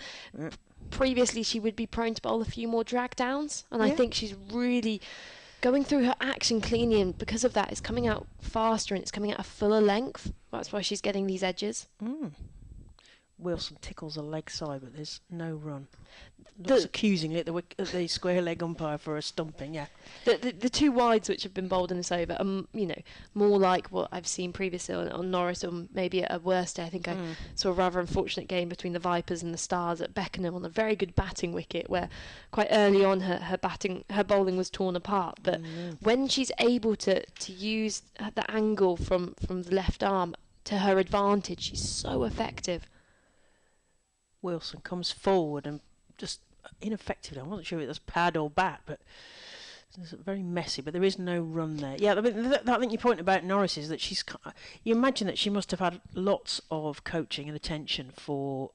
[SPEAKER 2] previously she would be prone to bowl a few more drag downs, and I think she's really going through her action cleanly, and because of that it's coming out faster and it's coming out a fuller length. That's why she's getting these edges.
[SPEAKER 3] Wilson tickles a leg side, but there's no run. Looks accusingly at the square leg umpire for a stumping. Yeah,
[SPEAKER 2] the two wides which have been bowled in this over are more like what I've seen previously on Norris, or maybe at a worse day. I think I saw a rather unfortunate game between the Vipers and the Stars at Beckenham on a very good batting wicket, where quite early on her bowling was torn apart. But when she's able to use the angle from the left arm to her advantage, she's so effective.
[SPEAKER 3] Wilson comes forward and just ineffective. I wasn't sure if it was pad or bat, but it's very messy. But there is no run there. Yeah, I mean, I think your point about Norris is that you imagine that she must have had lots of coaching and attention for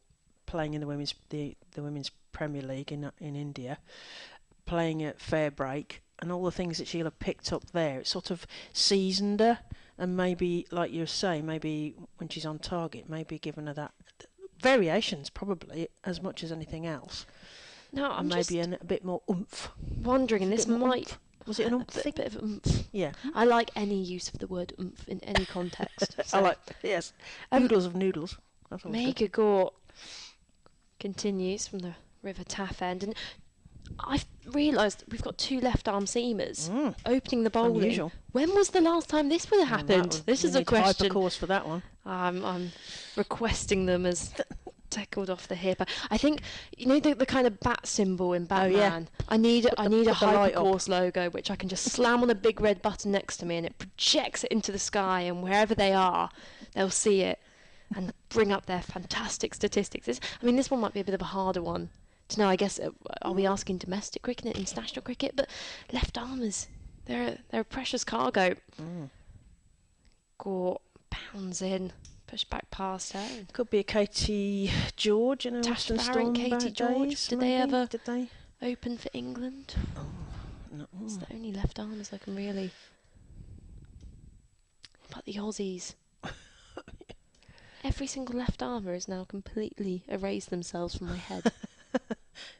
[SPEAKER 3] playing in the women's Premier League in India, playing at fair break, and all the things that she'll have picked up there. It sort of seasoned her, and maybe, like you say, maybe when she's on target, maybe given her that variations, probably as much as anything else.
[SPEAKER 2] No, I'm
[SPEAKER 3] maybe a bit more oomph.
[SPEAKER 2] Wondering, and this might
[SPEAKER 3] was it an oomph?
[SPEAKER 2] A bit of oomph.
[SPEAKER 3] Yeah,
[SPEAKER 2] I like any use of the word oomph in any context. So.
[SPEAKER 3] I like noodles of noodles. That's
[SPEAKER 2] Mega Gore continues from the River Taff end, and I've realised we've got two left arm seamers opening the bowling.
[SPEAKER 3] Unusual.
[SPEAKER 2] When was the last time this would have happened? This is a question.
[SPEAKER 3] Hypercourse for that one.
[SPEAKER 2] I'm requesting them as tackled off the hip. I think the kind of bat symbol in Batman. I need a hypercourse logo which I can just slam on a big red button next to me, and it projects it into the sky, and wherever they are, they'll see it and bring up their fantastic statistics. This one might be a bit of a harder one to know. I guess are we asking domestic cricket and international cricket? But left armers, they're a precious cargo. Gore pounds in, push back past her.
[SPEAKER 3] Could be a Katie George in a
[SPEAKER 2] Tash
[SPEAKER 3] Western Storm
[SPEAKER 2] Katie George.
[SPEAKER 3] days,
[SPEAKER 2] Did
[SPEAKER 3] maybe?
[SPEAKER 2] they ever
[SPEAKER 3] Did they?
[SPEAKER 2] open for England?
[SPEAKER 3] No.
[SPEAKER 2] It's the only left armers I can really. But the Aussies. Every single left armer has now completely erased themselves from my head.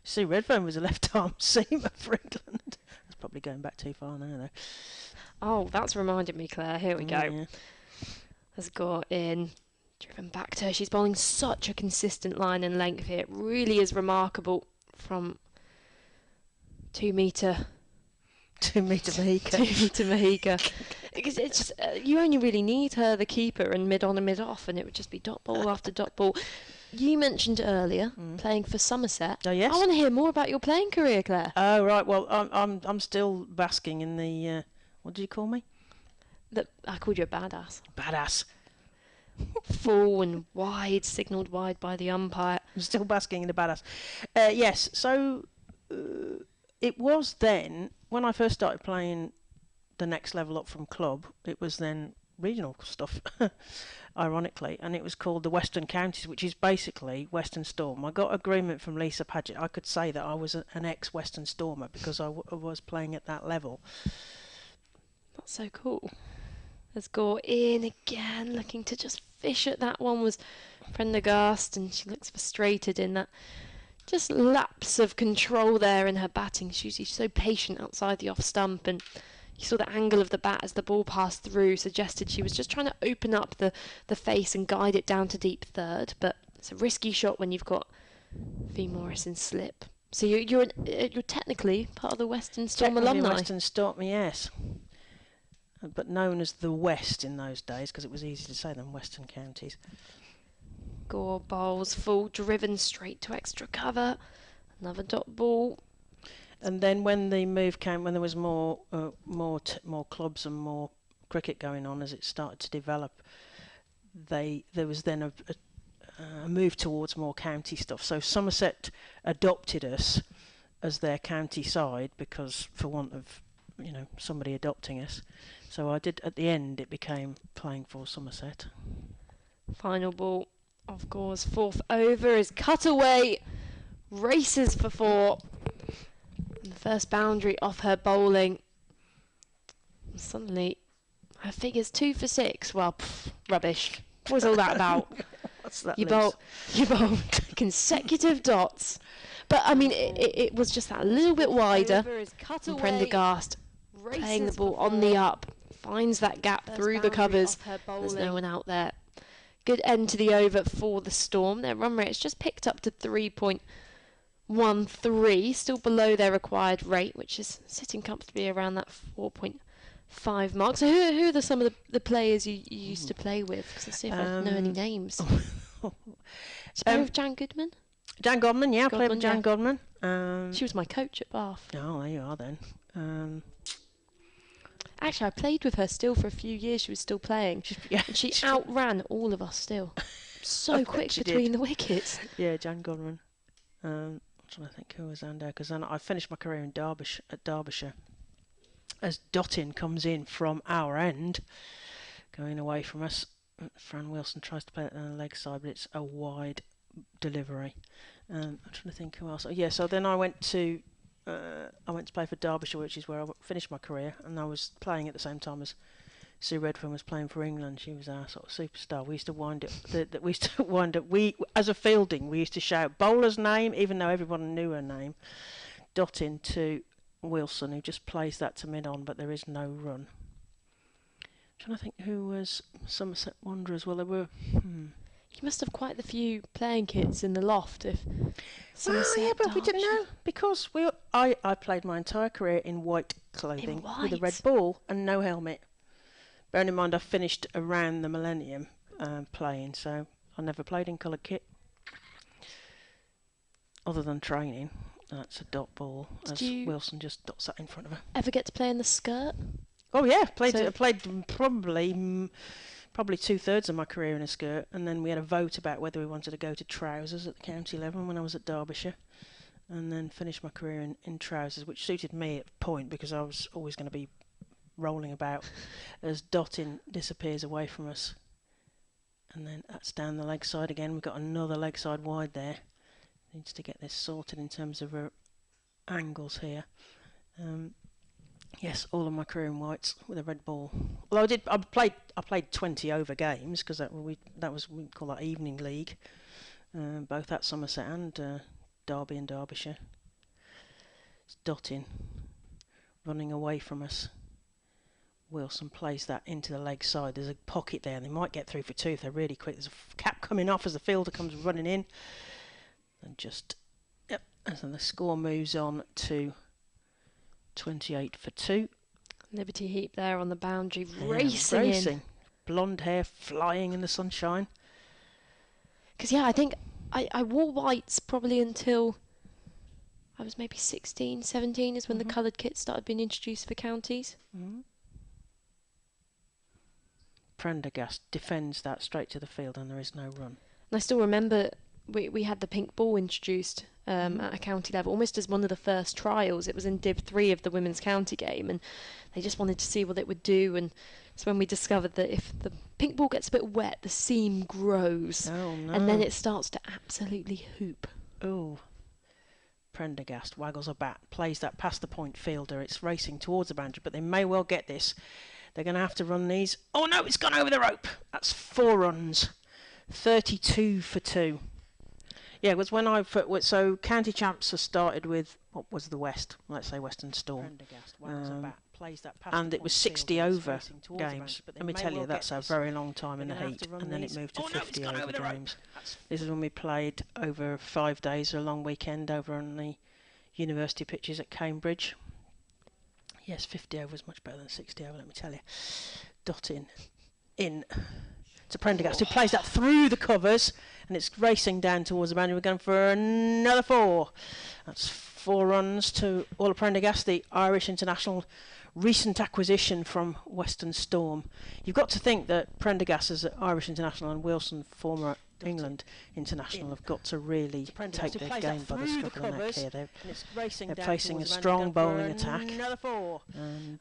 [SPEAKER 3] Sue Redfern was a left arm seamer for England. That's probably going back too far now, though.
[SPEAKER 2] Oh, that's reminded me, Claire. Here we go.
[SPEAKER 3] Yeah.
[SPEAKER 2] Has got in, driven back to her. She's bowling such a consistent line and length here. It really is remarkable from 2 metre.
[SPEAKER 3] 2 metre Mahika.
[SPEAKER 2] 2 metre Mahika. Because it's just, you only really need her, the keeper, and mid on and mid off, and it would just be dot ball after dot ball. You mentioned earlier playing for Somerset.
[SPEAKER 3] Oh yes.
[SPEAKER 2] I want to hear more about your playing career, Claire.
[SPEAKER 3] Oh right. Well, I'm still basking in the what did you call me?
[SPEAKER 2] I called you a badass.
[SPEAKER 3] Badass.
[SPEAKER 2] Full and wide, signalled wide by the umpire.
[SPEAKER 3] I'm still basking in the badass. Yes. So it was then when I first started playing the next level up from club. It was then regional stuff, ironically, and it was called the Western Counties, which is basically Western Storm. I got agreement from Lisa Paget. I could say that I was an ex-Western Stormer because I was playing at that level.
[SPEAKER 2] That's so cool. Let's go in again, looking to just fish at that one was Prendergast, and she looks frustrated in that just lapse of control there in her batting. She's usually so patient outside the off stump, and you saw the angle of the bat as the ball passed through suggested she was just trying to open up the face and guide it down to deep third. But it's a risky shot when you've got V. Morris in slip. So you're technically part of the Western Storm alumni.
[SPEAKER 3] Western Storm, yes. But known as the West in those days, because it was easy to say them Western counties.
[SPEAKER 2] Gore bowls full, driven straight to extra cover. Another dot ball.
[SPEAKER 3] And then when the move came, when there was more clubs and more cricket going on as it started to develop, there was then a move towards more county stuff. So Somerset adopted us as their county side because, for want of somebody adopting us. So I did. At the end, it became playing for Somerset.
[SPEAKER 2] Final ball, of course. Fourth over is cut away. Races for 4. And the first boundary off her bowling. And suddenly, her figure's 2 for 6. Well, rubbish. What was all that about?
[SPEAKER 3] What's that?
[SPEAKER 2] You bowl consecutive dots. But I mean, it was just that little bit wider. And Prendergast playing the ball on the up, finds that gap through the covers. There's no one out there. Good end to the over for the Storm. Their run rate has just picked up to 3.13, still below their required rate, which is sitting comfortably around that 4.5 mark. So who are some of the players you used to play with? Because let's see if I know any names. With Jan Goodman?
[SPEAKER 3] Jan Godman, yeah, I played with Jan Godman.
[SPEAKER 2] She was my coach at Bath.
[SPEAKER 3] Oh, there you are then.
[SPEAKER 2] Actually, I played with her still for a few years. She was still playing. And she outran all of us still. So quick between the wickets.
[SPEAKER 3] Yeah, Jan Godman. I'm trying to think who was on there, because then I finished my career in Derbyshire. As Dottin comes in from our end, going away from us, Fran Wilson tries to play it on the leg side, but it's a wide delivery. I'm trying to think who else. Oh, yeah, so then I went to play for Derbyshire, which is where I finished my career, and I was playing at the same time as Sue Redfern was playing for England. She was our sort of superstar. We used to wind up. As a fielding, we used to shout bowler's name, even though everyone knew her name. Dottin to Wilson, who just plays that to mid on, but there is no run. I'm trying to think who was Somerset Wanderers. Well, there were.
[SPEAKER 2] You must have quite a few playing kits in the loft. But
[SPEAKER 3] we didn't know, because I played my entire career in white clothing with a red ball and no helmet. Bearing in mind, I finished around the millennium playing, so I never played in coloured kit, other than training. That's a dot ball, as Wilson just dots that in front of her.
[SPEAKER 2] Ever get to play in the skirt?
[SPEAKER 3] Oh yeah, I played probably 2/3 of my career in a skirt, and then we had a vote about whether we wanted to go to trousers at the county level when I was at Derbyshire, and then finished my career in trousers, which suited me at a point because I was always going to be rolling about as Dottin disappears away from us. And then that's down the leg side again. We've got another leg side wide there. Needs to get this sorted in terms of angles here. Yes, all of my career in whites with a red ball. Well, I played 20 over games, because we call that evening league, both at Somerset and Derby and Derbyshire. It's Dottin running away from us. Wilson plays that into the leg side. There's a pocket there, and they might get through for 2 if they're really quick. There's a cap coming off as the fielder comes running in, and and then the score moves on to 28 for 2.
[SPEAKER 2] Liberty Heap there on the boundary, racing in.
[SPEAKER 3] Blonde hair flying in the sunshine.
[SPEAKER 2] Because, I think I wore whites probably until I was maybe 16, 17 is when the coloured kits started being introduced for counties.
[SPEAKER 3] Prendergast defends that straight to the field, and there is no run.
[SPEAKER 2] And I still remember we had the pink ball introduced at a county level, almost as one of the first trials. It was in Div 3 of the women's county game, and they just wanted to see what it would do. And it's when we discovered that if the pink ball gets a bit wet, the seam grows.
[SPEAKER 3] Oh, no.
[SPEAKER 2] And then it starts to absolutely hoop.
[SPEAKER 3] Oh. Prendergast waggles a bat, plays that past the point fielder. It's racing towards the boundary, but they may well get this. They're going to have to run these. Oh no, it's gone over the rope. That's 4 runs. 32 for 2. Yeah, it was when so county champs have started with what was the West, let's say Western Storm, and it was 60 over games. Let me tell you, that's a very long time in the heat, and then it moved to 50 over games. This is when we played over 5 days, a long weekend over on the university pitches at Cambridge. Yes, 50 over is much better than 60 over, let me tell you. Dotting in to Prendergast, who plays that through the covers, and it's racing down towards the boundary. We're going for another 4. That's 4 runs to all of Prendergast, the Irish international recent acquisition from Western Storm. You've got to think that Prendergast as an Irish international and Wilson, former England international, have got to really take their game by the scruff of the neck here. They're facing a strong bowling attack, and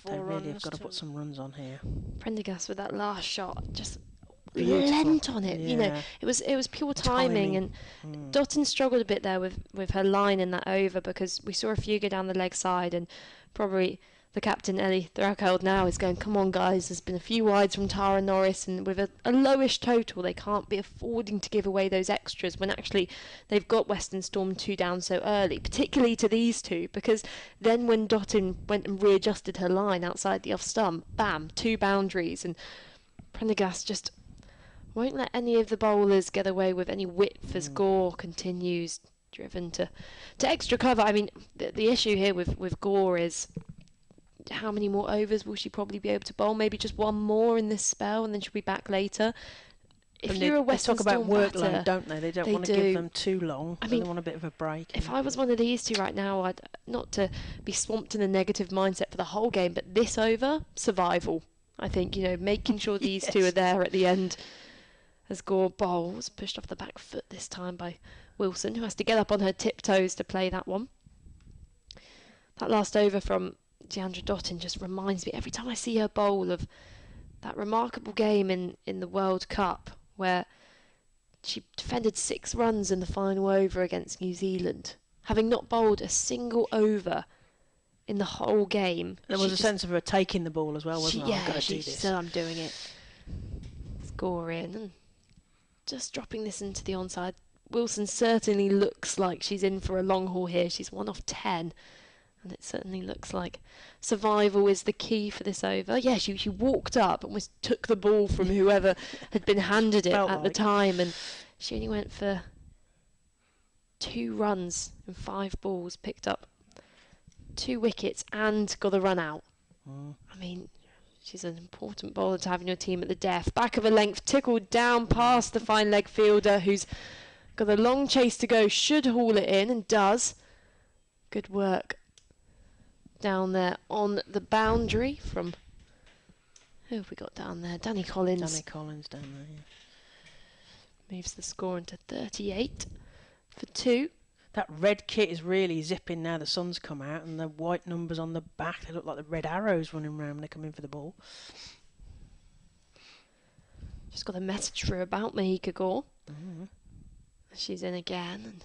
[SPEAKER 3] they really have got to put some runs on here.
[SPEAKER 2] Prendergast with that last shot, just
[SPEAKER 3] Beautiful.
[SPEAKER 2] lent on it. You know, it was pure timing. And Dottin struggled a bit there with her line in that over, because we saw a few go down the leg side, and probably the captain, Ellie Rachael, now is going, come on guys, there's been a few wides from Tara Norris, and with a lowish total they can't be affording to give away those extras when actually they've got Western Storm 2 down so early, particularly to these two, because then when Dottin went and readjusted her line outside the off stump, bam, 2 boundaries, and Prendergast just won't let any of the bowlers get away with any width as Gore continues driven to extra cover. I mean, the issue here with Gore is how many more overs will she probably be able to bowl? Maybe just 1 more in this spell, and then she'll be back later. If you're a Western
[SPEAKER 3] Storm, they talk about workload,
[SPEAKER 2] batter,
[SPEAKER 3] don't they? They don't want to give them too long. I mean, they want a bit of a break.
[SPEAKER 2] If I was one of these two right now, I'd not to be swamped in a negative mindset for the whole game, but this over, survival. I think, you know, making sure these two are there at the end. As Gore bowls, pushed off the back foot this time by Wilson, who has to get up on her tiptoes to play that one. That last over from Deandra Dottin just reminds me every time I see her bowl of that remarkable game in the World Cup where she defended 6 runs in the final over against New Zealand, having not bowled a single over in the whole game.
[SPEAKER 3] There was a sense of her taking the ball as well, wasn't there?
[SPEAKER 2] Yeah, she said, I'm doing it. Score in and just dropping this into the onside. Wilson certainly looks like she's in for a long haul here. She's 1 off 10. And it certainly looks like survival is the key for this over. Yeah, she walked up, almost took the ball from whoever had been handed it at the time, and she only went for 2 runs and 5 balls, picked up 2 wickets and got a run out. I mean, she's an important bowler to have in your team at the death. Back of a length, tickled down past the fine leg fielder, who's got a long chase to go, should haul it in, and does. Good work down there on the boundary from, who have we got down there? Danny Collins.
[SPEAKER 3] Danny Collins down there, yeah.
[SPEAKER 2] Moves the score into 38 for 2.
[SPEAKER 3] That red kit is really zipping now. The sun's come out, and the white numbers on the back, they look like the red arrows running around when they come in for the ball.
[SPEAKER 2] Just got a message for her about Mahika Gore. She's in again, and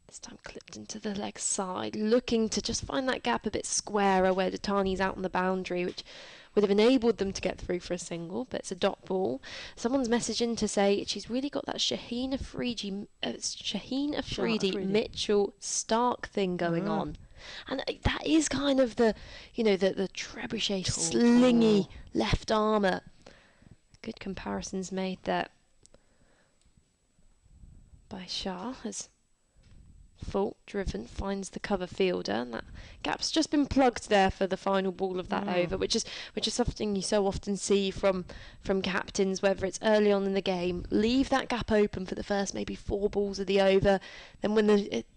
[SPEAKER 2] this time clipped into the leg side, looking to just find that gap a bit squarer where Datani's out on the boundary, which would have enabled them to get through for a single, but it's a dot ball. Someone's messaging to say she's really got that Shaheen Afridi Mitchell Stark thing going on. And that is kind of the, you know, the trebuchet slingy left armour. Good comparisons made there by Shah as Fault driven finds the cover fielder, and that gap's just been plugged there for the final ball of that over, which is something you so often see from captains, whether it's early on in the game, leave that gap open for the first maybe 4 balls of the over, then when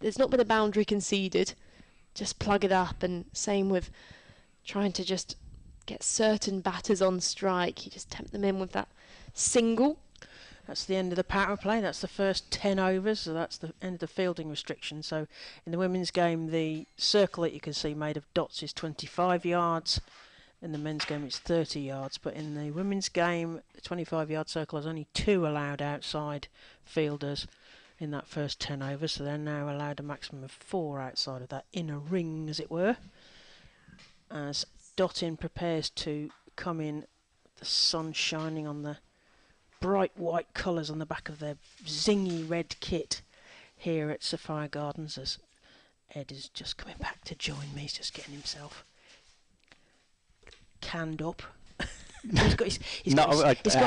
[SPEAKER 2] there's not been a boundary conceded, just plug it up. And same with trying to just get certain batters on strike, you just tempt them in with that single.
[SPEAKER 3] That's the end of the power play. That's the first 10 overs, so that's the end of the fielding restriction. So in the women's game, the circle that you can see made of dots is 25 yards. In the men's game, it's 30 yards. But in the women's game, the 25-yard circle has only 2 allowed outside fielders in that first 10 overs. So they're now allowed a maximum of 4 outside of that inner ring, as it were. As Dottin prepares to come in, the sun shining on the bright white colours on the back of their zingy red kit. here at Sophia Gardens, as Ed is just coming back to join me. He's just getting himself canned up. He's got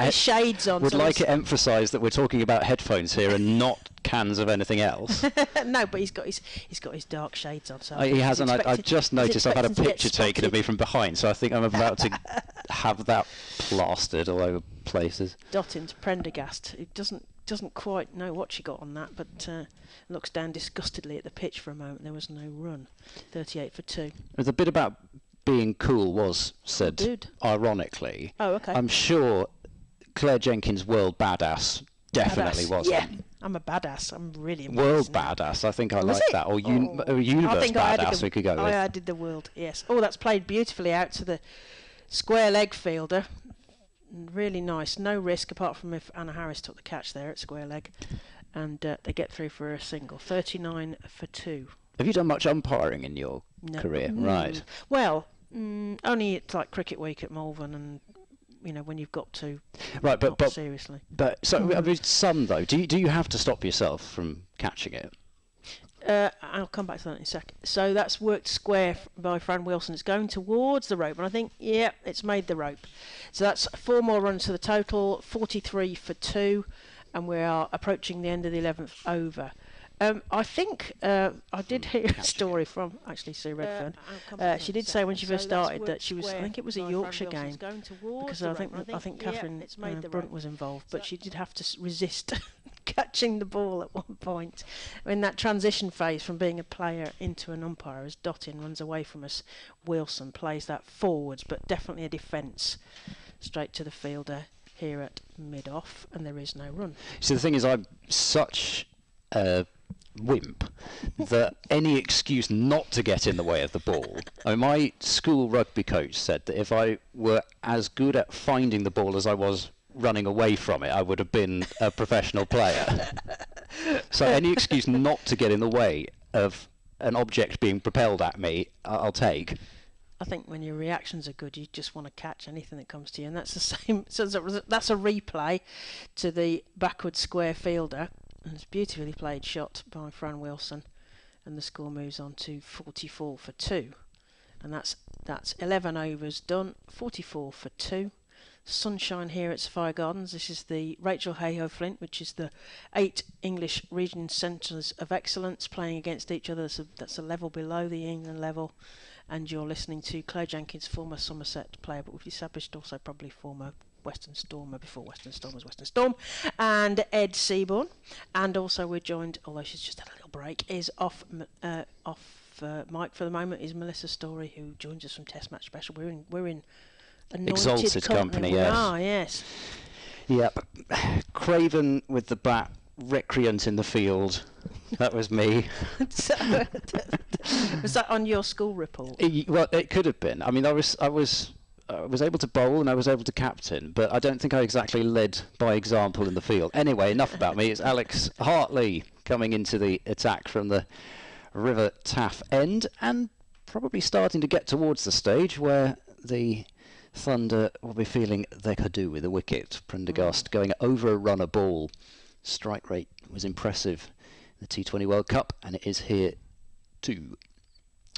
[SPEAKER 3] his shades on.
[SPEAKER 1] Would
[SPEAKER 3] so
[SPEAKER 1] like it emphasised that we're talking about headphones here and not cans of anything else.
[SPEAKER 3] No, but he's got his dark shades on. So
[SPEAKER 1] He hasn't. I just noticed I've had a picture taken of me from behind, so I think I'm about to have that plastered all over places.
[SPEAKER 3] Dottin's Prendergast. He doesn't quite know what she got on that, but looks down disgustedly at the pitch for a moment. There was no run. 38 for 2.
[SPEAKER 1] The bit about being cool was said ironically.
[SPEAKER 3] Oh, okay.
[SPEAKER 1] I'm sure Claire Jenkins' world badass definitely was.
[SPEAKER 3] Yeah, I'm a badass. I'm really
[SPEAKER 1] world badass. I think I like that. Or universe badass. We could go with.
[SPEAKER 3] I did the world. Yes. Oh, that's played beautifully out to the square leg fielder. Really nice. No risk apart from if Anna Harris took the catch there at square leg, and they get through for a single. 39 for 2.
[SPEAKER 1] Have you done much umpiring in your career? Right.
[SPEAKER 3] Well, only it's like cricket week at Malvern, and when you've got to.
[SPEAKER 1] Right, but
[SPEAKER 3] seriously.
[SPEAKER 1] But so I mean, some though. Do you have to stop yourself from catching it?
[SPEAKER 3] I'll come back to that in a second. So that's worked square by Fran Wilson. It's going towards the rope, and I think, it's made the rope. So that's 4 more runs to the total, 43 for 2, and we are approaching the end of the 11th over. I think I did hear a story from actually Sue Redfern. She did say when she first started that she was, I think it was a Yorkshire game, because I think Catherine Brunt was involved, but she did have to resist catching the ball at one point in that transition phase from being a player into an umpire. As Dottin runs away from us, Wilson plays that forwards, but definitely a defence straight to the fielder here at mid-off, and there is no run.
[SPEAKER 1] So the thing is, I'm such a wimp that any excuse not to get in the way of the ball. I mean, my school rugby coach said that if I were as good at finding the ball as I was running away from it, I would have been a professional player. So any excuse not to get in the way of an object being propelled at me, I'll take.
[SPEAKER 3] I think when your reactions are good, you just want to catch anything that comes to you, and that's the same. So that's a replay to the backward square fielder, and it's beautifully played shot by Fran Wilson, and the score moves on to 44 for 2, and that's 11 overs done. 44 for 2. Sunshine here at Sophia Gardens. This is the Rachael Heyhoe Flint, which is the 8 English region centres of excellence playing against each other. So that's a level below the England level. And you're listening to Claire Jenkins, former Somerset player, but we've established also probably former Western Stormer before Western Storm was Western Storm, and Ed Seaborn. And also we're joined, although she's just had a little break, is off mic for the moment, is Melissa Story, who joins us from Test Match Special. We're in
[SPEAKER 1] exalted company, yes.
[SPEAKER 3] Ah, yes.
[SPEAKER 1] Yep. Craven with the bat, recreant in the field. That was me.
[SPEAKER 3] Was that on your school report?
[SPEAKER 1] Well, it could have been. I mean, I was able to bowl and I was able to captain, but I don't think I exactly led by example in the field. Anyway, enough about me. It's Alex Hartley coming into the attack from the River Taff end, and probably starting to get towards the stage where the Thunder will be feeling they could do with a wicket. Prendergast going over a runner ball. Strike rate was impressive in the T20 World Cup, and it is here too.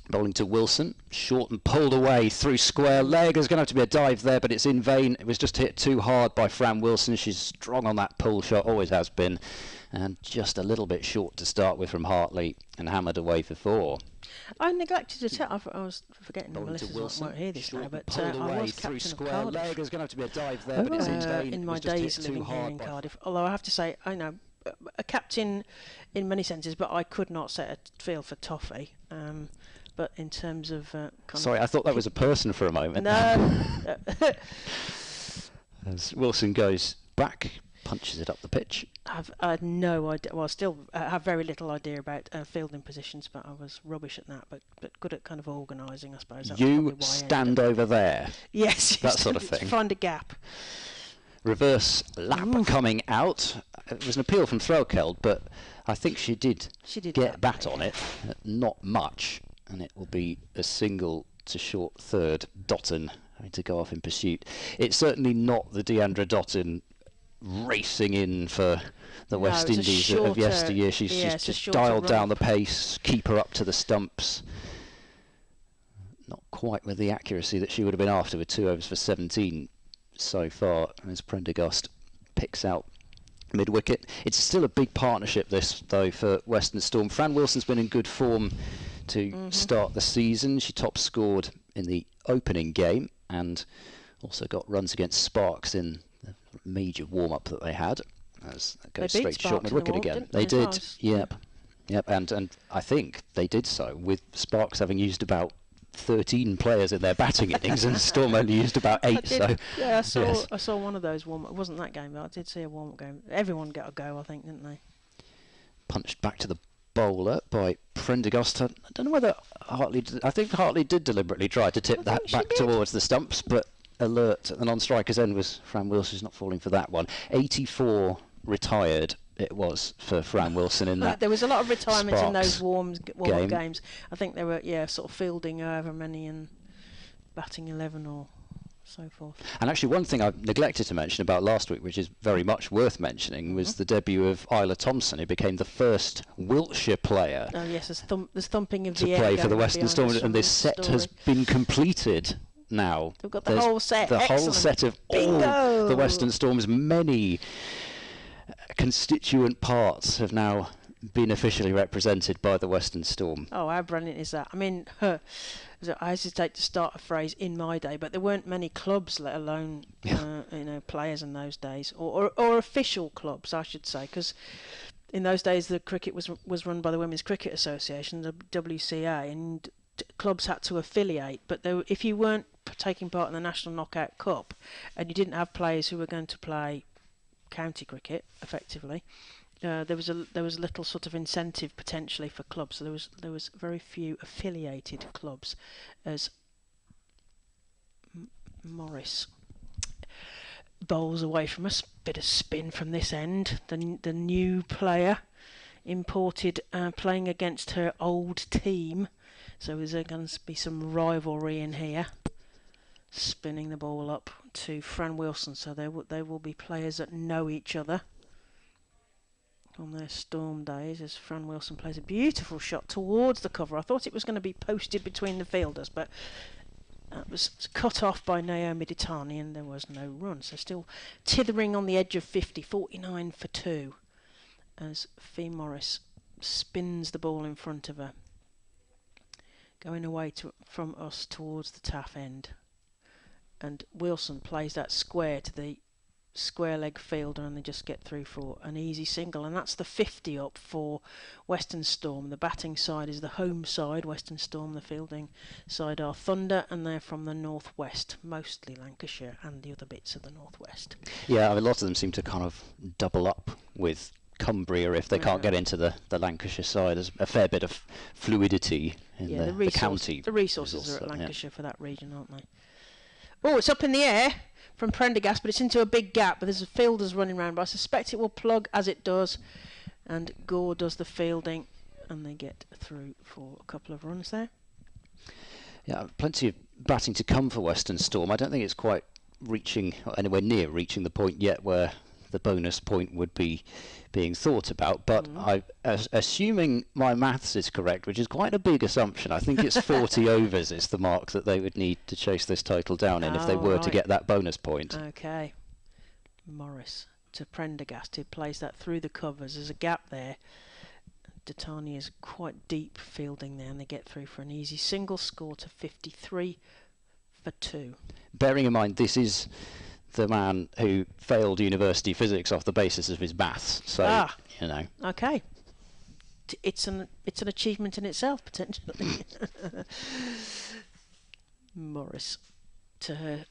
[SPEAKER 1] Bowling to Wilson, short and pulled away through square leg. There's going to have to be a dive there, but it's in vain. It was just hit too hard by Fran Wilson. She's strong on that pull shot, always has been, and just a little bit short to start with from Hartley, and hammered away for 4.
[SPEAKER 3] I neglected to tell. I was forgetting that Melissa won't hear this now, but I was captain of Cardiff.
[SPEAKER 1] There's going to have to be a dive there, but it's in vain.
[SPEAKER 3] In my days living here in Cardiff. Although I have to say, I know a captain in many senses, but I could not set a field for toffee. But in terms of
[SPEAKER 1] sorry, I thought that was a person for a moment.
[SPEAKER 3] No.
[SPEAKER 1] As Wilson goes back, punches it up the pitch.
[SPEAKER 3] I had no idea. Well, I still have very little idea about fielding positions, but I was rubbish at that. But good at kind of organising, I suppose. That's
[SPEAKER 1] you stand over there.
[SPEAKER 3] Yes,
[SPEAKER 1] that sort of thing.
[SPEAKER 3] Find a gap.
[SPEAKER 1] Reverse lap coming out. It was an appeal from Threlkeld, but I think she did get bat on it. Not much, and it will be a single to short third. Dottin having to go off in pursuit. It's certainly not the Deandra Dottin racing in for the
[SPEAKER 3] No,
[SPEAKER 1] West
[SPEAKER 3] it's a
[SPEAKER 1] Indies of
[SPEAKER 3] shorter-
[SPEAKER 1] yesteryear. She's
[SPEAKER 3] yeah, it's a
[SPEAKER 1] just
[SPEAKER 3] shorter
[SPEAKER 1] dialed down the
[SPEAKER 3] run-up.
[SPEAKER 1] pace, keep her up to the stumps. Not quite with the accuracy that she would have been after, with 2 overs for 17 so far, as Prendergast picks out mid-wicket. It's still a big partnership, this, though, for Western Storm. Fran Wilson's been in good form to start the season. She top scored in the opening game and also got runs against Sparks in the major warm-up that they had. As that goes
[SPEAKER 3] They beat
[SPEAKER 1] straight to short
[SPEAKER 3] Sparks in the
[SPEAKER 1] mid-wicket
[SPEAKER 3] warm,
[SPEAKER 1] again.
[SPEAKER 3] didn't
[SPEAKER 1] They
[SPEAKER 3] they, as well
[SPEAKER 1] did,
[SPEAKER 3] as-
[SPEAKER 1] yep. Yep, and I think they did so with Sparks having used about 13 players in their batting innings, and Storm only used about 8. So
[SPEAKER 3] Yeah,
[SPEAKER 1] yes.
[SPEAKER 3] I saw one of those warm-up. It wasn't that game, but I did see a warm-up game. Everyone got a go, I think, didn't they?
[SPEAKER 1] Punched back to the bowler by Prendergast. I don't know whether Hartley. I think Hartley did deliberately try to tip that
[SPEAKER 3] think she
[SPEAKER 1] back
[SPEAKER 3] did.
[SPEAKER 1] towards the stumps, but alert at the non-striker's end was Fran Wilson. Who's not falling for that one. 84 retired. It was for Fran Wilson in that.
[SPEAKER 3] There was a lot of retirements in those
[SPEAKER 1] Sparks
[SPEAKER 3] warm-up
[SPEAKER 1] game.
[SPEAKER 3] games. I think they were, sort of fielding however many and batting 11 or so forth.
[SPEAKER 1] And actually, one thing I neglected to mention about last week, which is very much worth mentioning, was the debut of Isla Thompson, who became the first Wiltshire player
[SPEAKER 3] Oh yes, there's thumping of
[SPEAKER 1] to
[SPEAKER 3] the air
[SPEAKER 1] play for the
[SPEAKER 3] going
[SPEAKER 1] Western
[SPEAKER 3] behind
[SPEAKER 1] Storm,
[SPEAKER 3] us
[SPEAKER 1] and this
[SPEAKER 3] from
[SPEAKER 1] set
[SPEAKER 3] the
[SPEAKER 1] has
[SPEAKER 3] story.
[SPEAKER 1] been completed now.
[SPEAKER 3] We've got the
[SPEAKER 1] There's
[SPEAKER 3] whole set.
[SPEAKER 1] The whole
[SPEAKER 3] Excellent.
[SPEAKER 1] set of all
[SPEAKER 3] Bingo!
[SPEAKER 1] the Western Storm's many constituent parts have now been officially represented by the Western Storm.
[SPEAKER 3] Oh, how brilliant is that? I mean, I hesitate to start a phrase in my day, but there weren't many clubs, let alone players in those days, or official clubs, I should say, because in those days the cricket was run by the Women's Cricket Association, the WCA, and clubs had to affiliate. But if you weren't taking part in the National Knockout Cup and you didn't have players who were going to play county cricket effectively, there was little sort of incentive potentially for clubs. So there was very few affiliated clubs. As Morris bowls away from us, bit of spin from this end. The new player imported, playing against her old team. So is there going to be some rivalry in here? Spinning the ball up to Fran Wilson, so there will be players that know each other on their Storm days, as Fran Wilson plays a beautiful shot towards the cover. I thought it was going to be posted between the fielders, but that was cut off by Naomi Ditani, and there was no run. So still tithering on the edge of 50, 49 for 2, as Fee Morris spins the ball in front of her, going away from us towards the taff end. And Wilson plays that square to the square leg fielder, and they just get through for an easy single, and that's the 50 up for Western Storm. The batting side is the home side, Western Storm. The fielding side are Thunder, and they're from the northwest, mostly Lancashire and the other bits of the northwest.
[SPEAKER 1] Yeah, I mean, a lot of them seem to kind of double up with Cumbria if they can't get into the Lancashire side. There's a fair bit of fluidity in the county.
[SPEAKER 3] The resources are at Lancashire for that region, aren't they? Oh, it's up in the air from Prendergast, but it's into a big gap. But there's a fielders running around, but I suspect it will plug as it does. And Gore does the fielding, and they get through for a couple of runs there.
[SPEAKER 1] Yeah, plenty of batting to come for Western Storm. I don't think it's quite reaching, or anywhere near reaching the point yet where the bonus point would be being thought about, but assuming my maths is correct, which is quite a big assumption, I think it's 40 overs is the mark that they would need to chase this total down in if they were to get that bonus point.
[SPEAKER 3] Okay. Morris to Prendergast, who plays that through the covers. There's a gap there. Ditani is quite deep fielding there, and they get through for an easy single, score to 53 for 2.
[SPEAKER 1] Bearing in mind this is the man who failed university physics off the basis of his maths, so you know.
[SPEAKER 3] Okay, it's an achievement in itself potentially. Morris to her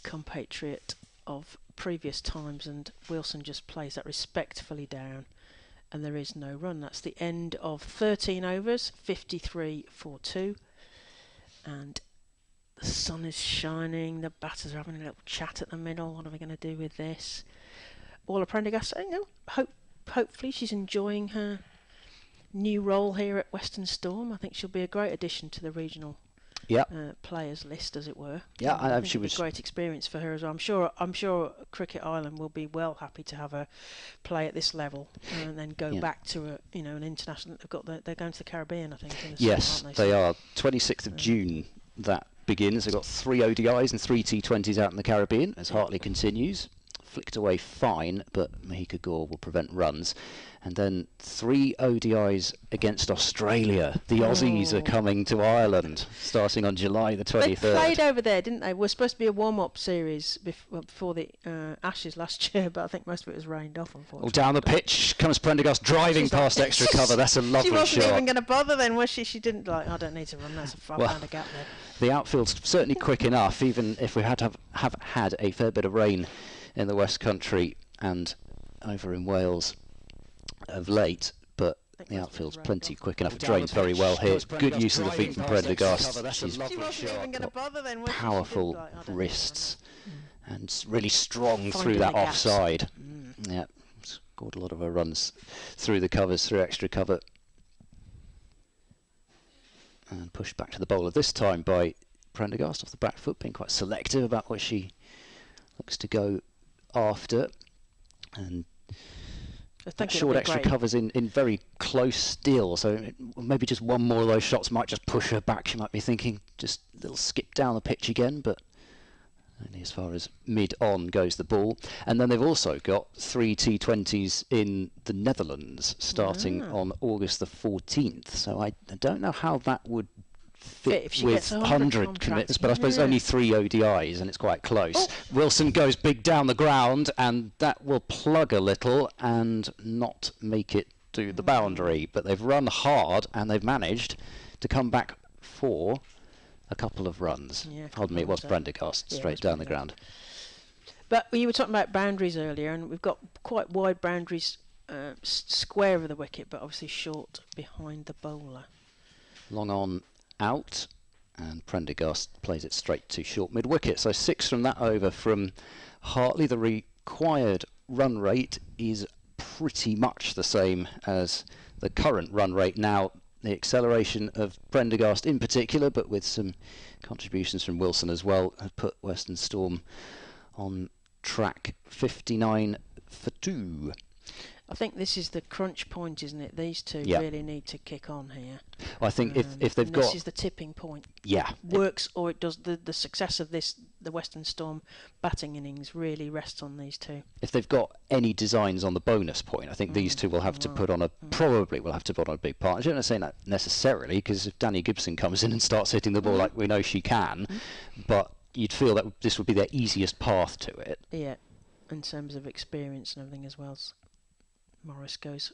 [SPEAKER 3] compatriot of previous times, and Wilson just plays that respectfully down, and there is no run. That's the end of 13 overs, 53 for 2, and the sun is shining, the batters are having a little chat at the middle. What are we going to do with this? Paula Prendergast saying, hopefully she's enjoying her new role here at Western Storm. I think she'll be a great addition to the regional players list, as it were.
[SPEAKER 1] Yeah,
[SPEAKER 3] I think
[SPEAKER 1] she
[SPEAKER 3] it'd
[SPEAKER 1] was
[SPEAKER 3] be a great experience for her as well. I'm sure Cricket Ireland will be well happy to have her play at this level and then go back to an international. They're going to the Caribbean, I think. In the
[SPEAKER 1] Yes,
[SPEAKER 3] summer, aren't they?
[SPEAKER 1] they are. 26th of June that begins. They've got 3 ODIs and 3 T20s out in the Caribbean as Hartley continues. Flicked away fine, but Mahika Gore will prevent runs. And then 3 ODIs against Australia. The Aussies are coming to Ireland starting on July the 23rd.
[SPEAKER 3] They played over there, didn't they? We're supposed to be a warm-up series before the Ashes last year, but I think most of it was rained off, unfortunately.
[SPEAKER 1] Down the pitch comes Prendergast driving past extra cover. That's a lovely shot.
[SPEAKER 3] She wasn't even going to bother then, was she? She didn't I don't need to run. That's I found a gap there.
[SPEAKER 1] The outfield's certainly quick enough, even if we have had a fair bit of rain in the West Country and over in Wales of late, but the outfield's plenty quick enough. It drains very well here. Good use of the feet from Prendergast. She's powerful wrists and really strong through that offside. Yeah, scored a lot of her runs through the covers, through extra cover. And pushed back to the bowler this time by Prendergast off the back foot, being quite selective about what she looks to go after. And that short extra covers in very close still, so maybe just one more of those shots might just push her back. She might be thinking just a little skip down the pitch again, but only as far as mid-on goes the ball. And then they've also got 3 T20s in the Netherlands starting on August the 14th, so I don't know how that would fit with 100 commitments, but I suppose only 3 ODIs and it's quite close. Wilson goes big down the ground and that will plug a little and not make it to the boundary, but they've run hard and they've managed to come back for a couple of runs. Pardon me, it was Prendergast straight down the ground.
[SPEAKER 3] But you were talking about boundaries earlier, and we've got quite wide boundaries square of the wicket, but obviously short behind the bowler.
[SPEAKER 1] Long on out, and Prendergast plays it straight to short mid-wicket. So 6 from that over from Hartley. The required run rate is pretty much the same as the current run rate. Now, the acceleration of Prendergast in particular, but with some contributions from Wilson as well, have put Western Storm on track 59 for 2.
[SPEAKER 3] I think this is the crunch point, isn't it? These two really need to kick on here.
[SPEAKER 1] I think if they've got...
[SPEAKER 3] This is the tipping point.
[SPEAKER 1] Yeah.
[SPEAKER 3] Works or it does. The success of the Western Storm batting innings really rests on these two.
[SPEAKER 1] If they've got any designs on the bonus point, I think these two will have to put on probably will have to put on a big part. I don't say that necessarily, because if Danny Gibson comes in and starts hitting the ball like we know she can, but you'd feel that this would be their easiest path to it.
[SPEAKER 3] Yeah, in terms of experience and everything as well. Morris goes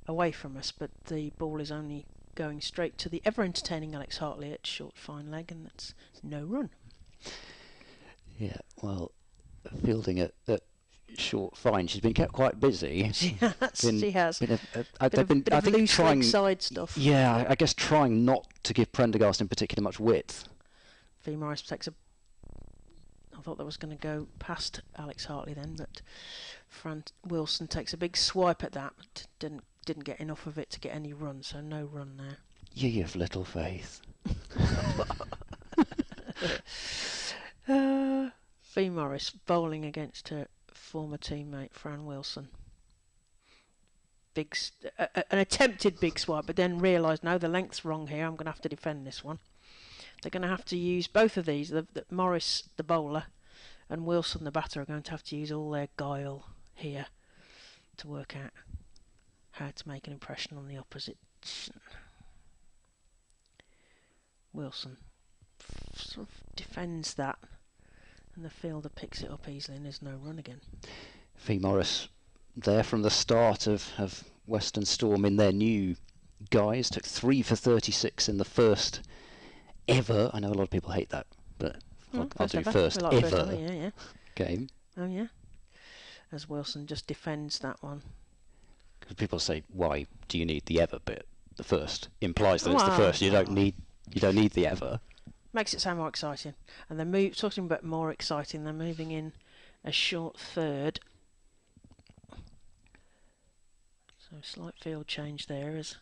[SPEAKER 3] away from us, but the ball is only going straight to the ever-entertaining Alex Hartley at short fine leg, and that's no run.
[SPEAKER 1] Yeah, well, fielding at short fine, she's been kept quite busy.
[SPEAKER 3] She has.
[SPEAKER 1] They've been I think
[SPEAKER 3] loose
[SPEAKER 1] trying
[SPEAKER 3] side stuff.
[SPEAKER 1] Yeah, I guess trying not to give Prendergast in particular much width.
[SPEAKER 3] V. Morris takes a... I thought that was going to go past Alex Hartley then, but Wilson takes a big swipe at that, but didn't get enough of it to get any run, so no run there.
[SPEAKER 1] You have little faith.
[SPEAKER 3] V. Morris bowling against her former teammate Fran Wilson. An attempted big swipe, but then realised, no, the length's wrong here, I'm going to have to defend this one. They're going to have to use both of these. The Morris, the bowler, and Wilson, the batter, are going to have to use all their guile here to work out how to make an impression on the opposition. Wilson sort of defends that, and the fielder picks it up easily, and there's no run again.
[SPEAKER 1] V. Morris there from the start of Western Storm in their new guise. Took 3 for 36 in the first ever, I know a lot of people hate that, but I'll do first ever game.
[SPEAKER 3] Oh yeah, as Wilson just defends that one.
[SPEAKER 1] Because people say, why do you need the ever bit? The first implies that it's the first. You don't need the ever.
[SPEAKER 3] Makes it sound more exciting. And they're talking about more exciting. They're moving in a short third. So slight field change there as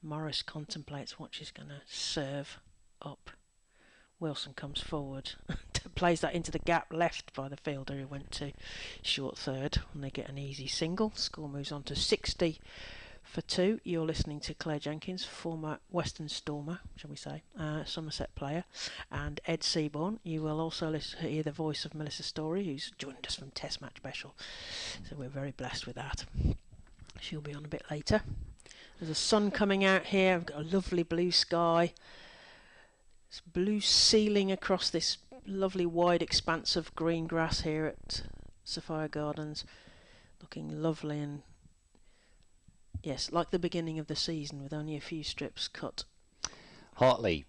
[SPEAKER 3] Morris contemplates what she's going to serve up. Wilson comes forward, plays that into the gap left by the fielder who went to short third, and they get an easy single. Score moves on to 60 for 2. You're listening to Claire Jenkins, former Western Stormer, shall we say, Somerset player, and Ed Seaborn. You will also hear the voice of Melissa Story, who's joined us from Test Match Special, so we're very blessed with that. She'll be on a bit later. There's a sun coming out here. We've got a lovely blue sky. It's blue ceiling across this lovely wide expanse of green grass here at Sophia Gardens. Looking lovely and, yes, like the beginning of the season with only a few strips cut.
[SPEAKER 1] Hartley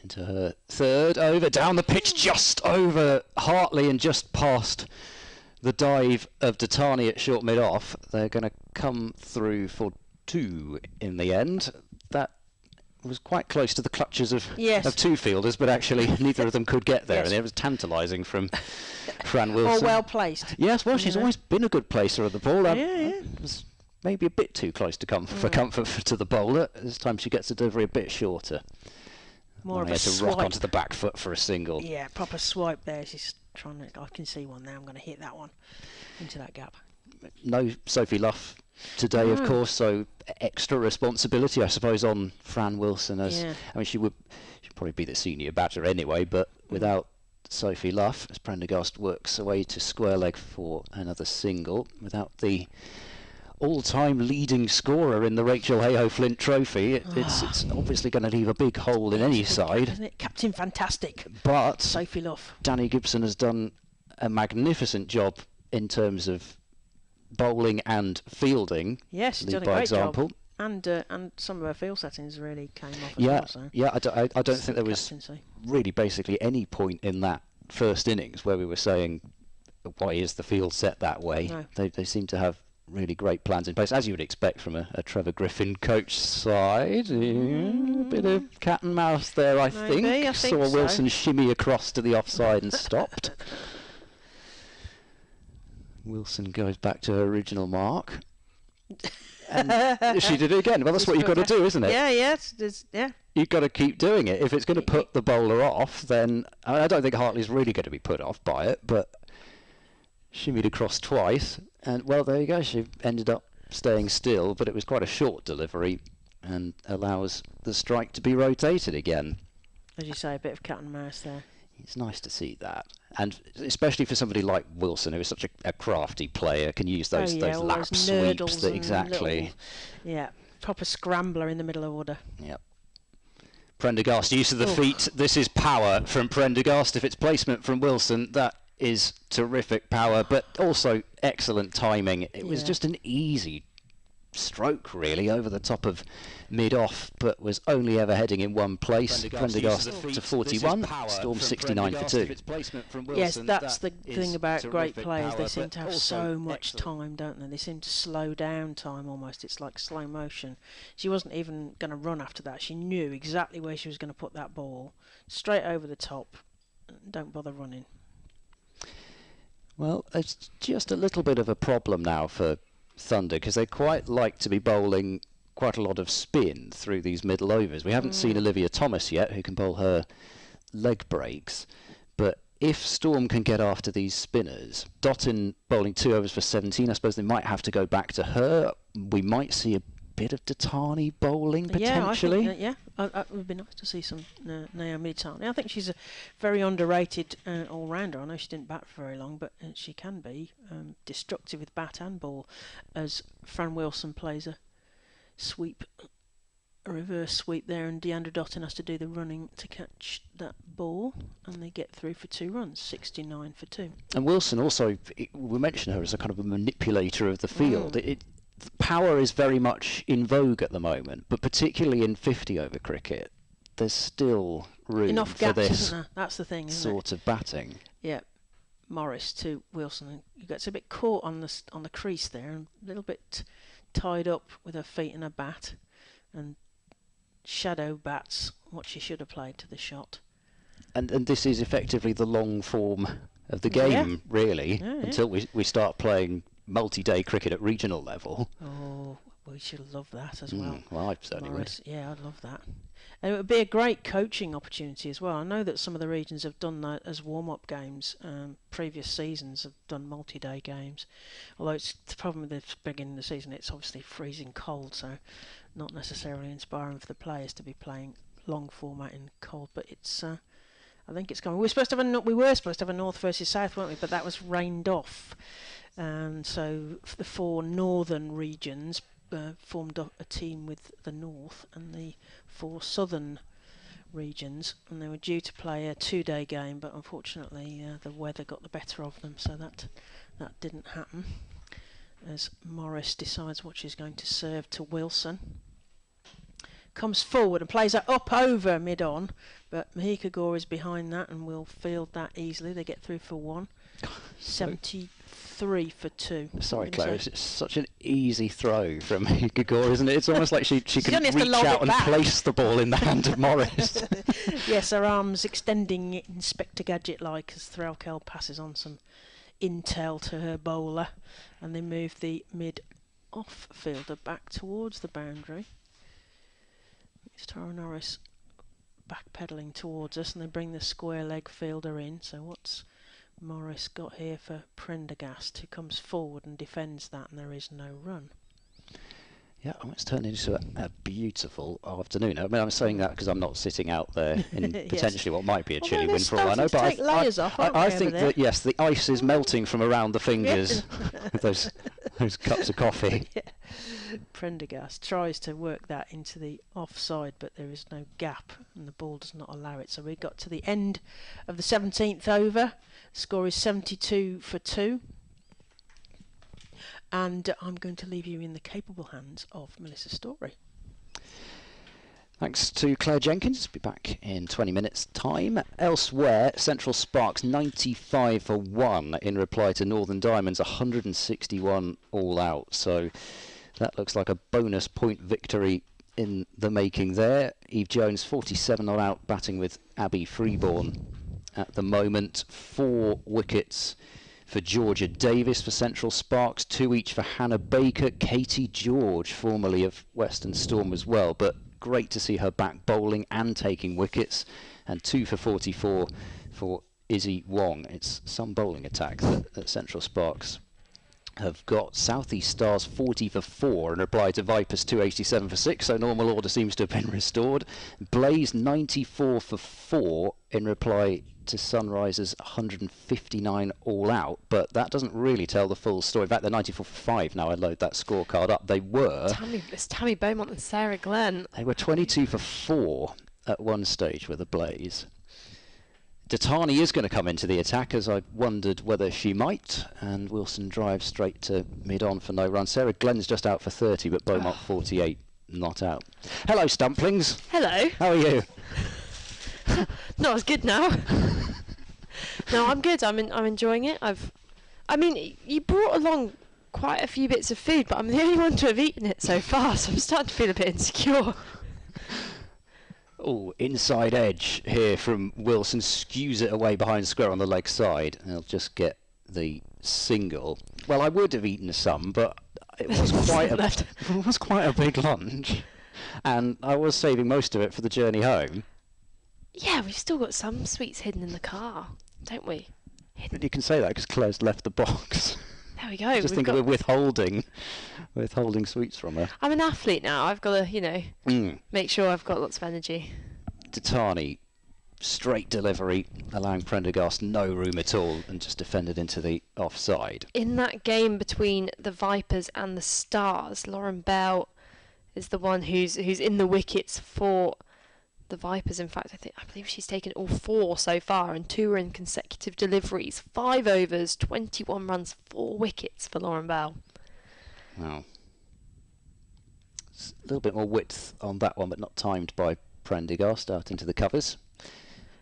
[SPEAKER 1] into her third over, down the pitch just over Hartley and just past the dive of Datani at short mid-off. They're going to come through for 2 in the end. That was quite close to the clutches of two fielders, but actually neither of them could get there, and it was tantalising from Fran Wilson.
[SPEAKER 3] Well placed.
[SPEAKER 1] Yes, well, she's always been a good placer of the ball. It was maybe a bit too close to for comfort to the bowler. This time she gets the delivery a bit shorter.
[SPEAKER 3] More of a
[SPEAKER 1] to
[SPEAKER 3] swipe.
[SPEAKER 1] Rock onto the back foot for a single.
[SPEAKER 3] Yeah, proper swipe there. She's trying to. I can see one now. I'm going to hit that one into that gap.
[SPEAKER 1] No Sophie Luff today, of course, so extra responsibility, I suppose, on Fran Wilson. I mean, she'd probably be the senior batter anyway, but without Sophie Luff, as Prendergast works away to square leg for another single, without the all-time leading scorer in the Rachael Heyhoe Flint Trophy, it's obviously going to leave a big hole in any side.
[SPEAKER 3] Isn't it? Captain Fantastic.
[SPEAKER 1] But
[SPEAKER 3] Sophie Luff.
[SPEAKER 1] Danny Gibson has done a magnificent job in terms of bowling and fielding.
[SPEAKER 3] Yes, she's done a great job. And some of her field settings really came off as well. So.
[SPEAKER 1] Yeah, I don't think there was really basically any point in that first innings where we were saying, why is the field set that way? No. They seem to have really great plans in place, as you would expect from a Trevor Griffin coach side. A bit of cat and mouse there, I think. Saw Wilson shimmy across to the offside and stopped. Wilson goes back to her original mark. And she did it again. Well, that's what you've got to do, isn't it?
[SPEAKER 3] Yeah.
[SPEAKER 1] You've got to keep doing it. If it's going to put the bowler off, then I don't think Hartley's really going to be put off by it, but shimmied across twice, and well, there you go. She ended up staying still, but it was quite a short delivery and allows the strike to be rotated again.
[SPEAKER 3] As you say, a bit of cat and mouse there.
[SPEAKER 1] It's nice to see that, and especially for somebody like Wilson, who is such a crafty player, can use those lap sweeps. Exactly.
[SPEAKER 3] Proper scrambler in the middle of order.
[SPEAKER 1] Yep. Prendergast, use of the feet. This is power from Prendergast. If it's placement from Wilson, that is terrific power, but also excellent timing. It was just an easy stroke, really, over the top of mid-off, but was only ever heading in one place. Prendergast to 41, Storm 69 for 2.
[SPEAKER 3] Yes, that's the thing about great players. They seem to have so much time, don't they? They seem to slow down time almost. It's like slow motion. She wasn't even going to run after that. She knew exactly where she was going to put that ball, straight over the top. Don't bother running.
[SPEAKER 1] Well, it's just a little bit of a problem now for Thunder, because they quite like to be bowling quite a lot of spin through these middle overs. We haven't seen Olivia Thomas yet, who can bowl her leg breaks, but if Storm can get after these spinners, Dottin bowling 2 overs for 17, I suppose they might have to go back to her. We might see a bit of Datani bowling potentially.
[SPEAKER 3] Yeah, I think it would be nice to see some Naomi Datani. I think she's a very underrated all-rounder. I know she didn't bat for very long, but she can be destructive with bat and ball, as Fran Wilson plays a reverse sweep there, and Deandra Dottin has to do the running to catch that ball, and they get through for 2 runs, 69 for 2.
[SPEAKER 1] And Wilson also, we mention her as a kind of a manipulator of the field. Power is very much in vogue at the moment, but particularly in 50-over cricket, there's still room
[SPEAKER 3] enough
[SPEAKER 1] for
[SPEAKER 3] gaps,
[SPEAKER 1] this
[SPEAKER 3] isn't there? That's the thing, isn't
[SPEAKER 1] sort of batting.
[SPEAKER 3] Yeah, Morris to Wilson. He gets a bit caught on the crease there, and a little bit tied up with her feet and her bat, and shadow bats what she should have played to the shot.
[SPEAKER 1] And this is effectively the long form of the game, really, until we start playing multi-day cricket at regional level.
[SPEAKER 3] we should love that as well.
[SPEAKER 1] Well, I certainly
[SPEAKER 3] Morris,
[SPEAKER 1] would.
[SPEAKER 3] yeah, I'd love that. And it would be a great coaching opportunity as well. I know that some of the regions have done that as warm-up games. Previous seasons have done multi-day games. Although it's the problem with the beginning of the season, it's obviously freezing cold, so not necessarily inspiring for the players to be playing long format in cold. But it's, I think it's going. We were supposed to have a North versus South, weren't we? But that was rained off. So the 4 northern regions formed a team with the North and the 4 southern regions, and they were due to play a 2-day game, but unfortunately the weather got the better of them, so that didn't happen, as Morris decides what she's going to serve to Wilson. Comes forward and plays that up over mid-on, but Mahika Gore is behind that and will field that easily. They get through for 1. 73 for 2.
[SPEAKER 1] Sorry, Claire, it's such an easy throw from Mahika Gore, isn't it? It's almost like she can reach out and place the ball in the hand of Morris.
[SPEAKER 3] Yes, her arms extending it Inspector Gadget-like as Rachael passes on some intel to her bowler, and they move the mid-off fielder back towards the boundary. It's Tara Norris backpedaling towards us, and they bring the square leg fielder in. So what's Morris got here for Prendergast, who comes forward and defends that, and there is no run.
[SPEAKER 1] Yeah, it's turned into a beautiful afternoon. I mean, I'm saying that because I'm not sitting out there in potentially what might be a chilly win for all I know. But I think that, yes, the ice is melting from around the fingers with those cups of coffee.
[SPEAKER 3] Yeah. Prendergast tries to work that into the offside, but there is no gap and the ball does not allow it. So we got to the end of the 17th over. Score is 72 for 2. And I'm going to leave you in the capable hands of Melissa Story.
[SPEAKER 1] Thanks to Claire Jenkins. Be back in 20 minutes' time. Elsewhere, Central Sparks 95 for 1 in reply to Northern Diamonds 161 all out. So that looks like a bonus point victory in the making there. Eve Jones 47 all out, batting with Abby Freeborn at the moment. 4 wickets for Georgia Davis for Central Sparks, 2 each for Hannah Baker, Katie George, formerly of Western Storm as well, but great to see her back bowling and taking wickets, and 2 for 44 for Izzy Wong. It's some bowling attack that Central Sparks have got. South East Stars 40 for 4 in reply to Vipers 287 for 6, so normal order seems to have been restored. Blaze 94 for 4 in reply to Sunrisers 159 all out, but that doesn't really tell the full story. In fact, they're 94 for 5 now. I load that scorecard up. They were
[SPEAKER 2] it's Tammy Beaumont and Sarah Glenn.
[SPEAKER 1] They were 22 for 4 at one stage with the Blaze. Datani is going to come into the attack, as I wondered whether she might, and Wilson drives straight to mid-on for no run. Sarah Glenn's just out for 30, but Beaumont 48 not out. Hello, Stumplings.
[SPEAKER 2] Hello.
[SPEAKER 1] How are you?
[SPEAKER 2] Not as good now. No, I'm good. I'm enjoying it. You brought along quite a few bits of food, but I'm the only one to have eaten it so far, so I'm starting to feel a bit insecure.
[SPEAKER 1] Oh, inside edge here from Wilson, skews it away behind square on the leg side, and he'll just get the single. Well, I would have eaten some, but it was quite a big lunch, and I was saving most of it for the journey home.
[SPEAKER 2] Yeah, we've still got some sweets hidden in the car, don't we?
[SPEAKER 1] But you can say that because Claire's left the box.
[SPEAKER 2] There we go.
[SPEAKER 1] Just think we're withholding sweets from her.
[SPEAKER 2] I'm an athlete now. I've got to, make sure I've got lots of energy.
[SPEAKER 1] Datani, straight delivery, allowing Prendergast no room at all, and just defended into the offside.
[SPEAKER 2] In that game between the Vipers and the Stars, Lauren Bell is the one who's in the wickets for the Vipers. In fact, I believe she's taken all 4 so far, and 2 are in consecutive deliveries. 5 overs, 21 runs, 4 wickets for Lauren Bell.
[SPEAKER 1] Wow. A little bit more width on that one, but not timed by Prendergast out into the covers.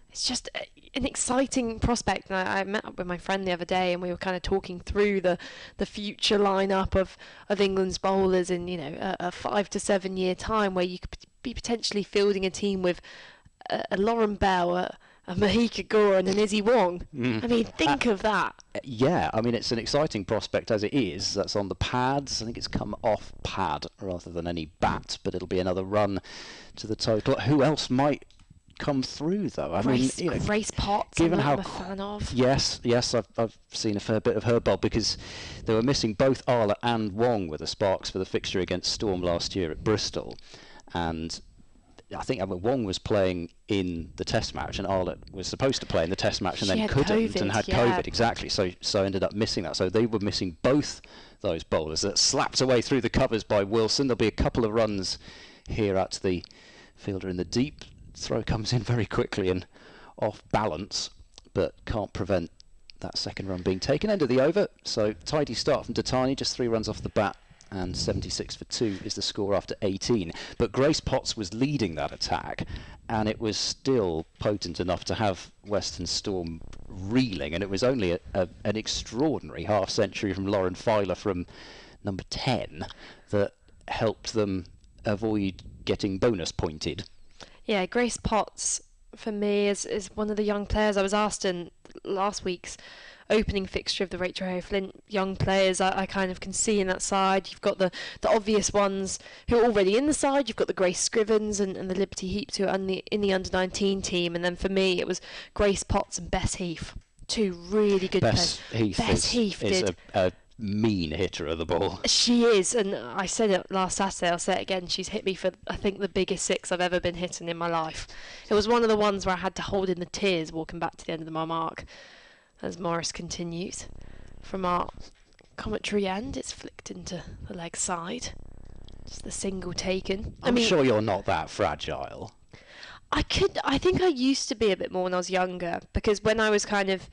[SPEAKER 2] It's just an exciting prospect. And I met up with my friend the other day, and we were kind of talking through the future lineup of England's bowlers in a 5 to 7 year time, where you could be potentially fielding a team with a Lauren Bell, a Mahika Gore and an Izzy Wong. I mean, think of that.
[SPEAKER 1] Yeah, I mean, it's an exciting prospect as it is. That's on the pads. I think it's come off pad rather than any bat, but it'll be another run to the total. Who else might come through, though? I mean,
[SPEAKER 2] Grace Potts,
[SPEAKER 1] given
[SPEAKER 2] I'm
[SPEAKER 1] how
[SPEAKER 2] a fan of.
[SPEAKER 1] Yes, I've seen a fair bit of her bowl because they were missing both Arla and Wong with the sparks for the fixture against Storm last year at Bristol, and I think Wong was playing in the Test match, and Arlott was supposed to play in the Test match, and then couldn't,
[SPEAKER 2] COVID,
[SPEAKER 1] and had COVID exactly. So ended up missing that. So they were missing both those bowlers. That slapped away through the covers by Wilson. There'll be a couple of runs here at the fielder in the deep. Throw comes in very quickly and off balance, but can't prevent that second run being taken. End of the over. So tidy start from Datani, just 3 runs off the bat. And 76 for 2 is the score after 18. But Grace Potts was leading that attack, and it was still potent enough to have Western Storm reeling. And it was only an extraordinary half-century from Lauren Filer from number 10 that helped them avoid getting bonus pointed.
[SPEAKER 2] Yeah, Grace Potts, for me, is one of the young players. I was asked in last week's opening fixture of the Rachael Heyhoe Flint young players I kind of can see in that side. You've got the obvious ones who are already in the side. You've got the Grace Scrivens and the Liberty Heaps who are in the under-19 team, and then for me it was Grace Potts and Bess Heath, 2 really good players.
[SPEAKER 1] Bess Heath is a mean hitter of the ball.
[SPEAKER 2] She is, and I said it last Saturday, I'll say it again, she's hit me for I think the biggest 6 I've ever been hitting in my life. It was one of the ones where I had to hold in the tears walking back to the end of my mark. As Morris continues from our commentary end, it's flicked into the leg side. Just the single taken.
[SPEAKER 1] I'm sure you're not that fragile.
[SPEAKER 2] I think I used to be a bit more when I was younger, because when I was kind of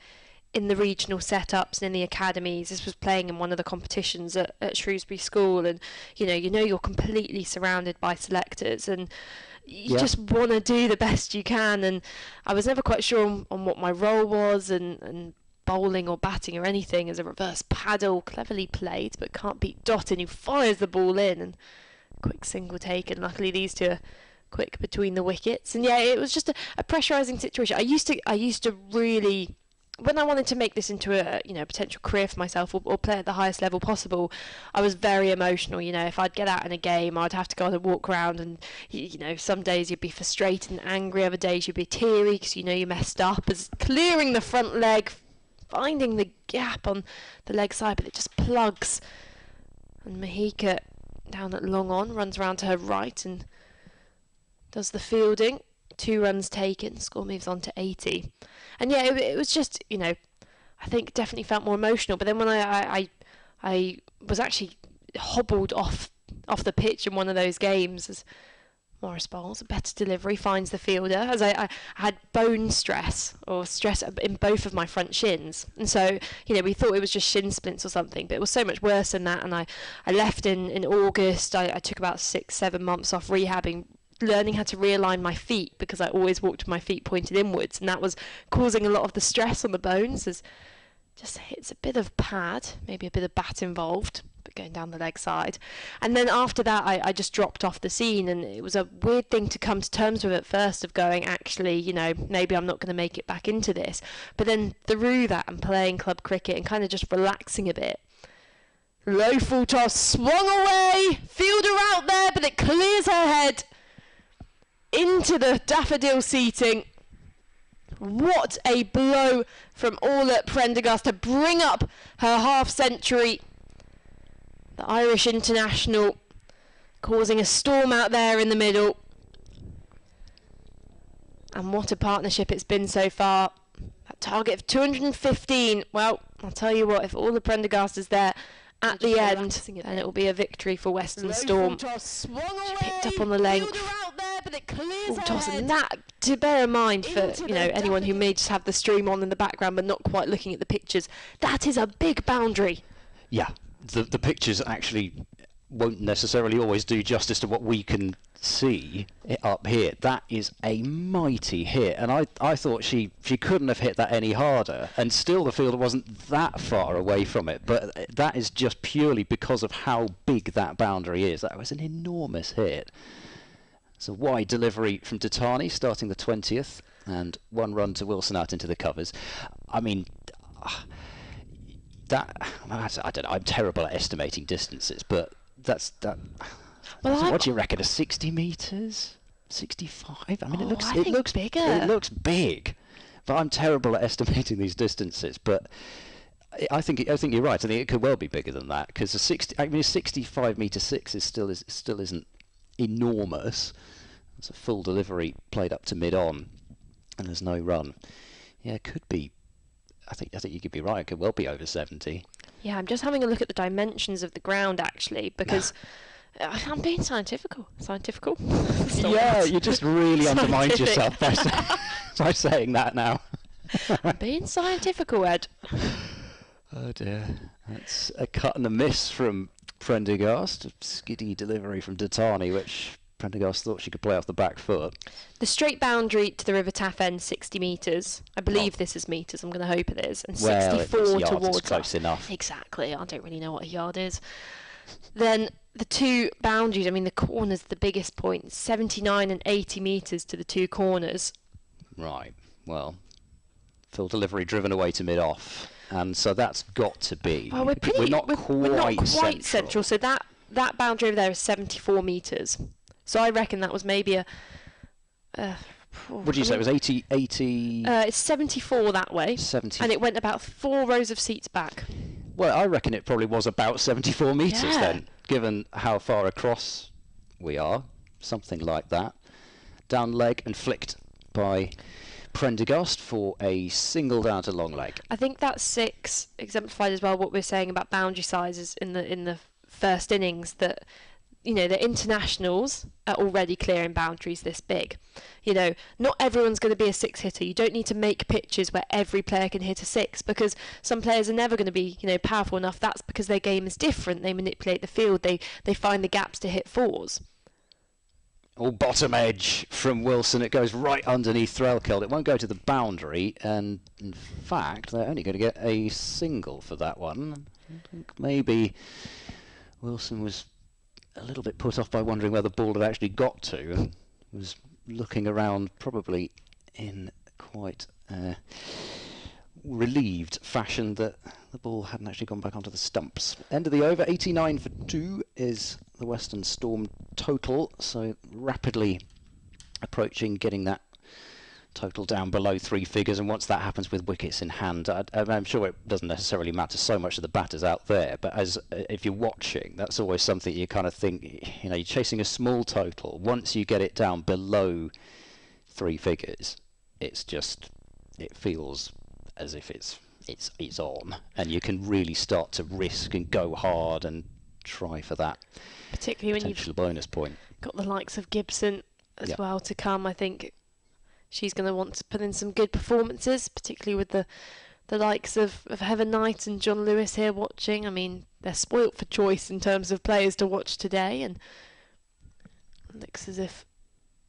[SPEAKER 2] in the regional setups and in the academies, this was playing in one of the competitions at Shrewsbury School, and you're completely surrounded by selectors, and you just want to do the best you can. And I was never quite sure on what my role was, and bowling or batting or anything as a reverse paddle, cleverly played, but can't beat Dottin, who fires the ball in, and quick single taken. Luckily these 2 are quick between the wickets, and yeah, it was just a pressurising situation. I used to really, when I wanted to make this into a potential career for myself, or play at the highest level possible, I was very emotional. If I'd get out in a game, I'd have to go on a walk around, and some days you'd be frustrated and angry, other days you'd be teary because you messed up. As clearing the front leg, finding the gap on the leg side, but it just plugs. And Mahika down at long on runs around to her right and does the fielding. 2 runs taken, score moves on to 80. And yeah, it was just, I think definitely felt more emotional. But then when I was actually hobbled off the pitch in one of those games, as Morris bowls a better delivery, finds the fielder, as I had bone stress or stress in both of my front shins, and so we thought it was just shin splints or something, but it was so much worse than that. And I left in August. I took about 6-7 months off rehabbing, learning how to realign my feet, because I always walked with my feet pointed inwards, and that was causing a lot of the stress on the bones, as just hits a bit of pad, maybe a bit of bat involved, but going down the leg side. And then after that I just dropped off the scene, and it was a weird thing to come to terms with at first, of going, actually, maybe I'm not going to make it back into this. But then through that and playing club cricket and kind of just relaxing a bit, low full toss, swung away, fielder out there, but it clears her head into the daffodil seating. What a blow from Orla Prendergast to bring up her half-century. The Irish international causing a storm out there in the middle. And what a partnership it's been so far. That target of 215. Well, I'll tell you what, if Orla Prendergast is there at the end, then it will be a victory for Western Storm. She picked up on the length. Full toss, and that, to bear in mind for anyone who may just have the stream on in the background but not quite looking at the pictures, that is a big boundary.
[SPEAKER 1] Yeah, the pictures actually won't necessarily always do justice to what we can see up here. That is a mighty hit, and I thought she couldn't have hit that any harder, and still the fielder wasn't that far away from it, but that is just purely because of how big that boundary is. That was an enormous hit. It's a wide delivery from Datani starting the 20th, and 1 run to Wilson out into the covers. I mean, that I don't know. I'm terrible at estimating distances, but that's that.
[SPEAKER 2] Well,
[SPEAKER 1] What do you reckon? 60 metres? 65? I mean,
[SPEAKER 2] I think
[SPEAKER 1] it looks
[SPEAKER 2] bigger.
[SPEAKER 1] It looks big, but I'm terrible at estimating these distances. But I think you're right. I think it could well be bigger than that, because a 65 metre 6 still isn't enormous. It's a full delivery played up to mid-on, and there's no run. Yeah, it could be. I think you could be right. It could well be over 70.
[SPEAKER 2] Yeah, I'm just having a look at the dimensions of the ground actually, because I'm being scientifical.
[SPEAKER 1] Yeah, you just really undermined yourself by saying that now.
[SPEAKER 2] I'm being scientifical, Ed.
[SPEAKER 1] Oh dear, that's a cut and a miss from Prendergast. A skiddy delivery from Datani, which Prendergast thought she could play off the back foot.
[SPEAKER 2] The straight boundary to the River Taff end, 60 metres. I believe this is metres. I'm going to hope it is. And 64
[SPEAKER 1] yards,
[SPEAKER 2] towards
[SPEAKER 1] it's close enough.
[SPEAKER 2] Exactly. I don't really know what a yard is. Then the two boundaries. I mean, the corner's the biggest point. 79 and 80 metres to the two corners.
[SPEAKER 1] Right. Well, full delivery driven away to mid-off. And so that's got to be.
[SPEAKER 2] Well, we're not quite central. So that boundary over there is 74 metres. So I reckon that was maybe a.
[SPEAKER 1] What did you say? It was 80.
[SPEAKER 2] It's 74 that way.
[SPEAKER 1] 70.
[SPEAKER 2] And it went about 4 rows of seats back.
[SPEAKER 1] Well, I reckon it probably was about 74 metres then, given how far across we are. Something like that. Down leg and flicked by Prendergast for a single down to long leg.
[SPEAKER 2] I think that 6 exemplified as well what we're saying about boundary sizes in the first innings, that the internationals are already clearing boundaries this big. Not everyone's going to be a 6 hitter. You don't need to make pitches where every player can hit a 6, because some players are never going to be powerful enough. That's because their game is different. They manipulate the field. They find the gaps to hit 4s.
[SPEAKER 1] All bottom edge from Wilson. It goes right underneath Threlkeld. It won't go to the boundary, and in fact they're only going to get a single for that one. I think maybe Wilson was a little bit put off by wondering where the ball had actually got to, and was looking around probably in quite relieved fashion that the ball hadn't actually gone back onto the stumps. End of the over, 89 for 2 is the Western Storm total, so rapidly approaching getting that total down below 3 figures, and once that happens with wickets in hand, I'm sure it doesn't necessarily matter so much to the batters out there, but if you're watching, that's always something you kind of think, you're chasing a small total. Once you get it down below 3 figures, it feels as if it's on, and you can really start to risk and go hard and try for that
[SPEAKER 2] particularly when
[SPEAKER 1] potential bonus point.
[SPEAKER 2] Got the likes of Gibson as well to come. I think she's going to want to put in some good performances, particularly with the likes of Heather Knight and John Lewis here watching. I mean, they're spoilt for choice in terms of players to watch today, and it looks as if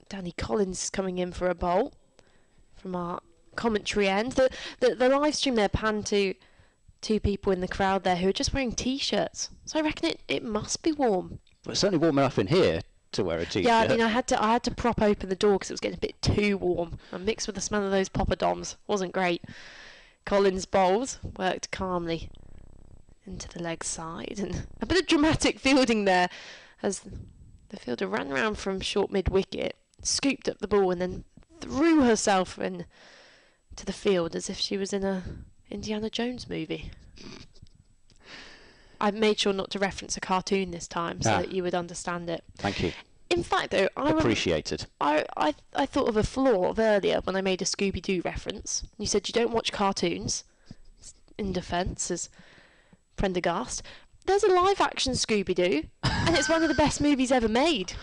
[SPEAKER 2] Danny Collins is coming in for a bowl from our commentary end. The live stream there panned to 2 people in the crowd there who are just wearing t-shirts, so I reckon it must be warm.
[SPEAKER 1] Well, it's certainly warm enough in here to wear a t-shirt.
[SPEAKER 2] Yeah, I mean, I had to prop open the door because it was getting a bit too warm, and mixed with the smell of those poppadoms wasn't great. Collins bowls worked calmly into the leg side, and a bit of dramatic fielding there as the fielder ran round from short mid-wicket, scooped up the ball, and then threw herself in to the field as if she was in a Indiana Jones movie. I made sure not to reference a cartoon this time so that you would understand it.
[SPEAKER 1] Thank you.
[SPEAKER 2] In fact, though,
[SPEAKER 1] Appreciated.
[SPEAKER 2] I thought of a flaw of earlier when I made a Scooby-Doo reference. You said you don't watch cartoons, in defence, as Prendergast. There's a live-action Scooby-Doo, and it's one of the best movies ever made.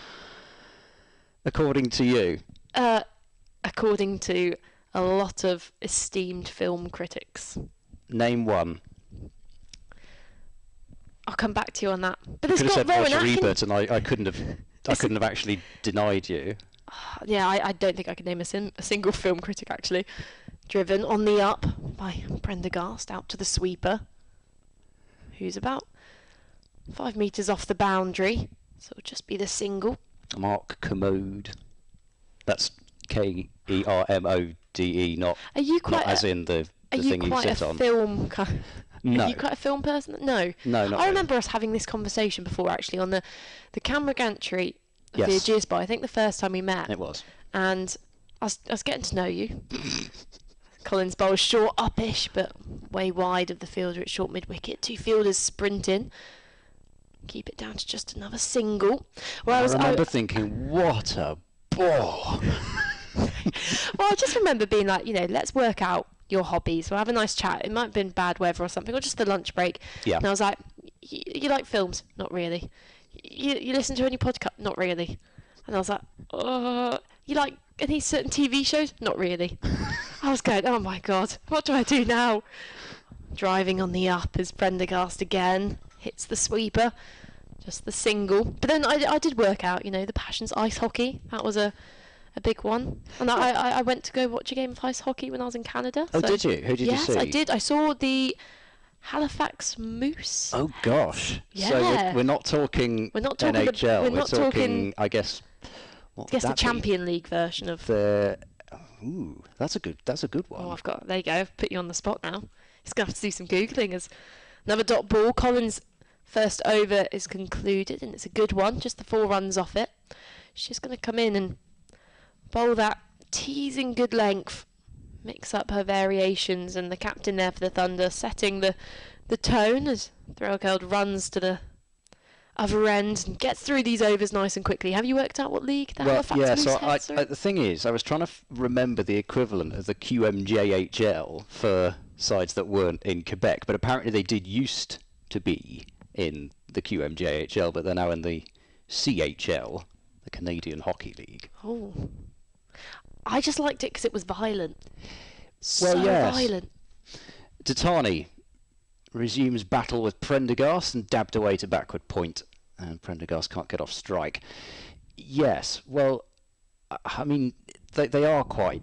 [SPEAKER 1] According to you?
[SPEAKER 2] According to a lot of esteemed film critics.
[SPEAKER 1] Name one.
[SPEAKER 2] I'll come back to you on that. But
[SPEAKER 1] You
[SPEAKER 2] it's
[SPEAKER 1] could have
[SPEAKER 2] got
[SPEAKER 1] said
[SPEAKER 2] Rowan
[SPEAKER 1] Roger
[SPEAKER 2] Atkinson.
[SPEAKER 1] Ebert, and I couldn't have actually denied you.
[SPEAKER 2] Yeah, I don't think I could name a single film critic, actually. Driven on the up by Prendergast out to the sweeper, who's about 5 metres off the boundary, so it'll just be the single.
[SPEAKER 1] Mark Kermode. That's Kermode, not
[SPEAKER 2] Are you quite
[SPEAKER 1] not as in the thing you sit on.
[SPEAKER 2] Film
[SPEAKER 1] No.
[SPEAKER 2] Are you quite a film person? No.
[SPEAKER 1] No, not
[SPEAKER 2] I remember us having this conversation before, actually, on the camera gantry of the
[SPEAKER 1] Yes.
[SPEAKER 2] Aegeus Bar. I think the first time we met.
[SPEAKER 1] It was.
[SPEAKER 2] And I was getting to know you. Collins Bowl short uppish, but way wide of the fielder at short mid-wicket. 2 fielders sprinting. Keep it down to just another single.
[SPEAKER 1] I remember thinking, what a ball.
[SPEAKER 2] Well, I just remember being like, let's work out your hobbies. We'll have a nice chat. It might have been bad weather or something, or just the lunch break.
[SPEAKER 1] Yeah.
[SPEAKER 2] And I was like, you like films? Not really. You listen to any podcast? Not really. And I was like, you like any certain TV shows? Not really. I was going, oh my God, what do I do now? Driving on the up as Prendergast again hits the sweeper. Just the single. But then I did work out, the passion's ice hockey. That was a big one. And I went to go watch a game of ice hockey when I was in Canada.
[SPEAKER 1] Oh, did you? Who did you see?
[SPEAKER 2] Yes, I did. I saw the Halifax Moose.
[SPEAKER 1] Oh, gosh.
[SPEAKER 2] Yeah.
[SPEAKER 1] So we're not talking NHL.
[SPEAKER 2] We're not talking,
[SPEAKER 1] I guess...
[SPEAKER 2] I guess the Champion League version of...
[SPEAKER 1] Ooh, that's a good one.
[SPEAKER 2] Oh, there you go. I've put you on the spot now. He's going to have to do some Googling. As another dot ball. Collins' first over is concluded, and it's a good one. Just the 4 runs off it. She's going to come in and bowl that teasing good length. Mix up her variations, and the captain there for the Thunder setting the tone as Threlkeld runs to the other end and gets through these overs nice and quickly. Have you worked out what league the Halifax Moose heads are in?
[SPEAKER 1] The thing is, I was trying to remember the equivalent of the QMJHL for sides that weren't in Quebec, but apparently they did used to be in the QMJHL, but they're now in the CHL, the Canadian Hockey League.
[SPEAKER 2] Oh. I just liked it because it was violent.
[SPEAKER 1] Well, yes.
[SPEAKER 2] Violent.
[SPEAKER 1] Tatani resumes battle with Prendergast and dabbed away to backward point, and Prendergast can't get off strike. Yes, well, I mean, they are quite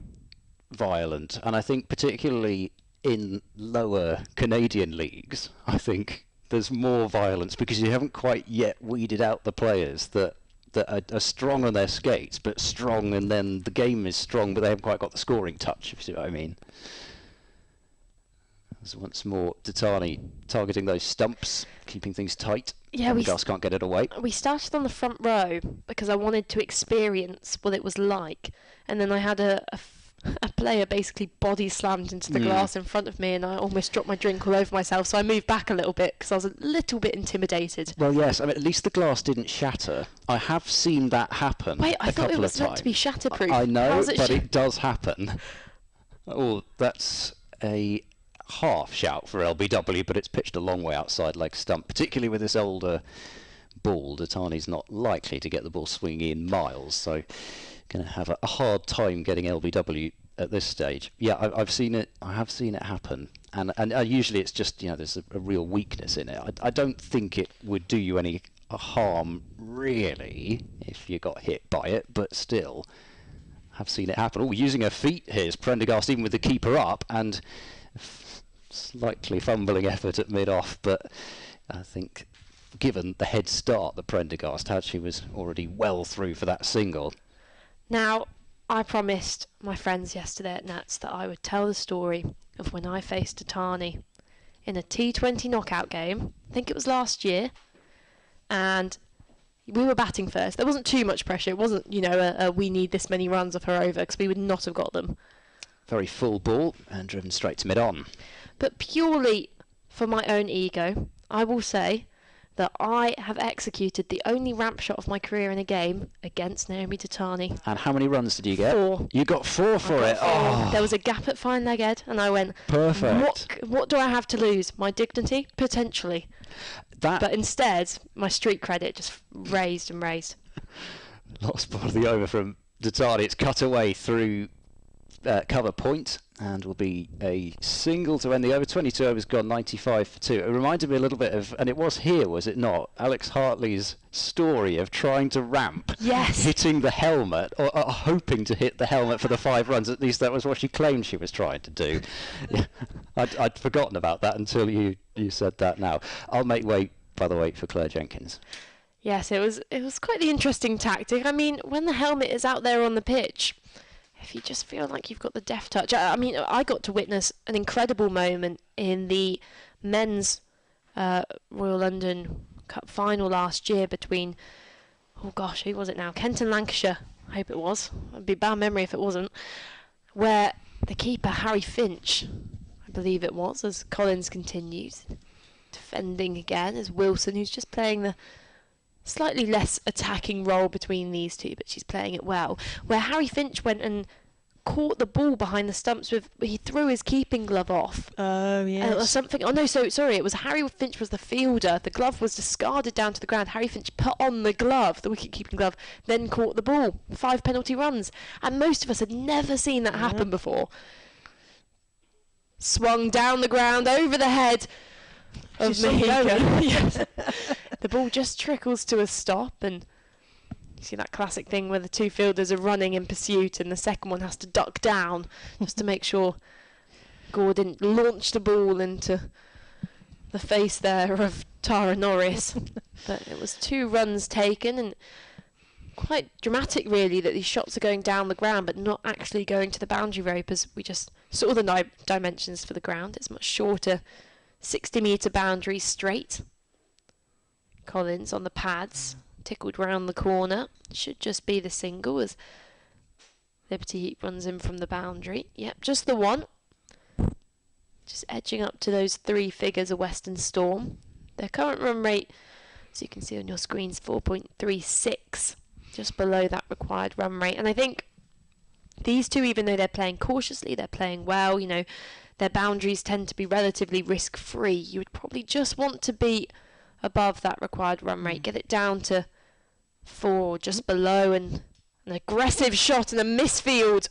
[SPEAKER 1] violent, and I think particularly in lower Canadian leagues, I think there's more violence because you haven't quite yet weeded out the players that are strong on their skates, but strong, and then the game is strong, but they haven't quite got the scoring touch, if you see what I mean. There's once more Tatani targeting those stumps, keeping things tight.
[SPEAKER 2] Yeah,
[SPEAKER 1] Prendergast can't get it away.
[SPEAKER 2] We started on the front row because I wanted to experience what it was like, and then I had a player basically body slammed into the glass in front of me, and I almost dropped my drink all over myself, so I moved back a little bit because I was a little bit intimidated.
[SPEAKER 1] Well, yes, I mean, at least the glass didn't shatter. I have seen that happen.
[SPEAKER 2] Wait, I
[SPEAKER 1] a
[SPEAKER 2] thought
[SPEAKER 1] couple
[SPEAKER 2] it was
[SPEAKER 1] of
[SPEAKER 2] meant
[SPEAKER 1] times.
[SPEAKER 2] to be shatterproof.
[SPEAKER 1] I know,
[SPEAKER 2] How's it
[SPEAKER 1] but it does happen. Oh, that's a half shout for LBW, but it's pitched a long way outside leg stump, particularly with this older ball. Tatani's not likely to get the ball swinging in miles, so going to have a hard time getting LBW at this stage. Yeah, I've seen it. I have seen it happen, and usually it's just there's a real weakness in it. I don't think it would do you any harm really if you got hit by it, but still, have seen it happen. Oh, using her feet here's Prendergast, even with the keeper up, and slightly fumbling effort at mid-off, but I think given the head start that Prendergast had, she was already well through for that single.
[SPEAKER 2] Now, I promised my friends yesterday at Nats that I would tell the story of when I faced Tatani in a T20 knockout game. I think it was last year, and we were batting first. There wasn't too much pressure. It wasn't, we need this many runs of her over, because we would not have got them.
[SPEAKER 1] Very full ball and driven straight to mid-on.
[SPEAKER 2] But purely for my own ego, I will say that I have executed the only ramp shot of my career in a game against Naomi Tatani.
[SPEAKER 1] And how many runs did you get?
[SPEAKER 2] 4.
[SPEAKER 1] You got 4 for it. Oh,
[SPEAKER 2] there was a gap at fine leg head, and I went,
[SPEAKER 1] perfect.
[SPEAKER 2] What do I have to lose? My dignity? Potentially. But instead, my street credit just raised and raised.
[SPEAKER 1] Lost part of the over from Tatani. It's cut away through cover point, and will be a single to end the over. 22 overs gone, 95 for 2. It reminded me a little bit of, and it was here, was it not, Alex Hartley's story of trying to ramp,
[SPEAKER 2] yes,
[SPEAKER 1] hitting the helmet, or hoping to hit the helmet for the 5 runs. At least that was what she claimed she was trying to do. I'd forgotten about that until you said that now. I'll make way, by the way, for Claire Jenkins.
[SPEAKER 2] Yes, it was quite the interesting tactic. I mean, when the helmet is out there on the pitch, if you just feel like you've got the deft touch. I mean, I got to witness an incredible moment in the men's Royal London Cup final last year between, oh gosh, who was it now? Kent and Lancashire, I hope it was. It'd be a bad memory if it wasn't. Where the keeper, Harry Finch, I believe it was, as Collins continues, defending again, as Wilson, who's just playing the slightly less attacking role between these two, but she's playing it well. Where Harry Finch went and caught the ball behind the stumps he threw his keeping glove off.
[SPEAKER 3] Oh, yes.
[SPEAKER 2] Or something. Oh, no, sorry, it was Harry Finch was the fielder. The glove was discarded down to the ground. Harry Finch put on the glove, the wicket-keeping glove, then caught the ball. 5 penalty runs. And most of us had never seen that happen before. Swung down the ground, over the head of Mahika. Yes. The ball just trickles to a stop, and you see that classic thing where the two fielders are running in pursuit and the second one has to duck down just to make sure Gore didn't launch the ball into the face there of Tara Norris. But it was 2 runs taken, and quite dramatic really that these shots are going down the ground but not actually going to the boundary rope, as we just saw the dimensions for the ground. It's much shorter, 60-metre boundary straight. Collins on the pads, tickled round the corner. Should just be the single as Liberty Heat runs in from the boundary. Yep, just the one. Just edging up to those 3 figures of Western Storm. Their current run rate, as you can see on your screen, is 4.36, just below that required run rate. And I think these two, even though they're playing cautiously, they're playing well, you know, their boundaries tend to be relatively risk-free. You would probably just want to be above that required run rate, get it down to 4, just below, and an aggressive shot and a misfield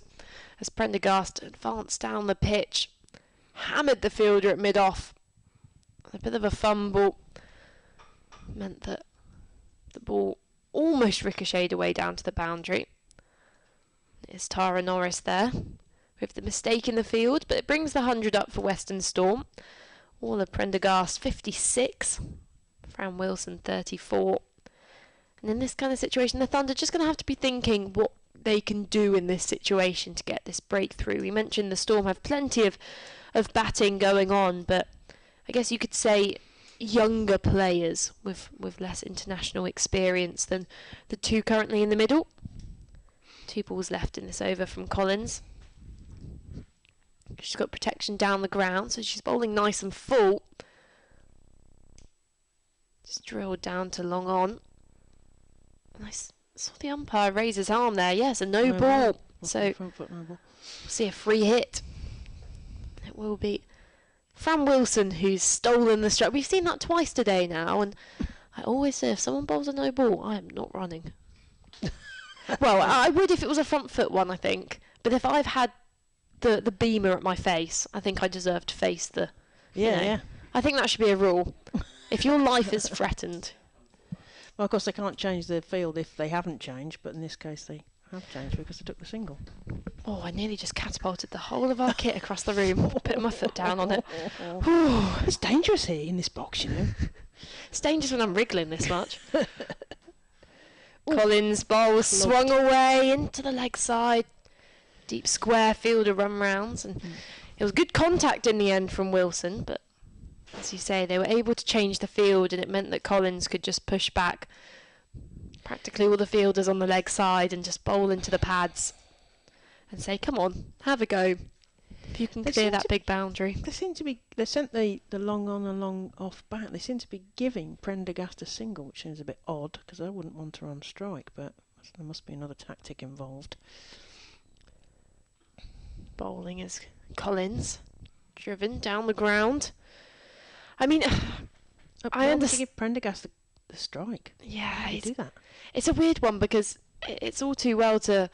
[SPEAKER 2] as Prendergast advanced down the pitch, hammered the fielder at mid-off. A bit of a fumble meant that the ball almost ricocheted away down to the boundary. It's Tara Norris there with the mistake in the field, but it brings the 100 up for Western Storm. All of Prendergast 56, Fran Wilson 34. And in this kind of situation, the Thunder are just going to have to be thinking what they can do in this situation to get this breakthrough. We mentioned the Storm have plenty of batting going on, but I guess you could say younger players with less international experience than the 2 currently in the middle. 2 balls left in this over from Collins. She's got protection down the ground, so she's bowling nice and full. Just drilled down to long on. And I saw the umpire raise his arm there. Yes, a no ball. So we'll see a free hit. It will be Fran Wilson who's stolen the strike. We've seen that twice today now, and I always say if someone bowls a no ball, I am not running. Well, I would if it was a front foot one, I think. But if I've had the beamer at my face, I think I deserve to face the...
[SPEAKER 3] Yeah.
[SPEAKER 2] I think that should be a rule. If your life is threatened...
[SPEAKER 3] Well, of course, they can't change the field if they haven't changed, but in this case they have changed because they took the single.
[SPEAKER 2] Oh, I nearly just catapulted the whole of our kit across the room, putting my foot down on it.
[SPEAKER 3] It's dangerous here in this box, you know.
[SPEAKER 2] It's dangerous when I'm wriggling this much. Collins' bowl swung away into the leg side. Deep square fielder run rounds, and it was good contact in the end from Wilson, but as you say, they were able to change the field, and it meant that Collins could just push back practically all the fielders on the leg side and just bowl into the pads and say, come on, have a go. If you can clear that big boundary.
[SPEAKER 3] They sent the long on and long off back. They seem to be giving Prendergast a single, which seems a bit odd because I wouldn't want her on strike, but there must be another tactic involved.
[SPEAKER 2] Bowling is Collins, driven down the ground. I mean, I understand.
[SPEAKER 3] To give Prendergast the strike.
[SPEAKER 2] Yeah,
[SPEAKER 3] how do you do that?
[SPEAKER 2] It's a weird one because it's all too well to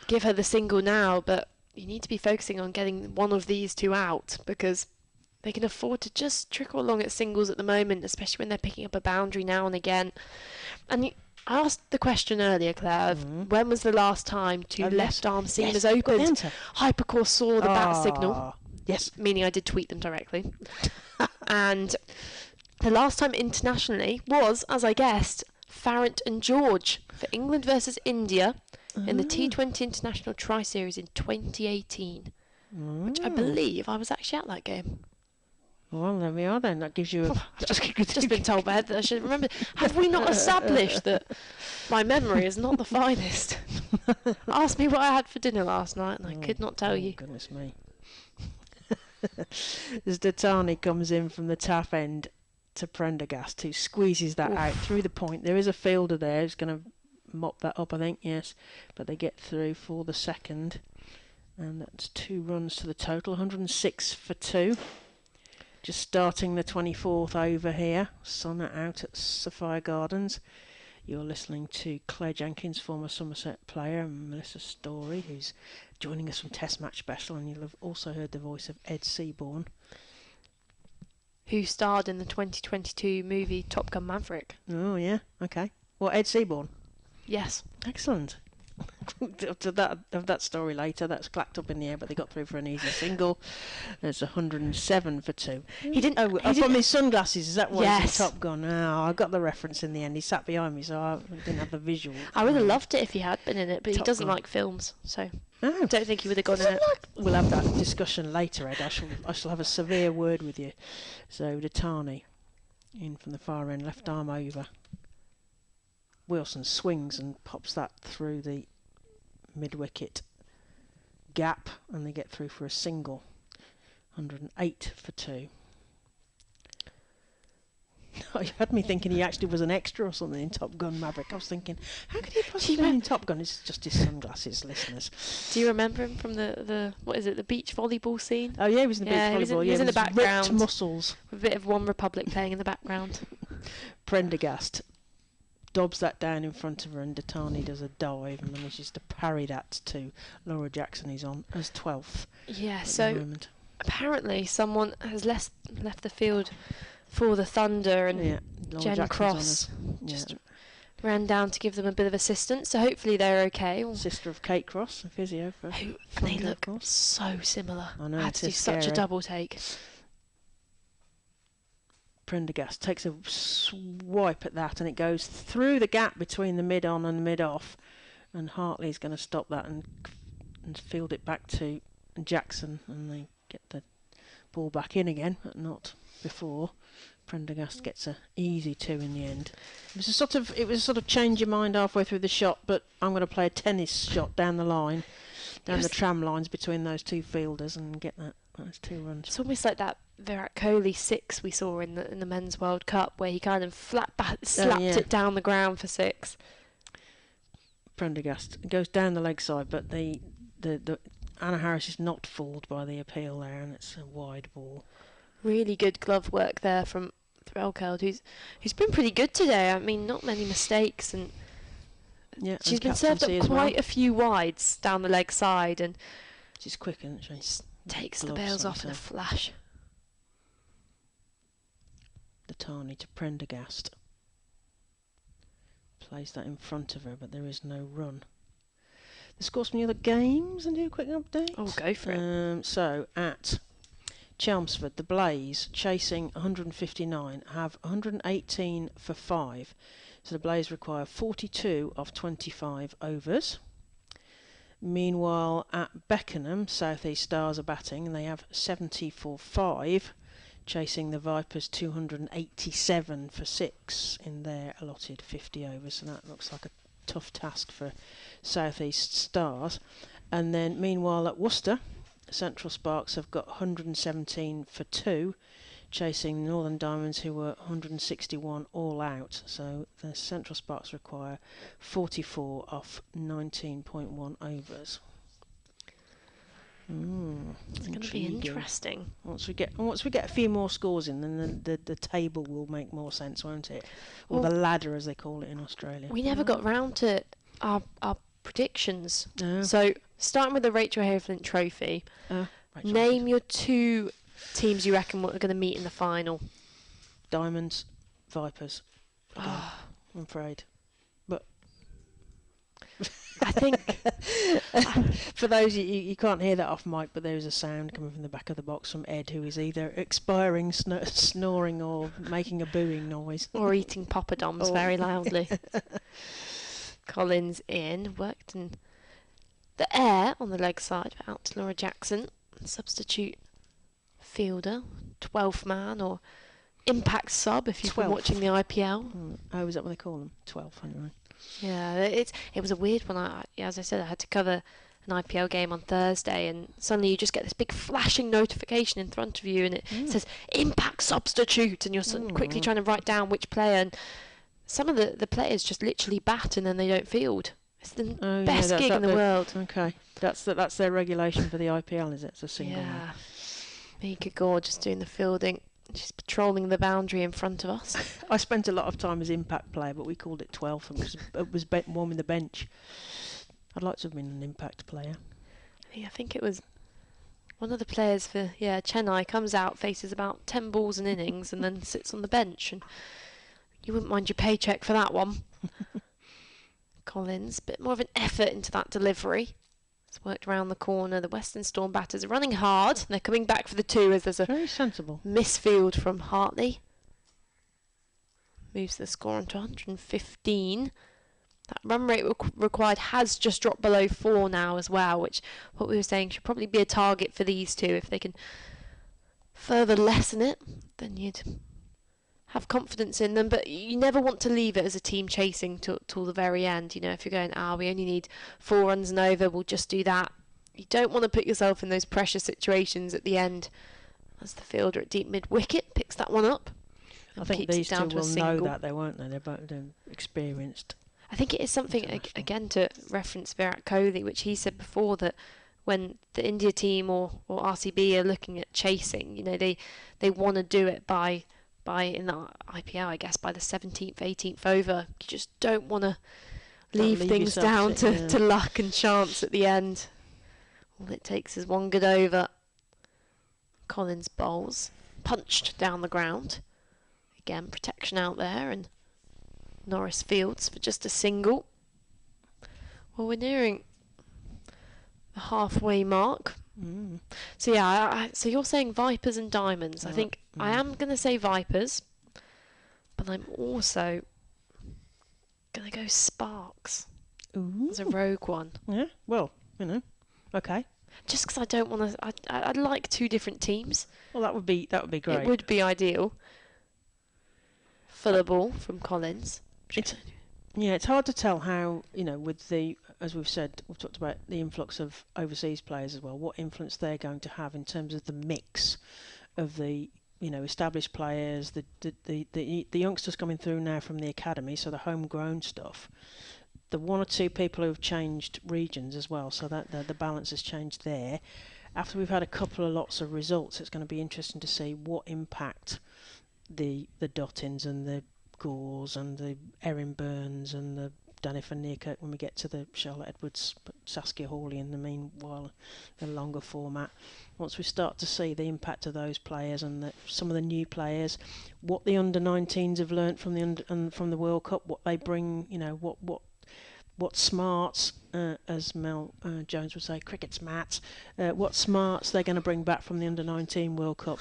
[SPEAKER 2] give her the single now, but you need to be focusing on getting one of these 2 out because they can afford to just trickle along at singles at the moment, especially when they're picking up a boundary now and again. And I asked the question earlier, Claire, of when was the last time 2 left-arm seamers opened? Hypercore saw the bat signal.
[SPEAKER 3] Yes.
[SPEAKER 2] Meaning I did tweet them directly. And the last time internationally was, as I guessed, Farrant and George for England versus India in the T20 International Tri-Series in 2018, which I believe I was actually at that game.
[SPEAKER 3] Well, there we are then. That gives you a...
[SPEAKER 2] Just been told by Heather that I should remember. Have we not established that my memory is not the finest? Ask me what I had for dinner last night, and I could not tell you.
[SPEAKER 3] Goodness me. As Datani comes in from the tap end to Prendergast, who squeezes that out through the point. There is a fielder there who's going to mop that up, I think, yes. But they get through for the second. And that's 2 runs to the total, 106 for 2. Just starting the 24th over here. Sun out at Sophia Gardens. You're listening to Claire Jenkins, former Somerset player, and Melissa Story, who's joining us from Test Match Special, and you'll have also heard the voice of Ed Seaborn,
[SPEAKER 2] who starred in the 2022 movie Top Gun Maverick.
[SPEAKER 3] Oh, yeah, okay. Well, Ed Seaborn.
[SPEAKER 2] Yes.
[SPEAKER 3] Excellent. To that story later. That's clacked up in the air, but they got through for an easy single. There's 107 for 2.
[SPEAKER 2] He didn't.
[SPEAKER 3] From his sunglasses. Is that why
[SPEAKER 2] Yes.
[SPEAKER 3] he's in Top Gun? Oh, I got the reference in the end. He sat behind me, so I didn't have the visual.
[SPEAKER 2] I would have loved it if he had been in it, but he
[SPEAKER 3] Top
[SPEAKER 2] doesn't
[SPEAKER 3] Gun.
[SPEAKER 2] like films, so
[SPEAKER 3] Oh.
[SPEAKER 2] I don't think he would have gone in it.
[SPEAKER 3] We'll have that discussion later, Ed. I shall have a severe word with you. So Datani in from the far end, left arm over. Wilson swings and pops that through the mid-wicket gap, and they get through for a single. 108 for 2. You had me thinking he actually was an extra or something in Top Gun Maverick. I was thinking, how could he possibly be in Top Gun? It's just his sunglasses, listeners.
[SPEAKER 2] Do you remember him from the what is it, the beach volleyball scene?
[SPEAKER 3] Oh yeah, he was in the beach volleyball.
[SPEAKER 2] He was in the
[SPEAKER 3] with his
[SPEAKER 2] background.
[SPEAKER 3] ripped muscles.
[SPEAKER 2] With a bit of One Republic playing in the background.
[SPEAKER 3] Prendergast dobs that down in front of her, and Datani does a dive and manages to parry that to Laura Jackson, who's on as 12th.
[SPEAKER 2] Yeah,
[SPEAKER 3] at
[SPEAKER 2] so
[SPEAKER 3] the moment.
[SPEAKER 2] apparently someone has left the field for the Thunder, and
[SPEAKER 3] Yeah, Laura
[SPEAKER 2] Jen
[SPEAKER 3] Jackson's
[SPEAKER 2] Cross
[SPEAKER 3] on as,
[SPEAKER 2] just ran down to give them a bit of assistance, so hopefully they're okay.
[SPEAKER 3] sister of Kate Cross, a physio for
[SPEAKER 2] And they
[SPEAKER 3] Thunder, of
[SPEAKER 2] look
[SPEAKER 3] course.
[SPEAKER 2] so similar.
[SPEAKER 3] I know,
[SPEAKER 2] I had
[SPEAKER 3] it
[SPEAKER 2] to do
[SPEAKER 3] is
[SPEAKER 2] such a
[SPEAKER 3] scary.
[SPEAKER 2] double take.
[SPEAKER 3] Prendergast takes a swipe at that, and it goes through the gap between the mid-on and the mid-off, and Hartley's going to stop that and field it back to Jackson, and they get the ball back in again, but not before. Prendergast gets a easy 2 in the end. It was a sort of change your mind halfway through the shot, but I'm going to play a tennis shot down the line, down the tram lines between those two fielders, and get that. That's 2 runs.
[SPEAKER 2] It's almost like that Virat Kohli 6 we saw in the Men's World Cup, where he kind of slapped it down the ground for 6.
[SPEAKER 3] Prendergast goes down the leg side, but the Anna Harris is not fooled by the appeal there, and it's a wide ball.
[SPEAKER 2] Really good glove work there from Rachael, who's been pretty good today. I mean, not many mistakes, and
[SPEAKER 3] Yeah,
[SPEAKER 2] she's
[SPEAKER 3] and
[SPEAKER 2] been served up
[SPEAKER 3] captaincy as
[SPEAKER 2] quite
[SPEAKER 3] well.
[SPEAKER 2] a few wides down the leg side, and
[SPEAKER 3] She's quick, isn't she?
[SPEAKER 2] takes the
[SPEAKER 3] Gloves
[SPEAKER 2] bails
[SPEAKER 3] on
[SPEAKER 2] off in a
[SPEAKER 3] herself.
[SPEAKER 2] flash.
[SPEAKER 3] Datani to Prendergast. Plays that in front of her, but there is no run. The scores from the other games, and do a quick update.
[SPEAKER 2] Oh, go for it.
[SPEAKER 3] So at Chelmsford, the Blaze, chasing 159, have 118 for 5. So the Blaze require 42 of 25 overs. Meanwhile, at Beckenham, South East Stars are batting, and they have 70 for 5, chasing the Vipers 287 for 6 in their allotted 50 overs. So that looks like a tough task for South East Stars. And then, meanwhile, at Worcester, Central Sparks have got 117 for 2, chasing Northern Diamonds, who were 161 all out. So the Central Sparks require 44 off 19.1 overs.
[SPEAKER 2] It's going to be interesting.
[SPEAKER 3] Once we get a few more scores in, then the table will make more sense, won't it? Or
[SPEAKER 2] Well,
[SPEAKER 3] the ladder, as they call it in Australia.
[SPEAKER 2] We never got round to our predictions.
[SPEAKER 3] No.
[SPEAKER 2] So, starting with the Rachael Heyhoe Flint Trophy,
[SPEAKER 3] Rachel,
[SPEAKER 2] name your 2 teams you reckon are going to meet in the final.
[SPEAKER 3] Diamonds, Vipers. Again, I'm afraid. But
[SPEAKER 2] I think
[SPEAKER 3] for those you can't hear that off mic, but there is a sound coming from the back of the box from Ed, who is either expiring, snoring, or making a booing noise.
[SPEAKER 2] or eating poppadoms very loudly. Collins in, worked in the air on the leg side, out to Laura Jackson, substitute fielder, 12th man or impact sub if you've been watching the IPL.
[SPEAKER 3] Oh, is that what they call them? 12th, anyway.
[SPEAKER 2] Yeah, it was a weird one. As I said, I had to cover an IPL game on Thursday, and suddenly you just get this big flashing notification in front of you, and it says impact substitute, and you're quickly trying to write down which player, and some of the players just literally bat and then they don't field. It's the best gig in the world.
[SPEAKER 3] Okay, that's their regulation for the IPL, is it? It's a single one.
[SPEAKER 2] Yeah, Mika Gore just doing the fielding. She's patrolling the boundary in front of us.
[SPEAKER 3] I spent a lot of time as impact player, but we called it 12th because it was warming the bench. I'd like to have been an impact player.
[SPEAKER 2] I think it was one of the players for Chennai comes out, faces about 10 balls an innings, and then sits on the bench. And you wouldn't mind your paycheck for that one. Collins, bit more of an effort into that delivery. It's worked around the corner. The Western Storm batters are running hard. They're coming back for the 2 as there's a
[SPEAKER 3] very sensible
[SPEAKER 2] misfield from Hartley. Moves the score on to 115. That run rate required has just dropped below 4 now as well, which what we were saying should probably be a target for these 2. If they can further lessen it, then you'd have confidence in them. But you never want to leave it as a team chasing till the very end. You know, if you're going, we only need 4 runs and over, we'll just do that. You don't want to put yourself in those pressure situations at the end. As the fielder at deep mid-wicket picks that one up.
[SPEAKER 3] I think these 2 will know that, though, won't they? They're both experienced.
[SPEAKER 2] I think it is something, again, to reference Virat Kohli, which he said before, that when the India team or RCB are looking at chasing, you know, they want to do it by in the IPL, I guess, by the 17th, 18th over. You just don't want to leave things down to luck and chance at the end. All it takes is one good over. Collins bowls, punched down the ground. Again, protection out there, and Norris fields for just a single. Well, we're nearing the halfway mark. So so you're saying Vipers and Diamonds. I think I am going to say Vipers, but I'm also going to go Sparks as a rogue one.
[SPEAKER 3] Yeah, well, you know, okay.
[SPEAKER 2] Just because I don't want to, I'd like 2 different teams.
[SPEAKER 3] Well, that would be great.
[SPEAKER 2] It would be ideal. Fuller ball from Collins.
[SPEAKER 3] It's hard to tell how, you know, with the, as we've said, we've talked about the influx of overseas players as well, what influence they're going to have in terms of the mix of the, you know, established players, the youngsters coming through now from the academy, so the homegrown stuff, the 1 or 2 people who have changed regions as well, so that the balance has changed there. After we've had a couple of lots of results, it's going to be interesting to see what impact the Dottins and the Gores and the Erin Burns and the Danifer Nearkirk when we get to the Charlotte Edwards, Saskia Hawley in the meanwhile, the longer format. Once we start to see the impact of those players and some of the new players, what the under-19s have learnt from the World Cup, what they bring, you know, what smarts, as Mel Jones would say, cricket smarts, what smarts they're going to bring back from the under-19 World Cup.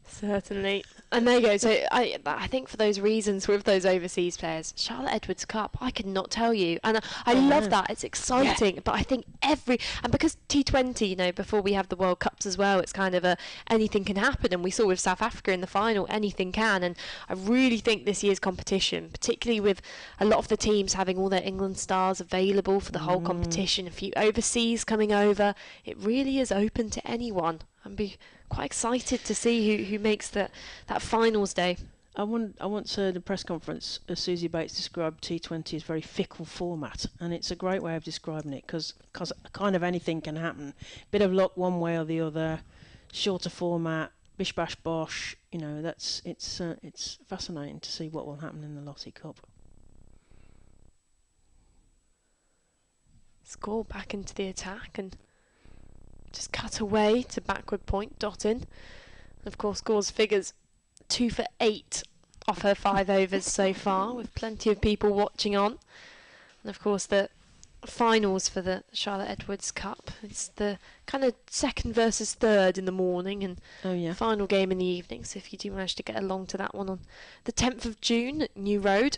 [SPEAKER 2] Certainly. And there you go. So I think for those reasons with those overseas players, Charlotte Edwards Cup, I could not tell you. And I love that. It's exciting. Yeah. But I think and because T20, you know, before we have the World Cups as well, it's kind of anything can happen. And we saw with South Africa in the final, anything can. And I really think this year's competition, particularly with a lot of the teams having all their England stars available for the whole competition, a few overseas coming over, it really is open to anyone. I'd be quite excited to see who makes that finals day.
[SPEAKER 3] I once heard a press conference, Susie Bates described T20 as a very fickle format, and it's a great way of describing it because kind of anything can happen. Bit of luck one way or the other, shorter format, bish bash bosh. You know, it's fascinating to see what will happen in the Lottie Cup.
[SPEAKER 2] Score back into the attack and just cut away to backward point, Dottin. And of course, Gore's figures 2 for 8 off her 5 overs so far, with plenty of people watching on. And of course, the finals for the Charlotte Edwards Cup. It's the kind of second versus third in the morning and final game in the evening. So if you do manage to get along to that one on the 10th of June at New Road.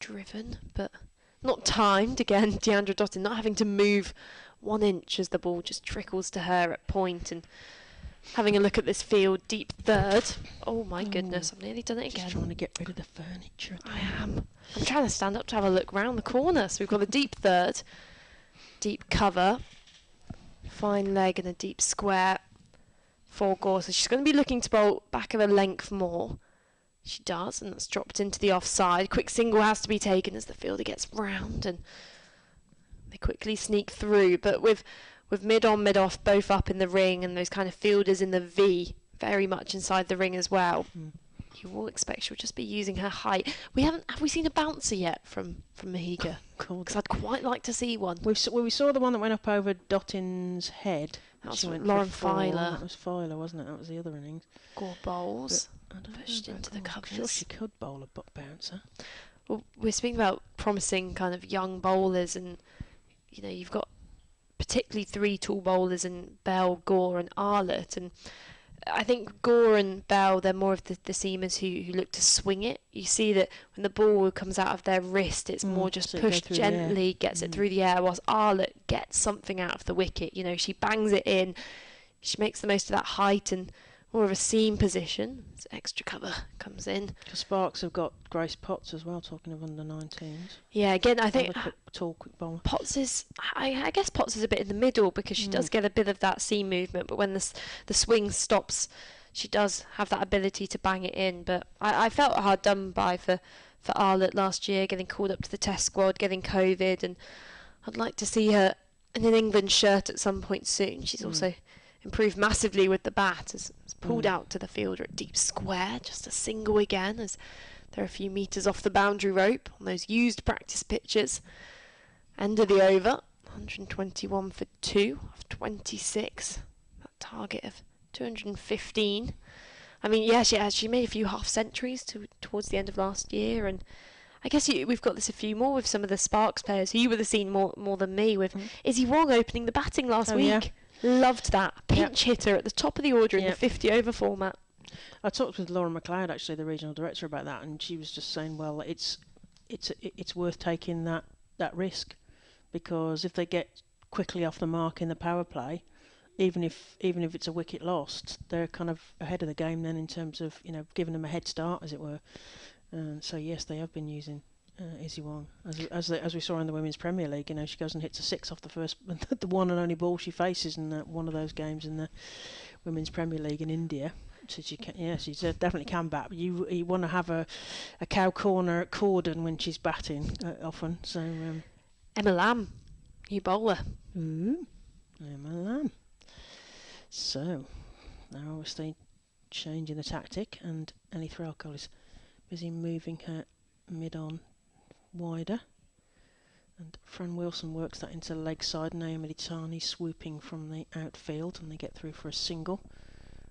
[SPEAKER 2] Driven, but not timed. Again, Deandra Dottin not having to move 1 inch as the ball just trickles to her at point, and Having a look at this field, deep third. Oh my goodness, I've nearly done it again.
[SPEAKER 3] Just trying to get rid of the furniture.
[SPEAKER 2] I am. I'm trying to stand up to have a look round the corner. So we've got a deep third, deep cover, fine leg and a deep square for Gore. So she's going to be looking to bowl back of a length more. She does, and that's dropped into the offside. Quick single has to be taken as the fielder gets round, and they quickly sneak through. But with mid on, mid off, both up in the ring, and those kind of fielders in the V very much inside the ring as well, you will expect she'll just be using her height. Have we seen a bouncer yet from Mahiga? Because I'd quite like to see one.
[SPEAKER 3] We saw the one that went up over Dottin's head.
[SPEAKER 2] That was Lauren Filer.
[SPEAKER 3] That was Filer, wasn't it? That was the other innings.
[SPEAKER 2] Gore bowls.
[SPEAKER 3] But
[SPEAKER 2] Pushed into the covers.
[SPEAKER 3] I'm sure she could bowl a butt bouncer.
[SPEAKER 2] Well, we're speaking about promising kind of young bowlers, and you've got particularly 3 tall bowlers in Bell, Gore and Arlott, and I think Gore and Bell, they're more of the seamers who look to swing it. You see that when the ball comes out of their wrist, it's more just
[SPEAKER 3] so
[SPEAKER 2] pushed gently, gets it through the air, whilst Arlott gets something out of the wicket. She bangs it in, she makes the most of that height and more of a seam position. As extra cover comes in.
[SPEAKER 3] Sparks have got Grace Potts as well, talking of under-19s.
[SPEAKER 2] Yeah, again, I think
[SPEAKER 3] quick bowler.
[SPEAKER 2] Potts is, I guess Potts is a bit in the middle because she does get a bit of that seam movement, but when the swing stops, she does have that ability to bang it in. But I felt hard done by for Arlott last year, getting called up to the test squad, getting COVID, and I'd like to see her in an England shirt at some point soon. She's also improved massively with the bat, has pulled out to the fielder at deep square, just a single again as they're a few metres off the boundary rope on those used practice pitches. End of the over, 121 for 2 of 26, that target of 215. I mean, yeah, she made a few half centuries towards the end of last year, and I guess we've got this a few more with some of the Sparks players who you would have seen more than me, with Izzy Wong opening the batting last week. Yeah. Loved that. Pinch hitter at the top of the order in the 50 over format.
[SPEAKER 3] I talked with Laura McLeod, actually, the regional director, about that, and she was just saying, well, it's worth taking that risk, because if they get quickly off the mark in the power play, even if it's a wicket lost, they're kind of ahead of the game then in terms of giving them a head start, as it were. So yes, they have been using Izzy Wong, as we saw in the Women's Premier League. She goes and hits a 6 off the one and only ball she faces in one of those games in the Women's Premier League in India. So she definitely can bat. But you want to have a cow corner at Corden when she's batting often. So
[SPEAKER 2] Emma Lamb, new bowler.
[SPEAKER 3] Emma Lamb. So they're obviously changing the tactic, and Ellie Threlkell is busy moving her mid on wider, and Fran Wilson works that into the leg side. Naomi Litani swooping from the outfield, and they get through for a single.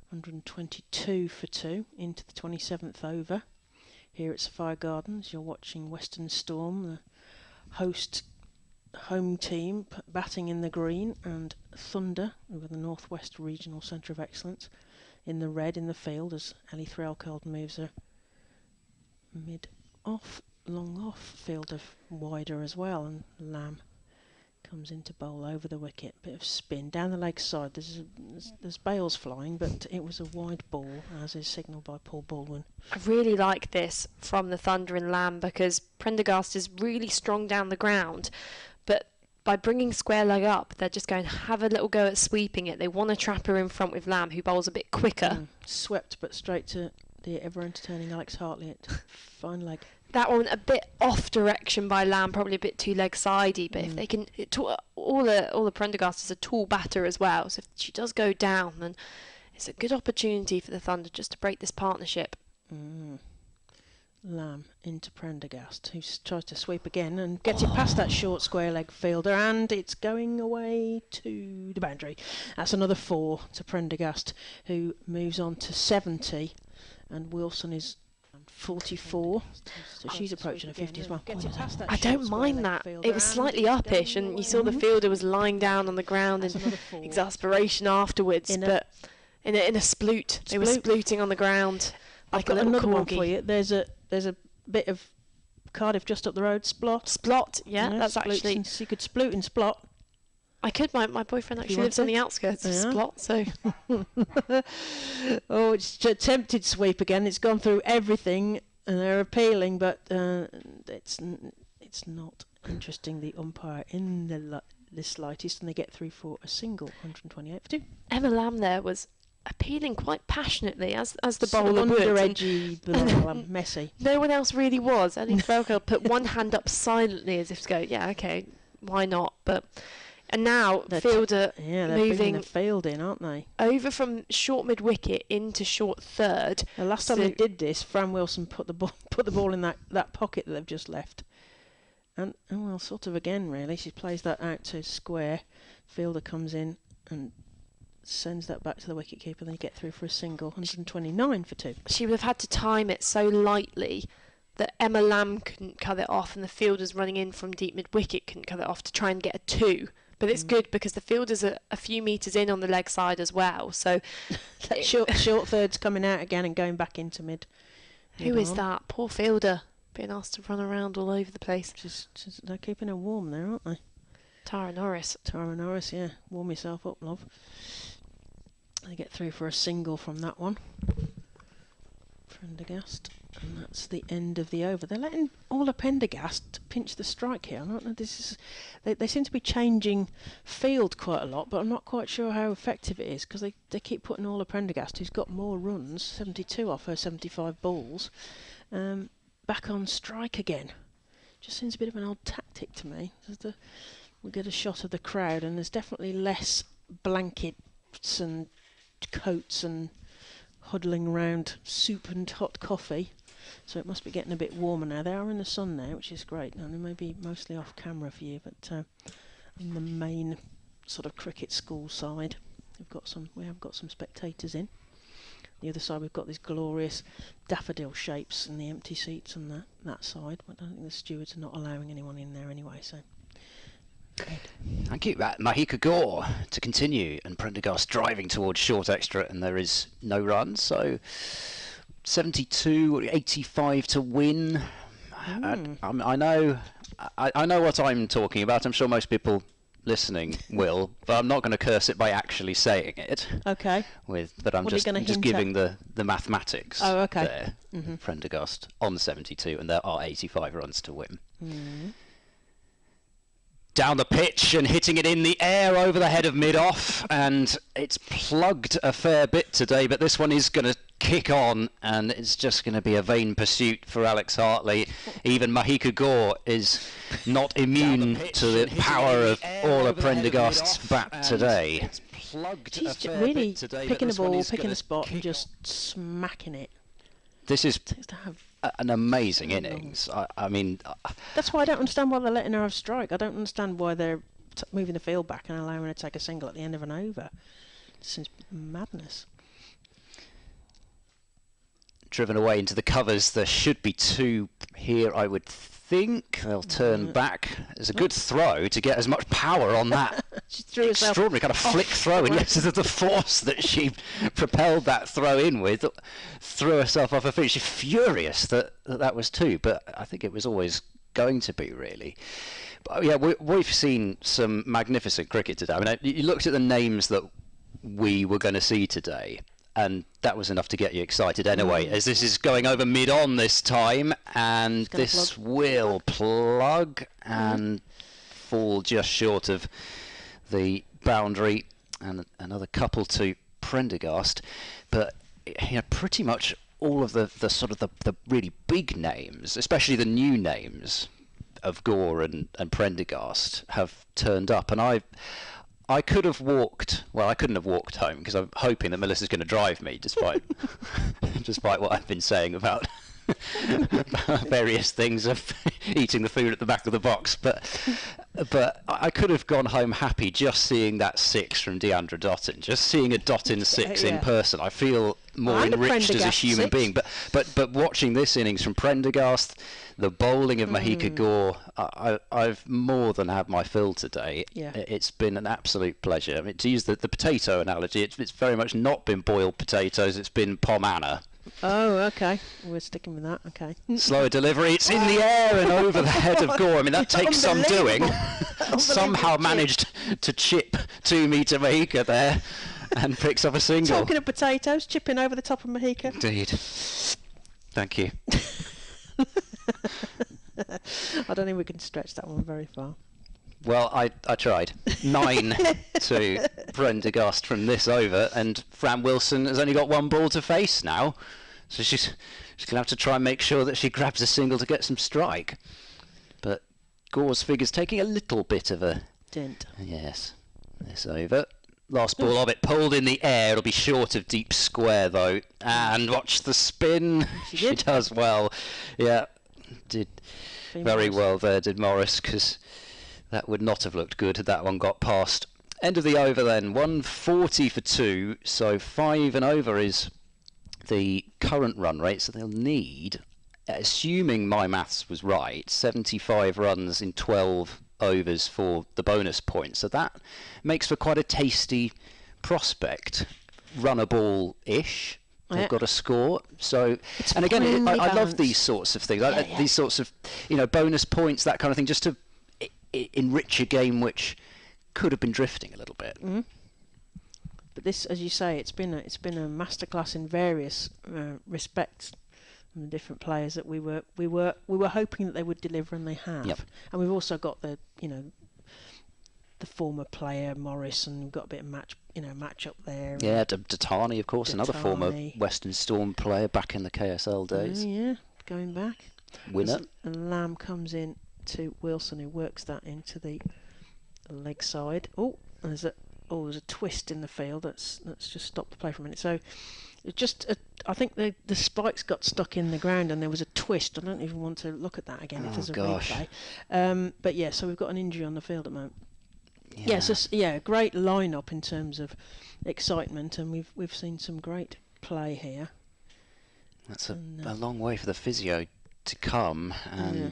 [SPEAKER 3] 122 for 2 into the 27th over. Here at Sophia Gardens, you're watching Western Storm, the host home team, batting in the green, and Thunder, with the Northwest Regional Centre of Excellence, in the red in the field, as Ellie Threlkell moves her mid off, long off fielder wider as well, and Lamb comes into bowl over the wicket. Bit of spin down the leg side. There's bails flying, but it was a wide ball, as is signalled by Paul Baldwin.
[SPEAKER 2] I really like this from the Thunder and Lamb, because Prendergast is really strong down the ground, but by bringing square leg up, they're just going to have a little go at sweeping it. They want to trap her in front with Lamb, who bowls a bit quicker.
[SPEAKER 3] Swept, but straight to the ever-entertaining Alex Hartley at fine leg.
[SPEAKER 2] That one a bit off direction by Lamb, probably a bit too leg-sidey, but if they can... all the Prendergast is a tall batter as well, so if she does go down, then it's a good opportunity for the Thunder just to break this partnership.
[SPEAKER 3] Lamb into Prendergast, who tries to sweep again and gets it past that short square leg fielder, and it's going away to the boundary. That's another 4 to Prendergast, who moves on to 70, and Wilson is 44, so she's approaching her 50 as well.
[SPEAKER 2] I don't mind that. It was slightly uppish, and you saw the fielder was lying down on the ground in exasperation afterwards, but in a sploot. They were splooting on the ground.
[SPEAKER 3] I've got another one for you. There's a bit of Cardiff just up the road, Splot.
[SPEAKER 2] Splot, yeah, that's actually...
[SPEAKER 3] You could sploot and splot.
[SPEAKER 2] I could. My boyfriend actually
[SPEAKER 3] want
[SPEAKER 2] lives on
[SPEAKER 3] to?
[SPEAKER 2] the outskirts of
[SPEAKER 3] Yeah.
[SPEAKER 2] Splot, so
[SPEAKER 3] Oh, it's attempted sweep again. It's gone through everything, and they're appealing, but it's not interesting the umpire in the slightest, and they get through for a single, 128 for 2.
[SPEAKER 2] Emma Lamb there was appealing quite passionately, as the
[SPEAKER 3] Sort of
[SPEAKER 2] bowler would. and
[SPEAKER 3] edgy, messy.
[SPEAKER 2] no one else really was. Ellie Rachael put one hand up silently as if to go, yeah, okay, why not? And now fielder
[SPEAKER 3] Yeah, they're bringing
[SPEAKER 2] moving
[SPEAKER 3] the field in, aren't they?
[SPEAKER 2] over from short mid wicket into short third.
[SPEAKER 3] The last time they did this, Fran Wilson put the ball in that pocket that they've just left. And well, sort of again, really. She plays that out to square. Fielder comes in and sends that back to the wicketkeeper. They get through for a single, 129 for 2.
[SPEAKER 2] She would have had to time it so lightly that Emma Lamb couldn't cut it off, and the fielders running in from deep mid wicket couldn't cut it off to try and get a 2. But it's good because the fielders are a few metres in on the leg side as well. So
[SPEAKER 3] short thirds coming out again and going back into mid.
[SPEAKER 2] Who is that? Poor fielder being asked to run around all over the place.
[SPEAKER 3] They're keeping her warm there, aren't they?
[SPEAKER 2] Tara Norris,
[SPEAKER 3] yeah. Warm yourself up, love. They get through for a single from that one. Prendergast. And that's the end of the over. They're letting Prendergast pinch the strike here. I don't know. They seem to be changing field quite a lot, but I'm not quite sure how effective it is because they keep putting Prendergast, who's got more runs, 72 off her 75 balls, back on strike again. Just seems a bit of an odd tactic to me. We get a shot of the crowd, and there's definitely less blankets and coats and huddling around soup and hot coffee. So it must be getting a bit warmer now. They are in the sun now, which is great. Now they may be mostly off camera for you, but in the main sort of cricket school side, we have got some spectators in. The other side, we've got these glorious daffodil shapes and the empty seats on that side. But I don't think the stewards are not allowing anyone in there anyway. So. Good.
[SPEAKER 1] Thank you. Mahika Gore to continue, and Prendergast driving towards short extra, and there is no run. So 72, 85 to win. I know what I'm talking about. I'm sure most people listening will, but I'm not going to curse it by actually saying it.
[SPEAKER 3] Okay.
[SPEAKER 1] But I'm just giving the mathematics.
[SPEAKER 3] Oh, okay.
[SPEAKER 1] There. Mm-hmm. Prendergast on 72, and there are 85 runs to win. Mm. Down the pitch and hitting it in the air over the head of mid-off, and it's plugged a fair bit today, but this one is going to kick on, and it's just going to be a vain pursuit for Alex Hartley. Even Mahika Gore is not immune to the power of Orla Prendergast's bat today. It's plugged
[SPEAKER 3] She's really picking the ball, picking a spot, and just smacking it.
[SPEAKER 1] This is an amazing innings. I mean,
[SPEAKER 3] that's why I don't understand why they're letting her have strike. I don't understand why they're moving the field back and allowing her to take a single at the end of an over. It seems madness.
[SPEAKER 1] Driven away into the covers. There should be 2 here, I would think. They'll turn back. It's a good throw to get as much power on that.
[SPEAKER 3] She threw
[SPEAKER 1] extraordinary kind of flick throw, and yes, the force that she propelled that throw in with threw herself off her feet. She's furious that was 2, but I think it was always going to be, really. But yeah, we've seen some magnificent cricket today. I mean, you looked at the names that we were going to see today, and that was enough to get you excited anyway, as this is going over mid-on this time, and this will plug and fall just short of the boundary, and another couple to Prendergast. But pretty much all of the sort of the really big names, especially the new names of Gore and Prendergast, have turned up, and I could have walked. Well, I couldn't have walked home because I'm hoping that Melissa's going to drive me, despite what I've been saying about various things of eating the food at the back of the box. But I could have gone home happy just seeing that 6 from Deandra Dottin, just seeing a Dottin 6 in person. I feel more enriched as a human being. But watching this innings from Prendergast, the bowling of Mahika Gore, I've more than had my fill today.
[SPEAKER 3] Yeah.
[SPEAKER 1] It's been an absolute pleasure. I mean, to use the potato analogy, it's very much not been boiled potatoes, it's been pomana.
[SPEAKER 3] Oh, okay. We're sticking with that. Okay.
[SPEAKER 1] Slower delivery. It's in the air and over the head of Gore. I mean, that takes some doing. somehow managed to chip 2 metre Mahika there and picks up a single.
[SPEAKER 3] Talking of potatoes, chipping over the top of Mahika.
[SPEAKER 1] Indeed. Thank you.
[SPEAKER 3] I don't think we can stretch that one very far.
[SPEAKER 1] Well, I tried. 9 to Prendergast from this over, and Fran Wilson has only got 1 ball to face now, so she's going to have to try and make sure that she grabs a single to get some strike. But Gore's figure's taking a little bit of a
[SPEAKER 3] dent.
[SPEAKER 1] Yes, this over. Last ball of it pulled in the air. It'll be short of deep square though, and watch the spin. She does well. Yeah, did very well there, did Morris, because that would not have looked good had that one got past. End of the over then, 140 for 2, so 5 and over is the current run rate, so they'll need, assuming my maths was right, 75 runs in 12 overs for the bonus point. So that makes for quite a tasty prospect. Run a ball-ish. They've got a score. So, and again, I love these sorts of things. These sorts of, bonus points, that kind of thing, just to enrich a game which could have been drifting a little bit.
[SPEAKER 3] Mm-hmm. But this, as you say, it's been a masterclass in various respects. The different players that we were hoping that they would deliver, and they have.
[SPEAKER 1] Yep.
[SPEAKER 3] And we've also got the former player Morris, and we've got a bit of match up there.
[SPEAKER 1] Yeah, Datani, of course, another former Western Storm player back in the KSL days.
[SPEAKER 3] Yeah, going back.
[SPEAKER 1] Winner.
[SPEAKER 3] And Lamb comes in to Wilson, who works that into the leg side. There's a twist in the field. Let's just stop the play for a minute. So. I think the spikes got stuck in the ground and there was a twist. I don't even want to look at that again if there's a replay. But yeah, so we've got an injury on the field at the moment. Yeah, great lineup in terms of excitement, and we've seen some great play here.
[SPEAKER 1] That's a long way for the physio to come, and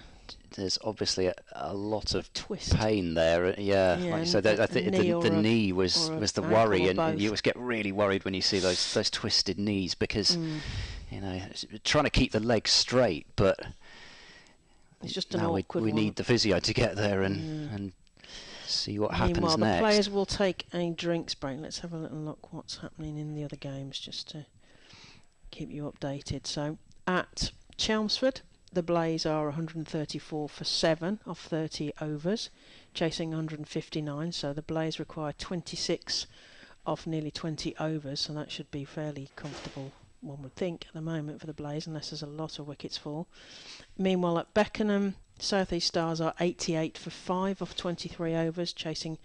[SPEAKER 1] there's obviously a lot of pain there. Like you said, I think the knee was the worry, and you always get really worried when you see those twisted knees, because trying to keep the leg straight, but
[SPEAKER 3] it's just an awkward
[SPEAKER 1] we need the physio to get there and see what happens
[SPEAKER 3] next.
[SPEAKER 1] The
[SPEAKER 3] players will take a drinks break. Let's have a little look what's happening in the other games, just to keep you updated. So at Chelmsford, the Blaze are 134 for 7 off 30 overs, chasing 159. So the Blaze require 26 off nearly 20 overs, so that should be fairly comfortable, one would think, at the moment for the Blaze, unless there's a lot of wickets fall. Meanwhile, at Beckenham, South East Stars are 88 for 5 off 23 overs, chasing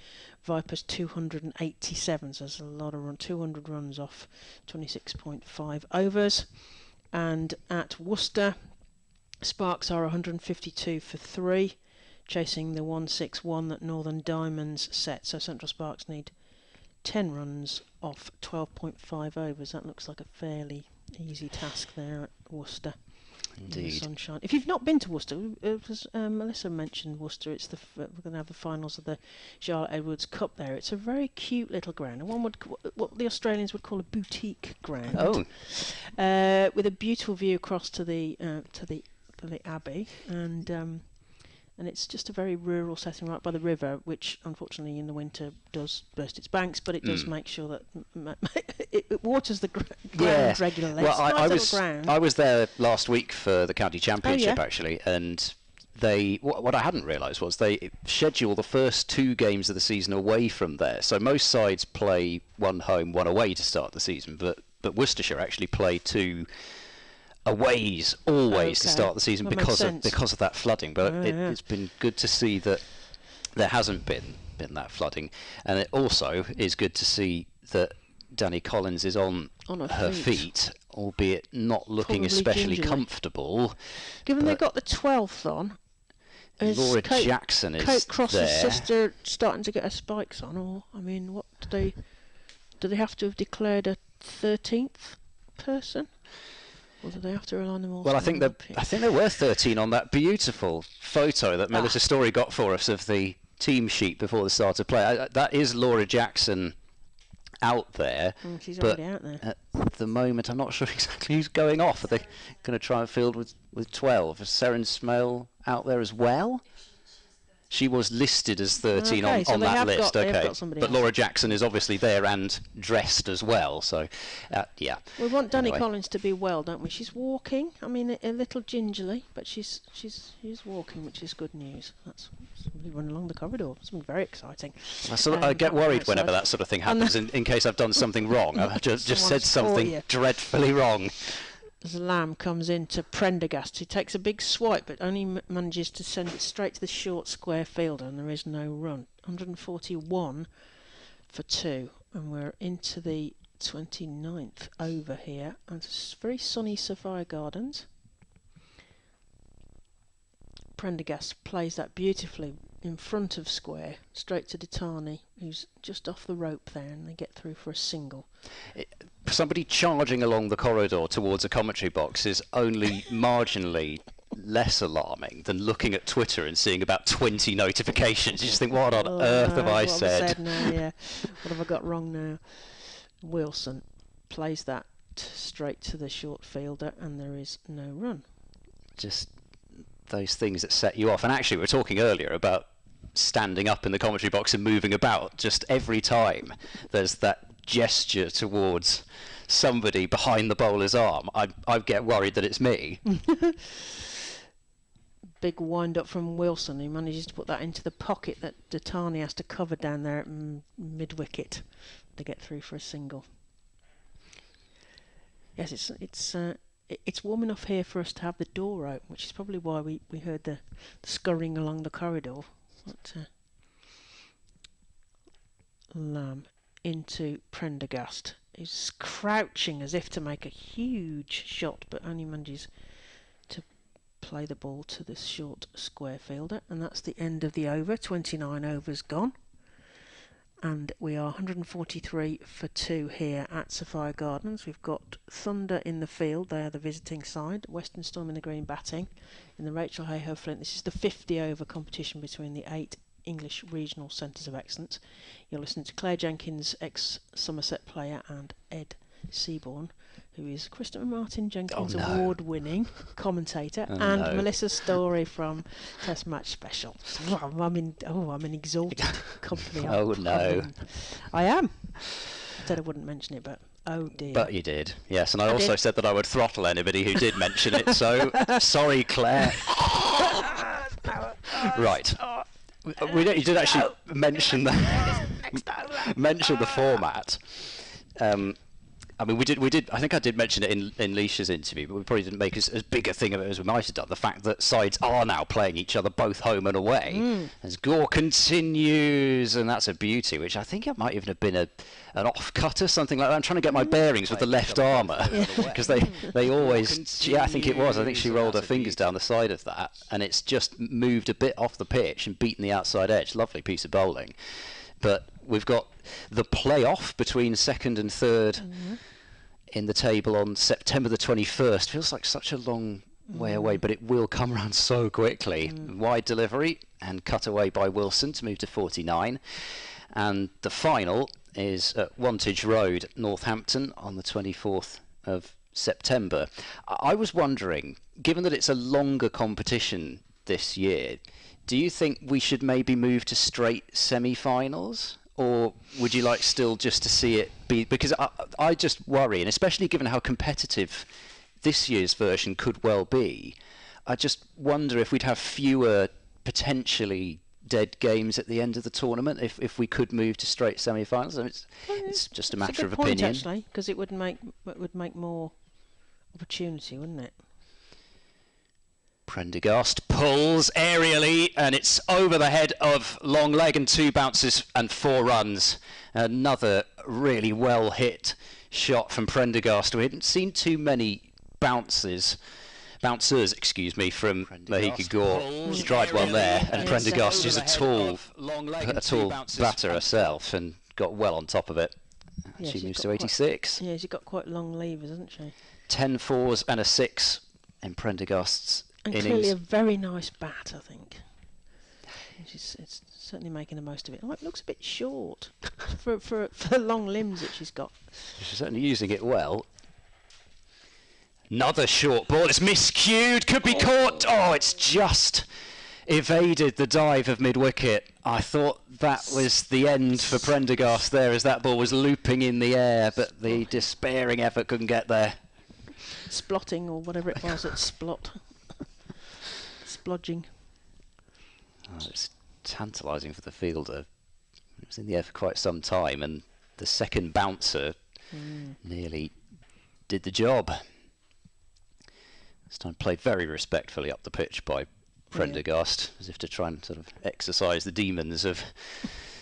[SPEAKER 3] Vipers 287. So there's a lot of 200 runs off 26.5 overs. And at Worcester, Sparks are 152 for 3, chasing the 161 that Northern Diamonds set. So Central Sparks need 10 runs off 12.5 overs. That looks like a fairly easy task there at Worcester.
[SPEAKER 1] Indeed.
[SPEAKER 3] In the sunshine. If you've not been to Worcester, Melissa mentioned Worcester. We're going to have the finals of the Charlotte Edwards Cup there. It's a very cute little ground, and what the Australians would call a boutique ground. With a beautiful view across to the Abbey, and it's just a very rural setting right by the river, which unfortunately in the winter does burst its banks, but it does make sure that it waters the ground regularly.
[SPEAKER 1] Well,
[SPEAKER 3] I
[SPEAKER 1] was there last week for the county championship actually, and what I hadn't realised was they schedule the first 2 games of the season away from there. So most sides play 1 home, 1 away to start the season, but Worcestershire actually play 2 aways always to start the season because of that flooding. But it's been good to see that there hasn't been that flooding, and it also is good to see that Danny Collins is on her feet, albeit not looking especially comfortable.
[SPEAKER 3] Given they got the 12th on,
[SPEAKER 1] Laura Jackson is
[SPEAKER 3] Kate Cross's
[SPEAKER 1] there.
[SPEAKER 3] sister starting to get her spikes on, or what do they have to have declared a 13th person? Or do they have to rely on them all?
[SPEAKER 1] Well, I think there were 13 on that beautiful photo that Melissa Story got for us of the team sheet before the start of play. That is Laura Jackson out there.
[SPEAKER 3] She's already out there.
[SPEAKER 1] At the moment, I'm not sure exactly who's going off. Are they going to try and field with 12? Is Seren Smale out there as well? She was listed as 13
[SPEAKER 3] Okay, so
[SPEAKER 1] on
[SPEAKER 3] they
[SPEAKER 1] that
[SPEAKER 3] have
[SPEAKER 1] list.
[SPEAKER 3] got- they have
[SPEAKER 1] Okay,
[SPEAKER 3] got somebody
[SPEAKER 1] but
[SPEAKER 3] else.
[SPEAKER 1] Laura Jackson is obviously there and dressed as well. So, yeah.
[SPEAKER 3] We want Danny
[SPEAKER 1] Anyway.
[SPEAKER 3] Collins to be well, don't we? She's walking. I mean, a little gingerly, but she's walking, which is good news. That's somebody running along the corridor. Something very exciting.
[SPEAKER 1] I get worried
[SPEAKER 3] outside.
[SPEAKER 1] whenever that sort of thing happens, in case I've done something wrong. I've just said
[SPEAKER 3] Someone's
[SPEAKER 1] something
[SPEAKER 3] caught you.
[SPEAKER 1] dreadfully wrong.
[SPEAKER 3] As Lamb comes into Prendergast, who takes a big swipe, but only manages to send it straight to the short square fielder, and there is no run. 141 for 2, and we're into the 29th over here, and it's very sunny Sophia Gardens. Prendergast plays that beautifully in front of square, straight to Ditani, who's just off the rope there, and they get through for a single.
[SPEAKER 1] Somebody charging along the corridor towards a commentary box is only marginally less alarming than looking at Twitter and seeing about 20 notifications. You just think, what on earth have I
[SPEAKER 3] What
[SPEAKER 1] said?
[SPEAKER 3] now, yeah. What have I got wrong now? Wilson plays that straight to the short fielder, and there is no run.
[SPEAKER 1] Just those things that set you off. And actually, we were talking earlier about standing up in the commentary box and moving about. Just every time there's that gesture towards somebody behind the bowler's arm, I get worried that it's me.
[SPEAKER 3] Big wind up from Wilson, who manages to put that into the pocket that Ditani has to cover down there at mid wicket to get through for a single. Yes, it's warm enough here for us to have the door open, which is probably why we heard the scurrying along the corridor. But, Lamb into Prendergast, who's crouching as if to make a huge shot, but only manages to play the ball to the short square fielder, and that's the end of the over. 29 overs gone, and we are 143 for 2 here at Sophia Gardens. We've got Thunder in the field, they are the visiting side, Western Storm in the green batting in the Rachael Heyhoe Flint. This is the 50 over competition between the 8 English regional centres of excellence. You're listening to Claire Jenkins, ex-Somerset player, and Ed Seaborn, who is Christopher Martin Jenkins award-winning commentator, and Melissa Story from Test Match Special. I'm in exalted company. I am. I said I wouldn't mention it, but oh dear.
[SPEAKER 1] But you did, yes, and I also said that I would throttle anybody who did mention it, so sorry, Claire. Right. You did actually mention the format. I mean, we did. I think I did mention it in Leisha's interview, but we probably didn't make as big a thing of it as we might have done. The fact that sides are now playing each other both home and away, as Gore continues, and that's a beauty. Which I think it might even have been an off-cut or something like that. I'm trying to get my bearings with the left armour, because they always. Yeah, I think it was. I think she rolled her fingers down the side of that, and it's just moved a bit off the pitch and beaten the outside edge. Lovely piece of bowling, but we've got the play-off between second and third in the table on September the 21st. Feels like such a long way away, but it will come around so quickly. Wide delivery and cut away by Wilson to move to 49. And the final is at Wantage Road, Northampton, on the 24th of September. I was wondering, given that it's a longer competition this year, do you think we should maybe move to straight semi-finals? Or would you like still just to see it be... Because I just worry, and especially given how competitive this year's version could well be, I just wonder if we'd have fewer potentially dead games at the end of the tournament if we could move to straight semi-finals. I mean, it's just a matter of opinion.
[SPEAKER 3] It's a good point, actually, because it would make more opportunity, wouldn't it?
[SPEAKER 1] Prendergast pulls aerially, and it's over the head of long leg, and 2 bounces and 4 runs. Another really well hit shot from Prendergast. We hadn't seen too many bouncers, from Mahika Gore. She tried one there, and Prendergast is a tall batter herself and got well on top of it.
[SPEAKER 3] Yeah,
[SPEAKER 1] she moves to 86.
[SPEAKER 3] She's got quite long levers, hasn't she?
[SPEAKER 1] 10 fours and a 6 in Prendergast's
[SPEAKER 3] and
[SPEAKER 1] innings.
[SPEAKER 3] Clearly a very nice bat, I think. It's certainly making the most of it. Oh, it looks a bit short for the long limbs that she's got.
[SPEAKER 1] She's certainly using it well. Another short ball. It's miscued. Could be caught. Oh, it's just evaded the dive of mid-wicket. I thought that was the end for Prendergast there as that ball was looping in the air, but the despairing effort couldn't get there.
[SPEAKER 3] Splotting or whatever it was, it's splot. Splodging.
[SPEAKER 1] Oh, it's tantalising for the fielder. It was in the air for quite some time, and the second bouncer nearly did the job. This time played very respectfully up the pitch by Prendergast, as if to try and sort of exorcise the demons of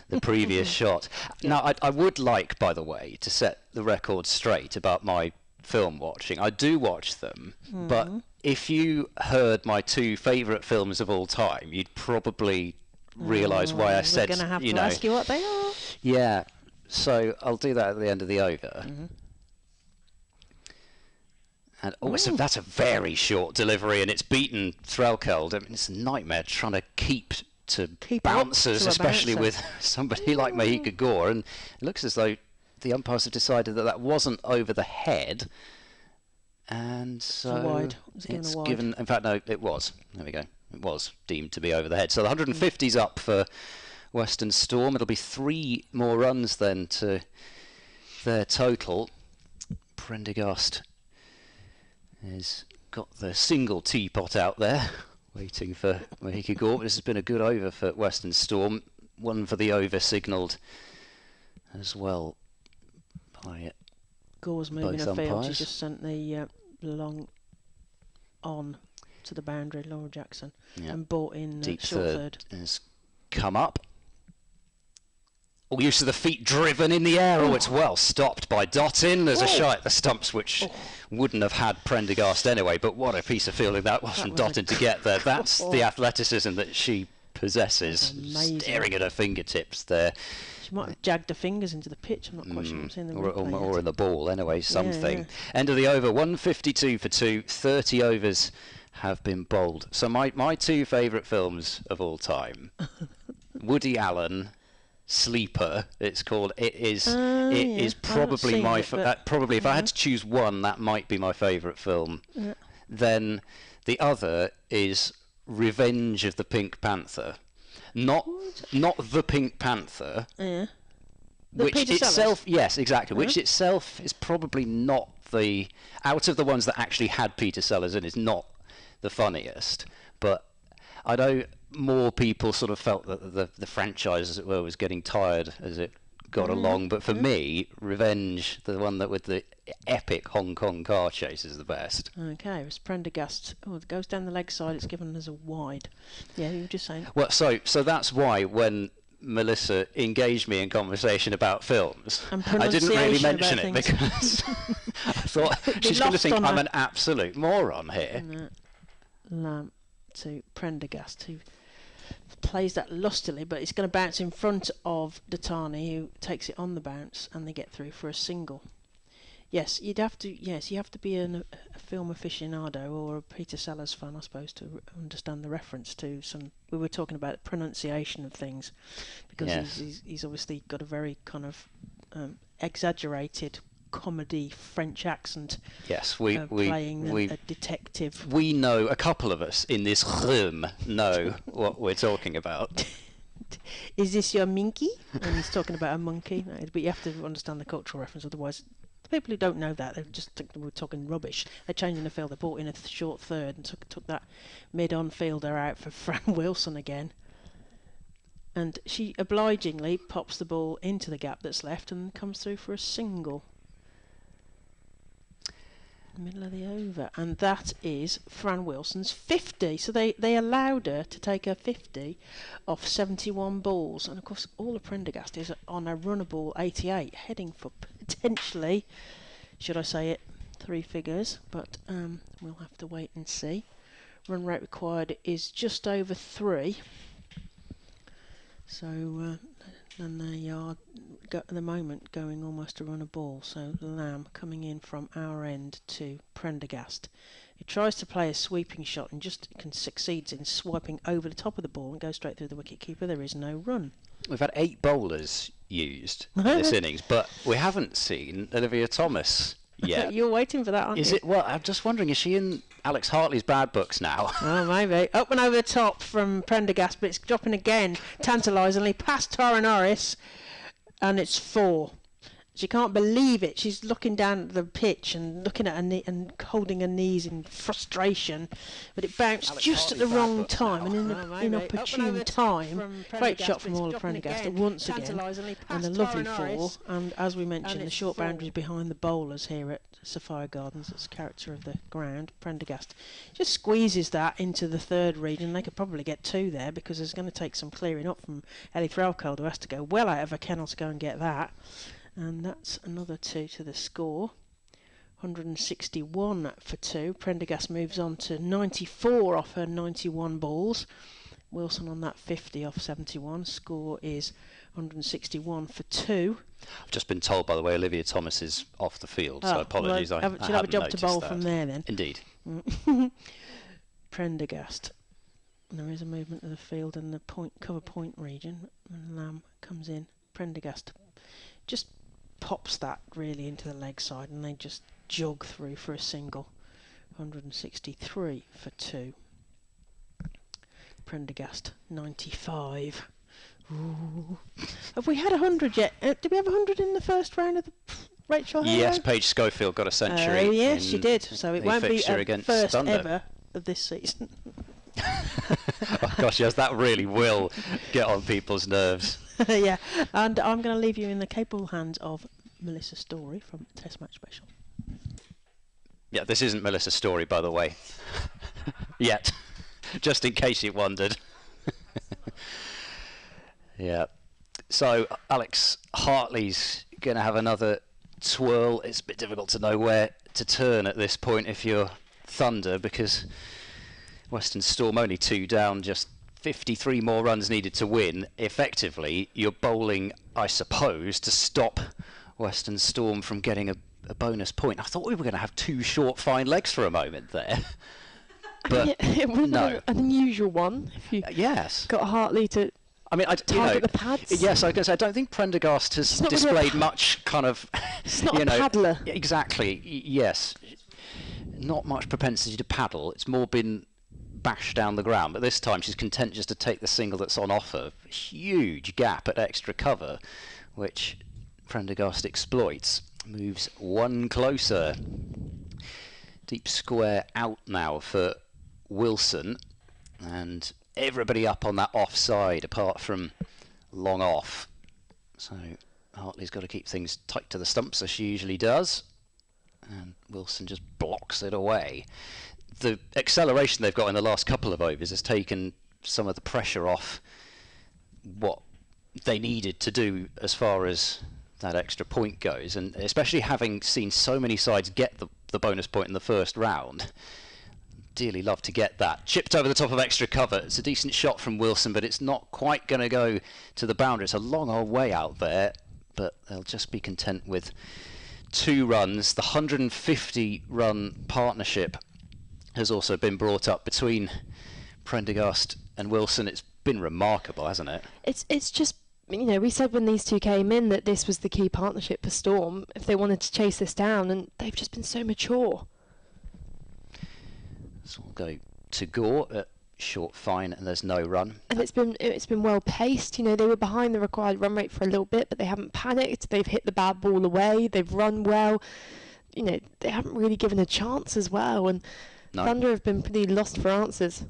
[SPEAKER 1] the previous shot. Now, I would like, by the way, to set the record straight about my film watching. I do watch them, but if you heard my two favourite films of all time, you'd probably realise why I said,
[SPEAKER 3] we're going to have to ask you what they are.
[SPEAKER 1] Yeah, so I'll do that at the end of the over. And that's a very short delivery, and it's beaten Threlkeld. I mean, it's a nightmare trying to keep bouncers, especially with somebody like Mahika Gore. And it looks as though the umpires have decided that wasn't over the head, and so
[SPEAKER 3] wide.
[SPEAKER 1] It's given. In fact, no, it was. There we go. It was deemed to be over the head. So the 150's up for Western Storm. It'll be 3 more runs then to their total. Prendergast has got the single teapot out there, waiting for Mahika Gore. This has been a good over for Western Storm. One for the over signalled as well by
[SPEAKER 3] Gore's moving
[SPEAKER 1] both
[SPEAKER 3] a field.
[SPEAKER 1] umpires.
[SPEAKER 3] She just sent the long on to the boundary, Laura Jackson, and brought in
[SPEAKER 1] deep
[SPEAKER 3] short
[SPEAKER 1] third has come up. All use of the feet driven in the air. Oh, it's well stopped by Dottin. There's a shot at the stumps which wouldn't have had Prendergast anyway, but what a piece of fielding that was from Dottin to get there. That's the athleticism that she possesses. Staring at her fingertips there.
[SPEAKER 3] She might have jagged her fingers into the pitch. I'm not quite sure. I'm seeing the replay
[SPEAKER 1] or in the ball anyway, something.
[SPEAKER 3] Yeah.
[SPEAKER 1] End of the over, 152 for 2, 30 overs have been bowled. So my two favourite films of all time, Woody Allen, Sleeper, it's called. It is probably my probably if I had to choose one, that might be my favourite film. Then the other is Revenge of the Pink Panther, not the Pink Panther, which
[SPEAKER 3] Peter
[SPEAKER 1] itself,
[SPEAKER 3] Sellers?
[SPEAKER 1] yes, exactly, which itself is probably not the, out of the ones that actually had Peter Sellers in, is not the funniest, but I know more people sort of felt that the franchise, as it were, was getting tired as it got along. But for me, Revenge, the one that with the epic Hong Kong car chase, is the best.
[SPEAKER 3] Okay, it's Prendergast. Oh, it goes down the leg side. It's given as a wide. Yeah, you were just saying.
[SPEAKER 1] Well, so that's why when Melissa engaged me in conversation about films, I didn't really mention it because I thought she's going to think I'm an absolute moron here.
[SPEAKER 3] Lamb to Prendergast, who plays that lustily, but it's going to bounce in front of Datani, who takes it on the bounce, and they get through for a single. Yes, you have to be a film aficionado or a Peter Sellers fan, I suppose, to understand the reference to some. We were talking about pronunciation of things, because he's obviously got a very kind of exaggerated comedy French accent.
[SPEAKER 1] Yes,
[SPEAKER 3] playing a detective.
[SPEAKER 1] We know, a couple of us in this room know what we're talking about.
[SPEAKER 3] Is this your minky? And he's talking about a monkey. No, but you have to understand the cultural reference, otherwise the people who don't know that, they just think we're talking rubbish. They're changing the field. They brought in a short third and took that mid-on fielder out for Fran Wilson again. And she obligingly pops the ball into the gap that's left and comes through for a single. Middle of the over, and that is Fran Wilson's 50. So they allowed her to take her 50 off 71 balls, and of course all of Prendergast is on a runnable 88, heading for potentially, should I say it, 3 figures, but we'll have to wait and see. Run rate required is just over 3. So and they are at the moment going almost to run a ball. So Lamb coming in from our end to Prendergast, who tries to play a sweeping shot and just succeeds in swiping over the top of the ball and goes straight through the wicket keeper. There is no run.
[SPEAKER 1] We've had 8 bowlers used this innings, but we haven't seen Olivia Thomas yet.
[SPEAKER 3] You're waiting for that, aren't you?
[SPEAKER 1] Is it? Well, I'm just wondering, is she in Alex Hartley's bad books now.
[SPEAKER 3] Oh, maybe. Up and over the top from Prendergast, but it's dropping again, tantalisingly, past Tara Norris, and it's 4. She can't believe it. She's looking down at the pitch and looking at her knee and holding her knees in frustration. But it bounced
[SPEAKER 1] Alex
[SPEAKER 3] just
[SPEAKER 1] Hartley's
[SPEAKER 3] at the
[SPEAKER 1] bad
[SPEAKER 3] wrong
[SPEAKER 1] books
[SPEAKER 3] time
[SPEAKER 1] now.
[SPEAKER 3] and in an inopportune time. Great shot from all of Prendergast once again. And a lovely 4. And as we mentioned, the short boundaries behind the bowlers here at Sophia Gardens. That's character of the ground. Prendergast just squeezes that into the third region. They could probably get 2 there because there's going to take some clearing up from Ellie Threlcold, who has to go well out of her kennel to go and get that. And that's another 2 to the score. 161 for 2. Prendergast moves on to 94 off her 91 balls. Wilson on that 50 off 71. Score is 161 for 2.
[SPEAKER 1] I've just been told, by the way, Olivia Thomas is off the field, so apologies.
[SPEAKER 3] Well,
[SPEAKER 1] I
[SPEAKER 3] she'll have a job to bowl
[SPEAKER 1] that.
[SPEAKER 3] from there then.
[SPEAKER 1] Indeed.
[SPEAKER 3] Prendergast. There is a movement of the field in the cover point region. And Lamb comes in. Prendergast just pops that really into the leg side, and they just jog through for a single. 163 for 2. Prendergast 95. Ooh. Have we had 100 yet? Did we have 100 in the first round of the Rachael Heyhoe?
[SPEAKER 1] Yes, Paige Schofield got a century.
[SPEAKER 3] Oh yes, she did. So it won't be a first
[SPEAKER 1] Thunder.
[SPEAKER 3] ever of this season.
[SPEAKER 1] Oh gosh, yes, that really will get on people's nerves.
[SPEAKER 3] Yeah, and I'm going to leave you in the capable hands of Melissa Story from Test Match Special.
[SPEAKER 1] Yeah, this isn't Melissa Story, by the way. Yet. Just in case you wondered. Yeah. So, Alex Hartley's going to have another twirl. It's a bit difficult to know where to turn at this point if you're Thunder, because Western Storm only 2 down, just 53 more runs needed to win. Effectively, you're bowling, I suppose, to stop Western Storm from getting a bonus point. I thought we were going to have 2 short fine legs for a moment there. But
[SPEAKER 2] it would
[SPEAKER 1] no.
[SPEAKER 2] have been an unusual one if you
[SPEAKER 1] yes.
[SPEAKER 2] got Hartley to target the pads.
[SPEAKER 1] Yes, I was going to say, I don't think Prendergast has displayed much kind of...
[SPEAKER 2] It's not a paddler.
[SPEAKER 1] Exactly, yes. Not much propensity to paddle. It's more been bashed down the ground, but this time she's content just to take the single that's on offer. Huge gap at extra cover, which Prendergast exploits. Moves 1 closer. Deep square out now for Wilson, and everybody up on that offside apart from long off. So Hartley's got to keep things tight to the stumps as she usually does, and Wilson just blocks it away. The acceleration they've got in the last couple of overs has taken some of the pressure off what they needed to do as far as that extra point goes, and especially having seen so many sides get the bonus point in the first round. Dearly love to get that. Chipped over the top of extra cover. It's a decent shot from Wilson, but it's not quite going to go to the boundary. It's a long old way out there, but they'll just be content with 2 runs. The 150 run partnership has also been brought up between Prendergast and Wilson. It's been remarkable, hasn't it?
[SPEAKER 2] It's just, we said when these 2 came in that this was the key partnership for Storm if they wanted to chase this down, and they've just been so mature.
[SPEAKER 1] So we'll go to Gore at short fine, and there's no run.
[SPEAKER 2] And it's been well paced. They were behind the required run rate for a little bit, but they haven't panicked. They've hit the bad ball away. They've run well. They haven't really given a chance as well, and
[SPEAKER 1] No.
[SPEAKER 2] Thunder have been pretty lost for answers.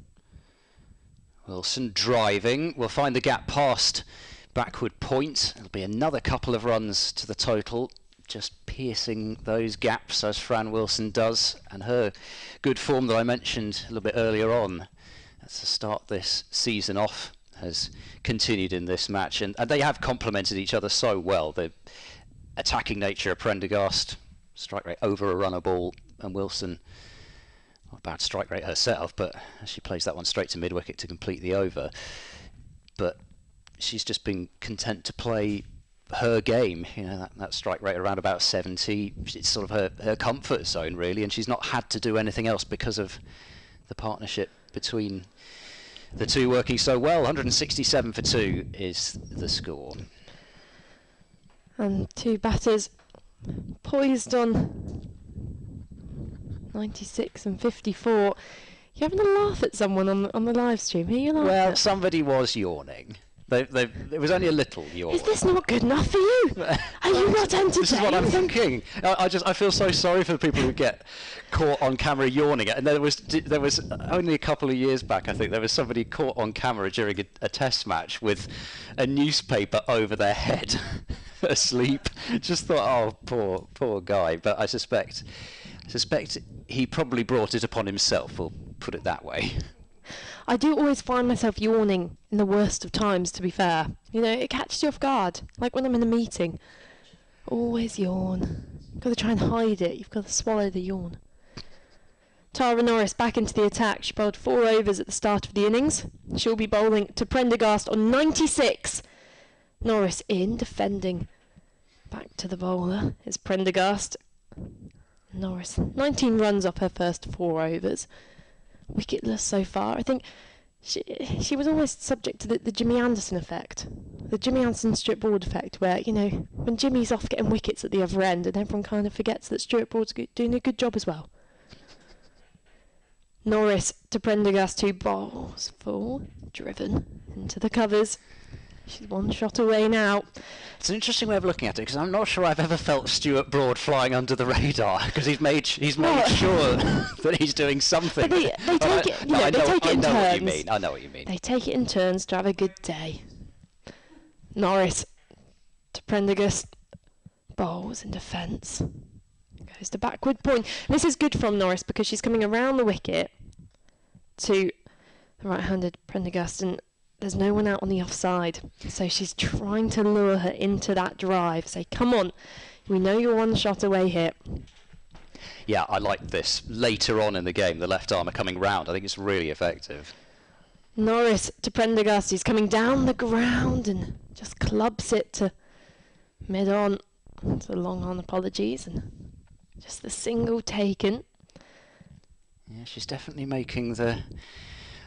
[SPEAKER 1] Wilson driving. We'll find the gap past backward point. It'll be another couple of runs to the total, just piercing those gaps as Fran Wilson does, and her good form that I mentioned a little bit earlier on to start this season off has continued in this match, and they have complemented each other so well. The attacking nature of Prendergast, strike rate over a runner ball, and Wilson, not a bad strike rate herself, but she plays that one straight to mid-wicket to complete the over. But she's just been content to play her game, that strike rate around about 70. It's sort of her comfort zone, really, and she's not had to do anything else because of the partnership between the 2 working so well. 167 for 2 is the score.
[SPEAKER 2] And 2 batters poised on 96 and 54. You're having a laugh at someone on the live stream. Who are you laughing
[SPEAKER 1] Well,
[SPEAKER 2] at?
[SPEAKER 1] somebody was yawning. It was only a little yawn.
[SPEAKER 2] Is this not good enough for you? Are you not entertained?
[SPEAKER 1] This is what I'm thinking. I feel so sorry for the people who get caught on camera yawning. And there was only a couple of years back, I think, there was somebody caught on camera during a test match with a newspaper over their head, asleep. Just thought, oh, poor guy. But I suspect he probably brought it upon himself. We'll put it that way.
[SPEAKER 2] I do always find myself yawning in the worst of times, to be fair. You know, it catches you off guard. Like when I'm in a meeting. Always yawn. You've got to try and hide it. You've got to swallow the yawn. Tara Norris back into the attack. She bowled 4 overs at the start of the innings. She'll be bowling to Prendergast on 96. Norris in, defending. Back to the bowler is Prendergast. Norris, 19 runs off her first 4 overs. Wicketless so far. I think she was almost subject to the Jimmy Anderson effect. The Jimmy Anderson Stuart Broad effect, where, you know, when Jimmy's off getting wickets at the other end and everyone kind of forgets that Stuart Broad's doing a good job as well. Norris to Prendergast, 2 balls full, driven into the covers. She's 1 shot away now.
[SPEAKER 1] It's an interesting way of looking at it, because I'm not sure I've ever felt Stuart Broad flying under the radar, because he's made sure that he's doing something.
[SPEAKER 2] But they take it, you know, they take it in turns.
[SPEAKER 1] I know what you mean.
[SPEAKER 2] They take it in turns to have a good day. Norris to Prendergast, bowls in defence. Goes to backward point. This is good from Norris because she's coming around the wicket to the right-handed Prendergast, and there's no one out on the offside. So she's trying to lure her into that drive. Say, come on, we know you're 1 shot away here.
[SPEAKER 1] Yeah, I like this. Later on in the game, the left armour coming round. I think it's really effective.
[SPEAKER 2] Norris to Prendergast. He's coming down the ground and just clubs it to mid-on. It's a long on, apologies. And just the single taken.
[SPEAKER 1] Yeah, she's definitely making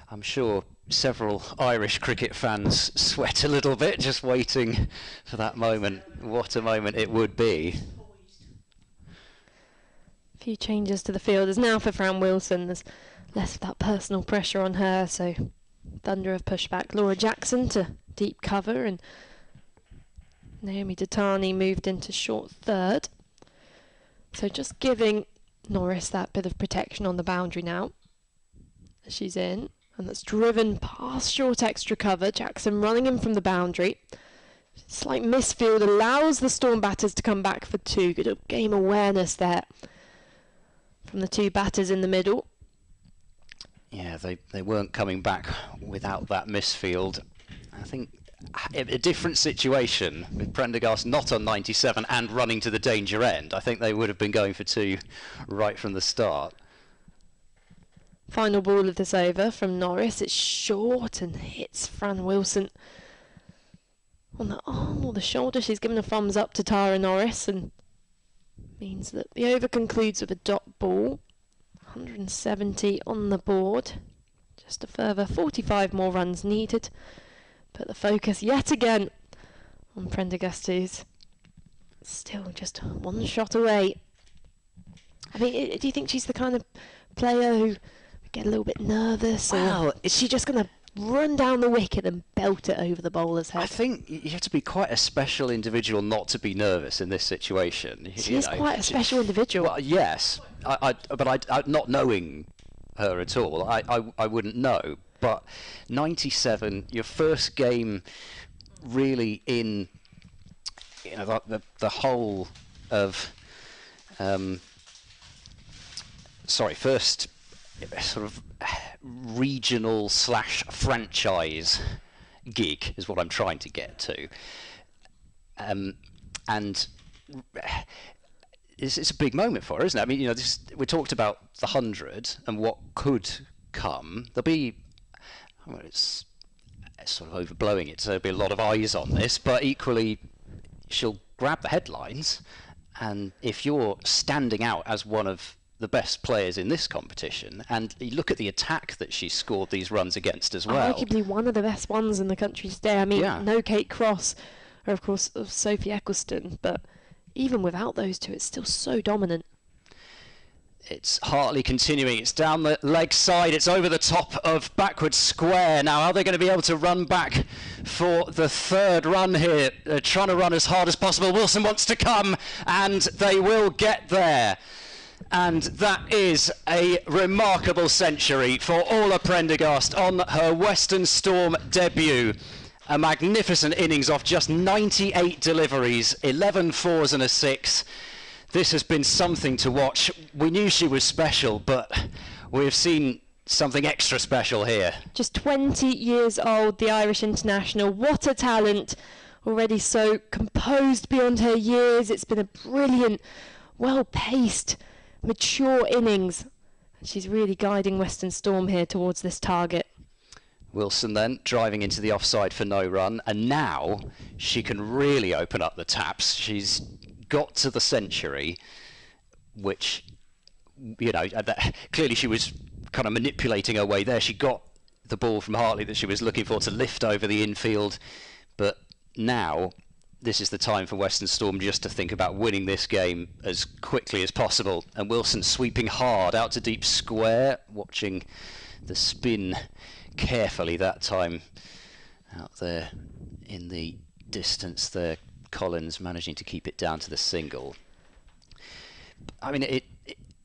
[SPEAKER 1] I'm sure several Irish cricket fans sweat a little bit just waiting for that moment. What a moment it would be.
[SPEAKER 2] A few changes to the fielders now for Fran Wilson. There's less of that personal pressure on her, so Thunder have pushed back Laura Jackson to deep cover, and Naomi Datani moved into short third. So just giving Norris that bit of protection on the boundary now. She's in. And that's driven past short extra cover. Jackson running in from the boundary. Slight misfield allows the Storm batters to come back for 2. Good game awareness there from the 2 batters in the middle.
[SPEAKER 1] Yeah, they weren't coming back without that misfield. I think a different situation with Prendergast not on 97 and running to the danger end. I think they would have been going for 2 right from the start.
[SPEAKER 2] Final ball of this over from Norris. It's short and hits Fran Wilson on the arm or the shoulder. She's given a thumbs up to Tara Norris, and means that the over concludes with a dot ball. 170 on the board. Just a further 45 more runs needed. But the focus yet again on Prendergast, who's still just 1 shot away. I mean, do you think she's the kind of player who get a little bit nervous, or is she just going to run down the wicket and belt it over the bowler's head?
[SPEAKER 1] I think you have to be quite a special individual not to be nervous in this situation.
[SPEAKER 2] She is quite a special individual.
[SPEAKER 1] Well, yes, but not knowing her at all, I wouldn't know. But 97, your first game really in the whole of first sort of regional / franchise gig is what I'm trying to get to, and it's a big moment for her, isn't it? I mean, you know, we talked about the 100 and what could come. There'll be, it's sort of overblowing it, so there'll be a lot of eyes on this, but equally she'll grab the headlines, and if you're standing out as one of the best players in this competition, and you look at the attack that she scored these runs against as well.
[SPEAKER 2] Arguably one of the best ones in the country today. I mean, no Kate Cross, or of course Sophia Eccleston, but even without those 2, it's still so dominant.
[SPEAKER 1] It's Hartley continuing. It's down the leg side. It's over the top of backward square. Now, are they going to be able to run back for the third run here? They're trying to run as hard as possible. Wilson wants to come, and they will get there. And that is a remarkable century for Orla Prendergast on her Western Storm debut. A magnificent innings off just 98 deliveries, 11 fours and a 6. This has been something to watch. We knew she was special, but we've seen something extra special here.
[SPEAKER 2] Just 20 years old, the Irish international. What a talent. Already so composed beyond her years. It's been a brilliant, well-paced, mature innings. She's really guiding Western Storm here towards this target.
[SPEAKER 1] Wilson then driving into the offside for no run, and now she can really open up the taps. She's got to the century, which, you know, clearly she was kind of manipulating her way there. She got the ball from Hartley that she was looking for to lift over the infield, but now this is the time for Western Storm just to think about winning this game as quickly as possible. And Wilson sweeping hard out to deep square, watching the spin carefully that time. Out there in the distance there, Collins managing to keep it down to the single. I mean,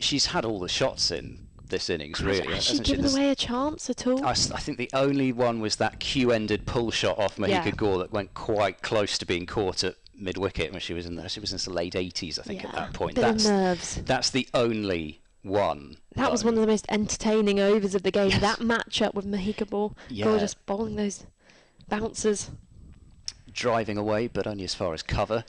[SPEAKER 1] she's had all the shots in this innings, really.
[SPEAKER 2] Has she given away a chance at all?
[SPEAKER 1] I think the only one was that Q-ended pull shot off Mahika Gore that went quite close to being caught at mid-wicket when she was in the late 80s, I think, at that point.
[SPEAKER 2] Bit of nerves.
[SPEAKER 1] That's the only one.
[SPEAKER 2] That was one of the most entertaining overs of the game. Yes. That matchup with Mahika Gore just bowling those bouncers.
[SPEAKER 1] Driving away, but only as far as cover,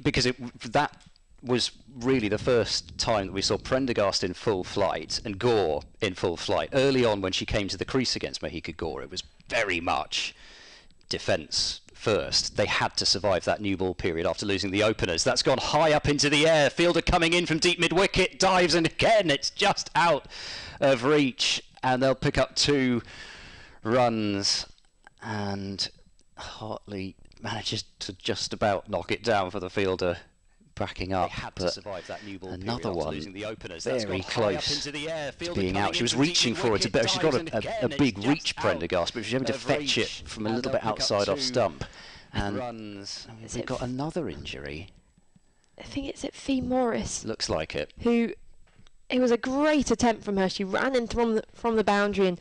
[SPEAKER 1] because that was really the first time that we saw Prendergast in full flight and Gore in full flight. Early on, when she came to the crease against Mahika Gore, it was very much defence first. They had to survive that new ball period after losing the openers. That's gone high up into the air. Fielder coming in from deep mid-wicket, dives, and again it's just out of reach, and they'll pick up 2 runs, and Hartley manages to just about knock it down for the fielder backing up. They had to survive that new ball another one losing the openers. Very close to being out. She was reaching for it a bit. She's got a big reach, Prendergast, but she was able to fetch it from a little bit outside off stump. And they've got another injury.
[SPEAKER 2] I think it's at Fee Morris.
[SPEAKER 1] Looks like it.
[SPEAKER 2] It was a great attempt from her. She ran in from the boundary and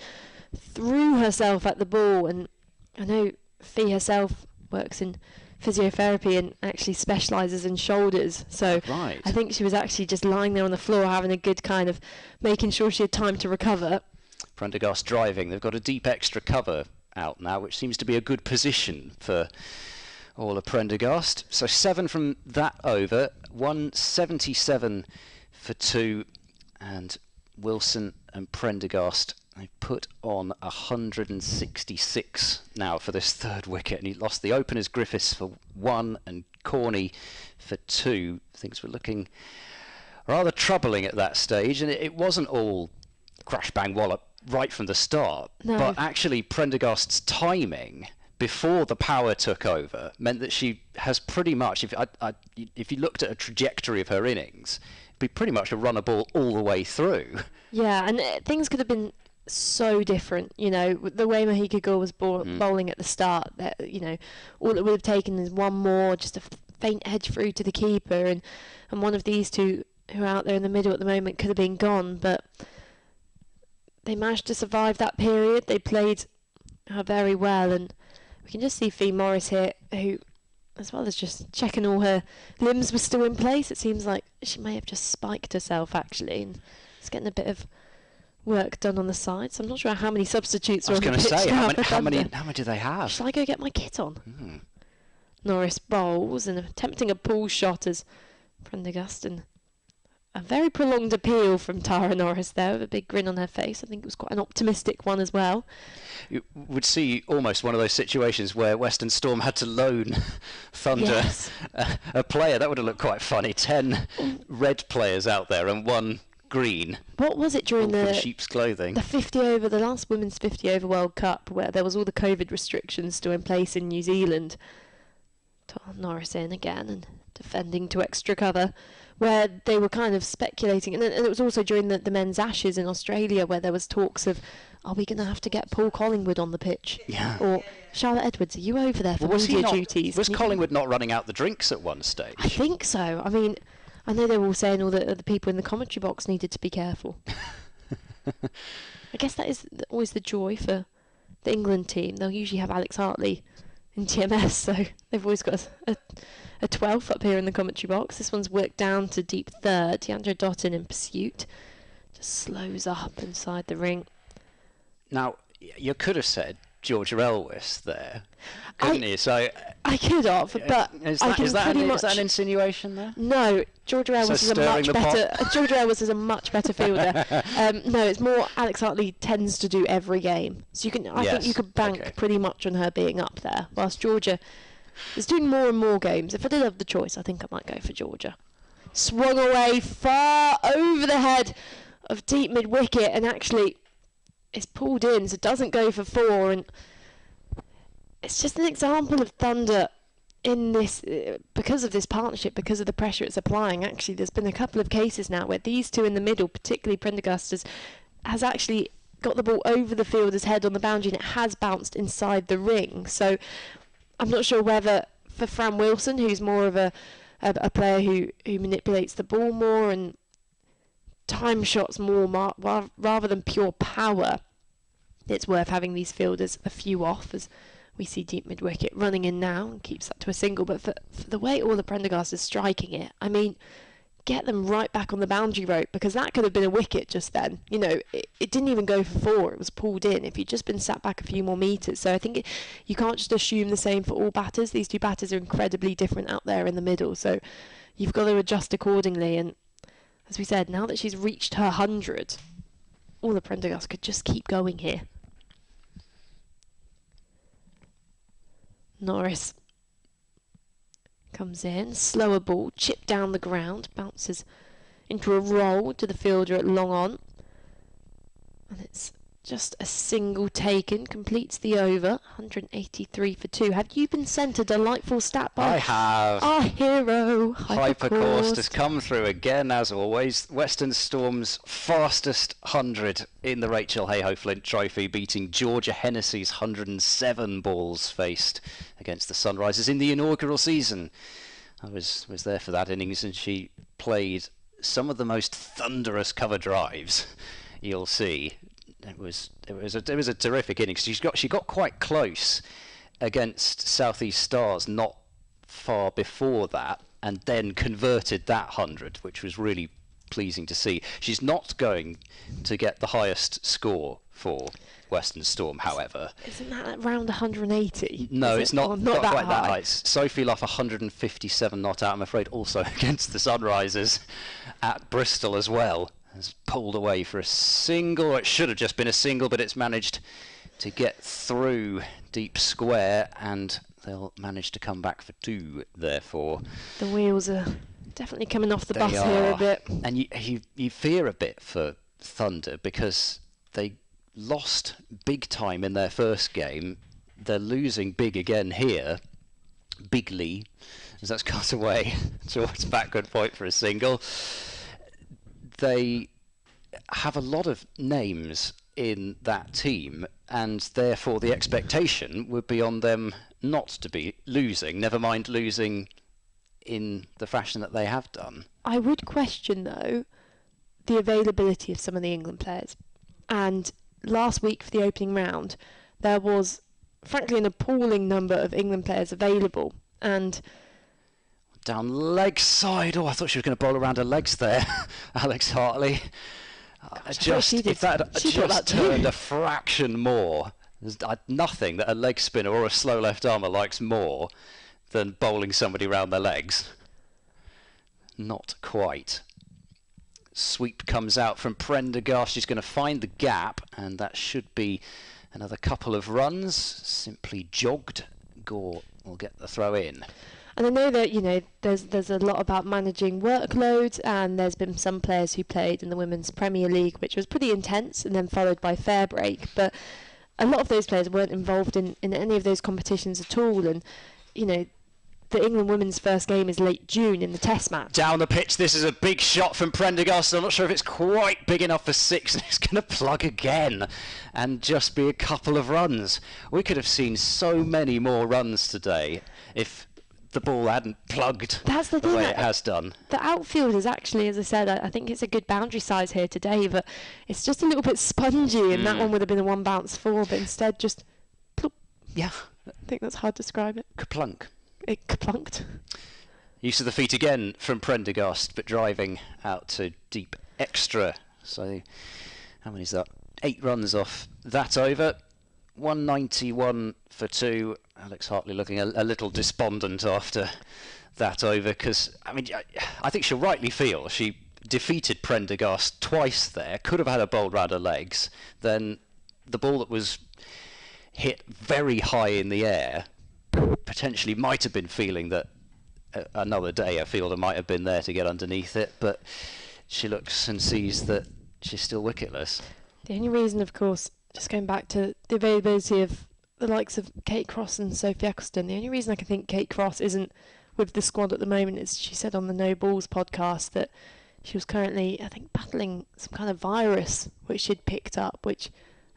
[SPEAKER 2] threw herself at the ball. And I know Fee herself works in physiotherapy and actually specialises in shoulders, so
[SPEAKER 1] right.
[SPEAKER 2] I think she was actually just lying there on the floor having a good kind of making sure she had time to recover.
[SPEAKER 1] Prendergast driving. They've got a deep extra cover out now, which seems to be a good position for Orla Prendergast. So 7 from that over, 177 for 2, and Wilson and Prendergast, they put on 166 now for this third wicket, and he lost the openers Griffiths for 1 and Corney for 2. Things were looking rather troubling at that stage, and it wasn't all crash bang wallop right from the start.
[SPEAKER 2] No.
[SPEAKER 1] But actually Prendergast's timing before the power took over meant that she has pretty much, if you looked at a trajectory of her innings, it'd be pretty much a runner ball all the way through.
[SPEAKER 2] Yeah, and things could have been so different, you know, the way Mahika Gore was bowling at the start, that, you know, all it would have taken is one more, just a faint edge through to the keeper, and one of these two who are out there in the middle at the moment could have been gone, but they managed to survive that period. They played her very well, and we can just see Fee Morris here, who, as well as just checking all her limbs were still in place, it seems like she may have just spiked herself actually, and it's getting a bit of work done on the side, so I'm not sure how many substitutes are on the pitch. I was going to say, how many
[SPEAKER 1] do they have?
[SPEAKER 2] Shall I go get my kit on? Norris bowls and attempting a pull shot as Prendergast, and a very prolonged appeal from Tara Norris there with a big grin on her face. I think it was quite an optimistic one as well.
[SPEAKER 1] You would see almost one of those situations where Western Storm had to loan Thunder a player. That would have looked quite funny. 10 red players out there and 1 green.
[SPEAKER 2] What was it during the
[SPEAKER 1] sheep's clothing?
[SPEAKER 2] The 50 over, the last Women's 50 over World Cup, where there was all the COVID restrictions still in place in New Zealand. Norris in again and defending to extra cover, where they were kind of speculating, and it was also during the men's Ashes in Australia where there was talks of, are we going to have to get Paul Collingwood on the pitch?
[SPEAKER 1] Yeah.
[SPEAKER 2] Or Charlotte Edwards, are you over there for
[SPEAKER 1] Was
[SPEAKER 2] media duties?
[SPEAKER 1] Was Collingwood not running out the drinks at one stage?
[SPEAKER 2] I think so. I mean, I know they were all saying all the people in the commentary box needed to be careful. I guess that is always the joy for the England team. They'll usually have Alex Hartley in TMS, so they've always got a 12th up here in the commentary box. This one's worked down to deep third. Deandra Dottin in pursuit. Just slows up inside the ring.
[SPEAKER 1] Now, you could have said Georgia Elwes there, couldn't you? So
[SPEAKER 2] I could have, but
[SPEAKER 1] is
[SPEAKER 2] I
[SPEAKER 1] that,
[SPEAKER 2] can
[SPEAKER 1] is, that
[SPEAKER 2] pretty
[SPEAKER 1] an,
[SPEAKER 2] much...
[SPEAKER 1] is that an insinuation there?
[SPEAKER 2] No, Georgia Elwes is a much better. Georgia Elwes is a much better fielder. No, it's more Alex Hartley tends to do every game, so you can. I think you could bank pretty much on her being up there. Whilst Georgia is doing more and more games. If I did have the choice, I think I might go for Georgia. Swung away far over the head of deep mid wicket, and actually it's pulled in, so it doesn't go for 4. And it's just an example of Thunder in this, because of this partnership, because of the pressure it's applying. Actually, there's been a couple of cases now where these two in the middle, particularly Prendergast, has actually got the ball over the fielder's head on the boundary, and it has bounced inside the ring. So I'm not sure whether for Fran Wilson, who's more of a player who manipulates the ball more and time shots more rather than pure power, it's worth having these fielders a few off, as we see deep mid-wicket running in now and keeps that to a single. But for the way all the Prendergast is striking it, I mean, get them right back on the boundary rope, because that could have been a wicket just then. You know, it didn't even go for 4, it was pulled in if you'd just been sat back a few more metres. So I think you can't just assume the same for all batters. These two batters are incredibly different out there in the middle, so you've got to adjust accordingly. And as we said, now that she's reached her 100, all the Prendergast could just keep going here. Norris comes in, slower ball, chipped down the ground, bounces into a roll to the fielder at long on, and it's just a single taken, completes the over, 183 for 2. Have you been sent a delightful stat by
[SPEAKER 1] I have.
[SPEAKER 2] Our hero,
[SPEAKER 1] Hypercourse has come through again, as always. Western Storm's fastest 100 in the Rachael Heyhoe Flint Trophy, beating Georgia Hennessy's 107 balls faced against the Sunrisers in the inaugural season. I was there for that innings, and she played some of the most thunderous cover drives you'll see. It was a terrific innings. She got quite close against Southeast Stars not far before that, and then converted that 100, which was really pleasing to see. She's not going to get the highest score for Western Storm, however.
[SPEAKER 2] Isn't that around 180?
[SPEAKER 1] No, it's not
[SPEAKER 2] not that
[SPEAKER 1] quite
[SPEAKER 2] high.
[SPEAKER 1] that high. Sophie Luff 157 not out, I'm afraid, also against the Sunrisers at Bristol as well. Has pulled away for a single. It should have just been a single, but it's managed to get through deep square, and they'll manage to come back for 2, therefore.
[SPEAKER 2] The wheels are definitely coming off the bus here a bit.
[SPEAKER 1] And you fear a bit for Thunder, because they lost big time in their first game. They're losing big again here. Bigly, as that's cut away towards backward point for a single. They have a lot of names in that team, and therefore the expectation would be on them not to be losing, never mind losing in the fashion that they have done.
[SPEAKER 2] I would question, though, the availability of some of the England players. And last week for the opening round, there was, frankly, an appalling number of England players available. And
[SPEAKER 1] down leg side. Oh, I thought she was going to bowl around her legs there, Alex Hartley. If that had just turned a fraction more, there's nothing that a leg spinner or a slow left armer likes more than bowling somebody round their legs. Not quite. Sweep comes out from Prendergast. She's going to find the gap, and that should be another couple of runs. Simply jogged. Gore will get the throw in.
[SPEAKER 2] And I know that, you know, there's a lot about managing workload, and there's been some players who played in the Women's Premier League, which was pretty intense, and then followed by fair break. But a lot of those players weren't involved in any of those competitions at all. And, you know, the England women's first game is late June in the Test match.
[SPEAKER 1] Down the pitch, this is a big shot from Prendergast. I'm not sure if it's quite big enough for 6, and it's going to plug again and just be a couple of runs. We could have seen so many more runs today if the ball hadn't plugged the way it has done.
[SPEAKER 2] The outfield is actually, as I said, I think it's a good boundary size here today, but it's just a little bit spongy, and that one would have been a 1 bounce 4, but instead just plop.
[SPEAKER 1] Yeah.
[SPEAKER 2] I think that's hard to describe it.
[SPEAKER 1] Kaplunk.
[SPEAKER 2] It kaplunked.
[SPEAKER 1] Use of the feet again from Prendergast, but driving out to deep extra. So, how many is that? 8 runs off that over. 191 for 2. Alex Hartley looking a little despondent after that over, because, I mean, I think she'll rightly feel she defeated Prendergast twice there, could have had a bowled round her legs. Then the ball that was hit very high in the air potentially might have been feeling that another day a fielder might have been there to get underneath it, but she looks and sees that she's still wicketless.
[SPEAKER 2] The only reason, of course, just going back to the availability of the likes of Kate Cross and Sophia, the only reason I can think Kate Cross isn't with the squad at the moment is she said on the No Balls podcast that she was currently, I think, battling some kind of virus which she'd picked up, which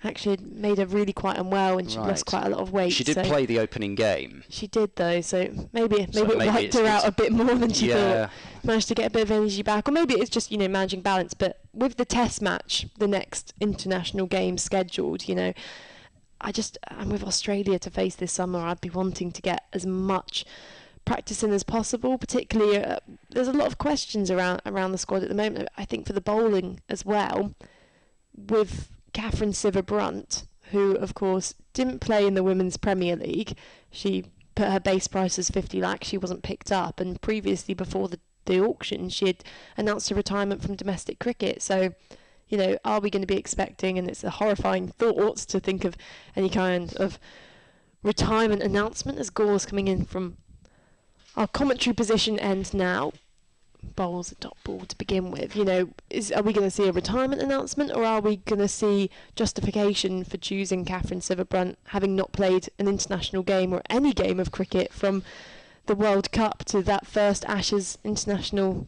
[SPEAKER 2] actually made her really quite unwell, and she'd lost quite a lot of weight.
[SPEAKER 1] She did play the opening game.
[SPEAKER 2] She did, though, so maybe it wiped her out a bit more than she thought. Managed to get a bit of energy back, or maybe it's just, managing balance. But with the Test match, the next international game scheduled, and with Australia to face this summer, I'd be wanting to get as much practice in as possible. Particularly, there's a lot of questions around the squad at the moment. I think for the bowling as well, with Catherine Sciver-Brunt, who of course didn't play in the Women's Premier League. She put her base price as 50 lakhs. She wasn't picked up, and previously, before the auction, she had announced a retirement from domestic cricket. So, are we going to be expecting, and it's a horrifying thought to think of any kind of retirement announcement as Gore's coming in from our commentary position end now. Bowls a dot ball to begin with. Are we going to see a retirement announcement, or are we going to see justification for choosing Catherine Sciver-Brunt, having not played an international game or any game of cricket from the World Cup to that first Ashes International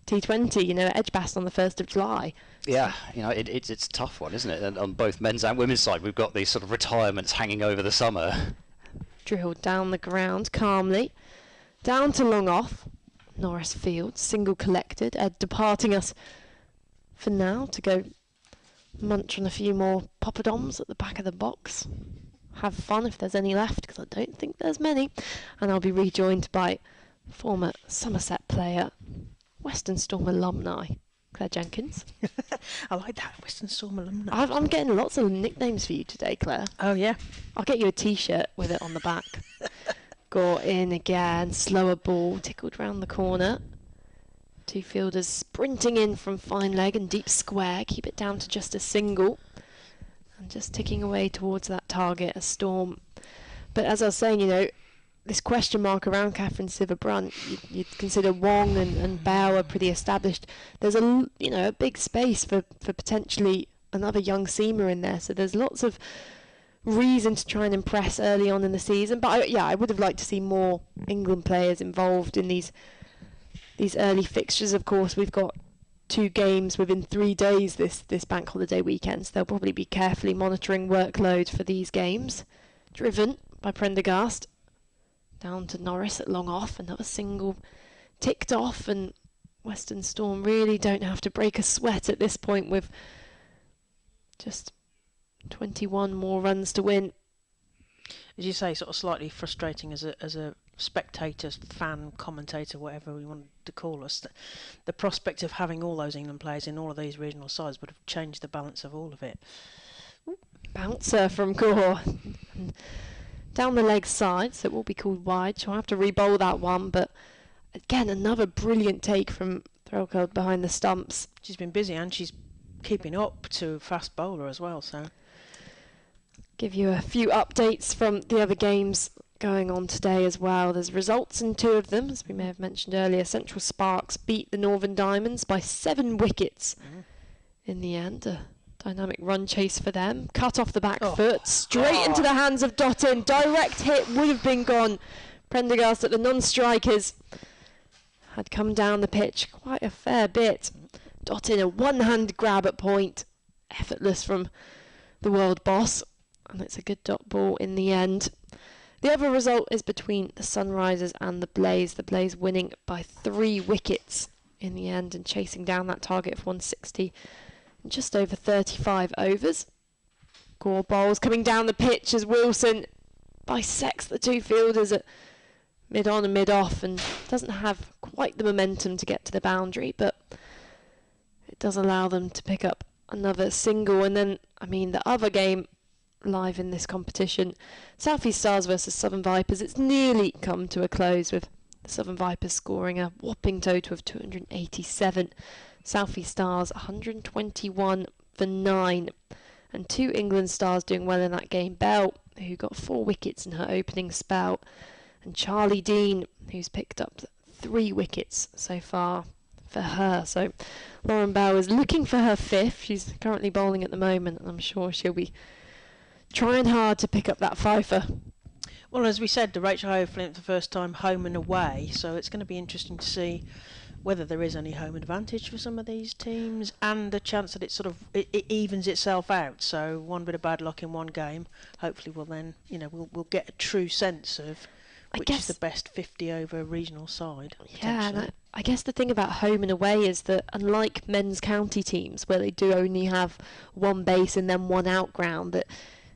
[SPEAKER 2] T20, at Edgbaston on the 1st of July?
[SPEAKER 1] Yeah, it's a tough one, isn't it? And on both men's and women's side, we've got these sort of retirements hanging over the summer.
[SPEAKER 2] Drilled down the ground calmly, down to long off. Norris Field, single collected, departing us for now to go munch on a few more poppadoms at the back of the box. Have fun if there's any left, because I don't think there's many. And I'll be rejoined by former Somerset player, Western Storm alumni, Claire Jenkins.
[SPEAKER 3] I like that, Western Storm alumni.
[SPEAKER 2] I'm getting lots of nicknames for you today, Claire.
[SPEAKER 3] Oh, yeah?
[SPEAKER 2] I'll get you a T-shirt with it on the back. Gore in again, slower ball, tickled round the corner. 2 fielders sprinting in from fine leg and deep square, keep it down to just a single. And just ticking away towards that target, a Storm. But as I was saying, this question mark around Catherine Sciver-Brunt, you'd consider Wong and Bell are pretty established. There's a big space for potentially another young seamer in there, so there's lots of reason to try and impress early on in the season. But I would have liked to see more England players involved in these early fixtures. Of course, we've got 2 games within 3 days this bank holiday weekend, so they'll probably be carefully monitoring workload for these games. Driven by Prendergast, down to Norris at long off, another single ticked off, and Western Storm really don't have to break a sweat at this point with just 21 more runs to win.
[SPEAKER 3] As you say, sort of slightly frustrating as a spectator, fan, commentator, whatever we want to call us. The prospect of having all those England players in all of these regional sides would have changed the balance of all of it.
[SPEAKER 2] Bouncer from Gore. Down the leg side, so it will be called wide. So I'll have to re-bowl that one. But again, another brilliant take from Threlkeld behind the stumps.
[SPEAKER 3] She's been busy, and she's keeping up to a fast bowler as well, so...
[SPEAKER 2] Give you a few updates from the other games going on today as well. There's results in 2 of them, as we may have mentioned earlier. Central Sparks beat the Northern Diamonds by 7 wickets in the end. A dynamic run chase for them. Cut off the back foot, straight into the hands of Dottin. Direct hit would have been gone. Prendergast at the non-strikers had come down the pitch quite a fair bit, dotting a one-hand grab at point, effortless from the world boss, and it's a good dot ball in the end. The other result is between the Sunrisers and the Blaze winning by 3 wickets in the end and chasing down that target of 160 in just over 35 overs. Gore bowls coming down the pitch as Wilson bisects the 2 fielders at mid-on and mid-off and doesn't have quite the momentum to get to the boundary, but it does allow them to pick up another single. And then, the other game live in this competition, South East Stars versus Southern Vipers, it's nearly come to a close with the Southern Vipers scoring a whopping total of 287, South East Stars 121 for 9, and 2 England stars doing well in that game. Bell, who got 4 wickets in her opening spell, and Charlie Dean, who's picked up 3 wickets so far for her. So Lauren Bell is looking for her 5th. She's currently bowling at the moment, and I'm sure she'll be trying hard to pick up that fifer.
[SPEAKER 3] Well, as we said, the Rachael Heyhoe Flint for the first time home and away, so it's going to be interesting to see whether there is any home advantage for some of these teams and the chance that it evens itself out. So one bit of bad luck in one game, hopefully we'll then, we'll get a true sense of which is the best 50 over regional side.
[SPEAKER 2] Yeah, and I guess the thing about home and away is that unlike men's county teams where they do only have one base and then one out ground, that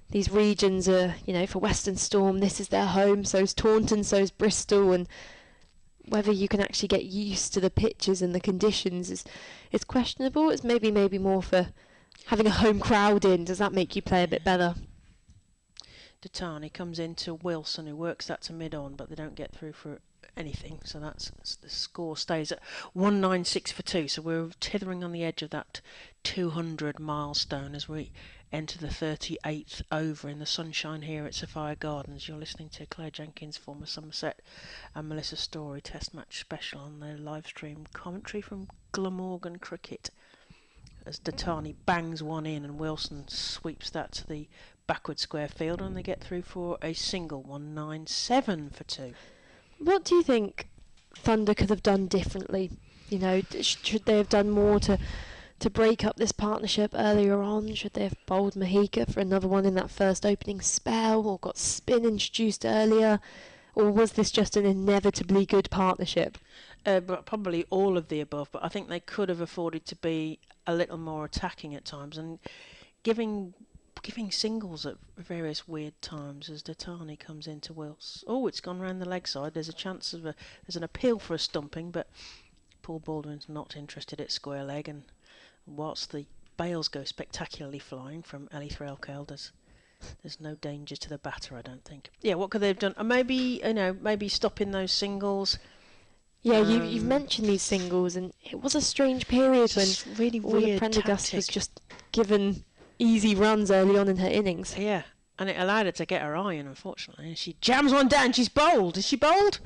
[SPEAKER 2] these regions are, for Western Storm, this is their home, so is Taunton, so is Bristol, and whether you can actually get used to the pitches and the conditions is questionable. It's maybe more for having a home crowd in. Does that make you play a bit better?
[SPEAKER 3] Datani comes into Wilson, who works that to mid-on, but they don't get through for anything, so the score stays at 196 for 2, so we're tethering on the edge of that 200 milestone as we enter the 38th over in the sunshine here at Sophia Gardens. You're listening to Claire Jenkins, former Somerset, and Melissa Story Test Match Special on their live stream commentary from Glamorgan Cricket as Datani bangs one in and Wilson sweeps that to the backward square field, and they get through for a single, 197 for 2.
[SPEAKER 2] What do you think Thunder could have done differently? Should they have done more to break up this partnership earlier on? Should they have bowled Mahika for another one in that first opening spell, or got spin introduced earlier? Or was this just an inevitably good partnership?
[SPEAKER 3] But probably all of the above, but I think they could have afforded to be a little more attacking at times and giving singles at various weird times as Datani comes into Wills. Oh, it's gone round the leg side. There's a chance of there's an appeal for a stumping, but Paul Baldwin's not interested at square leg, and whilst the bails go spectacularly flying from Ellie Threlkeld, there's no danger to the batter, I don't think. Yeah, what could they have done? Maybe stopping those singles.
[SPEAKER 2] Yeah, you've mentioned these singles, and it was a strange period when
[SPEAKER 3] really
[SPEAKER 2] all
[SPEAKER 3] weird
[SPEAKER 2] the Prendergast
[SPEAKER 3] tactic
[SPEAKER 2] was just given easy runs early on in her innings.
[SPEAKER 3] Yeah, and it allowed her to get her eye in, unfortunately. And she jams one down. She's bowled. Is she bowled?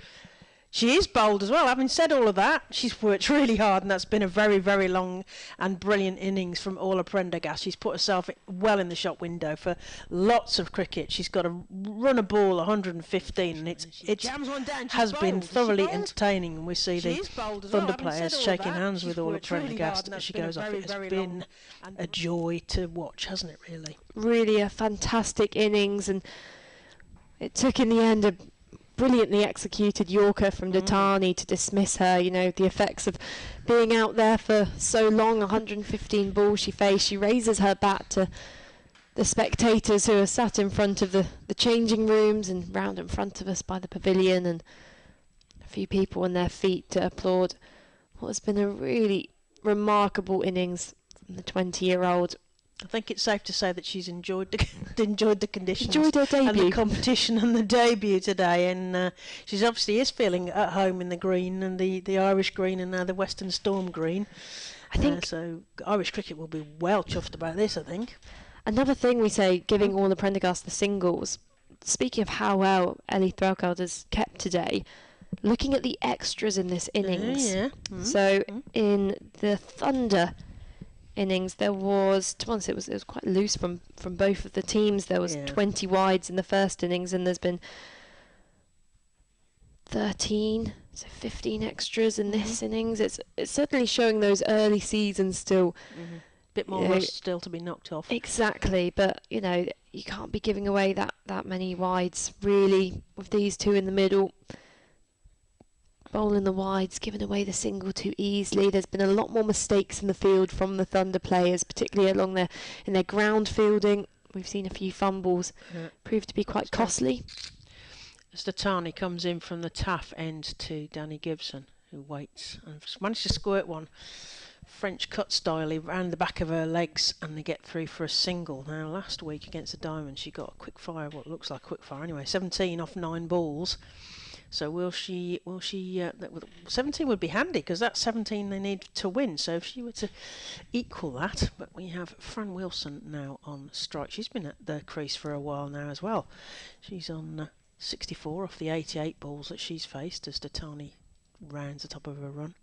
[SPEAKER 3] She is bowled as well. Having said all of that, she's worked really hard, and that's been a very, very long and brilliant innings from Orla Prendergast. She's put herself well in the shop window for lots of cricket. She's got to run a ball 115, and it has been thoroughly entertaining. And we see the Thunder players shaking hands with Orla Prendergast as she goes off. It has been a joy to watch, hasn't it, really?
[SPEAKER 2] Really a fantastic innings, and it took in the end a brilliantly executed Yorker from Datani to dismiss her. The effects of being out there for so long, 115 balls she faced. She raises her bat to the spectators who are sat in front of the changing rooms and round in front of us by the pavilion, and a few people on their feet to applaud what has been a really remarkable innings from the 20-year-old.
[SPEAKER 3] I think it's safe to say that she's enjoyed the conditions,
[SPEAKER 2] enjoyed her debut,
[SPEAKER 3] and the competition and the debut today, and she obviously is feeling at home in the green and the Irish green and now the Western Storm green. I think so. Irish cricket will be well chuffed about this, I think.
[SPEAKER 2] Another thing we say, giving all the Prendergast the singles. Speaking of how well Ellie Threlkeld has kept today, looking at the extras in this innings. In the Thunder innings, there was, to be honest, it was quite loose from both of the teams. There was 20 wides in the first innings, and there's been 13, so 15 extras in this innings. It's certainly showing those early seasons still.
[SPEAKER 3] Bit more rust still to be knocked off.
[SPEAKER 2] Exactly, but you can't be giving away that many wides really with these two in the middle. Bowling the wides, giving away the single too easily. There's been a lot more mistakes in the field from the Thunder players, particularly in their ground fielding. We've seen a few fumbles prove to be quite costly.
[SPEAKER 3] As Tani comes in from the taff end to Danny Gibson, who waits and managed to squirt one French cut style around the back of her legs, and they get through for a single. Now, last week against the Diamonds, she got a quick fire, what looks like quick fire anyway, 17 off 9 balls. So will she 17 would be handy, because that's 17 they need to win. So if she were to equal that, but we have Fran Wilson now on strike. She's been at the crease for a while now as well. She's on 64 off the 88 balls that she's faced as Datani rounds the top of her run.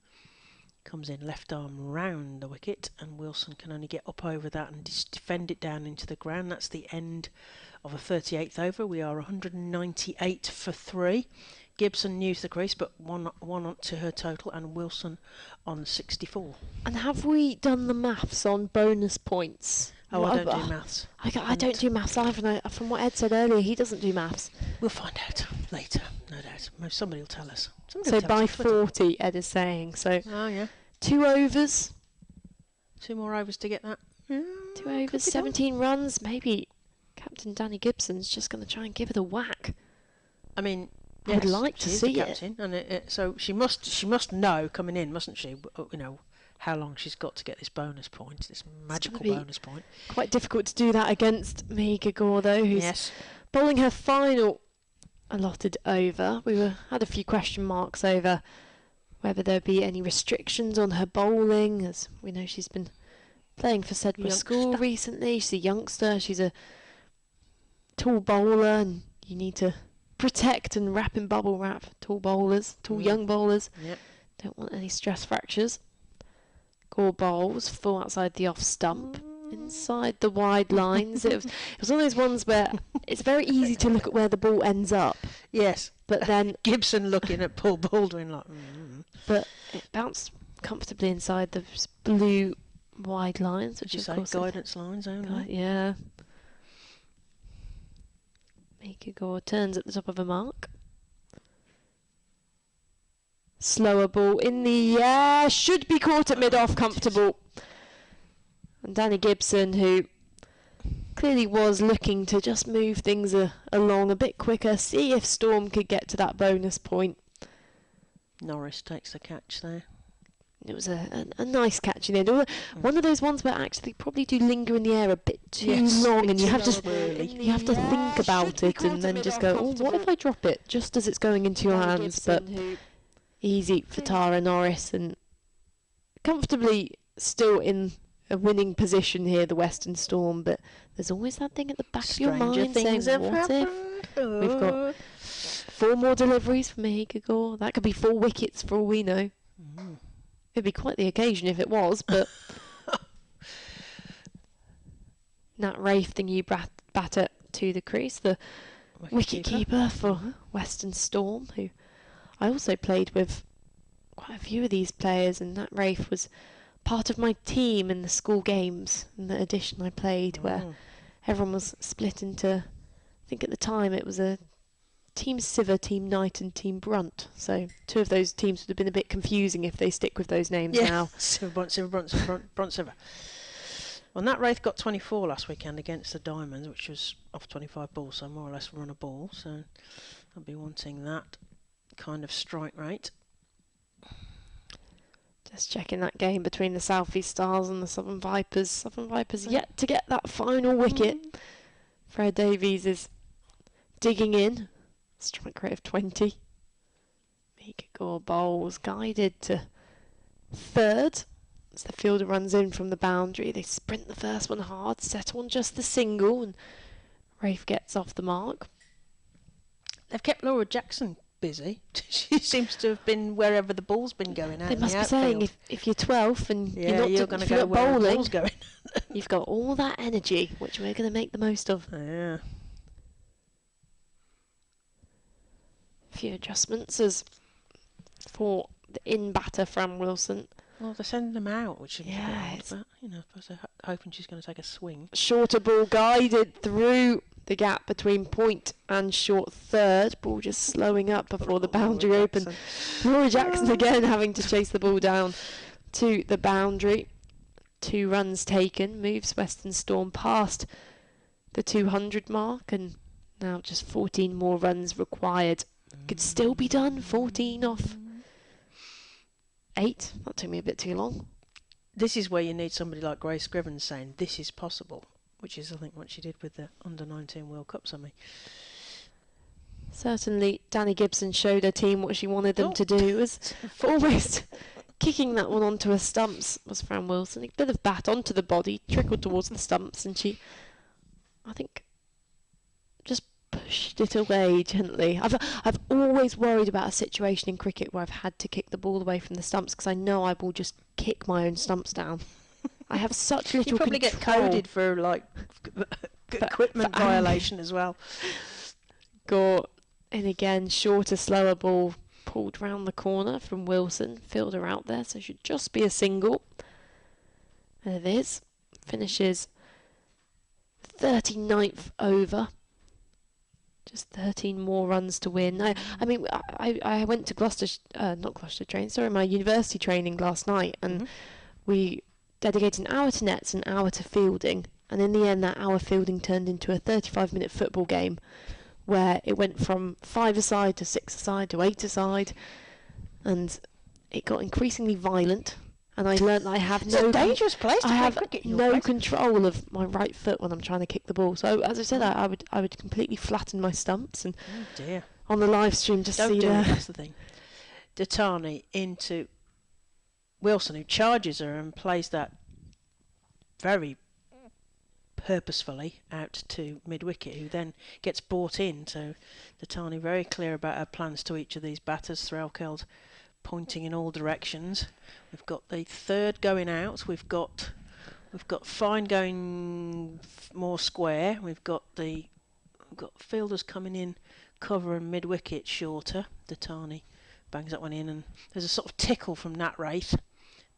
[SPEAKER 3] Comes in left arm round the wicket, and Wilson can only get up over that and defend it down into the ground. That's the end of a 38th over. We are 198 for 3. Gibson new to the crease, but one on to her total, and Wilson on 64.
[SPEAKER 2] And have we done the maths on bonus points?
[SPEAKER 3] Oh, I don't do maths.
[SPEAKER 2] I don't do maths either. And from what Ed said earlier, he doesn't do maths.
[SPEAKER 3] We'll find out later, no doubt. Somebody will tell us.
[SPEAKER 2] So by 40, Ed is saying. So
[SPEAKER 3] oh yeah,
[SPEAKER 2] 2 overs.
[SPEAKER 3] 2 more overs to get that.
[SPEAKER 2] 2 overs, 17 runs. Maybe Captain Danny Gibson's just going to try and give it a whack.
[SPEAKER 3] I mean,
[SPEAKER 2] I'd like to see
[SPEAKER 3] it. And so she must know coming in, mustn't she? You know how long she's got to get this bonus point, this magical bonus point.
[SPEAKER 2] Quite difficult to do that against Mahika Gore, though, who's bowling her final allotted over. We had a few question marks over whether there'd be any restrictions on her bowling, as we know she's been playing for Sedbergh School recently. She's a youngster. She's a tall bowler, and you need to protect and wrap in bubble wrap tall bowlers, young bowlers. Don't want any stress fractures. Gore bowls full outside the off stump, inside the wide lines. It was one of those ones where it's very easy to look at where the ball ends up.
[SPEAKER 3] Yes,
[SPEAKER 2] but then
[SPEAKER 3] Gibson looking at Paul Baldwin like.
[SPEAKER 2] But it bounced comfortably inside the blue wide lines, which is
[SPEAKER 3] guidance lines only.
[SPEAKER 2] Yeah. Mahika Gore turns at the top of a mark. Slower ball in the air, should be caught at mid-off, comfortable. And Danny Gibson, who clearly was looking to just move things along a bit quicker, see if Storm could get to that bonus point.
[SPEAKER 3] Norris takes the catch there.
[SPEAKER 2] It was a nice catch in the end. One of those ones where actually probably do linger in the air a bit too long, and you have to think about it and then just go, oh, what if I drop it just as it's going into your hands? But easy for Tara Norris, and comfortably still in a winning position here, the Western Storm. But there's always that thing at the back of your mind saying, what if? We've got 4 more deliveries from Mahika Gore. That could be 4 wickets for all we know. It'd be quite the occasion if it was, but Nat Rafe, the new batter to the crease, the wicket-keeper for Western Storm, who I also played with quite a few of these players, and Nat Rafe was part of my team in the school games, in the edition I played, where everyone was split into, I think at the time it was a Team Siver, Team Knight and Team Brunt. So 2 of those teams would have been a bit confusing if they stick with those names now.
[SPEAKER 3] Siver, Brunt, Siver. Well, Nat Wraith got 24 last weekend against the Diamonds, which was off 25 balls, so more or less run a ball. So I'll be wanting that kind of strike rate.
[SPEAKER 2] Just checking that game between the South East Stars and the Southern Vipers. Southern Vipers yet to get that final wicket. Fred Davies is digging in. Strike rate of 20. Mahika Gore bowls guided to third. As the fielder runs in from the boundary, they sprint the first one hard, settle on just the single, and Rafe gets off the mark.
[SPEAKER 3] They've kept Laura Jackson busy. She seems to have been wherever the ball's been going out.
[SPEAKER 2] They must be saying, if you're 12th and
[SPEAKER 3] you're going to go
[SPEAKER 2] where bowling,
[SPEAKER 3] the ball's going.
[SPEAKER 2] You've got all that energy, which we're going to make the most of.
[SPEAKER 3] Yeah.
[SPEAKER 2] A few adjustments as for the in-batter Fran Wilson.
[SPEAKER 3] Well, they're sending them out, which is a bit odd,
[SPEAKER 2] it's
[SPEAKER 3] but, I suppose they're hoping she's going to take a swing.
[SPEAKER 2] shorter ball guided through the gap between point and short third. Ball just slowing up before the boundary open. Laura Jackson again having to chase the ball down to the boundary. 2 runs taken, moves Western Storm past the 200 mark, and now just 14 more runs required. Could still be done. 14 off 8. That took me a bit too long.
[SPEAKER 3] This is where you need somebody like Grace Scriven saying this is possible, which is, I think, what she did with the Under-19 World Cup semi.
[SPEAKER 2] Certainly, Danny Gibson showed her team what she wanted them to do. Was almost kicking that one onto her stumps was Fran Wilson. A bit of bat onto the body, trickled towards the stumps, and she, I think, just pushed it away gently. I've always worried about a situation in cricket where I've had to kick the ball away from the stumps because I know I will just kick my own stumps down. I have such little
[SPEAKER 3] You probably
[SPEAKER 2] control.
[SPEAKER 3] get coded for like equipment violation as well.
[SPEAKER 2] Gore in again, shorter, slower ball pulled round the corner from Wilson. Fielder out there, so should just be a single. And it is. Finishes 39th over. Just 13 more runs to win. I mean, I went to my university training last night, and we dedicated an hour to nets, an hour to fielding, and in the end that hour fielding turned into a 35-minute football game where it went from 5-a-side to 6-a-side to 8-a-side, and it got increasingly violent. And I learnt that I have
[SPEAKER 3] It's a dangerous place to play cricket.
[SPEAKER 2] I have no control of my right foot when I'm trying to kick the ball. So as I said, I would completely flatten my stumps, and on the live stream just
[SPEAKER 3] Don't
[SPEAKER 2] see
[SPEAKER 3] do
[SPEAKER 2] there.
[SPEAKER 3] it, that's the thing. Datani into Wilson, who charges her and plays that very purposefully out to mid-wicket, who then gets brought in. So Datani very clear about her plans to each of these batters. Rachael's pointing in all directions. We've got the third going out. We've got Fine going more square. We've got fielders coming in cover and mid-wicket shorter. Datani bangs that one in, and there's a sort of tickle from Nat Wraith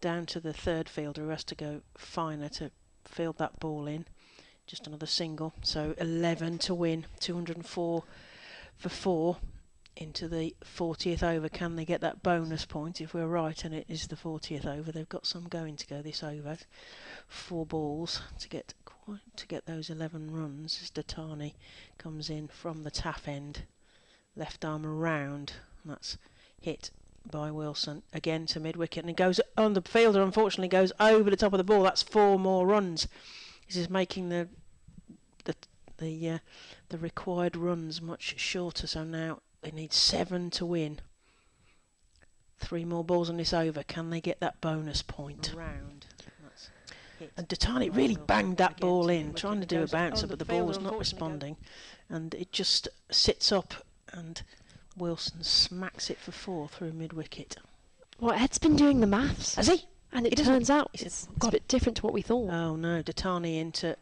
[SPEAKER 3] down to the third fielder, who has to go finer to field that ball in. Just another single. So 11 to win. 204 for 4 into the 40th over. Can they get that bonus point? If we're right and it is the 40th over, they've got some going to go this over. 4 balls to get those 11 runs as Datani comes in from the taff end, left arm around, and that's hit by Wilson again to mid-wicket, and it goes on. The fielder unfortunately goes over the top of the ball. That's 4 more runs. This is making the required runs much shorter. So now they need 7 to win. 3 more balls on this over. Can they get that bonus point? Around. And Datani really banged that ball in, trying to do a bouncer, but the ball was not responding, and it just sits up, and Wilson smacks it for 4 through mid-wicket.
[SPEAKER 2] Well, Ed's been doing the maths.
[SPEAKER 3] Has he?
[SPEAKER 2] And it turns out it's a bit different to what we thought.
[SPEAKER 3] Oh no, Datani into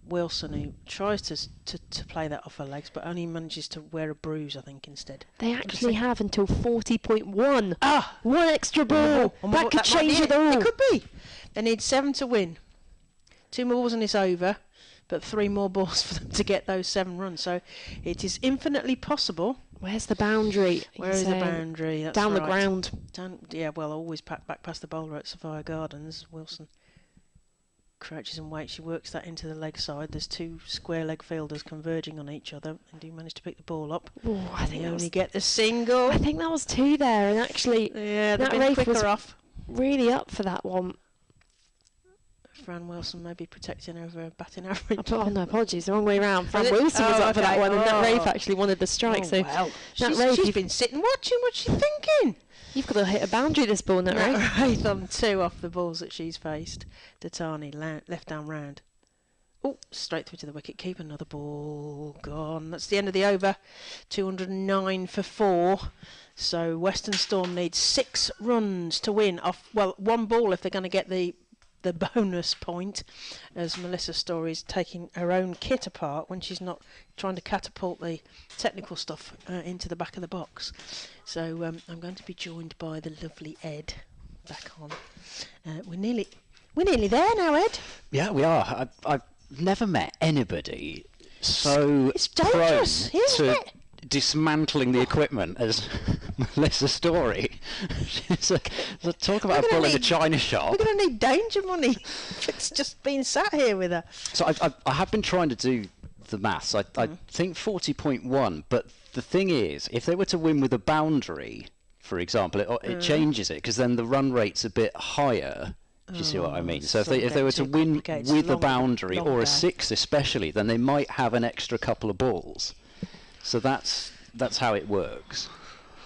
[SPEAKER 3] Wilson, who tries to play that off her legs, but only manages to wear a bruise, I think, instead.
[SPEAKER 2] They actually have until 40.1.
[SPEAKER 3] Ah!
[SPEAKER 2] One extra ball. That could change it all.
[SPEAKER 3] It could be. They need 7 to win. 2 more balls on this over, but 3 more balls for them to get those 7 runs. So it is infinitely possible.
[SPEAKER 2] Where's the boundary?
[SPEAKER 3] Where is the boundary? That's
[SPEAKER 2] down
[SPEAKER 3] right.
[SPEAKER 2] the ground.
[SPEAKER 3] Always back past the bowler at Sophia Gardens. Wilson crouches and waits. She works that into the leg side. There's 2 square leg fielders converging on each other, and do manage to pick the ball up.
[SPEAKER 2] Ooh, I think
[SPEAKER 3] they only get the single.
[SPEAKER 2] I think that was 2 there, and actually,
[SPEAKER 3] yeah, they've
[SPEAKER 2] that
[SPEAKER 3] been
[SPEAKER 2] Rafe
[SPEAKER 3] quicker
[SPEAKER 2] was
[SPEAKER 3] off.
[SPEAKER 2] really up for that one.
[SPEAKER 3] Fran Wilson may be protecting over a batting average.
[SPEAKER 2] Oh no, apologies, the wrong way round. Fran Wilson was up for that one, and Nat Rafe actually wanted the strike.
[SPEAKER 3] She's been sitting watching. What's she thinking?
[SPEAKER 2] You've got to hit a boundary this ball, Nat Rafe.
[SPEAKER 3] Rafe on 2 off the balls that she's faced. Datani left down round. Oh, straight through to the wicket keeper. Another ball gone. That's the end of the over. 209 for 4. So Western Storm needs 6 runs to win off. Well, 1 ball if they're going to get the the bonus point as Melissa Story's taking her own kit apart when she's not trying to catapult the technical stuff into the back of the box. So I'm going to be joined by the lovely Ed back on. We're nearly there now, Ed.
[SPEAKER 1] Yeah, we are. I've never met anybody so
[SPEAKER 3] It's dangerous,
[SPEAKER 1] prone
[SPEAKER 3] isn't
[SPEAKER 1] to
[SPEAKER 3] it?
[SPEAKER 1] dismantling the equipment as Melissa Story. Talk about a bull in a china shop.
[SPEAKER 3] We're going to need danger money. It's just been sat here with her.
[SPEAKER 1] So I have been trying to do the maths. I think 40.1, but the thing is, if they were to win with a boundary, for example, it changes it, because then the run rate's a bit higher. Do you see what I mean? So if they were to win with a boundary or a 6 especially, then they might have an extra couple of balls. So that's how it works.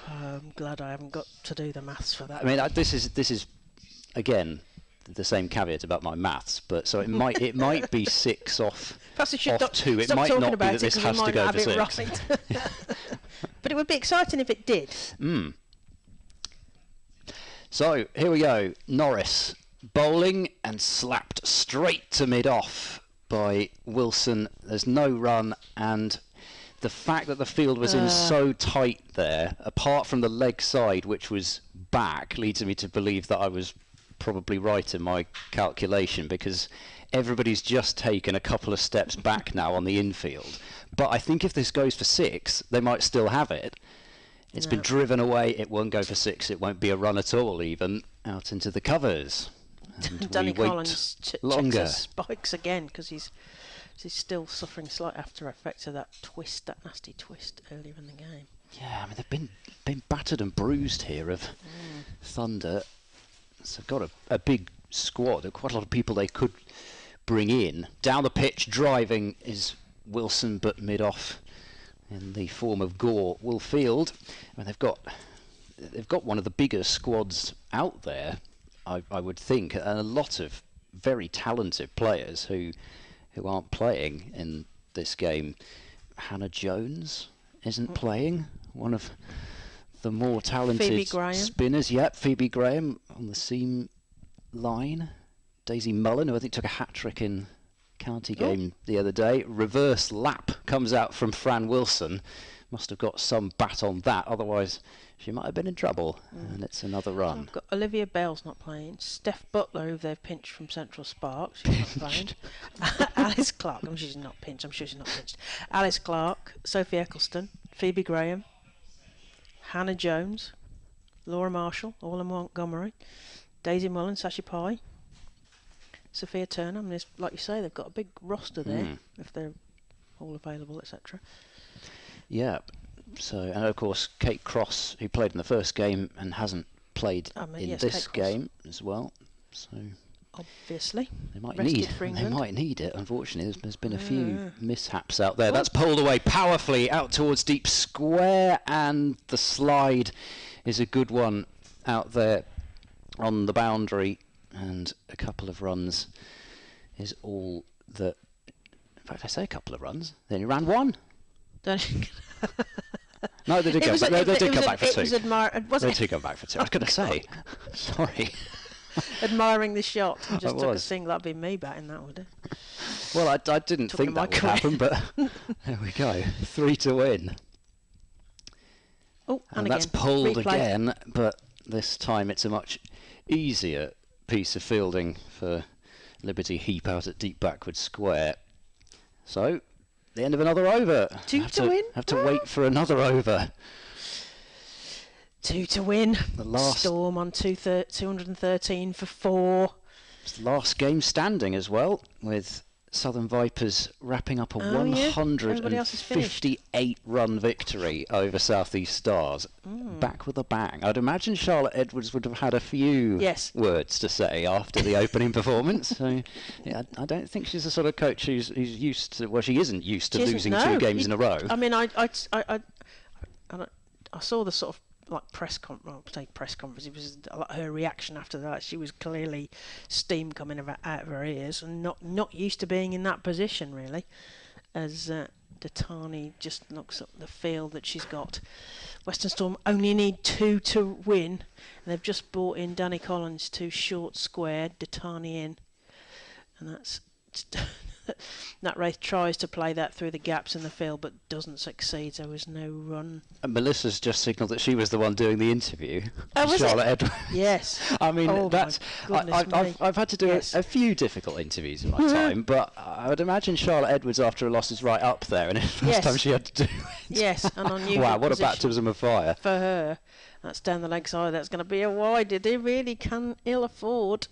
[SPEAKER 3] I'm glad I haven't got to do the maths for that.
[SPEAKER 1] I mean, this is again the same caveat about my maths, but so it might be 6 off.
[SPEAKER 3] Perhaps we should
[SPEAKER 1] off 2. It
[SPEAKER 3] stop
[SPEAKER 1] might
[SPEAKER 3] talking
[SPEAKER 1] not be
[SPEAKER 3] about
[SPEAKER 1] that
[SPEAKER 3] it
[SPEAKER 1] this
[SPEAKER 3] 'cause we
[SPEAKER 1] has to
[SPEAKER 3] might
[SPEAKER 1] go
[SPEAKER 3] have
[SPEAKER 1] for
[SPEAKER 3] it
[SPEAKER 1] 6.
[SPEAKER 3] right. But it would be exciting if it did.
[SPEAKER 1] So here we go. Norris bowling and slapped straight to mid-off by Wilson. There's no run, and the fact that the field was in so tight there, apart from the leg side, which was back, leads me to believe that I was probably right in my calculation, because everybody's just taken a couple of steps back now on the infield. But I think if this goes for 6, they might still have it. It's been driven away. It won't go for 6. It won't be a run at all, even out into the covers. And
[SPEAKER 3] Danny
[SPEAKER 1] we wait
[SPEAKER 3] Collins checks
[SPEAKER 1] longer.
[SPEAKER 3] his spikes again because he's still suffering slight after effects of that nasty twist earlier in the game.
[SPEAKER 1] Yeah, I mean, they've been battered and bruised here of Thunder. So got a big squad, quite a lot of people they could bring in. Down the pitch, driving is Wilson, but mid-off in the form of Gore will field. I mean, they've got one of the bigger squads out there, I would think, and a lot of very talented players who aren't playing in this game. Hannah Jones isn't playing, one of the more talented spinners. Yep, Phoebe Graham on the seam line. Daisy Mullen, who I think took a hat-trick in county game the other day. Reverse lap comes out from Fran Wilson. Must have got some bat on that, otherwise she might have been in trouble. And it's another run.
[SPEAKER 3] I've got Olivia Bell's not playing. Steph Butler, who they've pinched from Central Spark, she's not playing. Alice Clark, I'm sure she's not pinched. Alice Clark, Sophie Eccleston, Phoebe Graham, Hannah Jones, Laura Marshall, all in Montgomery, Daisy Mullen, Sashi Pye, Sophia Turner. I mean, like you say, they've got a big roster there if they're all available, etc.
[SPEAKER 1] Yeah. So, and of course, Kate Cross, who played in the first game and hasn't played in this game as well. So
[SPEAKER 3] obviously
[SPEAKER 1] they might need it. Unfortunately, there's been a few mishaps out there.
[SPEAKER 3] Well,
[SPEAKER 1] that's pulled away powerfully out towards deep square, and the slide is a good one out there on the boundary, and a couple of runs is all that. In fact, I say a couple of runs. They only ran one. No, they did go back. They did come back for 2. They did come back for 2. I was going to say, sorry.
[SPEAKER 3] Admiring the shot. I just took a single. That'd be me batting that, would it?
[SPEAKER 1] Well, I didn't think that would happen, but there we go. 3 to win.
[SPEAKER 3] Oh, and
[SPEAKER 1] that's pulled again, but this time it's a much easier piece of fielding for Liberty Heap out at deep backward square. So, the end of another over.
[SPEAKER 3] 2 to win.
[SPEAKER 1] Have to wait for another over.
[SPEAKER 3] 2 to win.
[SPEAKER 1] The last
[SPEAKER 3] Storm on 213 for 4.
[SPEAKER 1] It's the last game standing as well, with Southern Vipers wrapping up a 158-run victory over South East Stars. Back with a bang. I'd imagine Charlotte Edwards would have had a few words to say after the opening performance. So, yeah, I don't think she's the sort of coach who's used to. Well, she isn't used to losing 2 games in a row.
[SPEAKER 3] I mean, I saw the sort of like press conference. It was like her reaction after that. She was clearly steam coming out of her ears, and not used to being in that position really. As Datani just looks up the field that she's got Western Storm only need 2 to win. And they've just brought in Danny Collins to short square, Datani in. And that's... Nat Wraith tries to play that through the gaps in the field but doesn't succeed. There was no run.
[SPEAKER 1] And Melissa's just signalled that she was the one doing the interview.
[SPEAKER 2] Oh, was
[SPEAKER 1] Charlotte
[SPEAKER 2] it?
[SPEAKER 1] Edwards.
[SPEAKER 3] Yes.
[SPEAKER 1] I mean,
[SPEAKER 3] Oh,
[SPEAKER 1] that's. I've had to do
[SPEAKER 3] Yes.
[SPEAKER 1] a few difficult interviews in my time, but I would imagine Charlotte Edwards after a loss is right up there, and it's the first
[SPEAKER 3] Yes.
[SPEAKER 1] time she had to do it.
[SPEAKER 3] Yes, and unusual
[SPEAKER 1] Wow, what a
[SPEAKER 3] position
[SPEAKER 1] baptism of fire.
[SPEAKER 3] for her. That's down the leg side. That's going to be a wide. They really can ill afford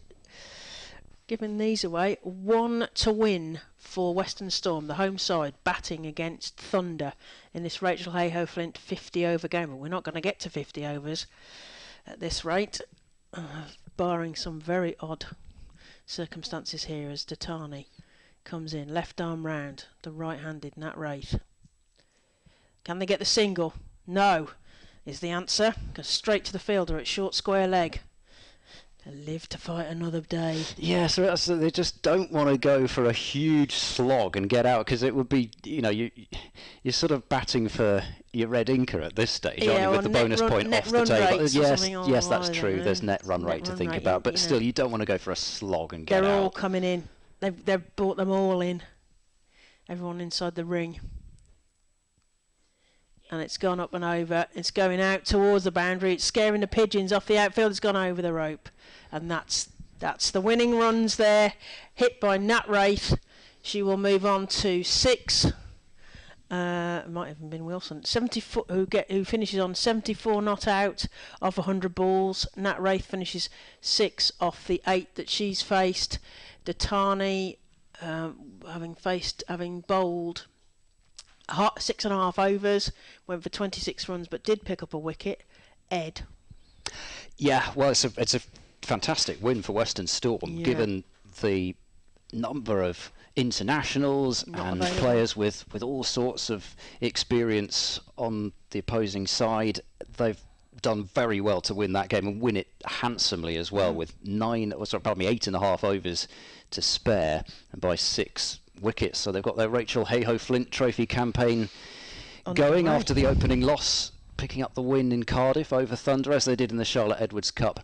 [SPEAKER 3] giving these away. 1 to win for Western Storm, the home side, batting against Thunder in this Rachael Heyhoe Flint 50 over game. But we're not going to get to 50 overs at this rate, barring some very odd circumstances here as Datani comes in, left arm round, the right-handed Nat Wraith. Can they get the single? No, is the answer. Goes straight to the fielder at short square leg. Live to fight another day.
[SPEAKER 1] Yeah, so they just don't want to go for a huge slog and get out, because it would be, you're sort of batting for your red inker at this stage, aren't you, with the bonus point off the table. Yes, that's true. There's net run rate to think about, but still, you don't want to go for a slog and get out.
[SPEAKER 3] They're all coming in. They've brought them all in. Everyone inside the ring. And it's gone up and over. It's going out towards the boundary. It's scaring the pigeons off the outfield. It's gone over the rope. And that's the winning runs there. Hit by Nat Wraith. She will move on to 6. It might have been Wilson. 74, who finishes on 74 not out off 100 balls. Nat Wraith finishes 6 off the 8 that she's faced. Datani, having bowled 6.5 overs, went for 26 runs but did pick up a wicket. Ed.
[SPEAKER 1] Yeah, well, it's a fantastic win for Western Storm, given the number of internationals and players with all sorts of experience on the opposing side. They've done very well to win that game and win it handsomely as well, with 8.5 overs to spare and by 6 wickets. So they've got their Rachael Heyhoe Flint Trophy campaign going after the opening loss, picking up the win in Cardiff over Thunder, as they did in the Charlotte Edwards Cup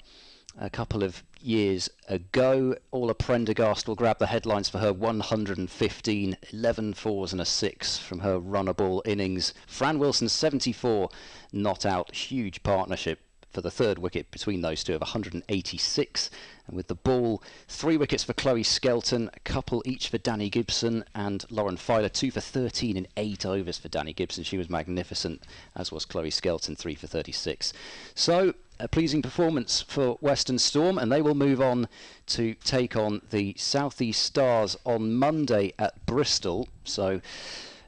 [SPEAKER 1] a couple of years ago. Orla Prendergast will grab the headlines for her 115, 11 fours and a 6 from her runnable innings. Fran Wilson's 74 not out. Huge partnership for the 3rd wicket between those two of 186. And with the ball, 3 wickets for Chloe Skelton, a couple each for Danny Gibson, and Lauren Filer 2 for 13 in 8 overs for Danny Gibson. She was magnificent, as was Chloe Skelton, 3 for 36. So a pleasing performance for Western Storm, and they will move on to take on the South East Stars on Monday at Bristol. So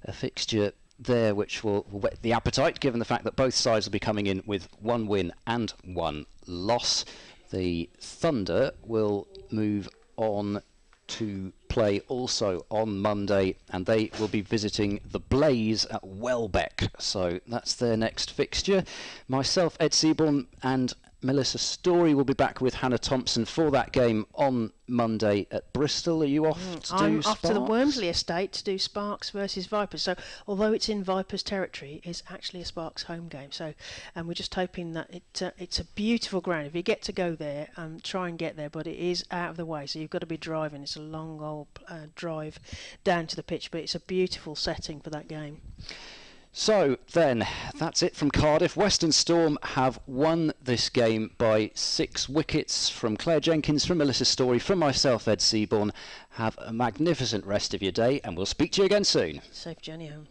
[SPEAKER 1] a fixture there which will whet the appetite, given the fact that both sides will be coming in with 1 win and 1 loss. The Thunder will move on to play also on Monday, and they will be visiting the Blaze at Welbeck. So that's their next fixture. Myself, Ed Seaborn, and Melissa Story will be back with Hannah Thompson for that game on Monday at Bristol. Are you off to do
[SPEAKER 3] I'm
[SPEAKER 1] Sparks?
[SPEAKER 3] off to the Wormsley estate to do Sparks versus Vipers. So although it's in Vipers territory, it's actually a Sparks home game. So and we're just hoping that it's a beautiful ground. If you get to go there, try and get there. But it is out of the way, so you've got to be driving. It's a long old drive down to the pitch, but it's a beautiful setting for that game.
[SPEAKER 1] So then, that's it from Cardiff. Western Storm have won this game by 6 wickets. From Claire Jenkins, from Melissa Story, from myself, Ed Seaborn. Have a magnificent rest of your day, and we'll speak to you again soon.
[SPEAKER 3] Safe journey home.